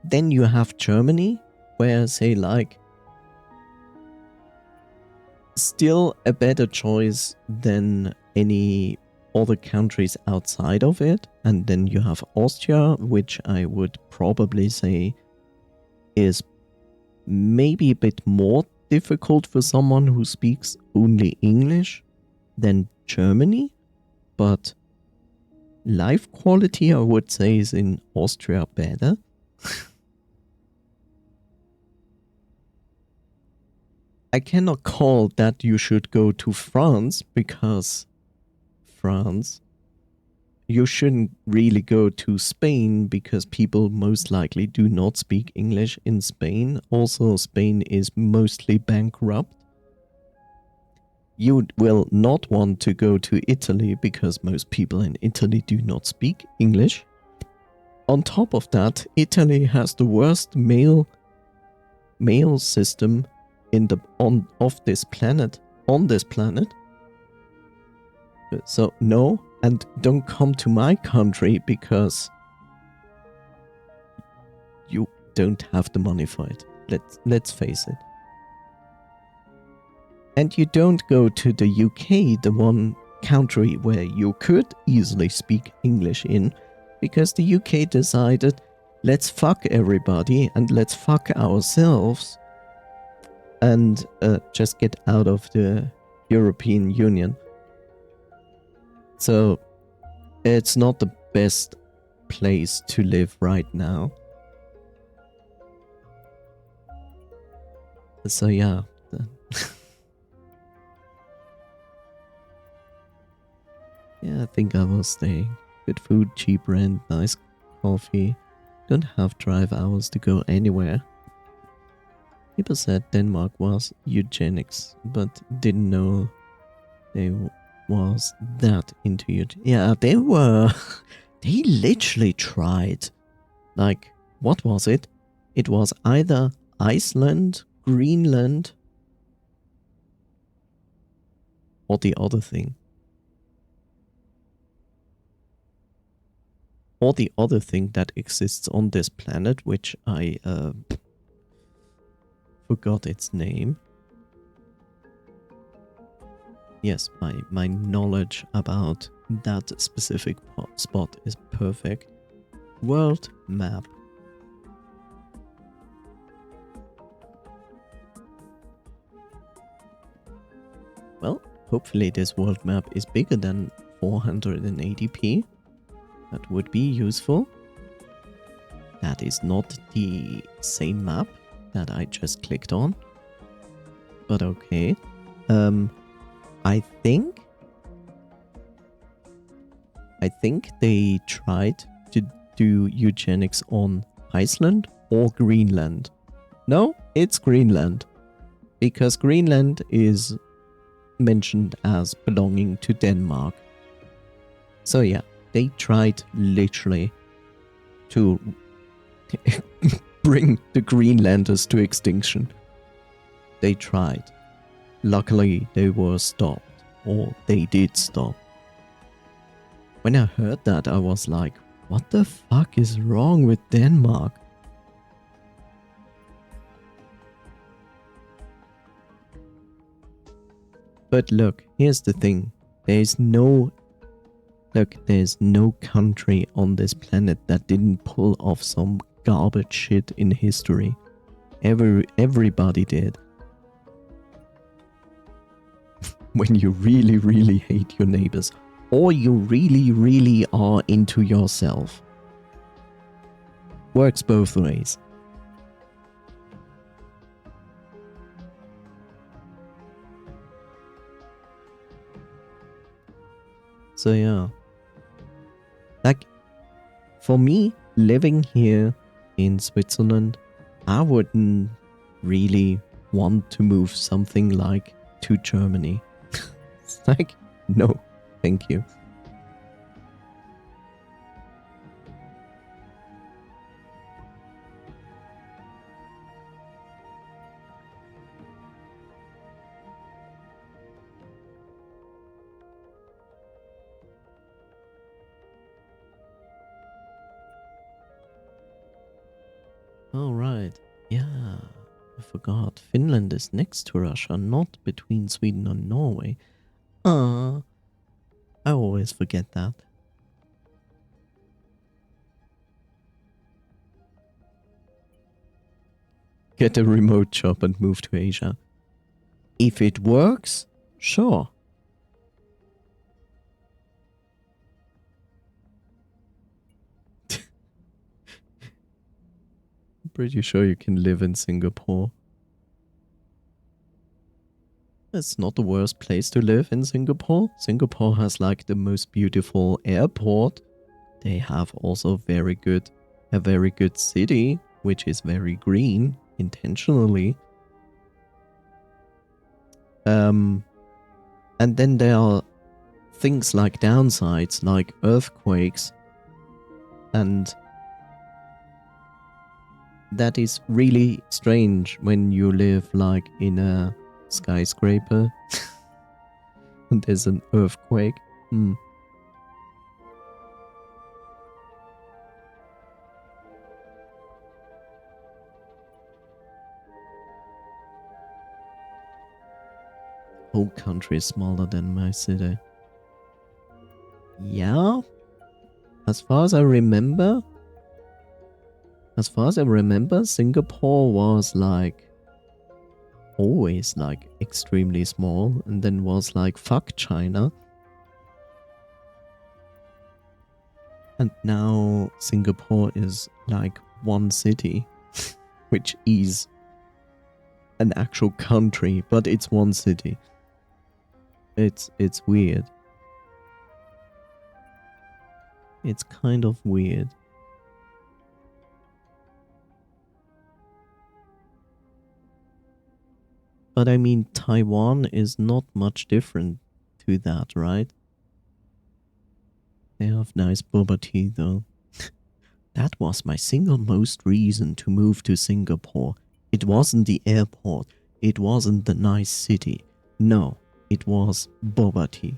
you have Germany, where, say, like, still a better choice than any other countries outside of it. And then you have Austria, which I would probably say is maybe a bit more difficult for someone who speaks only English than Germany. But life quality, I would say, is in Austria better. I cannot call that you should go to France, because France, you shouldn't really go to Spain, because people most likely do not speak English in Spain. Also, Spain is mostly bankrupt. You will not want to go to Italy, because most people in Italy do not speak English. On top of that, Italy has the worst mail system on this planet. So no, and don't come to my country, because you don't have the money for it. Let's face it. And you don't go to the UK, the one country where you could easily speak English in, because the UK decided, let's fuck everybody and let's fuck ourselves and just get out of the European Union. So it's not the best place to live right now. So yeah. Yeah, I think I will stay. Good food, cheap rent, nice coffee. Don't have drive hours to go anywhere. People said Denmark was eugenics, but didn't know they was that into it. Yeah, they were. They literally tried. Like, what was it? It was either Iceland, Greenland, or the other thing. Or the other thing that exists on this planet, which I forgot its name. Yes, my knowledge about that specific spot is perfect. World map. Well, hopefully this world map is bigger than 480p. That would be useful. That is not the same map that I just clicked on. But okay. I think they tried to do eugenics on Iceland or Greenland. No, it's Greenland. Because Greenland is mentioned as belonging to Denmark. So yeah, they tried literally to bring the Greenlanders to extinction. They tried. Luckily, they were stopped, or they did stop. When I heard that, I was like, what the fuck is wrong with Denmark? But look, here's the thing. There's no country on this planet that didn't pull off some garbage shit in history. Everybody did. When you really, really hate your neighbors. Or you really, really are into yourself. Works both ways. So yeah. Like, for me, living here in Switzerland, I wouldn't really want to move something like to Germany. It's like, no, thank you. Oh, right. Yeah, I forgot. Finland is next to Russia, not between Sweden and Norway. I always forget that. Get a remote job and move to Asia. If it works, sure. I'm pretty sure you can live in Singapore. It's not the worst place to live in Singapore. Singapore has like the most beautiful airport. They have also a very good city, which is very green, intentionally. And then there are things like downsides, like earthquakes. And that is really strange when you live like in a skyscraper and there's an earthquake. Whole country is smaller than my city. Yeah. As far as I remember, Singapore was like always like extremely small, and then was like fuck China. And now Singapore is like one city, which is an actual country, but it's one city. It's weird. It's kind of weird. But I mean, Taiwan is not much different to that, right? They have nice boba tea, though. That was my single most reason to move to Singapore. It wasn't the airport. It wasn't the nice city. No, it was boba tea.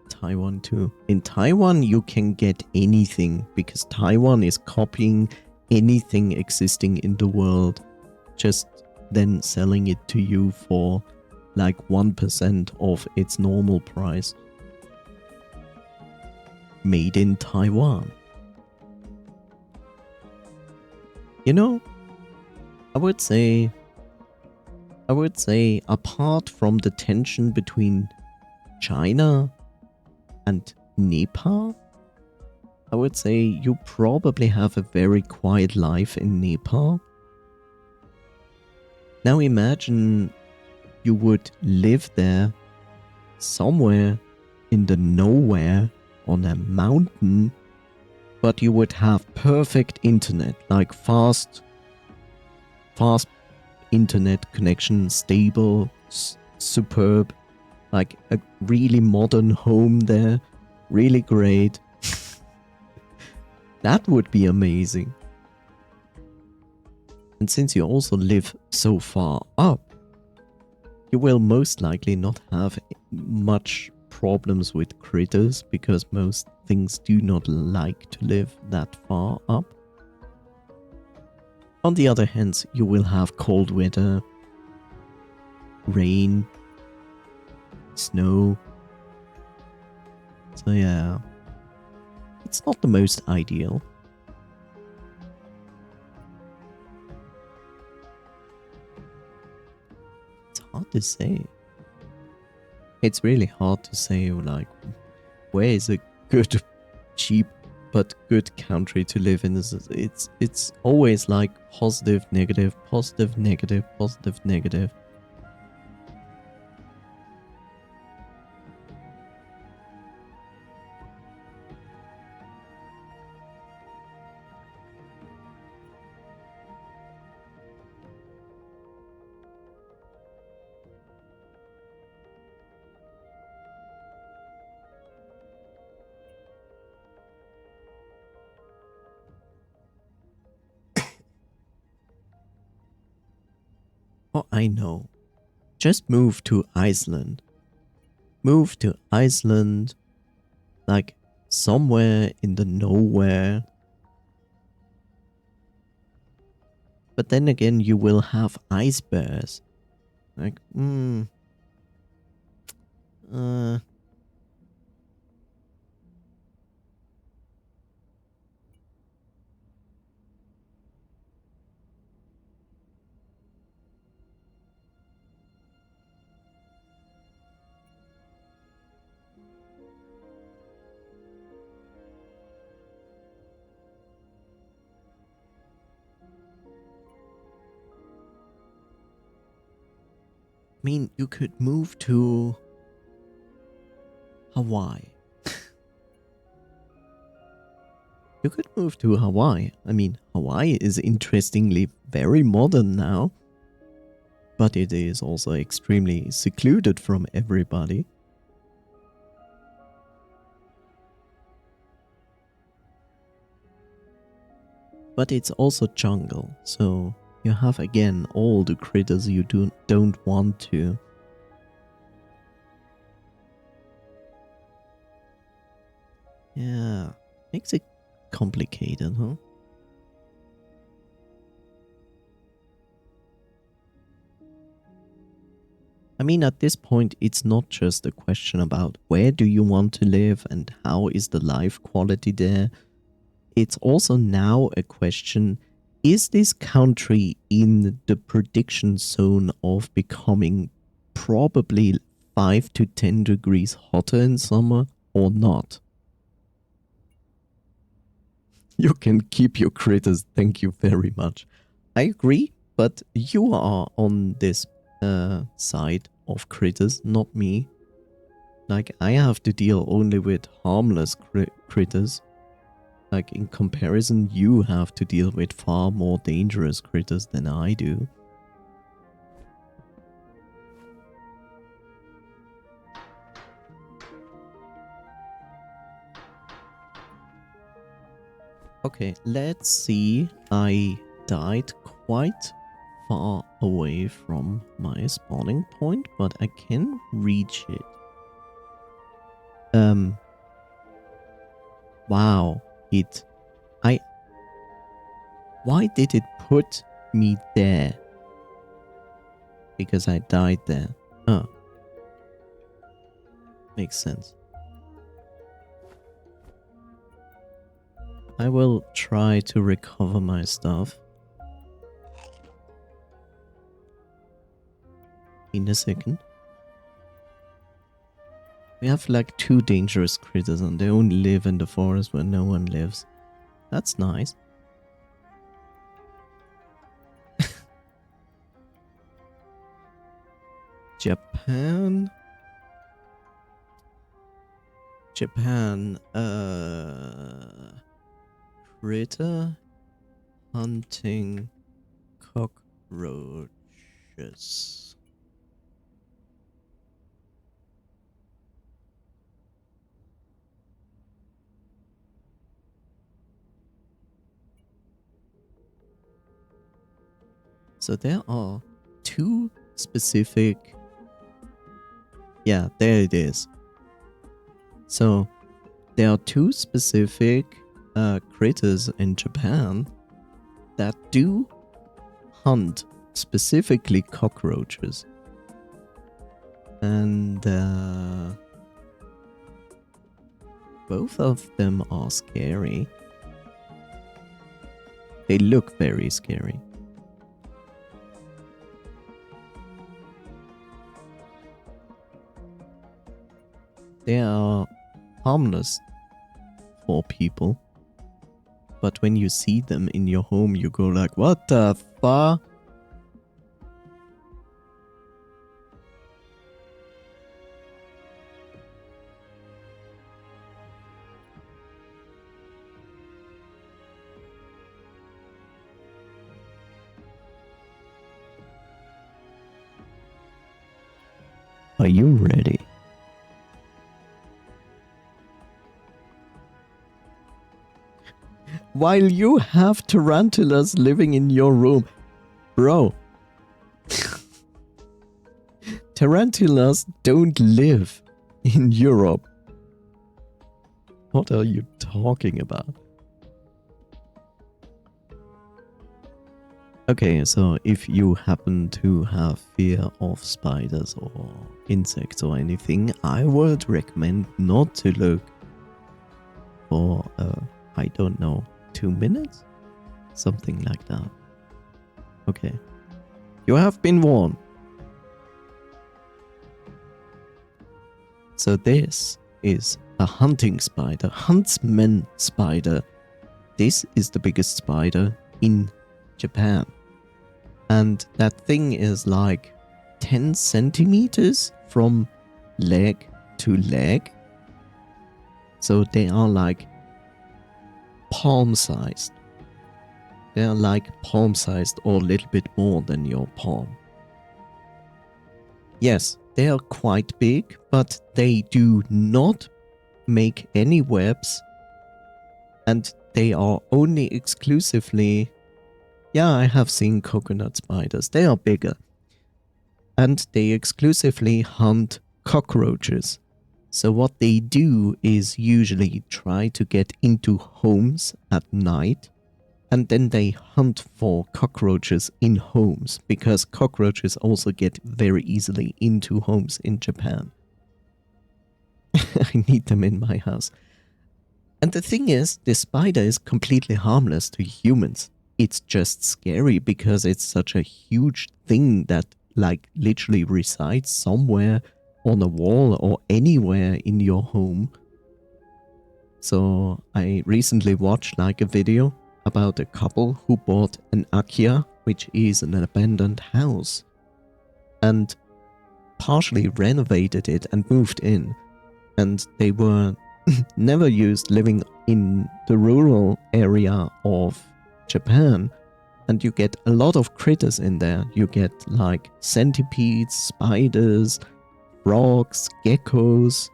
Taiwan too. In Taiwan, you can get anything because Taiwan is copying anything existing in the world, just then selling it to you for like 1% of its normal price. Made in Taiwan. You know, I would say apart from the tension between China and Nepal, I would say you probably have a very quiet life in Nepal. Now imagine you would live there somewhere in the nowhere on a mountain, but you would have perfect internet, like fast internet connection, stable, superb, like a really modern home there, really great. That would be amazing. And since you also live so far up, you will most likely not have much problems with critters, because most things do not like to live that far up. On the other hand, you will have cold weather, rain, snow. So yeah, it's not the most ideal. It's hard to say. It's really hard to say, like, where is a good, cheap, but good country to live in. It's always like positive, negative, positive, negative, positive, negative. Oh, I know. Just move to Iceland. Move to Iceland, like somewhere in the nowhere. But then again, you will have ice bears. Like, I mean, you could move to Hawaii. You could move to Hawaii. I mean, Hawaii is interestingly very modern now, but it is also extremely secluded from everybody. But it's also jungle, so you have again all the critters you don't want to. Yeah, makes it complicated, huh? I mean, at this point, it's not just a question about where do you want to live and how is the life quality there. It's also now a question, is this country in the prediction zone of becoming probably 5 to 10 degrees hotter in summer or not? You can keep your critters, thank you very much. I agree, but you are on this side of critters, not me. Like, I have to deal only with harmless critters. Like, in comparison, you have to deal with far more dangerous critters than I do. Okay, let's see. I died quite far away from my spawning point, but I can reach it. Wow, why did it put me there? Because I died there. Oh. Makes sense. I will try to recover my stuff in a second. We have like 2 dangerous critters and they only live in the forest where no one lives. That's nice. Japan. Critter hunting cockroaches. So there are 2 specific... Yeah, there it is. So there are 2 specific critters in Japan that do hunt specifically cockroaches. And both of them are scary. They look very scary. They are harmless for people. But when you see them in your home, you go like, what the fuck? Are you ready? While you have tarantulas living in your room. Bro. Tarantulas don't live in Europe. What are you talking about? Okay, so if you happen to have fear of spiders or insects or anything, I would recommend not to look for, I don't know, 2 minutes? Something like that. Okay. You have been warned. So this is a hunting spider, huntsman spider. This is the biggest spider in Japan. And that thing is like 10 centimeters from leg to leg. So they are like palm-sized. They are like palm-sized or a little bit more than your palm. Yes, they are quite big, but they do not make any webs. And they are only exclusively... Yeah, I have seen coconut spiders. They are bigger. And they exclusively hunt cockroaches. So what they do is usually try to get into homes at night. And then they hunt for cockroaches in homes. Because cockroaches also get very easily into homes in Japan. I need them in my house. And the thing is, this spider is completely harmless to humans. It's just scary because it's such a huge thing that like literally resides somewhere on a wall or anywhere in your home. So I recently watched like a video about a couple who bought an Akia, which is an abandoned house, and partially renovated it and moved in. And they were never used living in the rural area of Japan, and you get a lot of critters in there. You get like centipedes, spiders, frogs, geckos,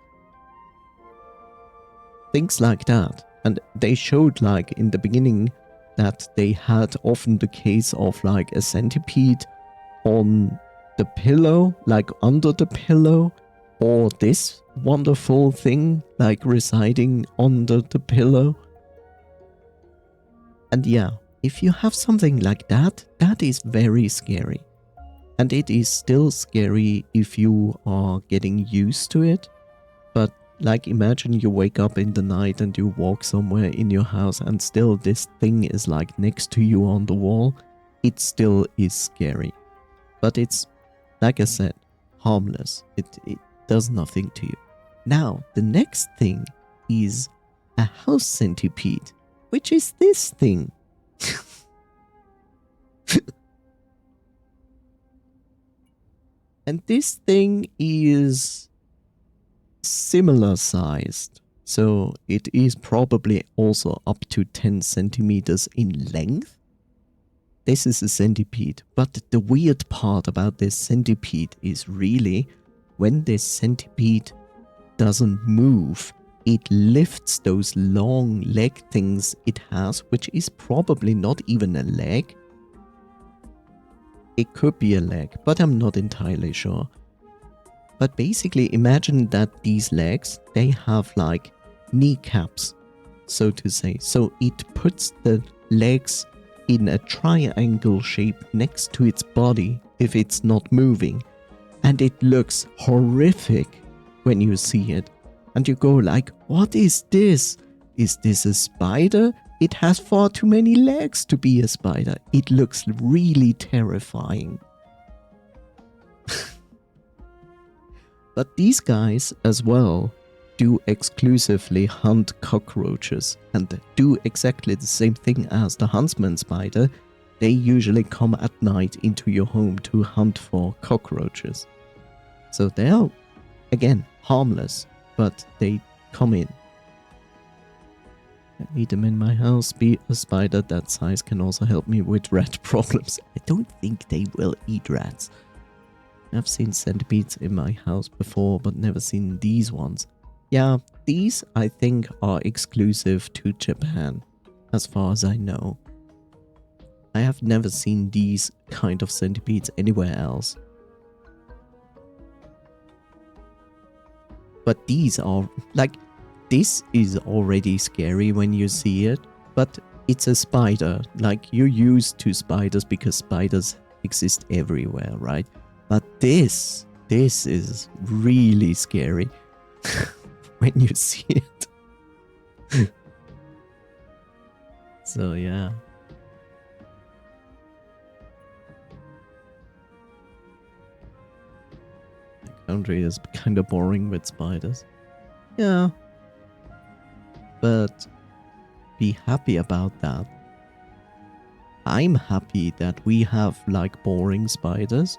things like that. And they showed like in the beginning that they had often the case of like a centipede on the pillow, like under the pillow, or this wonderful thing like residing under the pillow. And yeah, if you have something like that, that is very scary. And it is still scary if you are getting used to it. But like imagine you wake up in the night and you walk somewhere in your house and still this thing is like next to you on the wall. It still is scary. But it's, like I said, harmless. It does nothing to you. Now, the next thing is a house centipede, which is this thing. And this thing is similar sized. So it is probably also up to 10 centimeters in length. This is a centipede, but the weird part about this centipede is really when this centipede doesn't move, it lifts those long leg things it has, which is probably not even a leg. It could be a leg, but I'm not entirely sure. But basically imagine that these legs, they have like kneecaps, so to say. So it puts the legs in a triangle shape next to its body if it's not moving. And it looks horrific when you see it. And you go like, what is this? Is this a spider? It has far too many legs to be a spider. It looks really terrifying. But these guys as well do exclusively hunt cockroaches and do exactly the same thing as the huntsman spider. They usually come at night into your home to hunt for cockroaches. So they are, again, harmless, but they come in. I need them in my house. Be a spider that size can also help me with rat problems. I don't think they will eat rats. I've seen centipedes in my house before, but never seen these ones. Yeah, these I think are exclusive to Japan, as far as I know. I have never seen these kind of centipedes anywhere else. But these are, like, this is already scary when you see it, but it's a spider. Like, you're used to spiders because spiders exist everywhere, right? But this is really scary when you see it. So, yeah. The country is kind of boring with spiders. Yeah. But be happy about that. I'm happy that we have, like, boring spiders.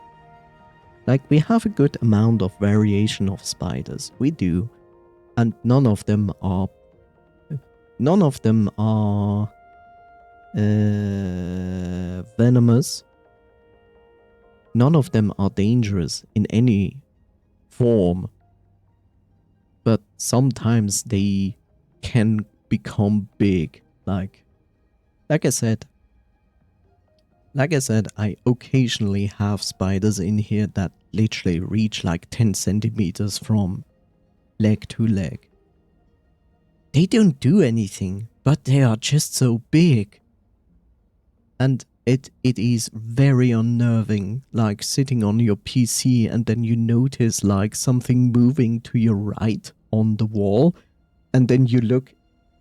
Like, we have a good amount of variation of spiders. We do. And none of them are venomous. None of them are dangerous in any form. But sometimes they can become big. Like I said, I occasionally have spiders in here that literally reach like 10 centimeters from leg to leg. They don't do anything, but they are just so big. And it is very unnerving, like sitting on your PC and then you notice like something moving to your right on the wall, and then you look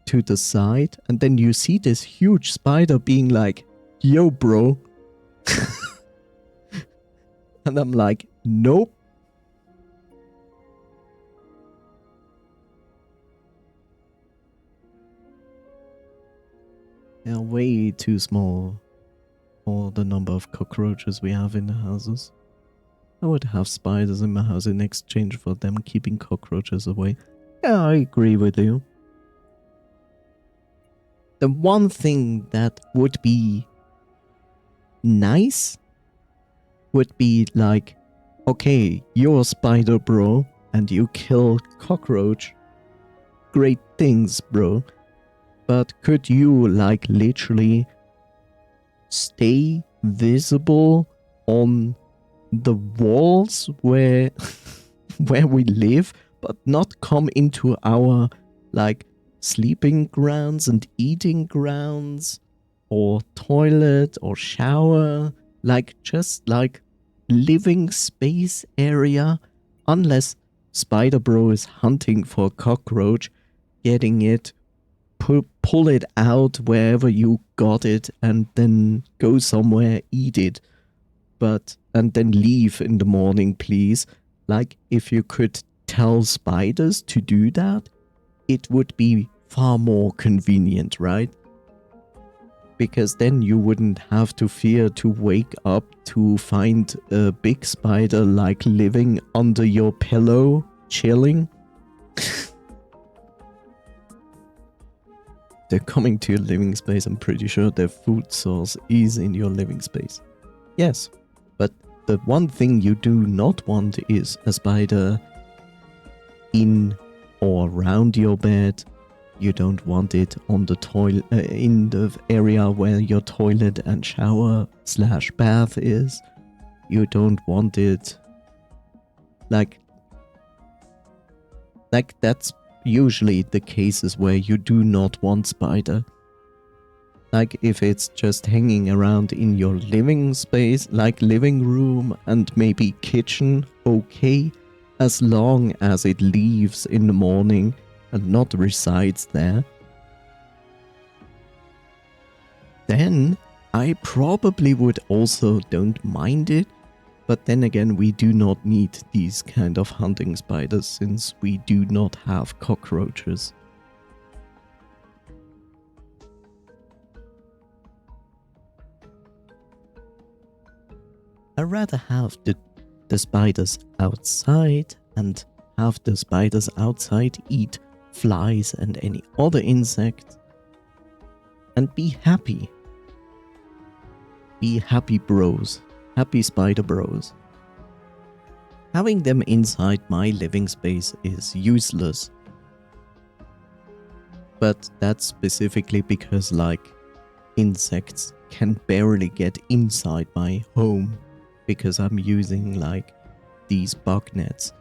to the side and then you see this huge spider being like, yo bro. And I'm like, nope. They're way too small for the number of cockroaches we have in the houses. I would have spiders in my house in exchange for them keeping cockroaches away. Yeah, I agree with you. The one thing that would be nice would be like, okay, you're a spider bro and you kill cockroach. Great things, bro. But could you like literally stay visible on the walls where we live, but not come into our like sleeping grounds and eating grounds or toilet or shower, like just like living space area, unless Spider Bro is hunting for a cockroach, getting it, pull it out wherever you got it, and then go somewhere, eat it, and then leave in the morning, please. Like, if you could tell spiders to do that, it would be far more convenient, right? Because then you wouldn't have to fear to wake up to find a big spider like living under your pillow, chilling. They're coming to your living space. I'm pretty sure their food source is in your living space. Yes, but the one thing you do not want is a spider in or around your bed. You don't want it on the toilet, in the area where your toilet and shower / bath is. You don't want it like that's usually the cases where you do not want spider. Like if it's just hanging around in your living space, like living room and maybe kitchen, okay, as long as it leaves in the morning and not resides there. Then I probably would also don't mind it. But then again, we do not need these kind of hunting spiders since we do not have cockroaches. I'd rather have the spiders outside and have the spiders outside eat flies and any other insects and be happy. Be happy bros. Happy spider bros. Having them inside my living space is useless. But that's specifically because like insects can barely get inside my home because I'm using like these bug nets.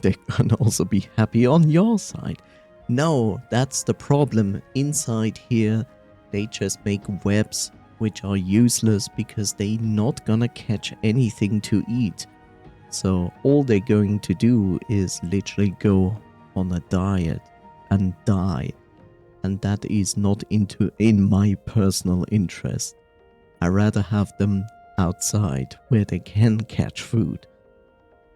They can also be happy on your side. No, that's the problem. Inside here, they just make webs which are useless because they're not gonna catch anything to eat. So all they're going to do is literally go on a diet and die. And that is not in my personal interest. I rather have them outside where they can catch food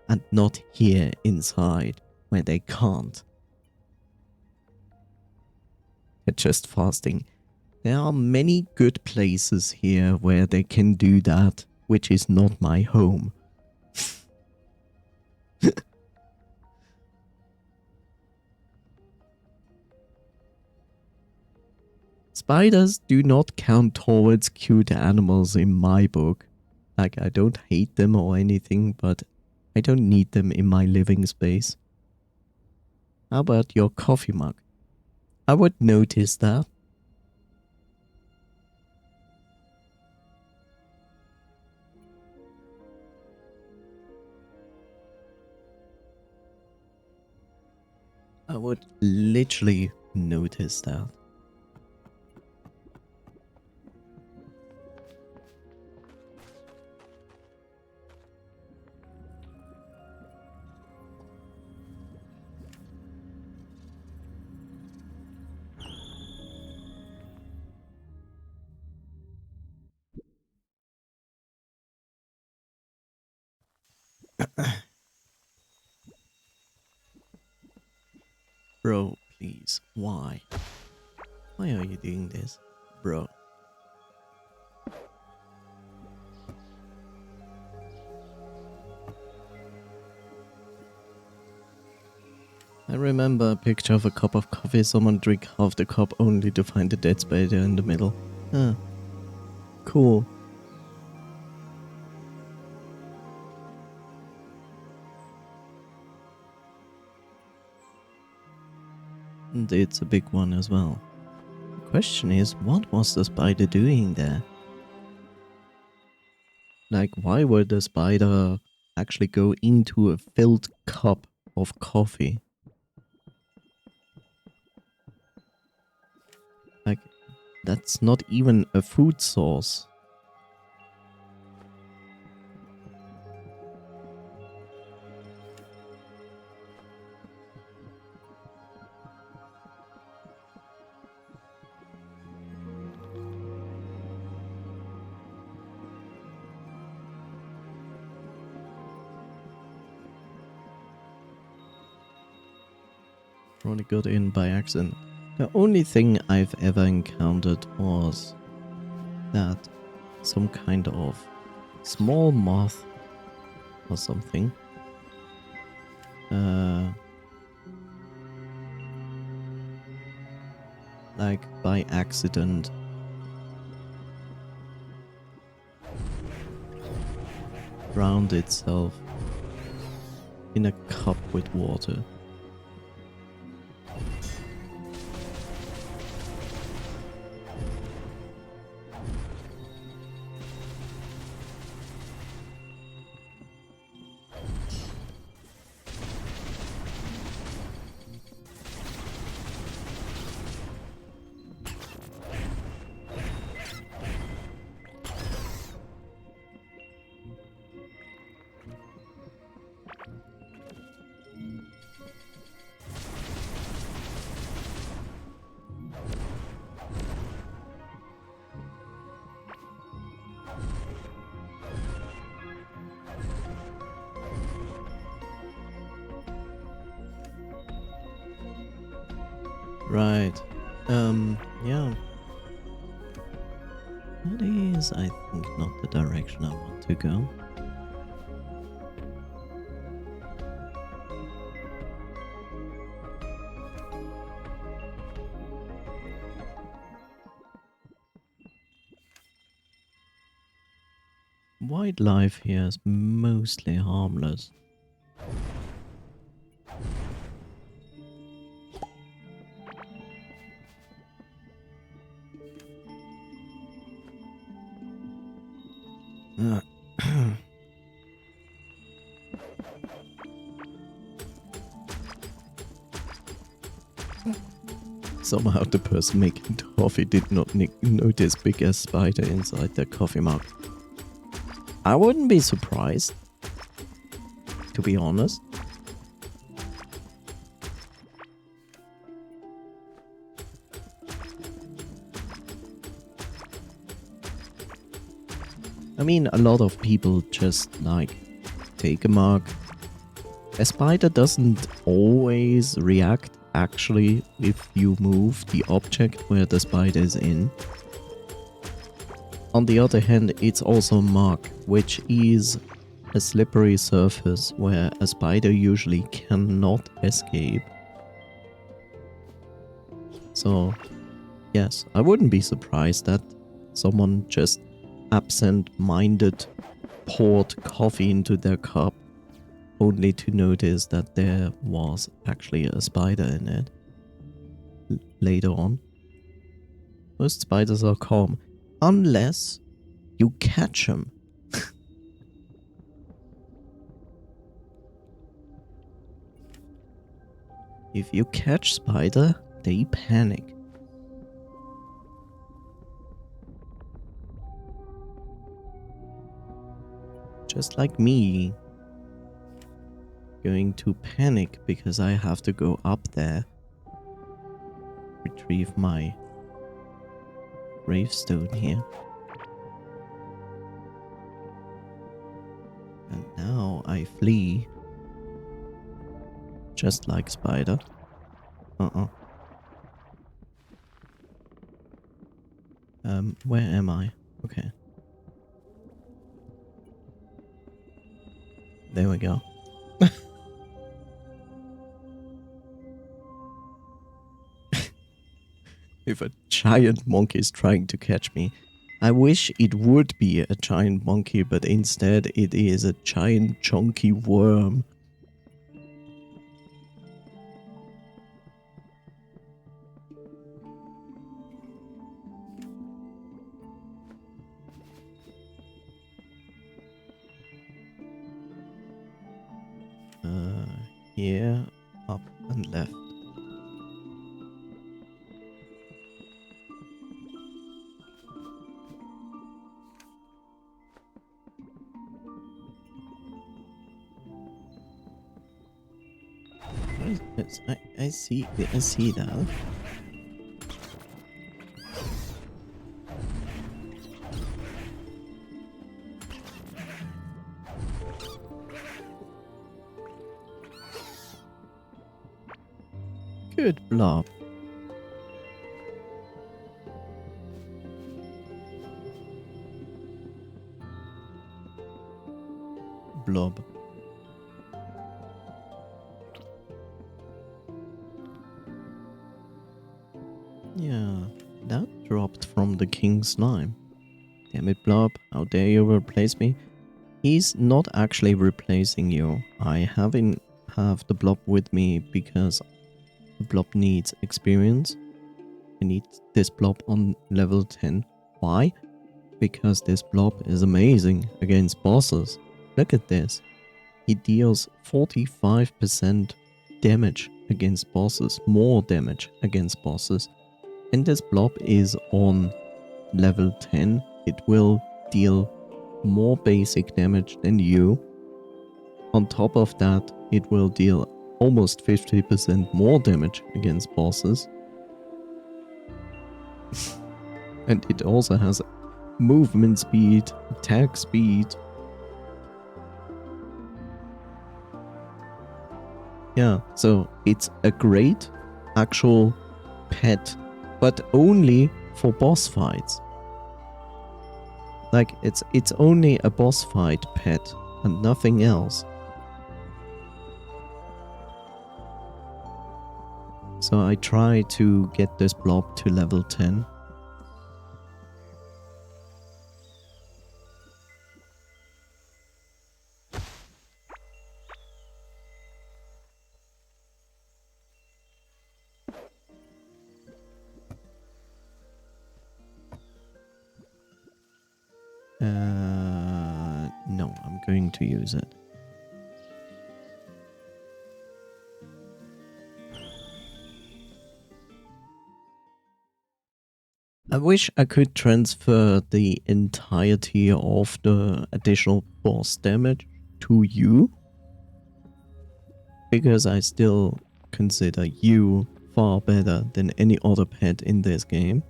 and not here inside where they can't. They're just fasting. There are many good places here where they can do that, which is not my home. Spiders do not count towards cute animals in my book. Like, I don't hate them or anything, but I don't need them in my living space. How about your coffee mug? I would notice that. I would literally notice that. Bro, please, why? Why are you doing this, bro? I remember a picture of a cup of coffee, someone drink half the cup only to find a dead spider in the middle. Huh. Cool. And it's a big one as well. The question is, what was the spider doing there? Like, why would the spider actually go into a filled cup of coffee? Like, that's not even a food source. Only got in by accident. The only thing I've ever encountered was that some kind of small moth or something like by accident drowned itself in a cup with water. Right. Yeah. That is, I think, not the direction I want to go. Wildlife here is mostly harmless. Somehow the person making coffee did not notice big ass spider inside their coffee mug. I wouldn't be surprised, to be honest. I mean, a lot of people just like take a mug. A spider doesn't always react actually if you move the object where the spider is in. On the other hand, it's also a mug, which is a slippery surface where a spider usually cannot escape. So, yes, I wouldn't be surprised that someone just absent-minded poured coffee into their cup only to notice that there was actually a spider in it later on. Most spiders are calm, unless you catch them. If you catch spider, they panic. Just like me. Going to panic because I have to go up there, retrieve my gravestone here. And now I flee. Just like spider. Where am I? Okay. There we go. If a giant monkey is trying to catch me, I wish it would be a giant monkey, but instead it is a giant chunky worm. Here, up and left. I see that. Good blob. Blob. Yeah, that dropped from the king slime. Damn it, Blob, how dare you replace me? He's not actually replacing you. I have the Blob with me because the Blob needs experience. I need this Blob on level 10. Why? Because this Blob is amazing against bosses. Look at this. He deals 45% damage against bosses, more damage against bosses. And this Blob is on level 10. It will deal more basic damage than you. On top of that, it will deal almost 50% more damage against bosses. And it also has movement speed, attack speed. Yeah, so it's a great actual pet, but only for boss fights. Like, it's only a boss fight pet and nothing else. So I try to get this Blob to level 10. No, I'm going to use it. I wish I could transfer the entirety of the additional boss damage to you, because I still consider you far better than any other pet in this game.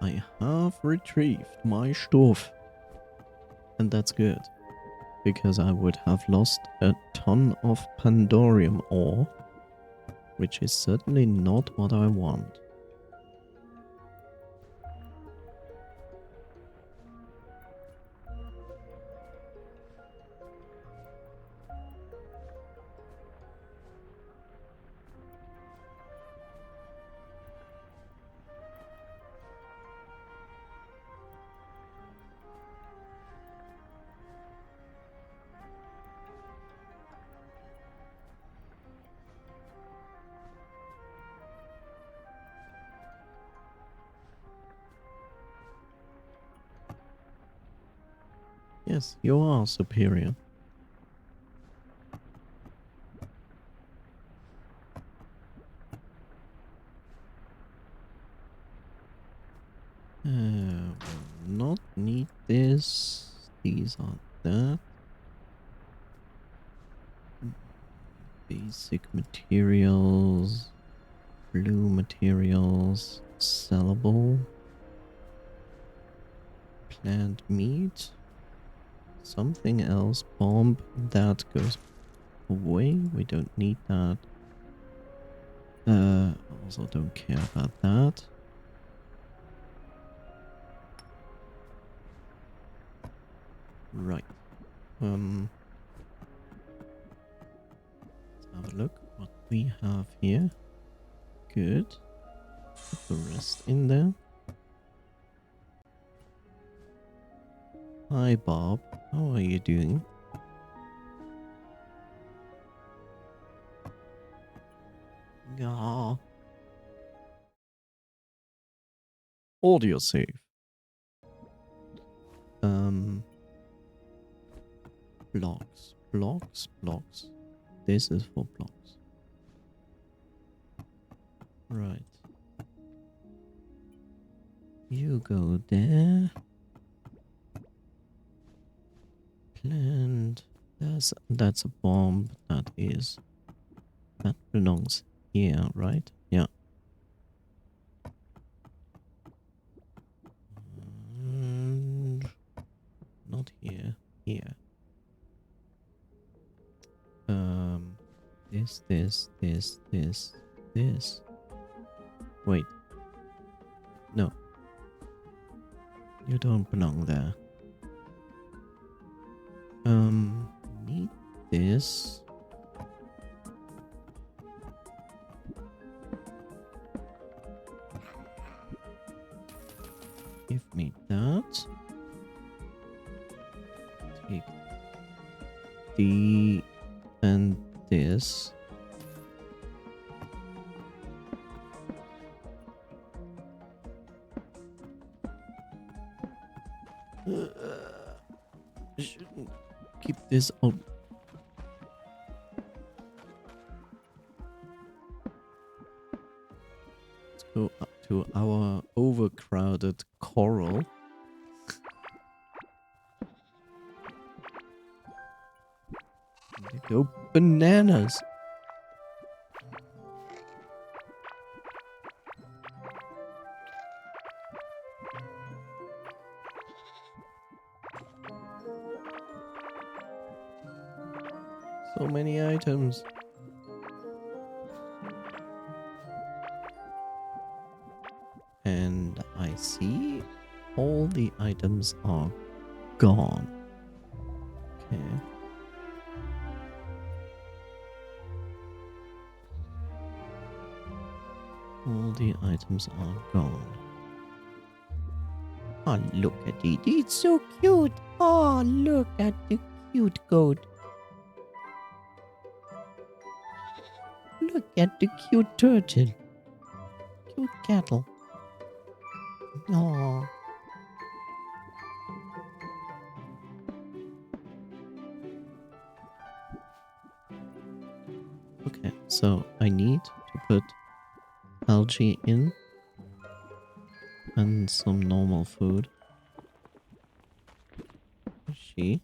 I have retrieved my stuff. And that's good, because I would have lost a ton of Pandorium ore, which is certainly not what I want. Yes, you are superior. Will not need this. These are that. Basic materials. Blue materials. Sellable. Plant meat. Something else. Bomb. That goes away. We don't need that. Also don't care about that. Right. Let's have a look what we have here. Good. Put the rest in there. Hi Bob, how are you doing? Yeah. Audio save. Blocks. This is for blocks. Right. You go there. Plant. That's a bomb. That belongs here, right? Yeah. And not here. Here. This. Wait. No. You don't belong there. Need this. Give me that. Take the and this. I shouldn't keep this out. Let's go up to our overcrowded coral. They go bananas. So many items. And I see all the items are gone. Okay. All the items are gone. Oh, look at it. It's so cute. Oh, look at the cute goat. Look at the cute turtle. Cute cattle. Oh. Okay, so I need to put algae in and some normal food. She.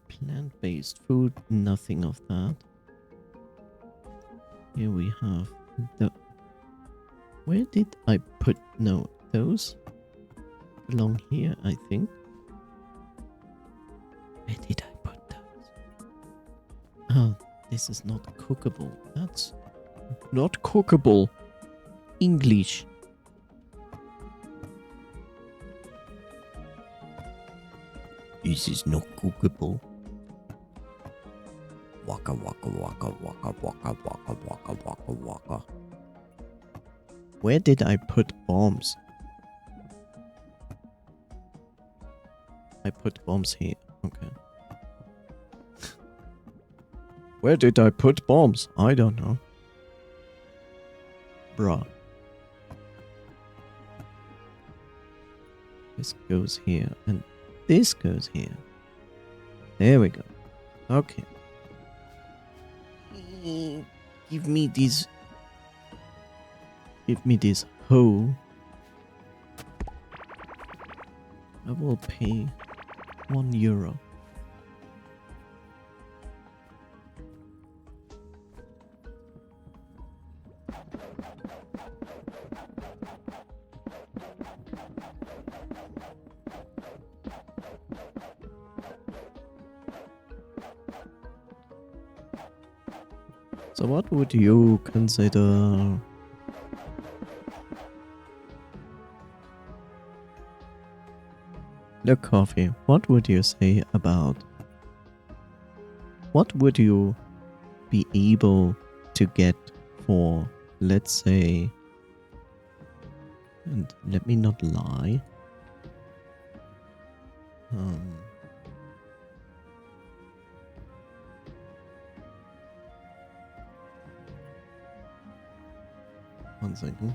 Plant-based food, nothing of that. Here we have the... Where did I put... No, those belong here, I think. Where did I put those? Oh, this is not cookable. That's not cookable. English. This is not cookable. Waka waka waka waka waka waka waka waka waka. Where did I put bombs? I put bombs here. Okay. Where did I put bombs? I don't know. Bruh. This goes here and this goes here. There we go. Okay. Give me this. Give me this hoe. I will pay €1. So what would you consider the coffee? What would you say about what would you be able to get for, let's say, and let me not lie, one second.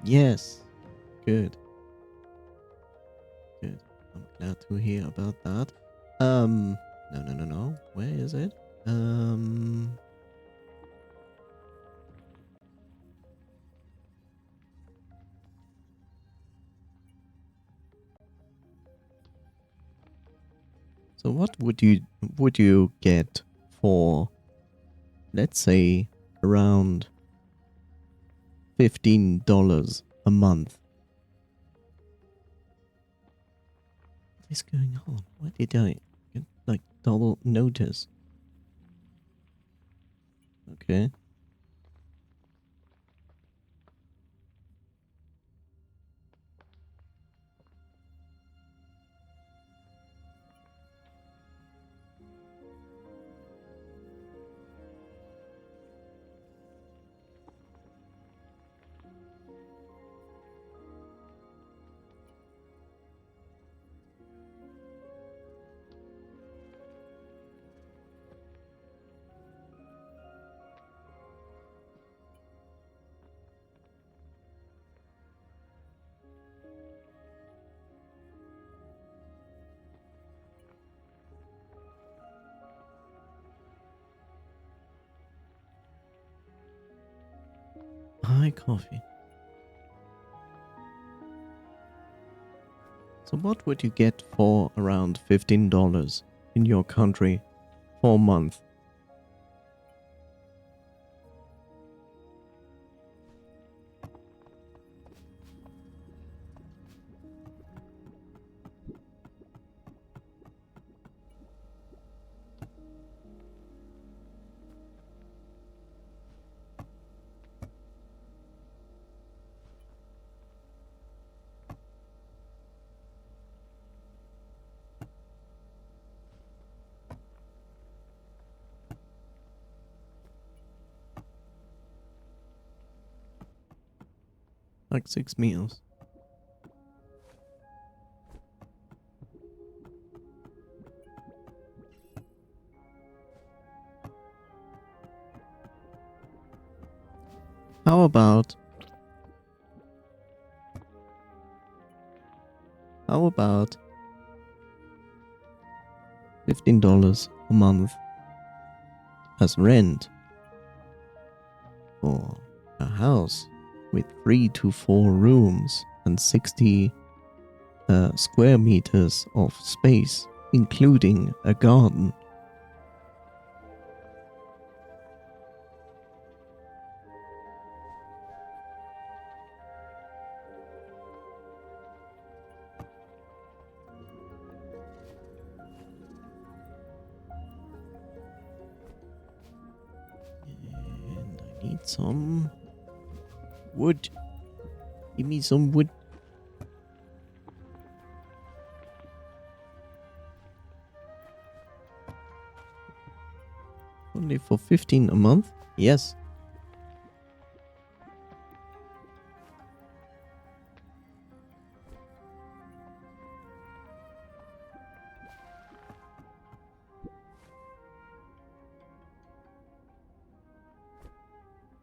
Yes, good. glad to hear about that. No. Where is it? So what would you get for, let's say, around $15 a month? What is going on? Why did I get like double notice? Okay. Hi, coffee. So what would you get for around $15 in your country for a month? Like 6 meals. How about $15 a month as rent for a house with 3 to 4 rooms and 60 square meters of space, including a garden? And I need some wood. Give me some wood. Only for 15 a month? Yes.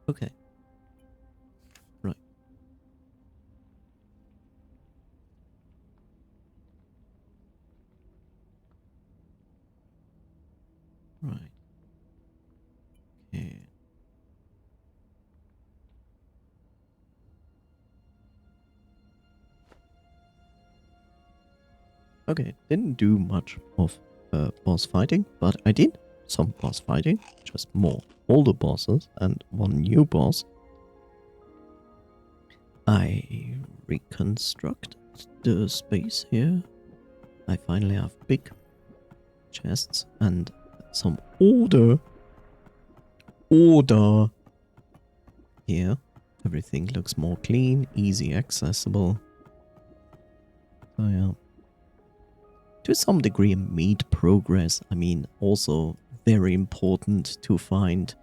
Okay. Right. Right. Okay. Okay, didn't do much of boss fighting, but I did some boss fighting, just more older bosses and one new boss. I reconstructed the space here. I finally have big chests and some order. Order! Here, everything looks more clean, easy accessible. So yeah. To some degree made progress. I mean, also very important to find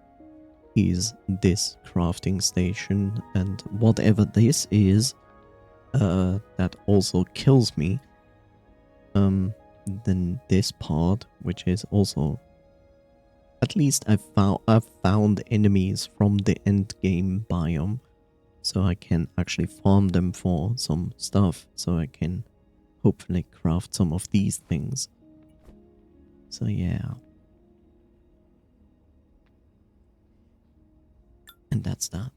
is this crafting station, and whatever this is, that also kills me. Then this part, which is also, at least I've found enemies from the end game biome, so I can actually farm them for some stuff, so I can hopefully craft some of these things. So yeah. And that's that.